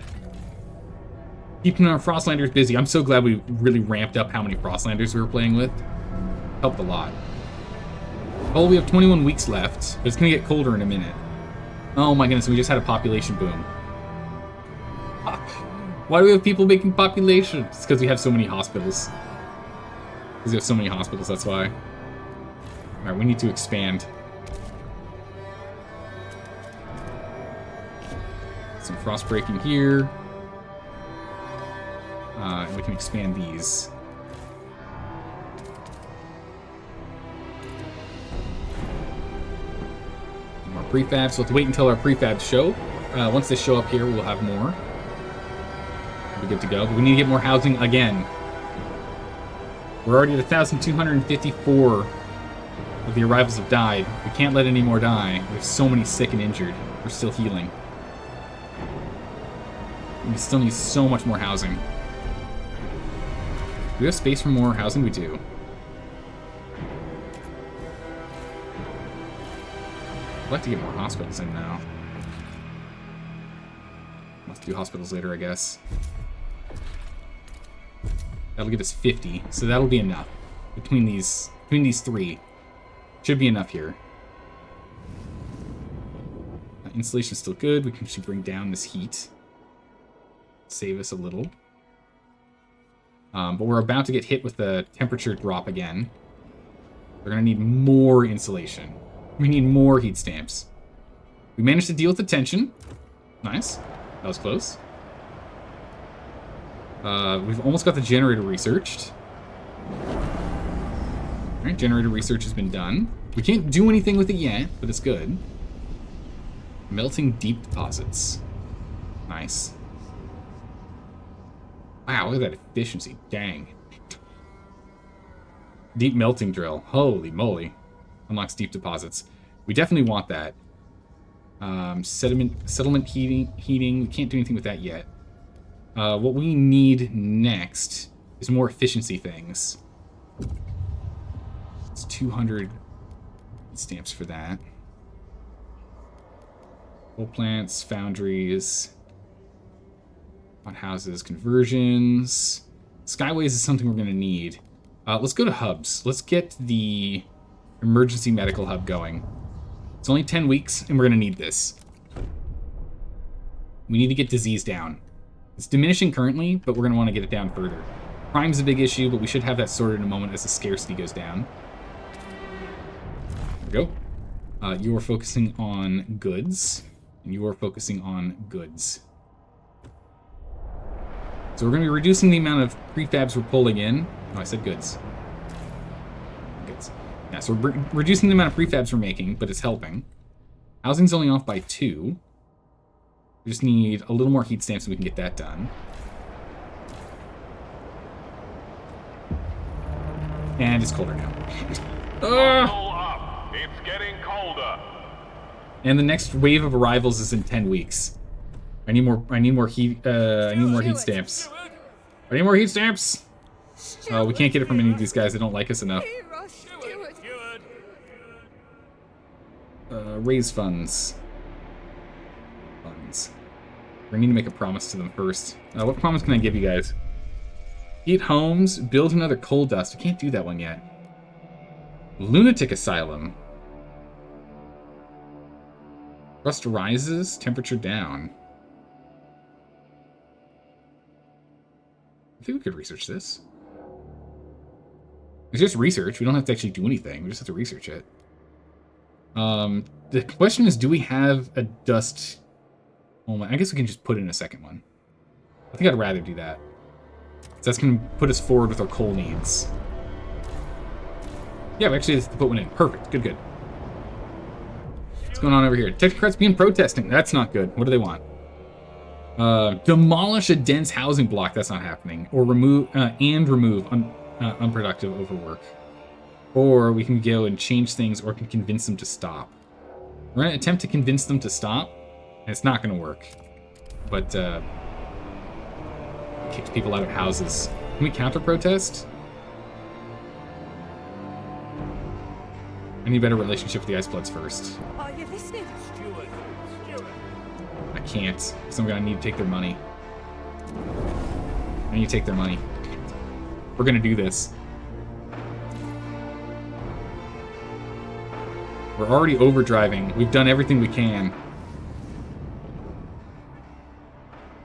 Keeping our Frostlanders busy. I'm so glad we really ramped up how many Frostlanders we were playing with. Helped a lot. Oh, we have 21 weeks left. But it's going to get colder in a minute. Oh my goodness, we just had a population boom. Why do we have people making population? It's because we have so many hospitals. Because we have so many hospitals, that's why. Alright, we need to expand. Some frost breaking here. And we can expand these. More prefabs. So we'll have to wait until our prefabs show. Once they show up here, we'll have more. We'll be good to go. But we need to get more housing again. We're already at 1,254 of the arrivals have died. We can't let any more die. We have so many sick and injured. We're still healing. We still need so much more housing. Do we have space for more housing? We do. I'd like to get more hospitals in now. Let's do hospitals later, I guess. That'll get us 50, so that'll be enough. Between these three. Should be enough here. Insulation's still good. We can actually bring down this heat. Save us a little. But we're about to get hit with a temperature drop again. We're going to need more insulation. We need more heat stamps. We managed to deal with the tension. Nice. That was close. We've almost got the generator researched. Alright, generator research has been done. We can't do anything with it yet, but it's good. Melting deep deposits. Nice. Wow, look at that efficiency. Dang. Deep melting drill. Holy moly. Unlocks deep deposits. We definitely want that. Settlement heating. We can't do anything with that yet. What we need next is more efficiency things. It's 200 stamps for that. Coal plants, foundries, hot houses, conversions. Skyways is something we're going to need. Let's go to hubs. Let's get the emergency medical hub going. It's only 10 weeks, and we're going to need this. We need to get disease down. It's diminishing currently, but we're going to want to get it down further. Crime's a big issue, but we should have that sorted in a moment as the scarcity goes down. There we go. You are focusing on goods, and you are focusing on goods. So we're going to be reducing the amount of prefabs we're pulling in. Oh, I said goods. Goods. Yeah, so we're reducing the amount of prefabs we're making, but it's helping. Housing's only off by 2. We just need a little more heat stamps so we can get that done. And it's colder now. Buckle up. It's getting colder. And the next wave of arrivals is in 10 weeks. I need more heat stamps. I need more heat stamps. Oh, we can't get it from any of these guys. They don't like us enough. Raise funds. We need to make a promise to them first. What promise can I give you guys? Eat homes, build another coal dust. We can't do that one yet. Lunatic asylum. Rust rises, temperature down. I think we could research this. It's just research. We don't have to actually do anything. We just have to research it. The question is, do we have a dust... Oh my, I guess we can just put in a second one. I think I'd rather do that. So that's going to put us forward with our coal needs. Yeah, we actually have to put one in. Perfect. Good, good. What's going on over here? Technocrats being protesting. That's not good. What do they want? Demolish a dense housing block. That's not happening. Or remove unproductive overwork. Or we can go and change things, or can convince them to stop. We're going to attempt to convince them to stop, and it's not going to work. But, kicks people out of houses. Can we counter-protest? I need a better relationship with the Icebloods first. Are you listening? Steward. I can't, because I'm going to need to take their money. I need to take their money. We're going to do this. We're already overdriving. We've done everything we can.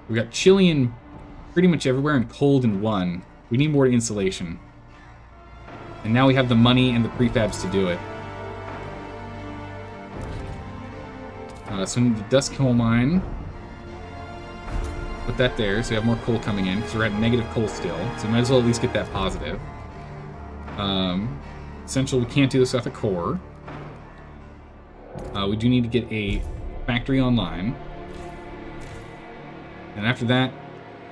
We got Chilean pretty much everywhere and cold in 1. We need more insulation. And now we have the money and the prefabs to do it. So we need the dust coal mine. Put that there so we have more coal coming in, because we're at negative coal still. So we might as well at least get that positive. Essential, we can't do this without the core. We do need to get a factory online. And after that,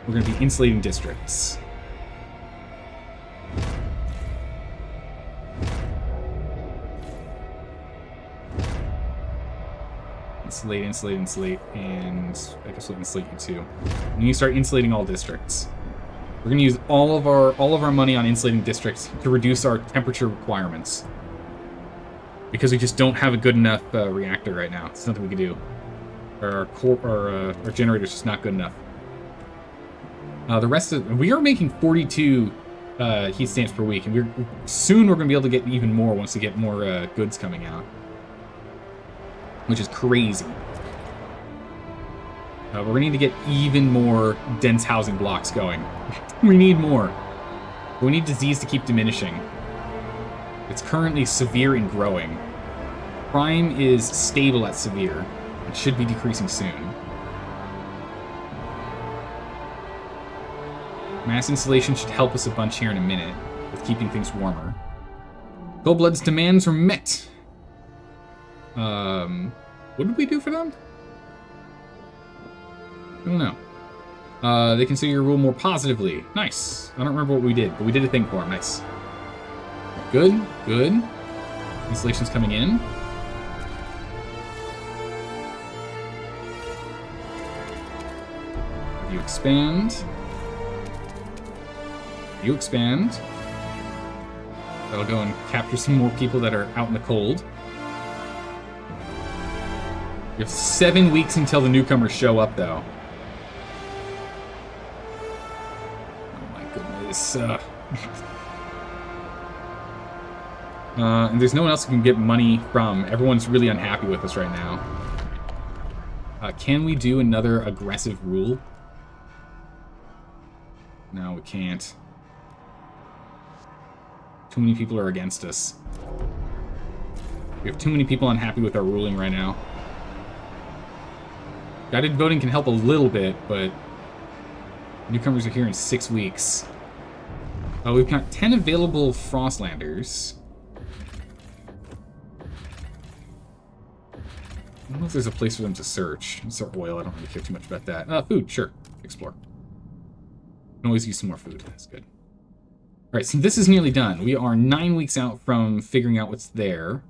we're going to be insulating districts. Insulate, insulate, insulate, and I guess we'll insulate you too. And you start insulating all districts. We're gonna use all of our money on insulating districts to reduce our temperature requirements. Because we just don't have a good enough reactor right now. It's nothing we can do. Our generator's just not good enough. The rest of we are making 42 heat stamps per week, and we're gonna be able to get even more once we get more goods coming out, which is crazy. We're gonna need to get even more dense housing blocks going. We need more. We need disease to keep diminishing. It's currently severe and growing. Crime is stable at severe. It should be decreasing soon. Mass insulation should help us a bunch here in a minute with keeping things warmer. Goldblood's demands were met. What did we do for them? I don't know. They consider your rule more positively. Nice. I don't remember what we did, but we did a thing for them. Nice. Good, good. Installation's coming in. You expand. You expand. That'll go and capture some more people that are out in the cold. You have 7 weeks until the newcomers show up, though. Oh my goodness. And there's no one else who can get money from. Everyone's really unhappy with us right now. Can we do another aggressive rule? No, we can't. Too many people are against us. We have too many people unhappy with our ruling right now. Guided voting can help a little bit, but newcomers are here in 6 weeks. We've got 10 available Frostlanders. I don't know if there's a place for them to search. It's our oil, I don't really care too much about that. Food, sure. Explore. Can always use some more food. That's good. Alright, so this is nearly done. We are 9 weeks out from figuring out what's there.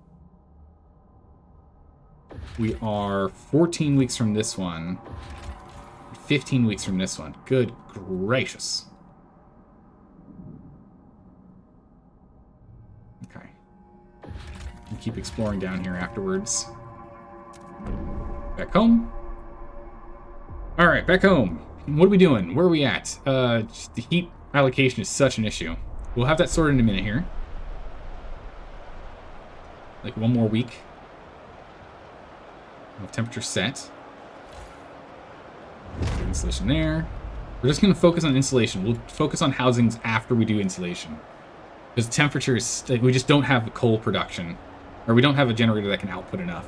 We are 14 weeks from this one. 15 weeks from this one. Good gracious. Okay. We'll keep exploring down here afterwards. Back home. Alright, back home. What are we doing? Where are we at? Just the heat allocation is such an issue. We'll have that sorted in a minute here. Like 1 more week. We'll have temperature set. Insulation there. We're just going to focus on insulation. We'll focus on housings after we do insulation. Because temperature is... Like, we just don't have coal production. Or we don't have a generator that can output enough.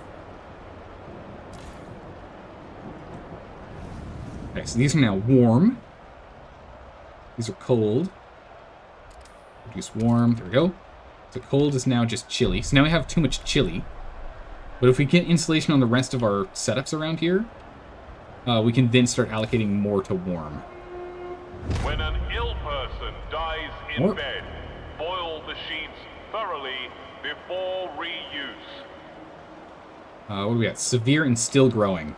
Okay, so these are now warm. These are cold. Reduce warm. There we go. So cold is now just chilly. So now we have too much chilly. But if we get insulation on the rest of our setups around here, we can then start allocating more to warm. When an ill person dies in bed, boil the sheets thoroughly before reuse. What do we got? Severe and still growing.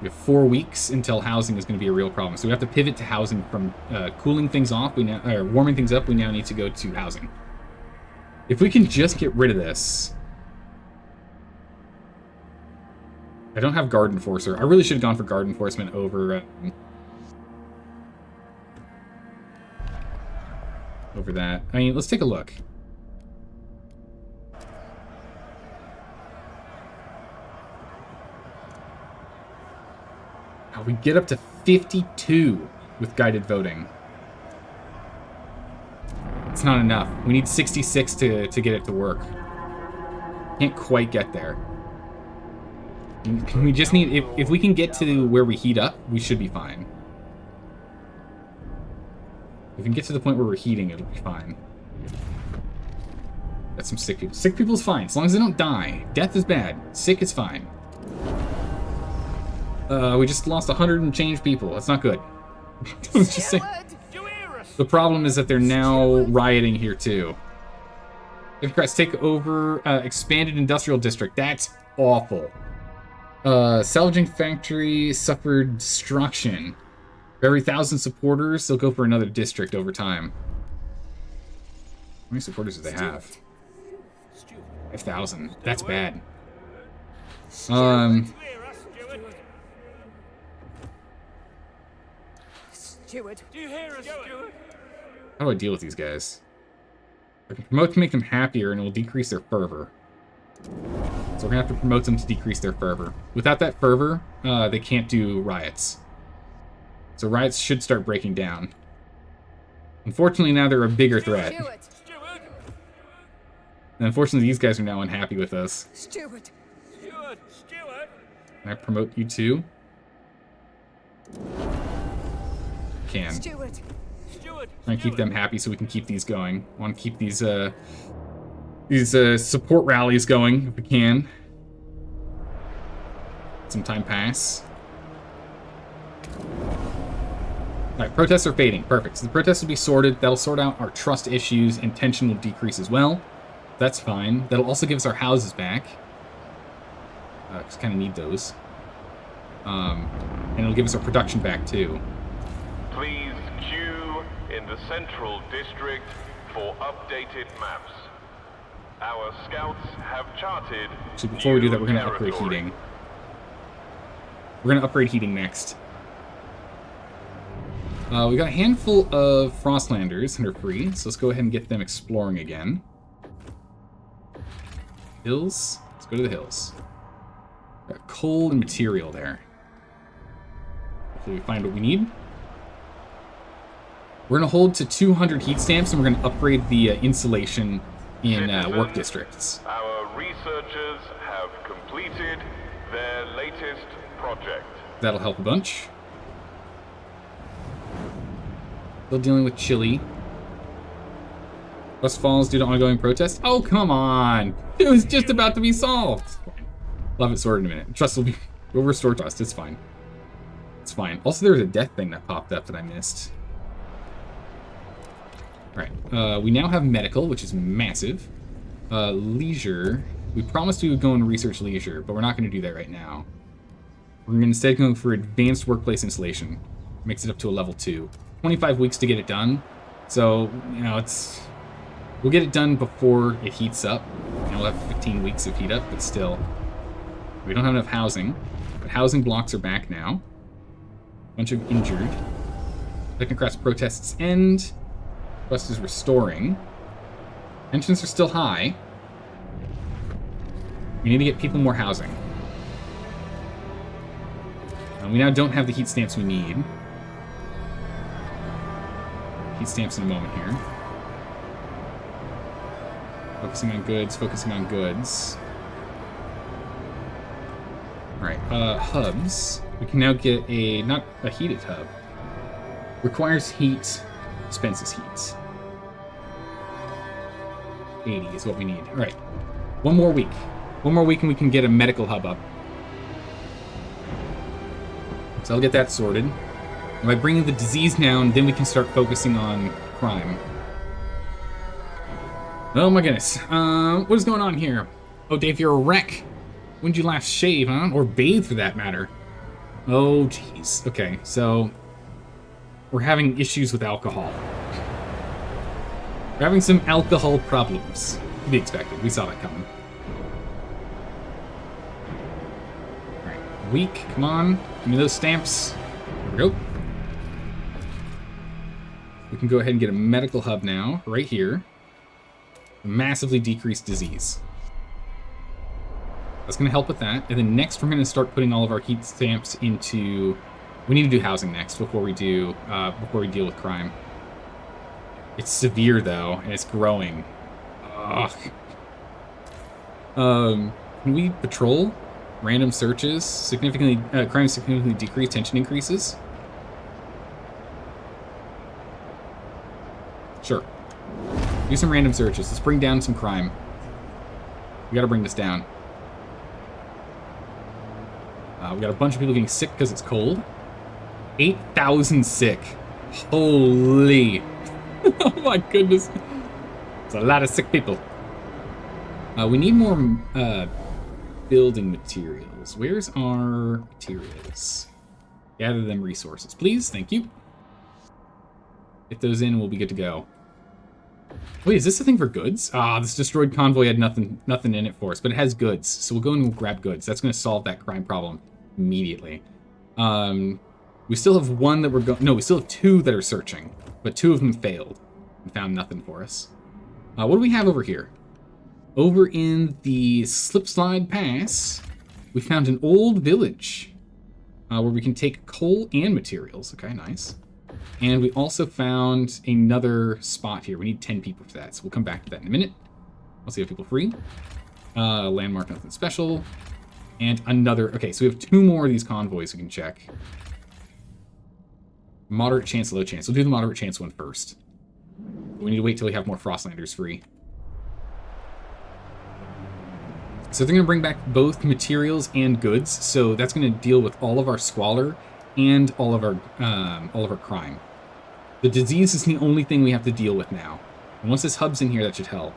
We have 4 weeks until housing is going to be a real problem. So we have to pivot to housing from cooling things off. Warming things up. We now need to go to housing. If we can just get rid of this. I don't have Guard Enforcer. I really should have gone for Guard Enforcement over that. I mean, let's take a look. We get up to 52 with guided voting. It's not enough. We need 66 to get it to work. Can't quite get there. We just need... If we can get to where we heat up, we should be fine. If we can get to the point where we're heating, it'll be fine. That's some sick people. Sick people's fine, as long as they don't die. Death is bad. Sick is fine. We just lost 100 and change people. That's not good. Just saying. The problem is that they're now rioting here too. Democrats take over expanded industrial district. That's awful. Salvaging factory suffered destruction. For every 1,000 supporters, they'll go for another district over time. How many supporters do they have? 5,000. That's bad. Steward. Do you hear us, Steward? How do I deal with these guys? I can promote to make them happier, and it will decrease their fervor. So we're gonna have to promote them to decrease their fervor. Without that fervor, they can't do riots. So riots should start breaking down. Unfortunately, now they're a bigger threat. Steward. Steward! And unfortunately, these guys are now unhappy with us. Steward. Steward! Steward! Can I promote you too? Can. Steward. Steward! Try and keep them happy so we can keep these going. I want to keep these support rallies going if we can. Some time pass. Alright, protests are fading. Perfect. So the protests will be sorted. That'll sort out our trust issues, and tension will decrease as well. That's fine. That'll also give us our houses back. Because kind of need those. And it'll give us our production back too. Please queue in the Central District for updated maps. Our scouts have charted. So before we do that, we're going to new upgrade territory. heating. We're going to upgrade heating next. We got a handful of Frostlanders and they're free, so let's go ahead and get them exploring again. Hills? Let's go to the hills. Got coal and material there. Hopefully we find what we need. We're going to hold to 200 heat stamps, and we're going to upgrade the insulation in work districts. Our researchers have completed their latest project. That'll help a bunch. Still dealing with Chile. West Falls due to ongoing protests. Oh, come on! It was just about to be solved. It's fine. We'll have it sorted in a minute. Trust will restore trust. It's fine. It's fine. Also, there was a death thing that popped up that I missed. Alright. We now have medical, which is massive. Leisure. We promised we would go and research leisure, but we're not going to do that right now. We're going to instead go for advanced workplace installation. Makes it up to a level 2. 25 weeks to get it done. So, you know, we'll get it done before it heats up. You know, we'll have 15 weeks of heat up, but still. We don't have enough housing. But housing blocks are back now. Bunch of injured. Technocrats protests end. Trust is restoring. Tensions are still high. We need to get people more housing. We now don't have the heat stamps we need. Heat stamps in a moment here. Focusing on goods, focusing on goods. Alright, hubs. We can now get not a heated hub. Requires heat, expenses heat. 80 is what we need. Alright, one more week. One more week and we can get a medical hub up. So I'll get that sorted. And by bringing the disease down, then we can start focusing on crime. Oh my goodness. What is going on here? Oh, Dave, you're a wreck. When did you last shave, huh? Or bathe, for that matter. Oh, jeez. Okay, so we're having issues with alcohol. We're having some alcohol problems. To be expected. We saw that coming. Alright, week. Come on. Give me those stamps. There we go. We can go ahead and get a medical hub now, right here. Massively decreased disease. That's going to help with that. And then next, we're going to start putting all of our heat stamps into. We need to do housing next before we deal with crime. It's severe though, and it's growing. Ugh. Can we patrol? Random searches significantly. Crime significantly decreased. Tension increases. Sure. Do some random searches. Let's bring down some crime. We gotta bring this down. We got a bunch of people getting sick because it's cold. 8,000 sick. Holy. Oh my goodness. It's a lot of sick people. We need more building materials. Where's our materials? Gather them resources, please. Thank you. Get those in, we'll be good to go. Wait, is this a thing for goods? Ah, this destroyed convoy had nothing in it for us, but it has goods. So we'll go and we'll grab goods. That's going to solve that crime problem immediately. We still have one that we're going... No, we still have two that are searching, but two of them failed and found nothing for us. What do we have over here? Over in the Slipslide Pass, we found an old village where we can take coal and materials. Okay, nice. And we also found another spot here. We need 10 people for that, so we'll come back to that in a minute. I'll see if people free. Landmark, nothing special. And another... Okay, so we have two more of these convoys we can check. Moderate chance, low chance. We'll do the moderate chance one first. We need to wait till we have more Frostlanders free. So they're going to bring back both materials and goods, so that's going to deal with all of our squalor and all of our crime. The disease is the only thing we have to deal with now. And once this hub's in here, that should help.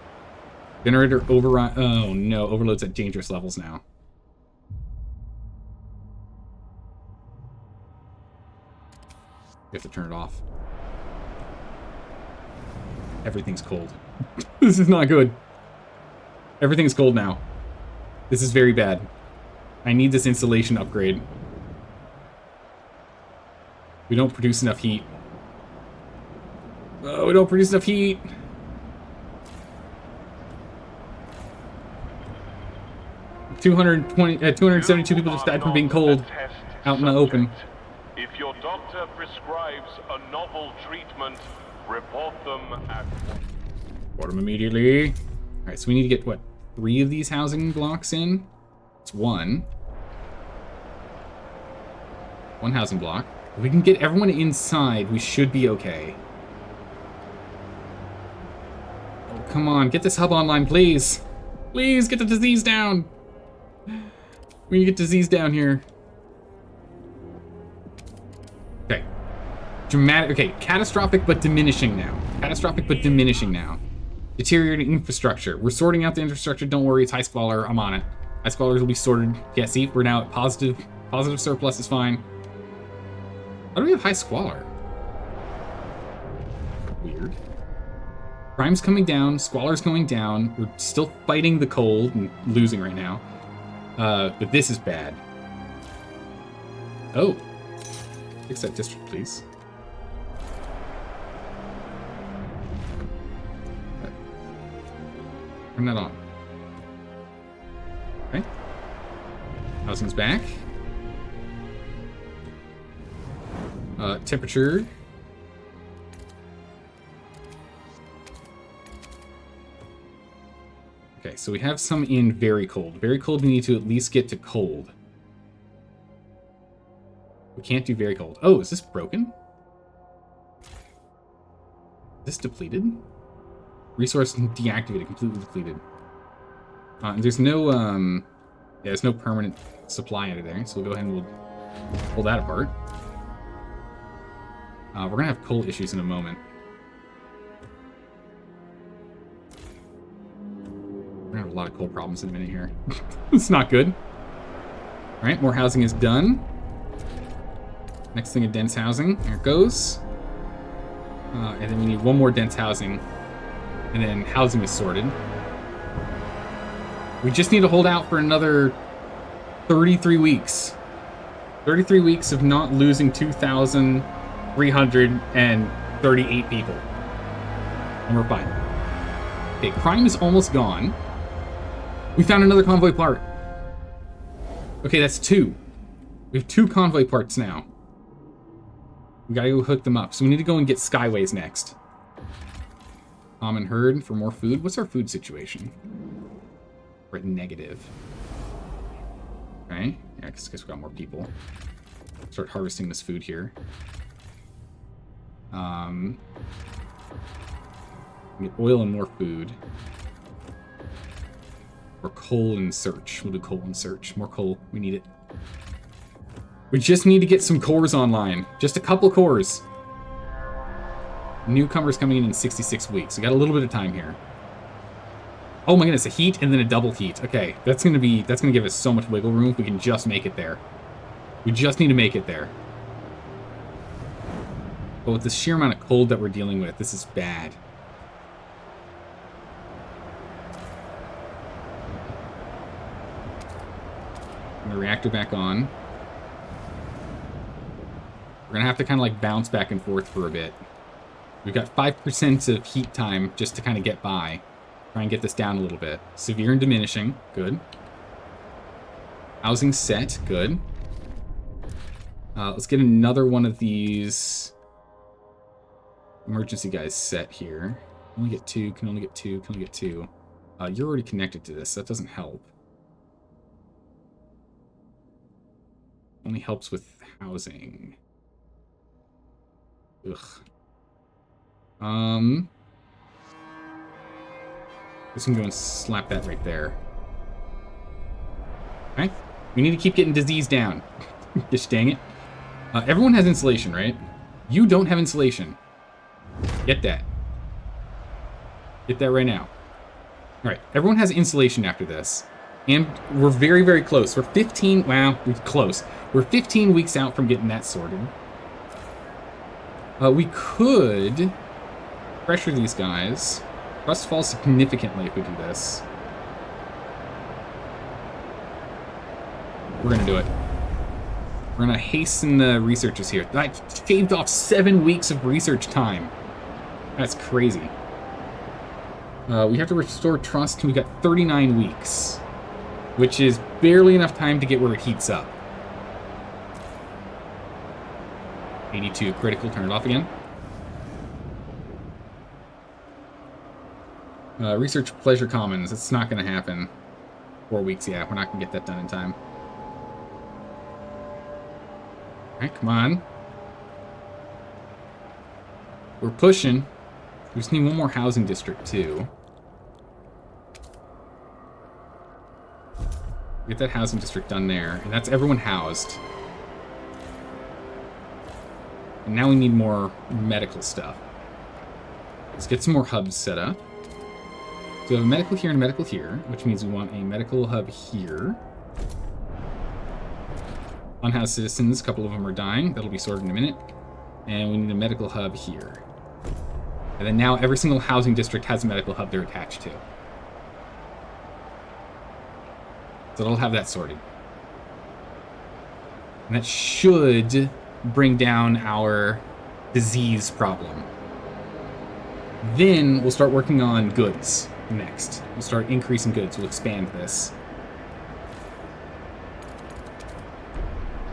Generator override... Oh no, overload's at dangerous levels now. We have to turn it off. Everything's cold. This is not good. Everything's cold now. This is very bad. I need this insulation upgrade. We don't produce enough heat. Oh, we don't produce enough heat. $272 people just died from being cold out in the open. If your doctor prescribes a novel treatment, report them at once. Report them immediately. Alright, so we need to get, what, 3 of these housing blocks in? It's 1. 1 housing block. If we can get everyone inside, we should be okay. Oh, come on, get this hub online, please. Please, get the disease down. We need to get disease down here. Okay. Dramatic, okay, catastrophic but diminishing now. Catastrophic but diminishing now. Deteriorating infrastructure. We're sorting out the infrastructure, don't worry, it's high squalor, I'm on it. High squalors will be sorted. Yeah, see, we're now at positive surplus is fine. How do we have high squalor? Weird. Crime's coming down, squalor's going down. We're still fighting the cold and losing right now. But this is bad. Oh. Fix that district, please. Turn that on. Okay. Housing's back. Temperature. Okay, so we have some in very cold. Very cold, we need to at least get to cold. We can't do very cold. Oh, is this broken? Is this depleted? Resource deactivated, completely depleted. And there's no, yeah, there's no permanent supply under there, so we'll go ahead and we'll pull that apart. We're gonna have coal issues in a moment. We're gonna have a lot of coal problems in a minute here. It's not good. Alright, more housing is done. Next thing, a dense housing. There it goes. And then we need one more dense housing. And then housing is sorted. We just need to hold out for another 33 weeks. 33 weeks of not losing 2,338 people. And we're fine. Okay, crime is almost gone. We found another convoy part. Okay, that's 2. We have 2 convoy parts now. We gotta go hook them up. So we need to go and get Skyways next. Common herd for more food. What's our food situation? We're at negative. Okay. Yeah, I guess we got more people. Start harvesting this food here. Get oil and more food. Or coal and search. We'll do coal and search. More coal. We need it. We just need to get some cores online. Just a couple cores. Newcomers coming in 66 weeks. We got a little bit of time here. Oh my goodness, a heat and then a double heat. Okay, that's gonna give us so much wiggle room if we can just make it there. We just need to make it there. But with the sheer amount of cold that we're dealing with, this is bad. The reactor back on. We're gonna have to kind of like bounce back and forth for a bit. We've got 5% of heat time just to kind of get by. Try and get this down a little bit. Severe and diminishing, good. Housing set, good. Let's get another one of these emergency guys set here. Only get two, can only get two, can only get two. You're already connected to this, so that doesn't help. Only helps with housing. Ugh. Just gonna go and slap that right there. Okay. We need to keep getting disease down. Gosh dang it. Everyone has insulation, right? You don't have insulation. Get that. Get that right now. Alright, everyone has insulation after this. And we're very, very close. We're 15... Wow, we're close. We're 15 weeks out from getting that sorted. We could pressure these guys. Rust falls significantly if we do this. We're gonna do it. We're gonna hasten the researches here. I shaved off 7 weeks of research time. That's crazy. We have to restore trust. We got 39 weeks, which is barely enough time to get where it heats up. 82 critical. Turn it off again. Research Pleasure Commons. It's not going to happen. 4 weeks, yeah. We're not going to get that done in time. Alright, come on. We're pushing. We just need one more housing district, too. Get that housing district done there. And that's everyone housed. And now we need more medical stuff. Let's get some more hubs set up. So we have a medical here and a medical here, which means we want a medical hub here. Unhoused citizens, a couple of them are dying. That'll be sorted in a minute. And we need a medical hub here. And then now every single housing district has a medical hub they're attached to. So it'll have that sorted. And that should bring down our disease problem. Then we'll start working on goods next. We'll start increasing goods. We'll expand this.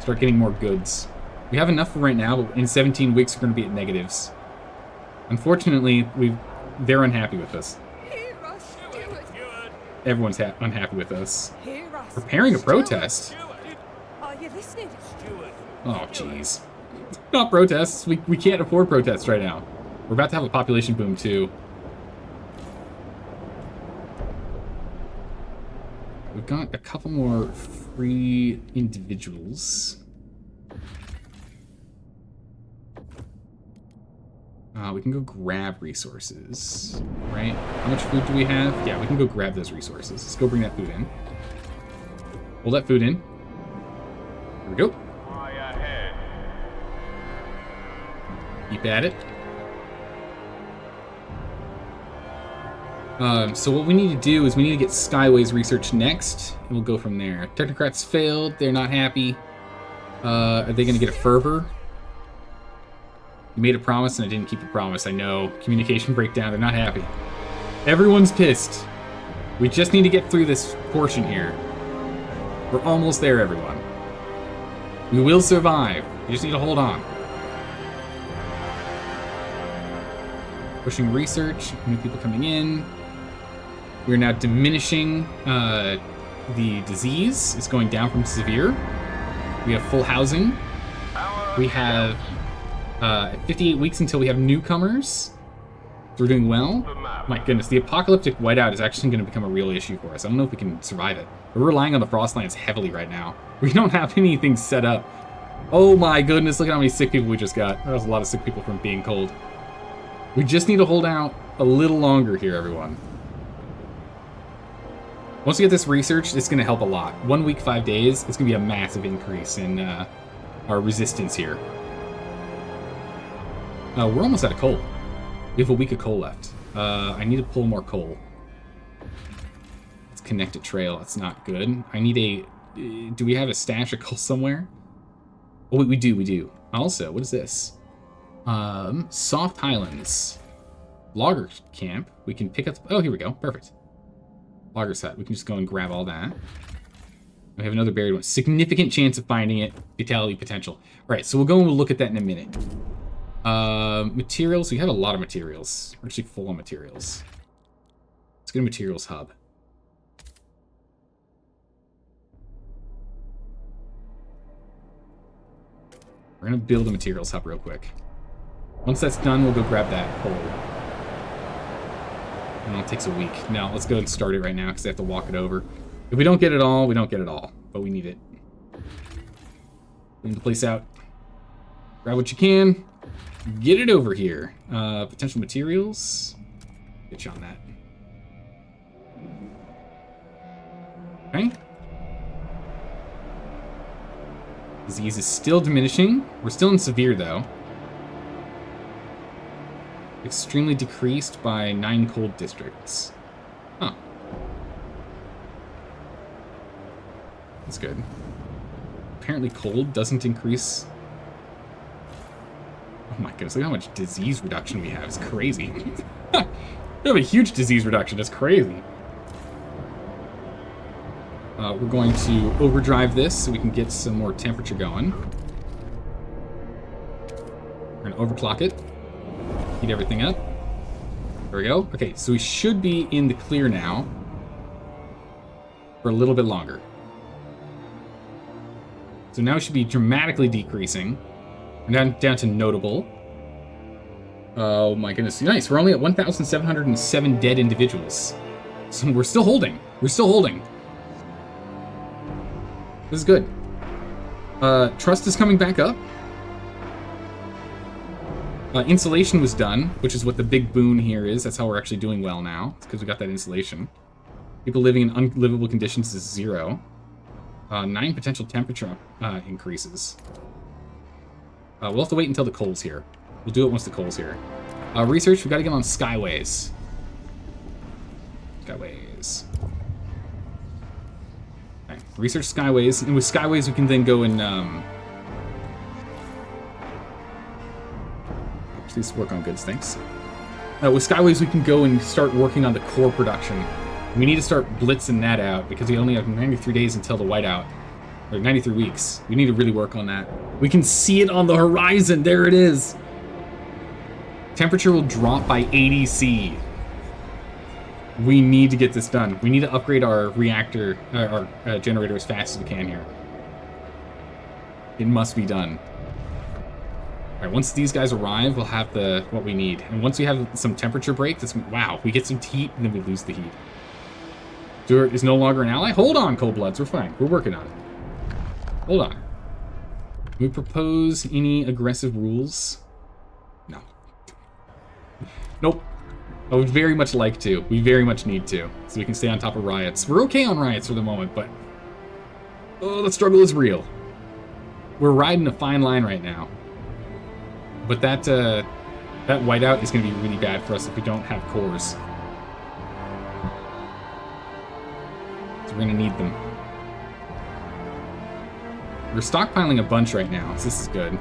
Start getting more goods. We have enough for right now, but in 17 weeks we're going to be at negatives. Unfortunately, they're unhappy with us. Hear us, Stewart. Everyone's unhappy with us. Hear us. Preparing a Stewart. protest? Are you listening? Oh, jeez. Not protests. We can't afford protests right now. We're about to have a population boom, too. We've got a couple more free individuals. We can go grab resources, right? How much food do we have? Yeah, we can go grab those resources. Let's go bring that food in. Hold that food in. Here we go. Keep at it. So what we need to do is we need to get Skyways research next, and we'll go from there. Technocrats failed. They're not happy. Are they going to get a fervor? You made a promise, and I didn't keep the promise. I know. Communication breakdown. They're not happy. Everyone's pissed. We just need to get through this portion here. We're almost there, everyone. We will survive. You just need to hold on. Pushing research. New people coming in. We're now diminishing the disease. It's going down from severe. We have full housing. We have 58 weeks until we have newcomers. So we're doing well. My goodness, the apocalyptic whiteout is actually going to become a real issue for us. I don't know if we can survive it. We're relying on the Frostlands heavily right now. We don't have anything set up. Oh my goodness, look at how many sick people we just got. There was a lot of sick people from being cold. We just need to hold out a little longer here, everyone. Once we get this research, it's going to help a lot. 1 week, 5 days, it's going to be a massive increase in our resistance here. We're almost out of coal. We have a week of coal left. I need to pull more coal. Let's connect a trail. That's not good. I need a... do we have a stash of coal somewhere? Oh, we do. Also, what is this? Soft Highlands. Logger camp. We can pick up... oh, here we go. Perfect. Logger's hut. We can just go and grab all that. We have another buried one. Significant chance of finding it. Fatality potential. All right, so we'll go and we'll look at that in a minute. Materials. We have a lot of materials. We're actually full on materials. Let's get a materials hub. We're going to build a materials hub real quick. Once that's done, we'll go grab that coal. And it takes a week. Now, let's go and start it right now because I have to walk it over. If we don't get it all, we don't get it all. But we need it. Clean the place out. Grab what you can. Get it over here. Potential materials. Get you on that. Okay. Disease is still diminishing. We're still in severe, though. Extremely decreased by 9 cold districts. Huh. That's good. Apparently cold doesn't increase... oh my goodness, look how much disease reduction we have. It's crazy. We have a huge disease reduction. It's crazy. We're going to overdrive this so we can get some more temperature going. We're going to overclock it. Heat everything up. There we go. Okay, so we should be in the clear now for a little bit longer. So now it should be dramatically decreasing. And down to notable. Oh my goodness. Nice. We're only at 1,707 dead individuals. So we're still holding. We're still holding. This is good. Trust is coming back up. Insulation was done, which is what the big boon here is. That's how we're actually doing well now. It's because we got that insulation. People living in unlivable conditions is 0. 9 potential temperature increases. We'll have to wait until the coal's here. We'll do it once the coal's here. Research, we got to get on Skyways. Skyways. Okay, research Skyways, and with Skyways we can then go and please work on goods, thanks. With Skyways we can go and start working on the core production. We need to start blitzing that out because we only have 93 days until the whiteout. Or 93 weeks. We need to really work on that. We can see it on the horizon. There it is. Temperature will drop by 80 C. We need to get this done. We need to upgrade our reactor, our generator as fast as we can here. It must be done. All right, once these guys arrive, we'll have what we need. And once we have some temperature break, wow, we get some heat and then we lose the heat. Stuart is no longer an ally? Hold on, Cold Bloods, we're fine. We're working on it. Hold on. We propose any aggressive rules? No. Nope. I would very much like to. We very much need to, so we can stay on top of riots. We're okay on riots for the moment, but oh, the struggle is real. We're riding a fine line right now. But that whiteout is going to be really bad for us if we don't have cores. So we're going to need them. We're stockpiling a bunch right now, so this is good.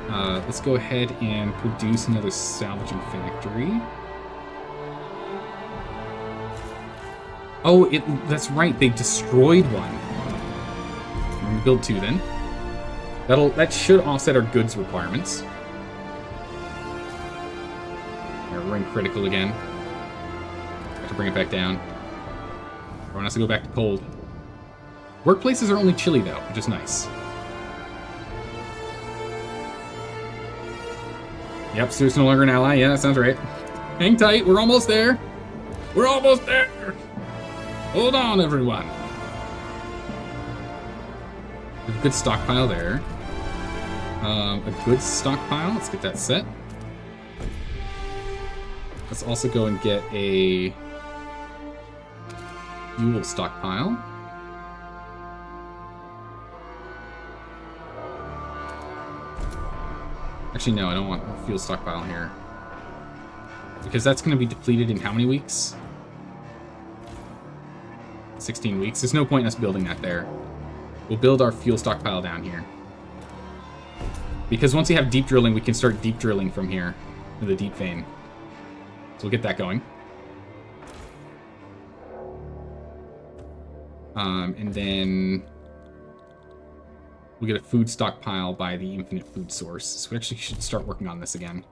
Let's go ahead and produce another salvaging factory. Oh, that's right, they destroyed one. We're gonna build 2 then. That should offset our goods requirements. We're in critical again. Have to bring it back down. Everyone has to go back to cold. Workplaces are only chilly though, which is nice. Yep, Stuart's no longer an ally. Yeah, that sounds right. Hang tight, we're almost there. We're almost there. Hold on, everyone. There's a good stockpile there. A good stockpile. Let's get that set. Let's also go and get a fuel stockpile. Actually, no, I don't want a fuel stockpile here. Because that's going to be depleted in how many weeks? 16 weeks. There's no point in us building that there. We'll build our fuel stockpile down here. Because once we have deep drilling, we can start deep drilling from here in the deep vein. So we'll get that going. And then we'll get a food stockpile by the infinite food source. So we actually should start working on this again.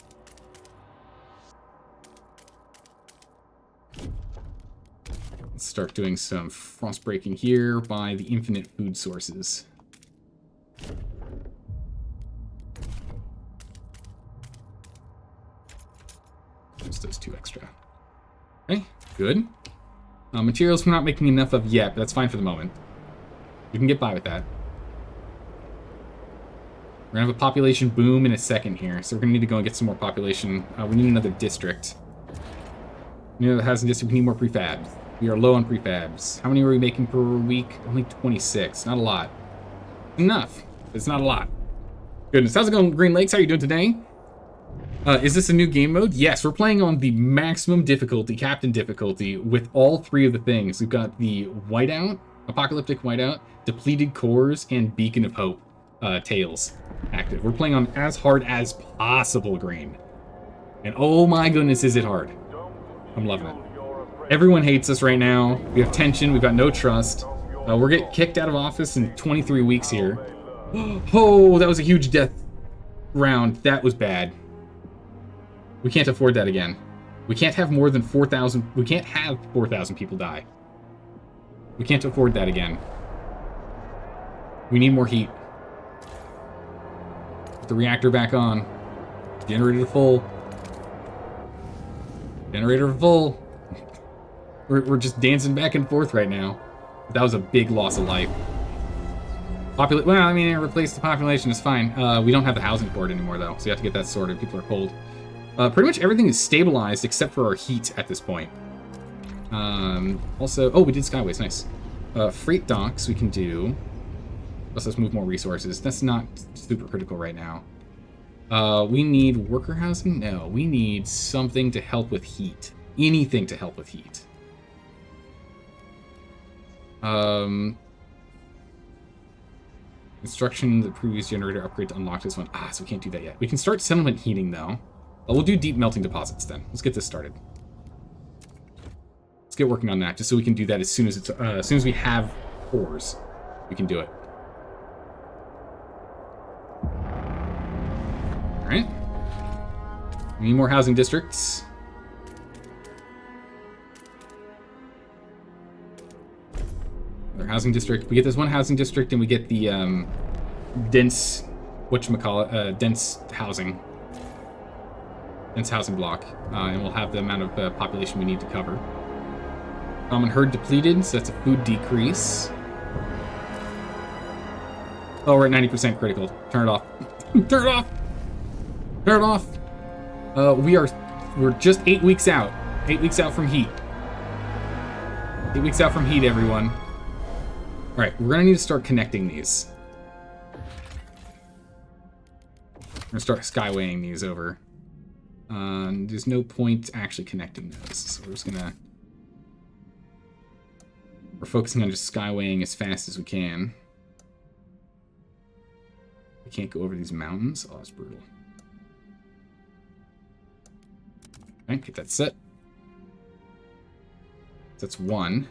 Let's start doing some frost breaking here by the infinite food sources. Just those 2 extra. Okay, good. Materials we're not making enough of yet, but that's fine for the moment. We can get by with that. We're gonna have a population boom in a second here, so we're gonna need to go and get some more population. We need another district. We need another housing district. We need more prefabs. We are low on prefabs. How many are we making per week? Only 26. Not a lot. Enough. It's not a lot. Goodness. How's it going, Green Lakes? How are you doing today? Is this a new game mode? Yes, we're playing on the maximum difficulty, captain difficulty, with all 3 of the things. We've got the whiteout, apocalyptic whiteout, depleted cores, and beacon of hope tails active. We're playing on as hard as possible, Green. And oh my goodness, is it hard. I'm loving it. Everyone hates us right now. We have tension. We've got no trust. We're getting kicked out of office in 23 weeks here. Oh, that was a huge death round. That was bad. We can't afford that again. We can't have more than 4,000. We can't have 4,000 people die. We can't afford that again. We need more heat. Put the reactor back on. Generator full. Generator full. We're just dancing back and forth right now. That was a big loss of life. Well, I mean, replace the population is fine. We don't have the housing for it anymore, though, so you have to get that sorted. People are cold. Pretty much everything is stabilized except for our heat at this point. Also, oh, we did skyways, nice. Freight docks we can do. Let's move more resources. That's not super critical right now. We need worker housing? No, we need something to help with heat. Anything to help with heat. Instruction, the previous generator upgrade to unlock this one. So we can't do that yet. We can start settlement heating, though. We'll do deep melting deposits, then. Let's get this started. Let's get working on that, just so we can do that as soon as we have ores. We can do it. Alright. We need more housing districts. Another housing district. We get this one housing district, and we get the dense, whatchamacallit, dense housing. Dense housing block. And we'll have the amount of population we need to cover. Common herd depleted, so that's a food decrease. Oh, we're at 90% critical. Turn it off. Turn it off! Turn it off! We're just 8 weeks out. 8 weeks out from heat. 8 weeks out from heat, everyone. Alright, we're gonna need to start connecting these. We're gonna start skywaying these over. There's no point actually connecting those, so we're just gonna... We're focusing on just skywaying as fast as we can. We can't go over these mountains. Oh, that's brutal. Alright, get that set. That's one.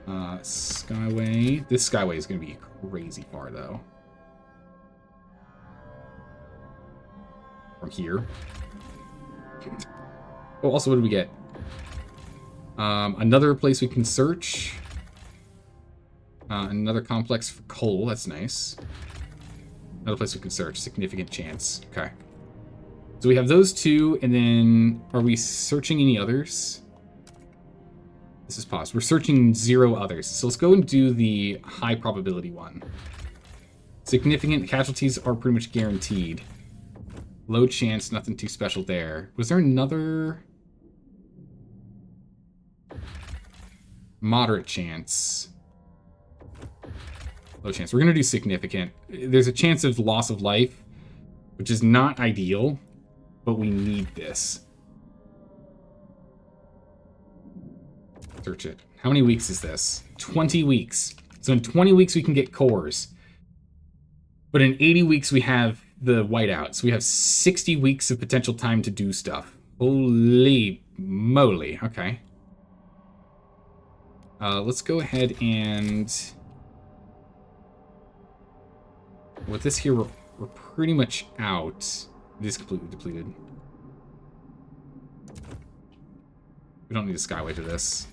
Skyway. This skyway is going to be crazy far, though. From here. Oh, also, what did we get? Another place we can search. Another complex for coal. That's nice. Another place we can search. Significant chance. Okay. So we have those two, and then are we searching any others? This is paused. We're searching 0 others. So let's go and do the high probability one. Significant casualties are pretty much guaranteed. Low chance, nothing too special there. Was there another... Moderate chance. Low chance. We're going to do significant. There's a chance of loss of life, which is not ideal, but we need this. Search it. How many weeks is this? 20 weeks. So in 20 weeks, we can get cores. But in 80 weeks, we have the whiteout. So we have 60 weeks of potential time to do stuff. Holy moly. Okay. Let's go ahead and... With this here, we're pretty much out. It is completely depleted. We don't need a skyway to this.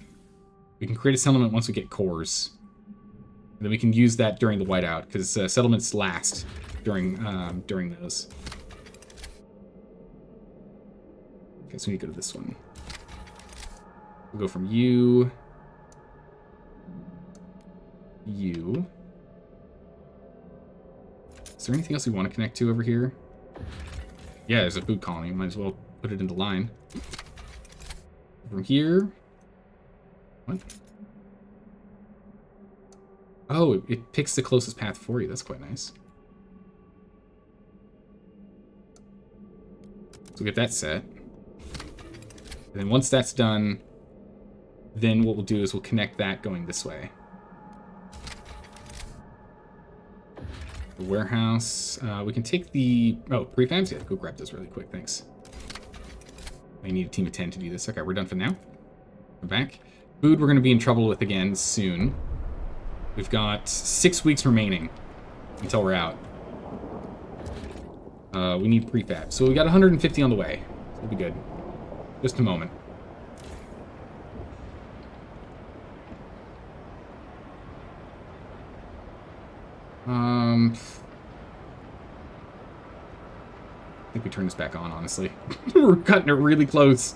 We can create a settlement once we get cores. And then we can use that during the whiteout, because settlements last during those. Okay, so we need to go to this one. We'll go from you... You. Is there anything else we want to connect to over here? Yeah, there's a food colony. Might as well put it into line. From here. What? Oh, it picks the closest path for you. That's quite nice. So we get that set. And then once that's done, then what we'll do is we'll connect that going this way. The warehouse. We can take the... Oh, prefabs? Yeah, go grab those really quick. Thanks. I need a team of 10 to do this. Okay, we're done for now. We're back. Food we're going to be in trouble with again soon. We've got 6 weeks remaining until we're out. We need prefab. So we got 150 on the way. We'll be good. Just a moment. I think we turn this back on, honestly. We're cutting it really close.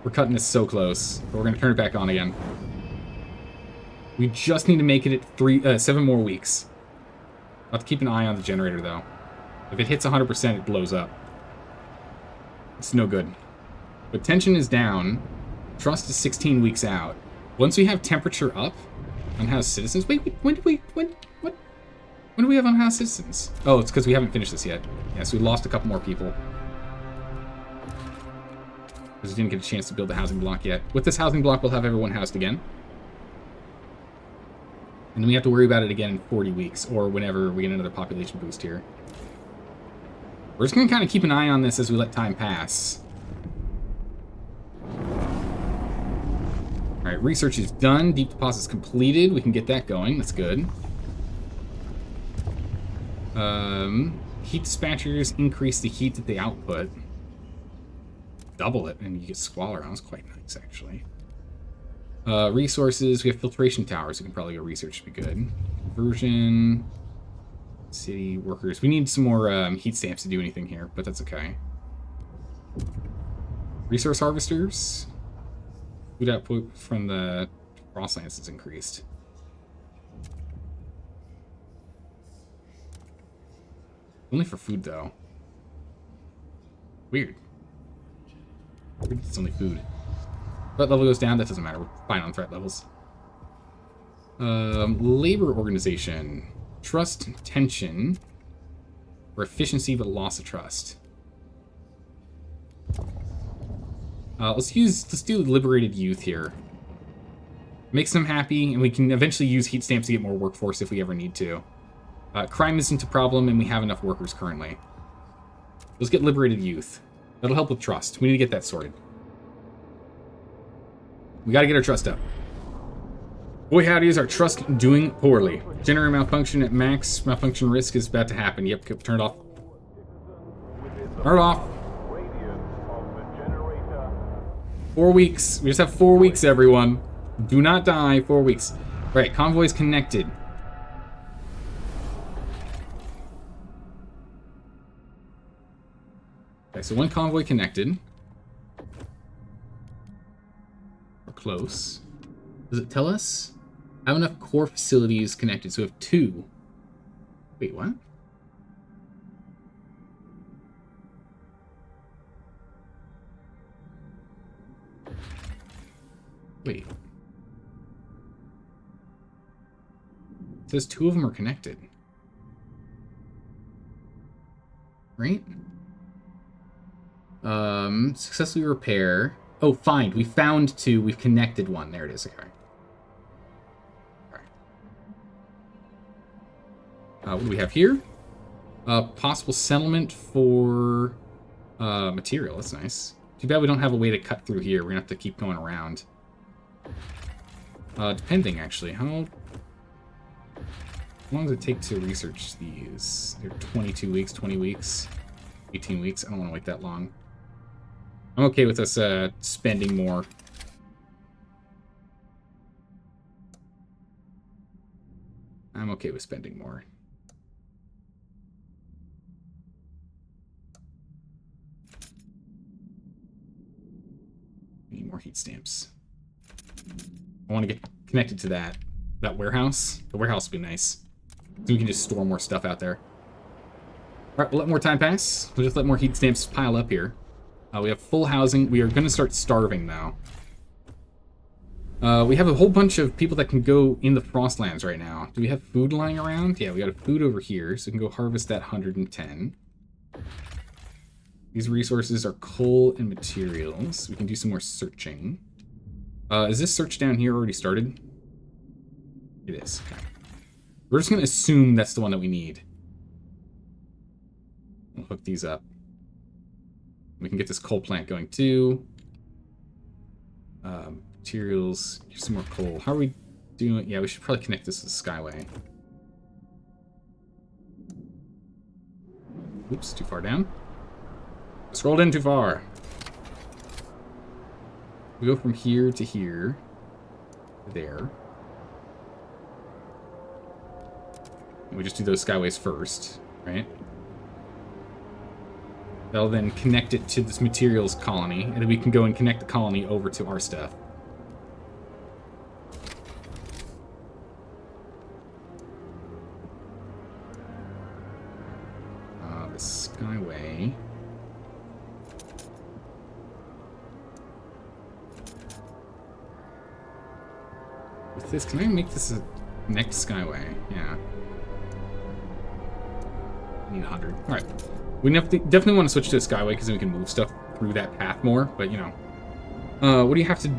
We're cutting this so close. But we're going to turn it back on again. We just need to make it at 7 more weeks. I'll have to keep an eye on the generator, though. If it hits 100%, it blows up. It's no good. But tension is down. Trust is 16 weeks out. Once we have temperature up, unhoused citizens... Wait, when do we have unhoused citizens? Oh, it's because we haven't finished this yet. Yeah, so we lost a couple more people. Because we didn't get a chance to build the housing block yet. With this housing block, we'll have everyone housed again. And then we have to worry about it again in 40 weeks, or whenever we get another population boost here. We're just going to kind of keep an eye on this as we let time pass. Alright, research is done. Deep deposit's completed. We can get that going. That's good. Heat dispatchers increase the heat that they output. Double it, and you get squalor. That was quite nice, actually. Resources. We have filtration towers. We can probably go research to be good. Conversion. City workers. We need some more heat stamps to do anything here, but that's okay. Resource harvesters. Food output from the Frostlands is increased. Only for food, though. Weird. It's only food. Threat level goes down. That doesn't matter. We're fine on threat levels. Labor organization. Trust tension. For efficiency, but loss of trust. Let's do liberated youth here. Makes them happy, and we can eventually use heat stamps to get more workforce if we ever need to. Crime isn't a problem, and we have enough workers currently. Let's get liberated youth. That'll help with trust. We need to get that sorted. We gotta get our trust up. Boy, howdy, is our trust doing poorly. Generator malfunction at max. Malfunction risk is about to happen. Yep, turn it off. Turn it off. 4 weeks. We just have 4 weeks, everyone. Do not die. 4 weeks. All right, convoys connected. Okay, so one convoy connected. We're close. Does it tell us? Have enough core facilities connected, so we have 2. Wait, what? Wait. It says 2 of them are connected. Right? Successfully repair. Oh, find. We found 2. We've connected 1. There it is. Okay. What do we have here? Possible settlement for material. That's nice. Too bad we don't have a way to cut through here. We're gonna have to keep going around. Depending, actually. How long does it take to research these? They're 22 weeks, 20 weeks, 18 weeks. I don't want to wait that long. I'm okay with us spending more. I'm okay with spending more. Need more heat stamps. I want to get connected to that warehouse. The warehouse would be nice. So we can just store more stuff out there. Alright, we'll let more time pass. We'll just let more heat stamps pile up here. We have full housing. We are going to start starving, though. We have a whole bunch of people that can go in the Frostlands right now. Do we have food lying around? Yeah, we got a food over here, so we can go harvest that 110. These resources are coal and materials. We can do some more searching. Is this search down here already started? It is. Okay. We're just going to assume that's the one that we need. We'll hook these up. We can get this coal plant going too. Materials. Here's some more coal. How are we doing? Yeah, we should probably connect this to the Skyway. Oops, too far down. Scrolled in too far. We go from here to here. To there. And we just do those Skyways first, right? That'll then connect it to this materials colony, and then we can go and connect the colony over to our stuff. The Skyway. With this, can I make this a next Skyway? Yeah. I need 100. Alright. We definitely want to switch to a Skyway because then we can move stuff through that path more, but you know. What do you have to...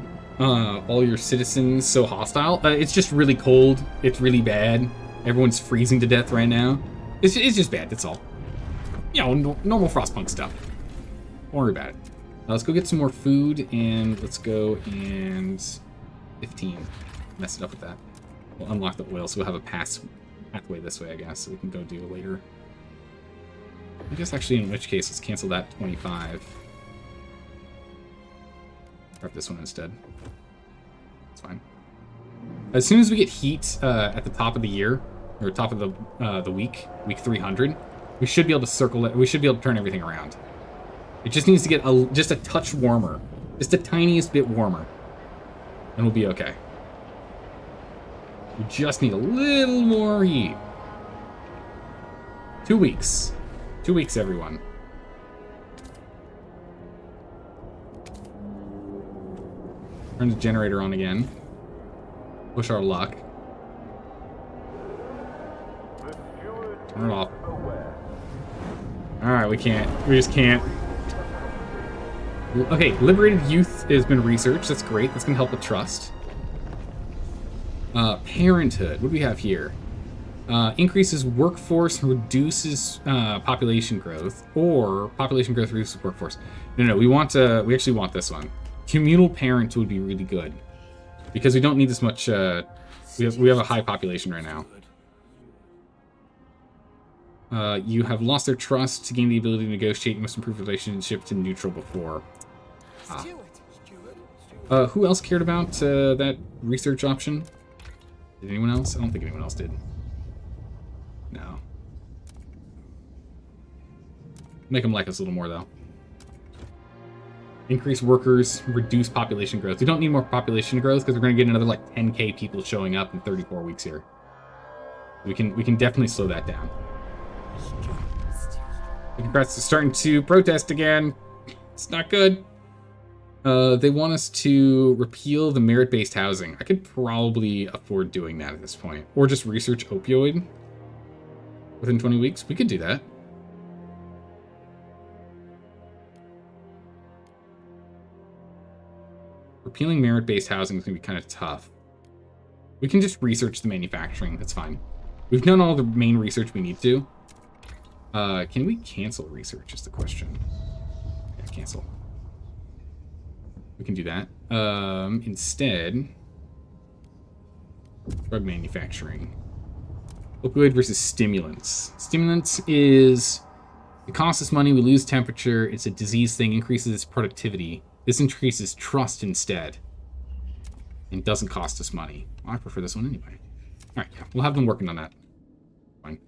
all your citizens so hostile? It's just really cold. It's really bad. Everyone's freezing to death right now. It's just bad, that's all. You know, normal Frostpunk stuff. Don't worry about it. Let's go get some more food, and let's go and... 15. Mess it up with that. We'll unlock the oil, so we'll have a pathway this way, I guess, so we can go do it later. I guess actually, in which case, let's cancel that 25. Grab this one instead. It's fine. As soon as we get heat at the top of the year, or top of the week 300, we should be able to circle it. We should be able to turn everything around. It just needs to get just a touch warmer, just the tiniest bit warmer, and we'll be okay. We just need a little more heat. 2 weeks. 2 weeks, everyone. Turn the generator on again. Push our luck. Turn it off. Alright, we can't. We just can't. Okay, liberated youth has been researched. That's great. That's going to help with trust. Parenthood. What do we have here? Increases workforce, reduces population growth, or population growth reduces workforce. No, we actually want this one. Communal parent would be really good because we don't need this much. We have a high population right now. You have lost their trust. To gain the ability to negotiate, you must improve relationship to neutral before. Who else cared about that research option? Did anyone else? I don't think anyone else did. No. Make them like us a little more, though. Increase workers, reduce population growth. We don't need more population growth because we're going to get another like 10k people showing up in 34 weeks here. We can definitely slow that down. The Democrats are starting to protest again. It's not good. They want us to repeal the merit-based housing. I could probably afford doing that at this point. Or just research opioid within 20 weeks. We could do that. Repealing merit-based housing is going to be kind of tough. We can just research the manufacturing. That's fine. We've done all the main research we need to. Can we cancel research is the question. Yeah, cancel. We can do that. Instead, drug manufacturing. Opioid versus stimulants. Stimulants is, it costs us money, we lose temperature, it's a disease thing, increases productivity. This increases trust instead. And doesn't cost us money. Well, I prefer this one anyway. Alright, yeah, we'll have them working on that. Fine.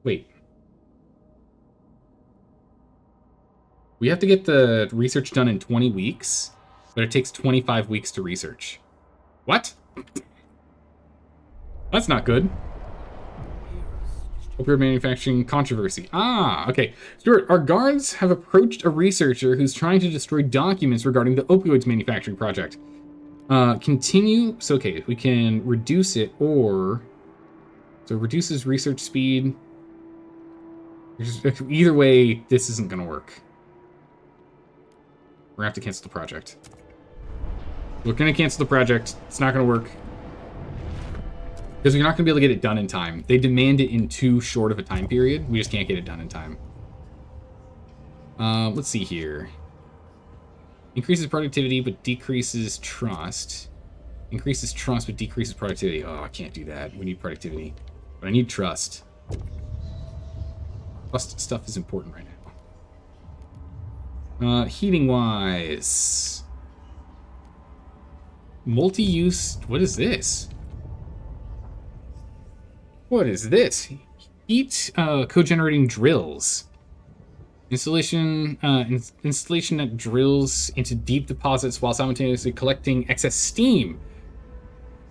Wait. We have to get the research done in 20 weeks, but it takes 25 weeks to research. What? That's not good. Opioid manufacturing controversy. Ah, okay. Stuart, our guards have approached a researcher who's trying to destroy documents regarding the opioids manufacturing project. Continue. So, okay, we can reduce it or... So, it reduces research speed. Either way, this isn't going to work. We're going to have to cancel the project. We're going to cancel the project. It's not going to work. Because we're not going to be able to get it done in time. They demand it in too short of a time period. We just can't get it done in time. Let's see here. Increases productivity, but decreases trust. Increases trust, but decreases productivity. Oh, I can't do that. We need productivity. But I need trust. Trust stuff is important right now. Heating-wise. Multi-use... What is this? What is this? Heat co-generating drills. Installation that drills into deep deposits while simultaneously collecting excess steam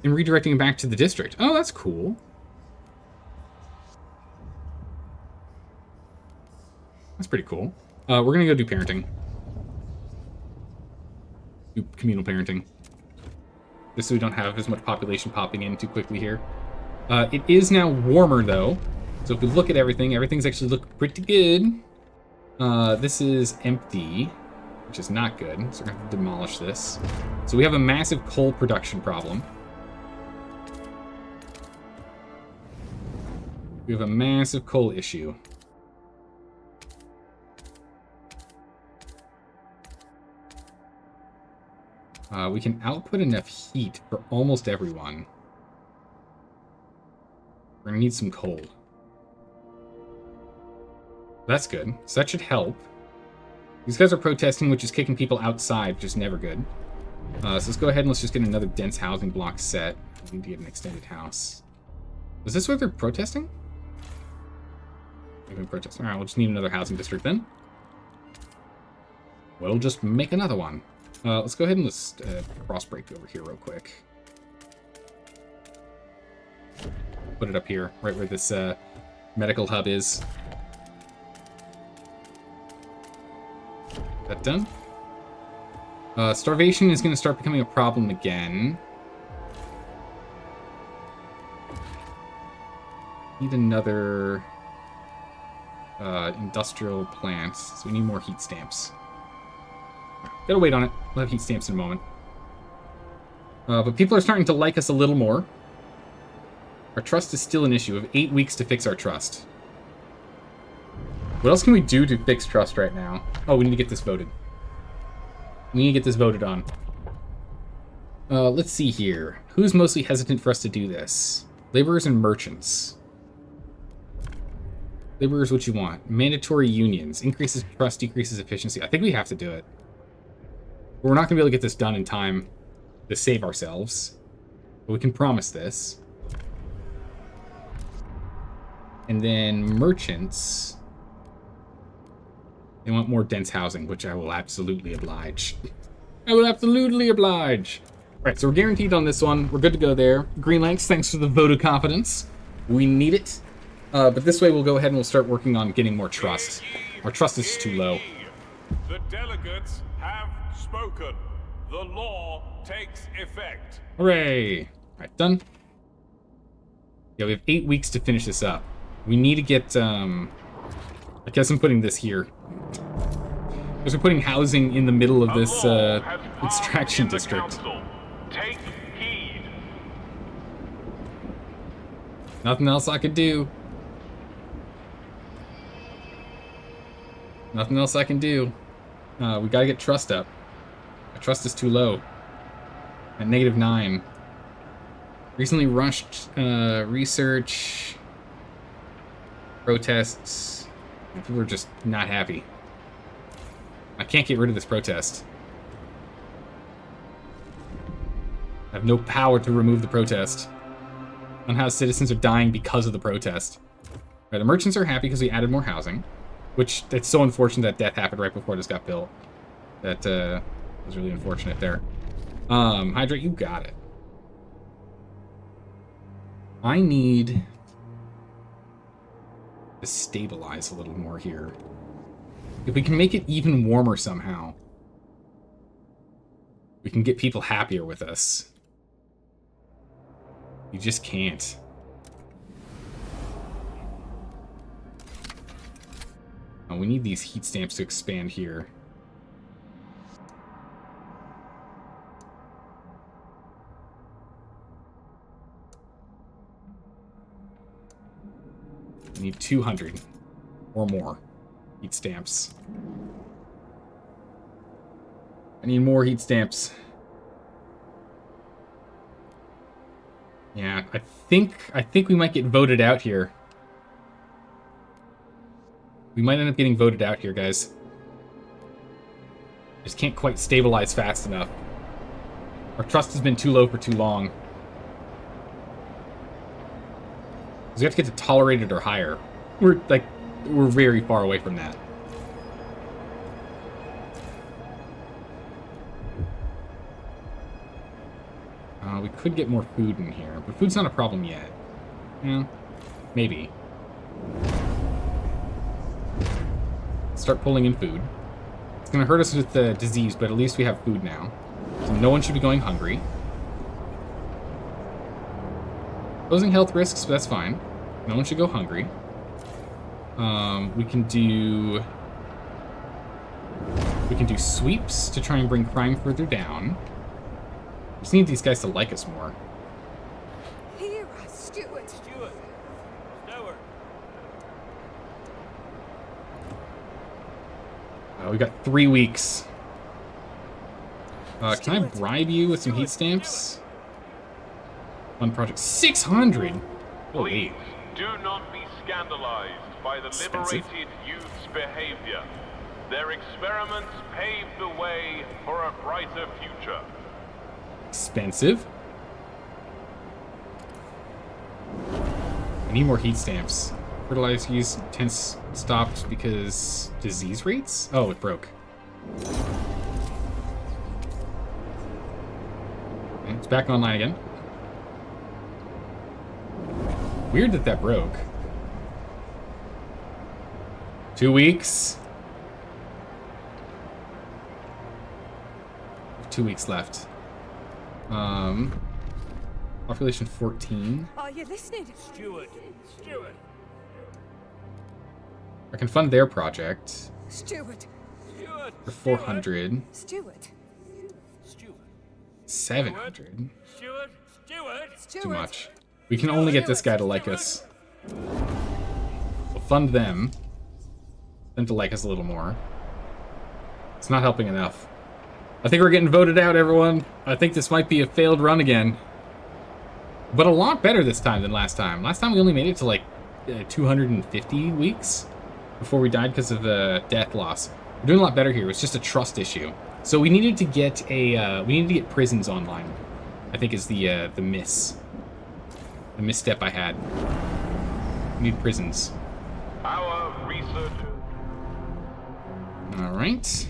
and redirecting it back to the district. Oh, that's cool. That's pretty cool. We're gonna go do parenting. Do communal parenting. Just so we don't have as much population popping in too quickly here. It is now warmer, though. So if we look at everything, everything's actually looking pretty good. This is empty, which is not good. So we're going to have to demolish this. So we have a massive coal production problem. We have a massive coal issue. We can output enough heat for almost everyone. We're gonna need some coal. That's good. So that should help. These guys are protesting, which is kicking people outside, which is never good. So let's go ahead and let's just get another dense housing block set. We need to get an extended house. Was this where they're protesting? They've been protesting. Alright, we'll just need another housing district then. We'll just make another one. Let's go ahead and let's cross break over here real quick. Put it up here, right where this medical hub is. That done? Starvation is going to start becoming a problem again. Need another industrial plant, so we need more heat stamps. Gotta wait on it. We'll have heat stamps in a moment. But people are starting to like us a little more. Our trust is still an issue. We have 8 weeks to fix our trust. What else can we do to fix trust right now? Oh, we need to get this voted. We need to get this voted on. Let's see here. Who's mostly hesitant for us to do this? Laborers and merchants. Laborers, what you want? Mandatory unions. Increases trust, decreases efficiency. I think we have to do it. We're not going to be able to get this done in time to save ourselves. But we can promise this. And then merchants. They want more dense housing, which I will absolutely oblige. I will absolutely oblige. Right, so we're guaranteed on this one. We're good to go there. Greenlands, thanks for the vote of confidence. We need it. But this way we'll go ahead and we'll start working on getting more trust. Our trust is too low. The delegates have spoken. The law takes effect. Hooray! Alright, done. Yeah, we have 8 weeks to finish this up. We need to get, I guess I'm putting this here. Because we're putting housing in the middle of this, extraction district. Take heed. Nothing else I could do. Nothing else I can do. We gotta get trust up. My trust is too low. At -9. Recently rushed research, protests. People are just not happy. I can't get rid of this protest. I have no power to remove the protest. On how citizens are dying because of the protest. Right, the merchants are happy because we added more housing, which it's so unfortunate that death happened right before this got built. That was really unfortunate there. Hydrate, you got it. I need to stabilize a little more here. If we can make it even warmer somehow, we can get people happier with us. You just can't. Oh, we need these heat stamps to expand here. We need 200 or more heat stamps. I need more heat stamps. Yeah, I think we might get voted out here. We might end up getting voted out here, guys. Just can't quite stabilize fast enough. Our trust has been too low for too long. We have to get to tolerated or higher. We're very far away from that. We could get more food in here, but food's not a problem yet. Yeah, maybe. Start pulling in food. It's gonna hurt us with the disease, but at least we have food now. So no one should be going hungry. Posing health risks, but that's fine. No one should go hungry. We can do sweeps to try and bring crime further down. We just need these guys to like us more. Here, Steward. Steward. Steward. We got 3 weeks. Can I bribe you with some heat stamps? One project, 600. Holy. Please do not be scandalized by the Expensive. liberated youth's behavior. Their experiments paved the way for a brighter future. Expensive. I need more heat stamps. Fertilizer use intense stopped because disease rates? Oh, it broke. Okay, it's back online again. Weird that that broke. 2 weeks. 2 weeks left. Population 14. Are you listening? Steward. Steward. I can fund their project Steward. Steward. for 400. Steward. Steward. 700. Steward. Steward. Steward. Too much. We can only get this guy to like us. We'll fund them to like us a little more. It's not helping enough. I think we're getting voted out, everyone. I think this might be a failed run again. But a lot better this time than last time. Last time we only made it to like 250 weeks before we died because of the death loss. We're doing a lot better here. It's just a trust issue. So we needed to get prisons online. I think is the misstep I had. We need prisons. Our research. All right.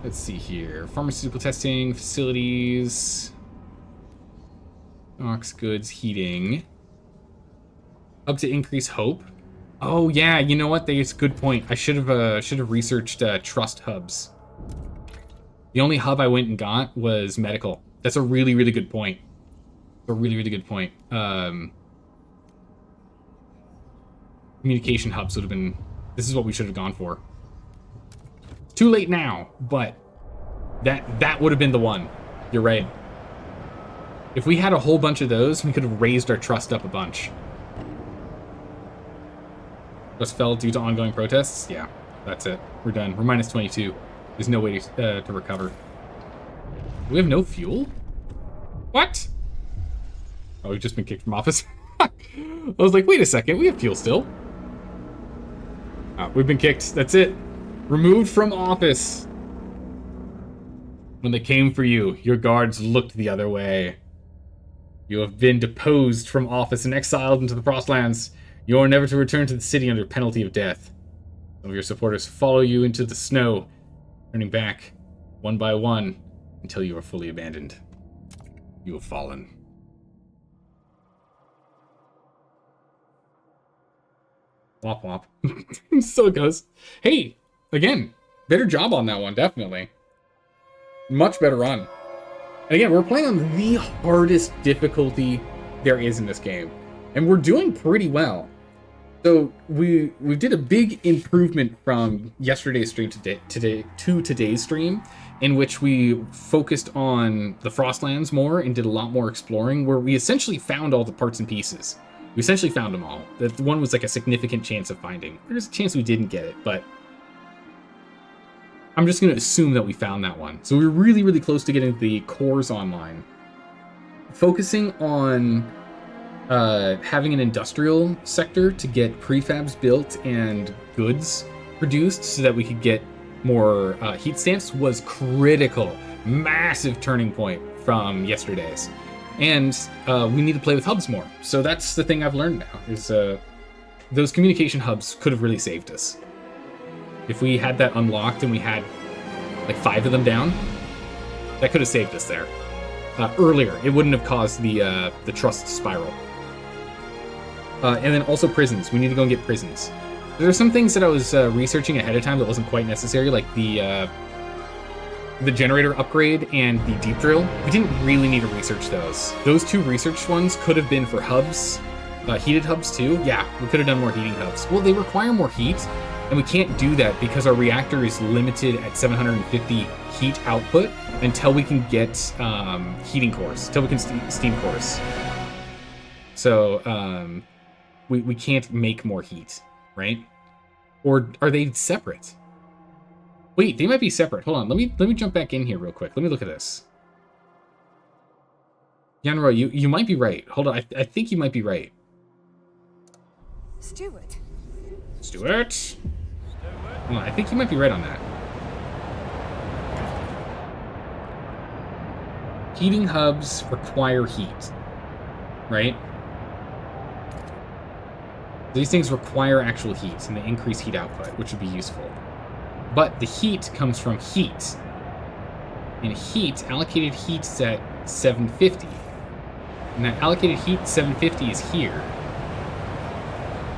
Let's see here. Pharmaceutical testing, facilities, Ox goods, heating. Up to increase hope. Oh yeah, you know what? That's a good point. I should have researched trust hubs. The only hub I went and got was medical. That's a really, really good point. A really, really good point. Communication hubs would have been... This is what we should have gone for. Too late now, but that would have been the one. You're right. If we had a whole bunch of those, we could have raised our trust up a bunch. Just fell due to ongoing protests? Yeah, that's it. We're done. We're minus 22. There's no way to recover. We have no fuel? What? Oh, we've just been kicked from office. I was like, wait a second, we have fuel still. Oh, we've been kicked. That's it. Removed from office. When they came for you, your guards looked the other way. You have been deposed from office and exiled into the Frostlands. You are never to return to the city under penalty of death. Some of your supporters follow you into the snow, turning back, one by one, until you are fully abandoned. You have fallen. Womp womp. So it goes. Hey, again, better job on that one, definitely. Much better run. And again, we're playing on the hardest difficulty there is in this game. And we're doing pretty well. So we did a big improvement from yesterday's stream to today's stream, in which we focused on the Frostlands more and did a lot more exploring, where we essentially found all the parts and pieces. We essentially found them all. That one was like a significant chance of finding. There's a chance we didn't get it, but I'm just going to assume that we found that one. So we were really, really close to getting the cores online. Focusing on having an industrial sector to get prefabs built and goods produced so that we could get more heat stamps was critical. Massive turning point from yesterday's. And we need to play with hubs more. So that's the thing I've learned now, is those communication hubs could have really saved us. If we had that unlocked and we had like 5 of them down, that could have saved us there. Earlier, it wouldn't have caused the trust spiral. And then also prisons. We need to go and get prisons. There are some things that I was researching ahead of time that wasn't quite necessary, like the generator upgrade and the deep drill. We didn't really need to research those. Those 2 researched ones could have been for hubs, heated hubs too. Yeah, we could have done more heating hubs. Well, they require more heat, and we can't do that because our reactor is limited at 750 heat output until we can get heating cores, until we can steam cores. So we can't make more heat, right? Or are they separate? Wait, they might be separate. Hold on, let me jump back in here real quick. Let me look at this. Yanro, you might be right. Hold on, I think you might be right. Stuart. Stuart? Hold on, I think you might be right on that. Heating hubs require heat, right? These things require actual heat, and they increase heat output, which would be useful. But the heat comes from heat. And heat, allocated heat is at 750. And that allocated heat 750 is here.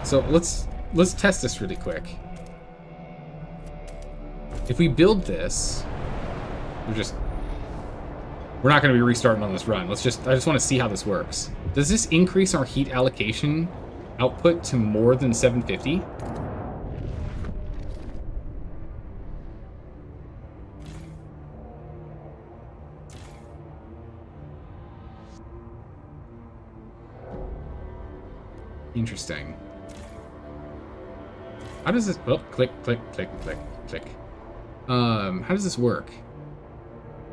So let's test this really quick. If we build this, we're not going to be restarting on this run. I just want to see how this works. Does this increase our heat allocation output to more than 750? Interesting. How does this... Oh, click, click, click, click, click. How does this work?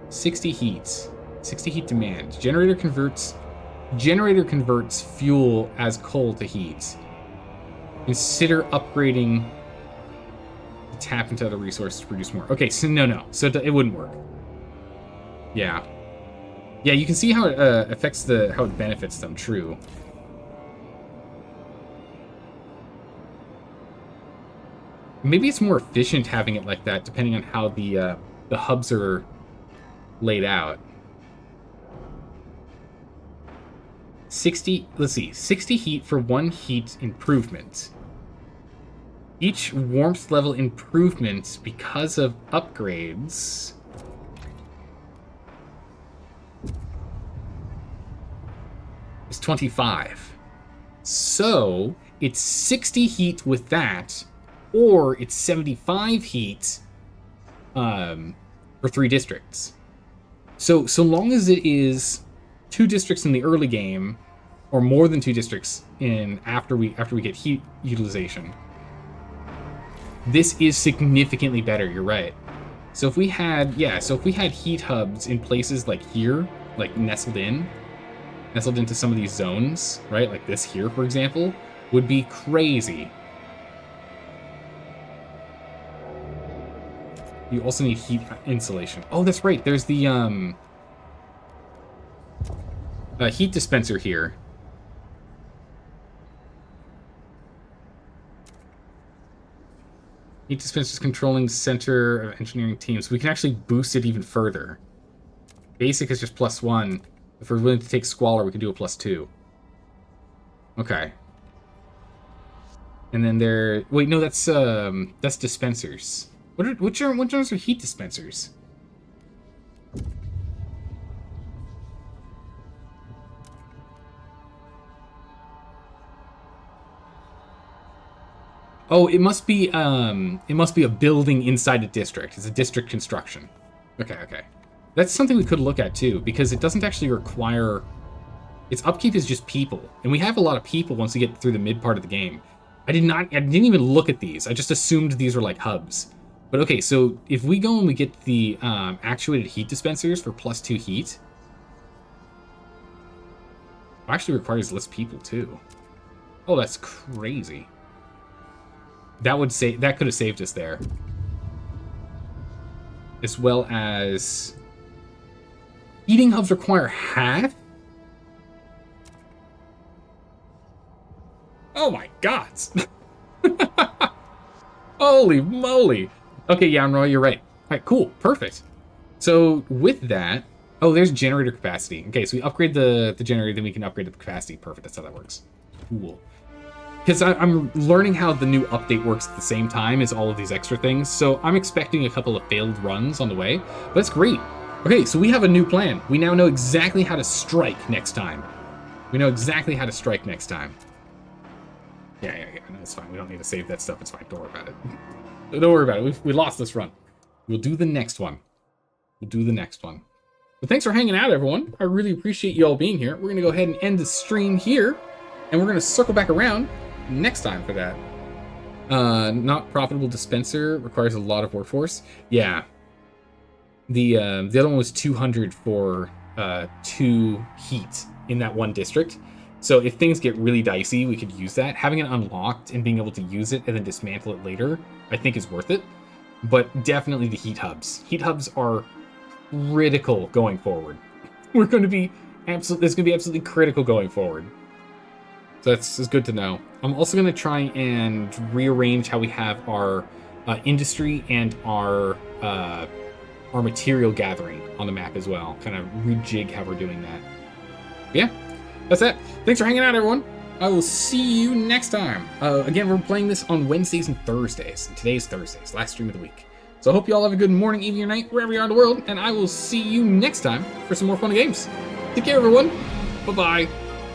60 heat. 60 heat demand. Generator converts fuel as coal to heat. Consider upgrading to tap into other resources to produce more. Okay, so no. So it wouldn't work. Yeah. Yeah, you can see how it affects how it benefits them, true. Maybe it's more efficient having it like that, depending on how the hubs are laid out. 60, let's see, 60 heat for 1 heat improvement. Each warmth level improvement because of upgrades is 25. So it's 60 heat with that, or it's 75 heat for 3 districts. So long as it is 2 districts in the early game, or more than 2 districts in after we get heat utilization, this is significantly better. You're right. So if we had heat hubs in places like here, like nestled into some of these zones, right? Like this here, for example, would be crazy. You also need heat insulation. Oh, that's right. There's the heat dispenser here. Heat dispenser's controlling center of engineering teams. We can actually boost it even further. Basic is just +1. If we're willing to take Squalor, we can do a +2. Okay. And then there... Wait, no, that's dispensers. Which ones are heat dispensers? Oh, it must be a building inside a district. It's a district construction. Okay. That's something we could look at too, because it doesn't actually require... Its upkeep is just people, and we have a lot of people once we get through the mid part of the game. I didn't even look at these. I just assumed these were like hubs. But okay, so if we go and we get the actuated heat dispensers for +2 heat, it actually requires less people too. Oh, that's crazy. That could have saved us there. As well as heating hubs require half? Oh my god. Holy moly. Okay, yeah, Roy, you're right. Alright, cool. Perfect. So with that, oh, there's generator capacity. Okay, so we upgrade the generator, then we can upgrade the capacity. Perfect, that's how that works. Cool. Because I'm learning how the new update works at the same time as all of these extra things, so I'm expecting a couple of failed runs on the way, but that's great. Okay, so we have a new plan. We now know exactly how to strike next time. Yeah, no, it's fine. We don't need to save that stuff. It's fine. Don't worry about it. Don't worry about it. We lost this run. We'll do the next one. But thanks for hanging out, everyone. I really appreciate you all being here. We're going to go ahead and end the stream here, and we're going to circle back around next time for that. Not profitable dispenser requires a lot of workforce. Yeah. The other one was 200 for 2 heat in that one district. So if things get really dicey, we could use that. Having it unlocked and being able to use it and then dismantle it later, I think is worth it. But definitely the heat hubs. Heat hubs are critical going forward. It's going to be absolutely critical going forward. So that's good to know. I'm also going to try and rearrange how we have our industry and our material gathering on the map as well. Kind of rejig how we're doing that. But yeah, that's it. Thanks for hanging out, everyone. I will see you next time. Again, we're playing this on Wednesdays and Thursdays. And today's Thursdays, last stream of the week. So I hope you all have a good morning, evening, or night, wherever you are in the world. And I will see you next time for some more fun games. Take care, everyone. Bye-bye.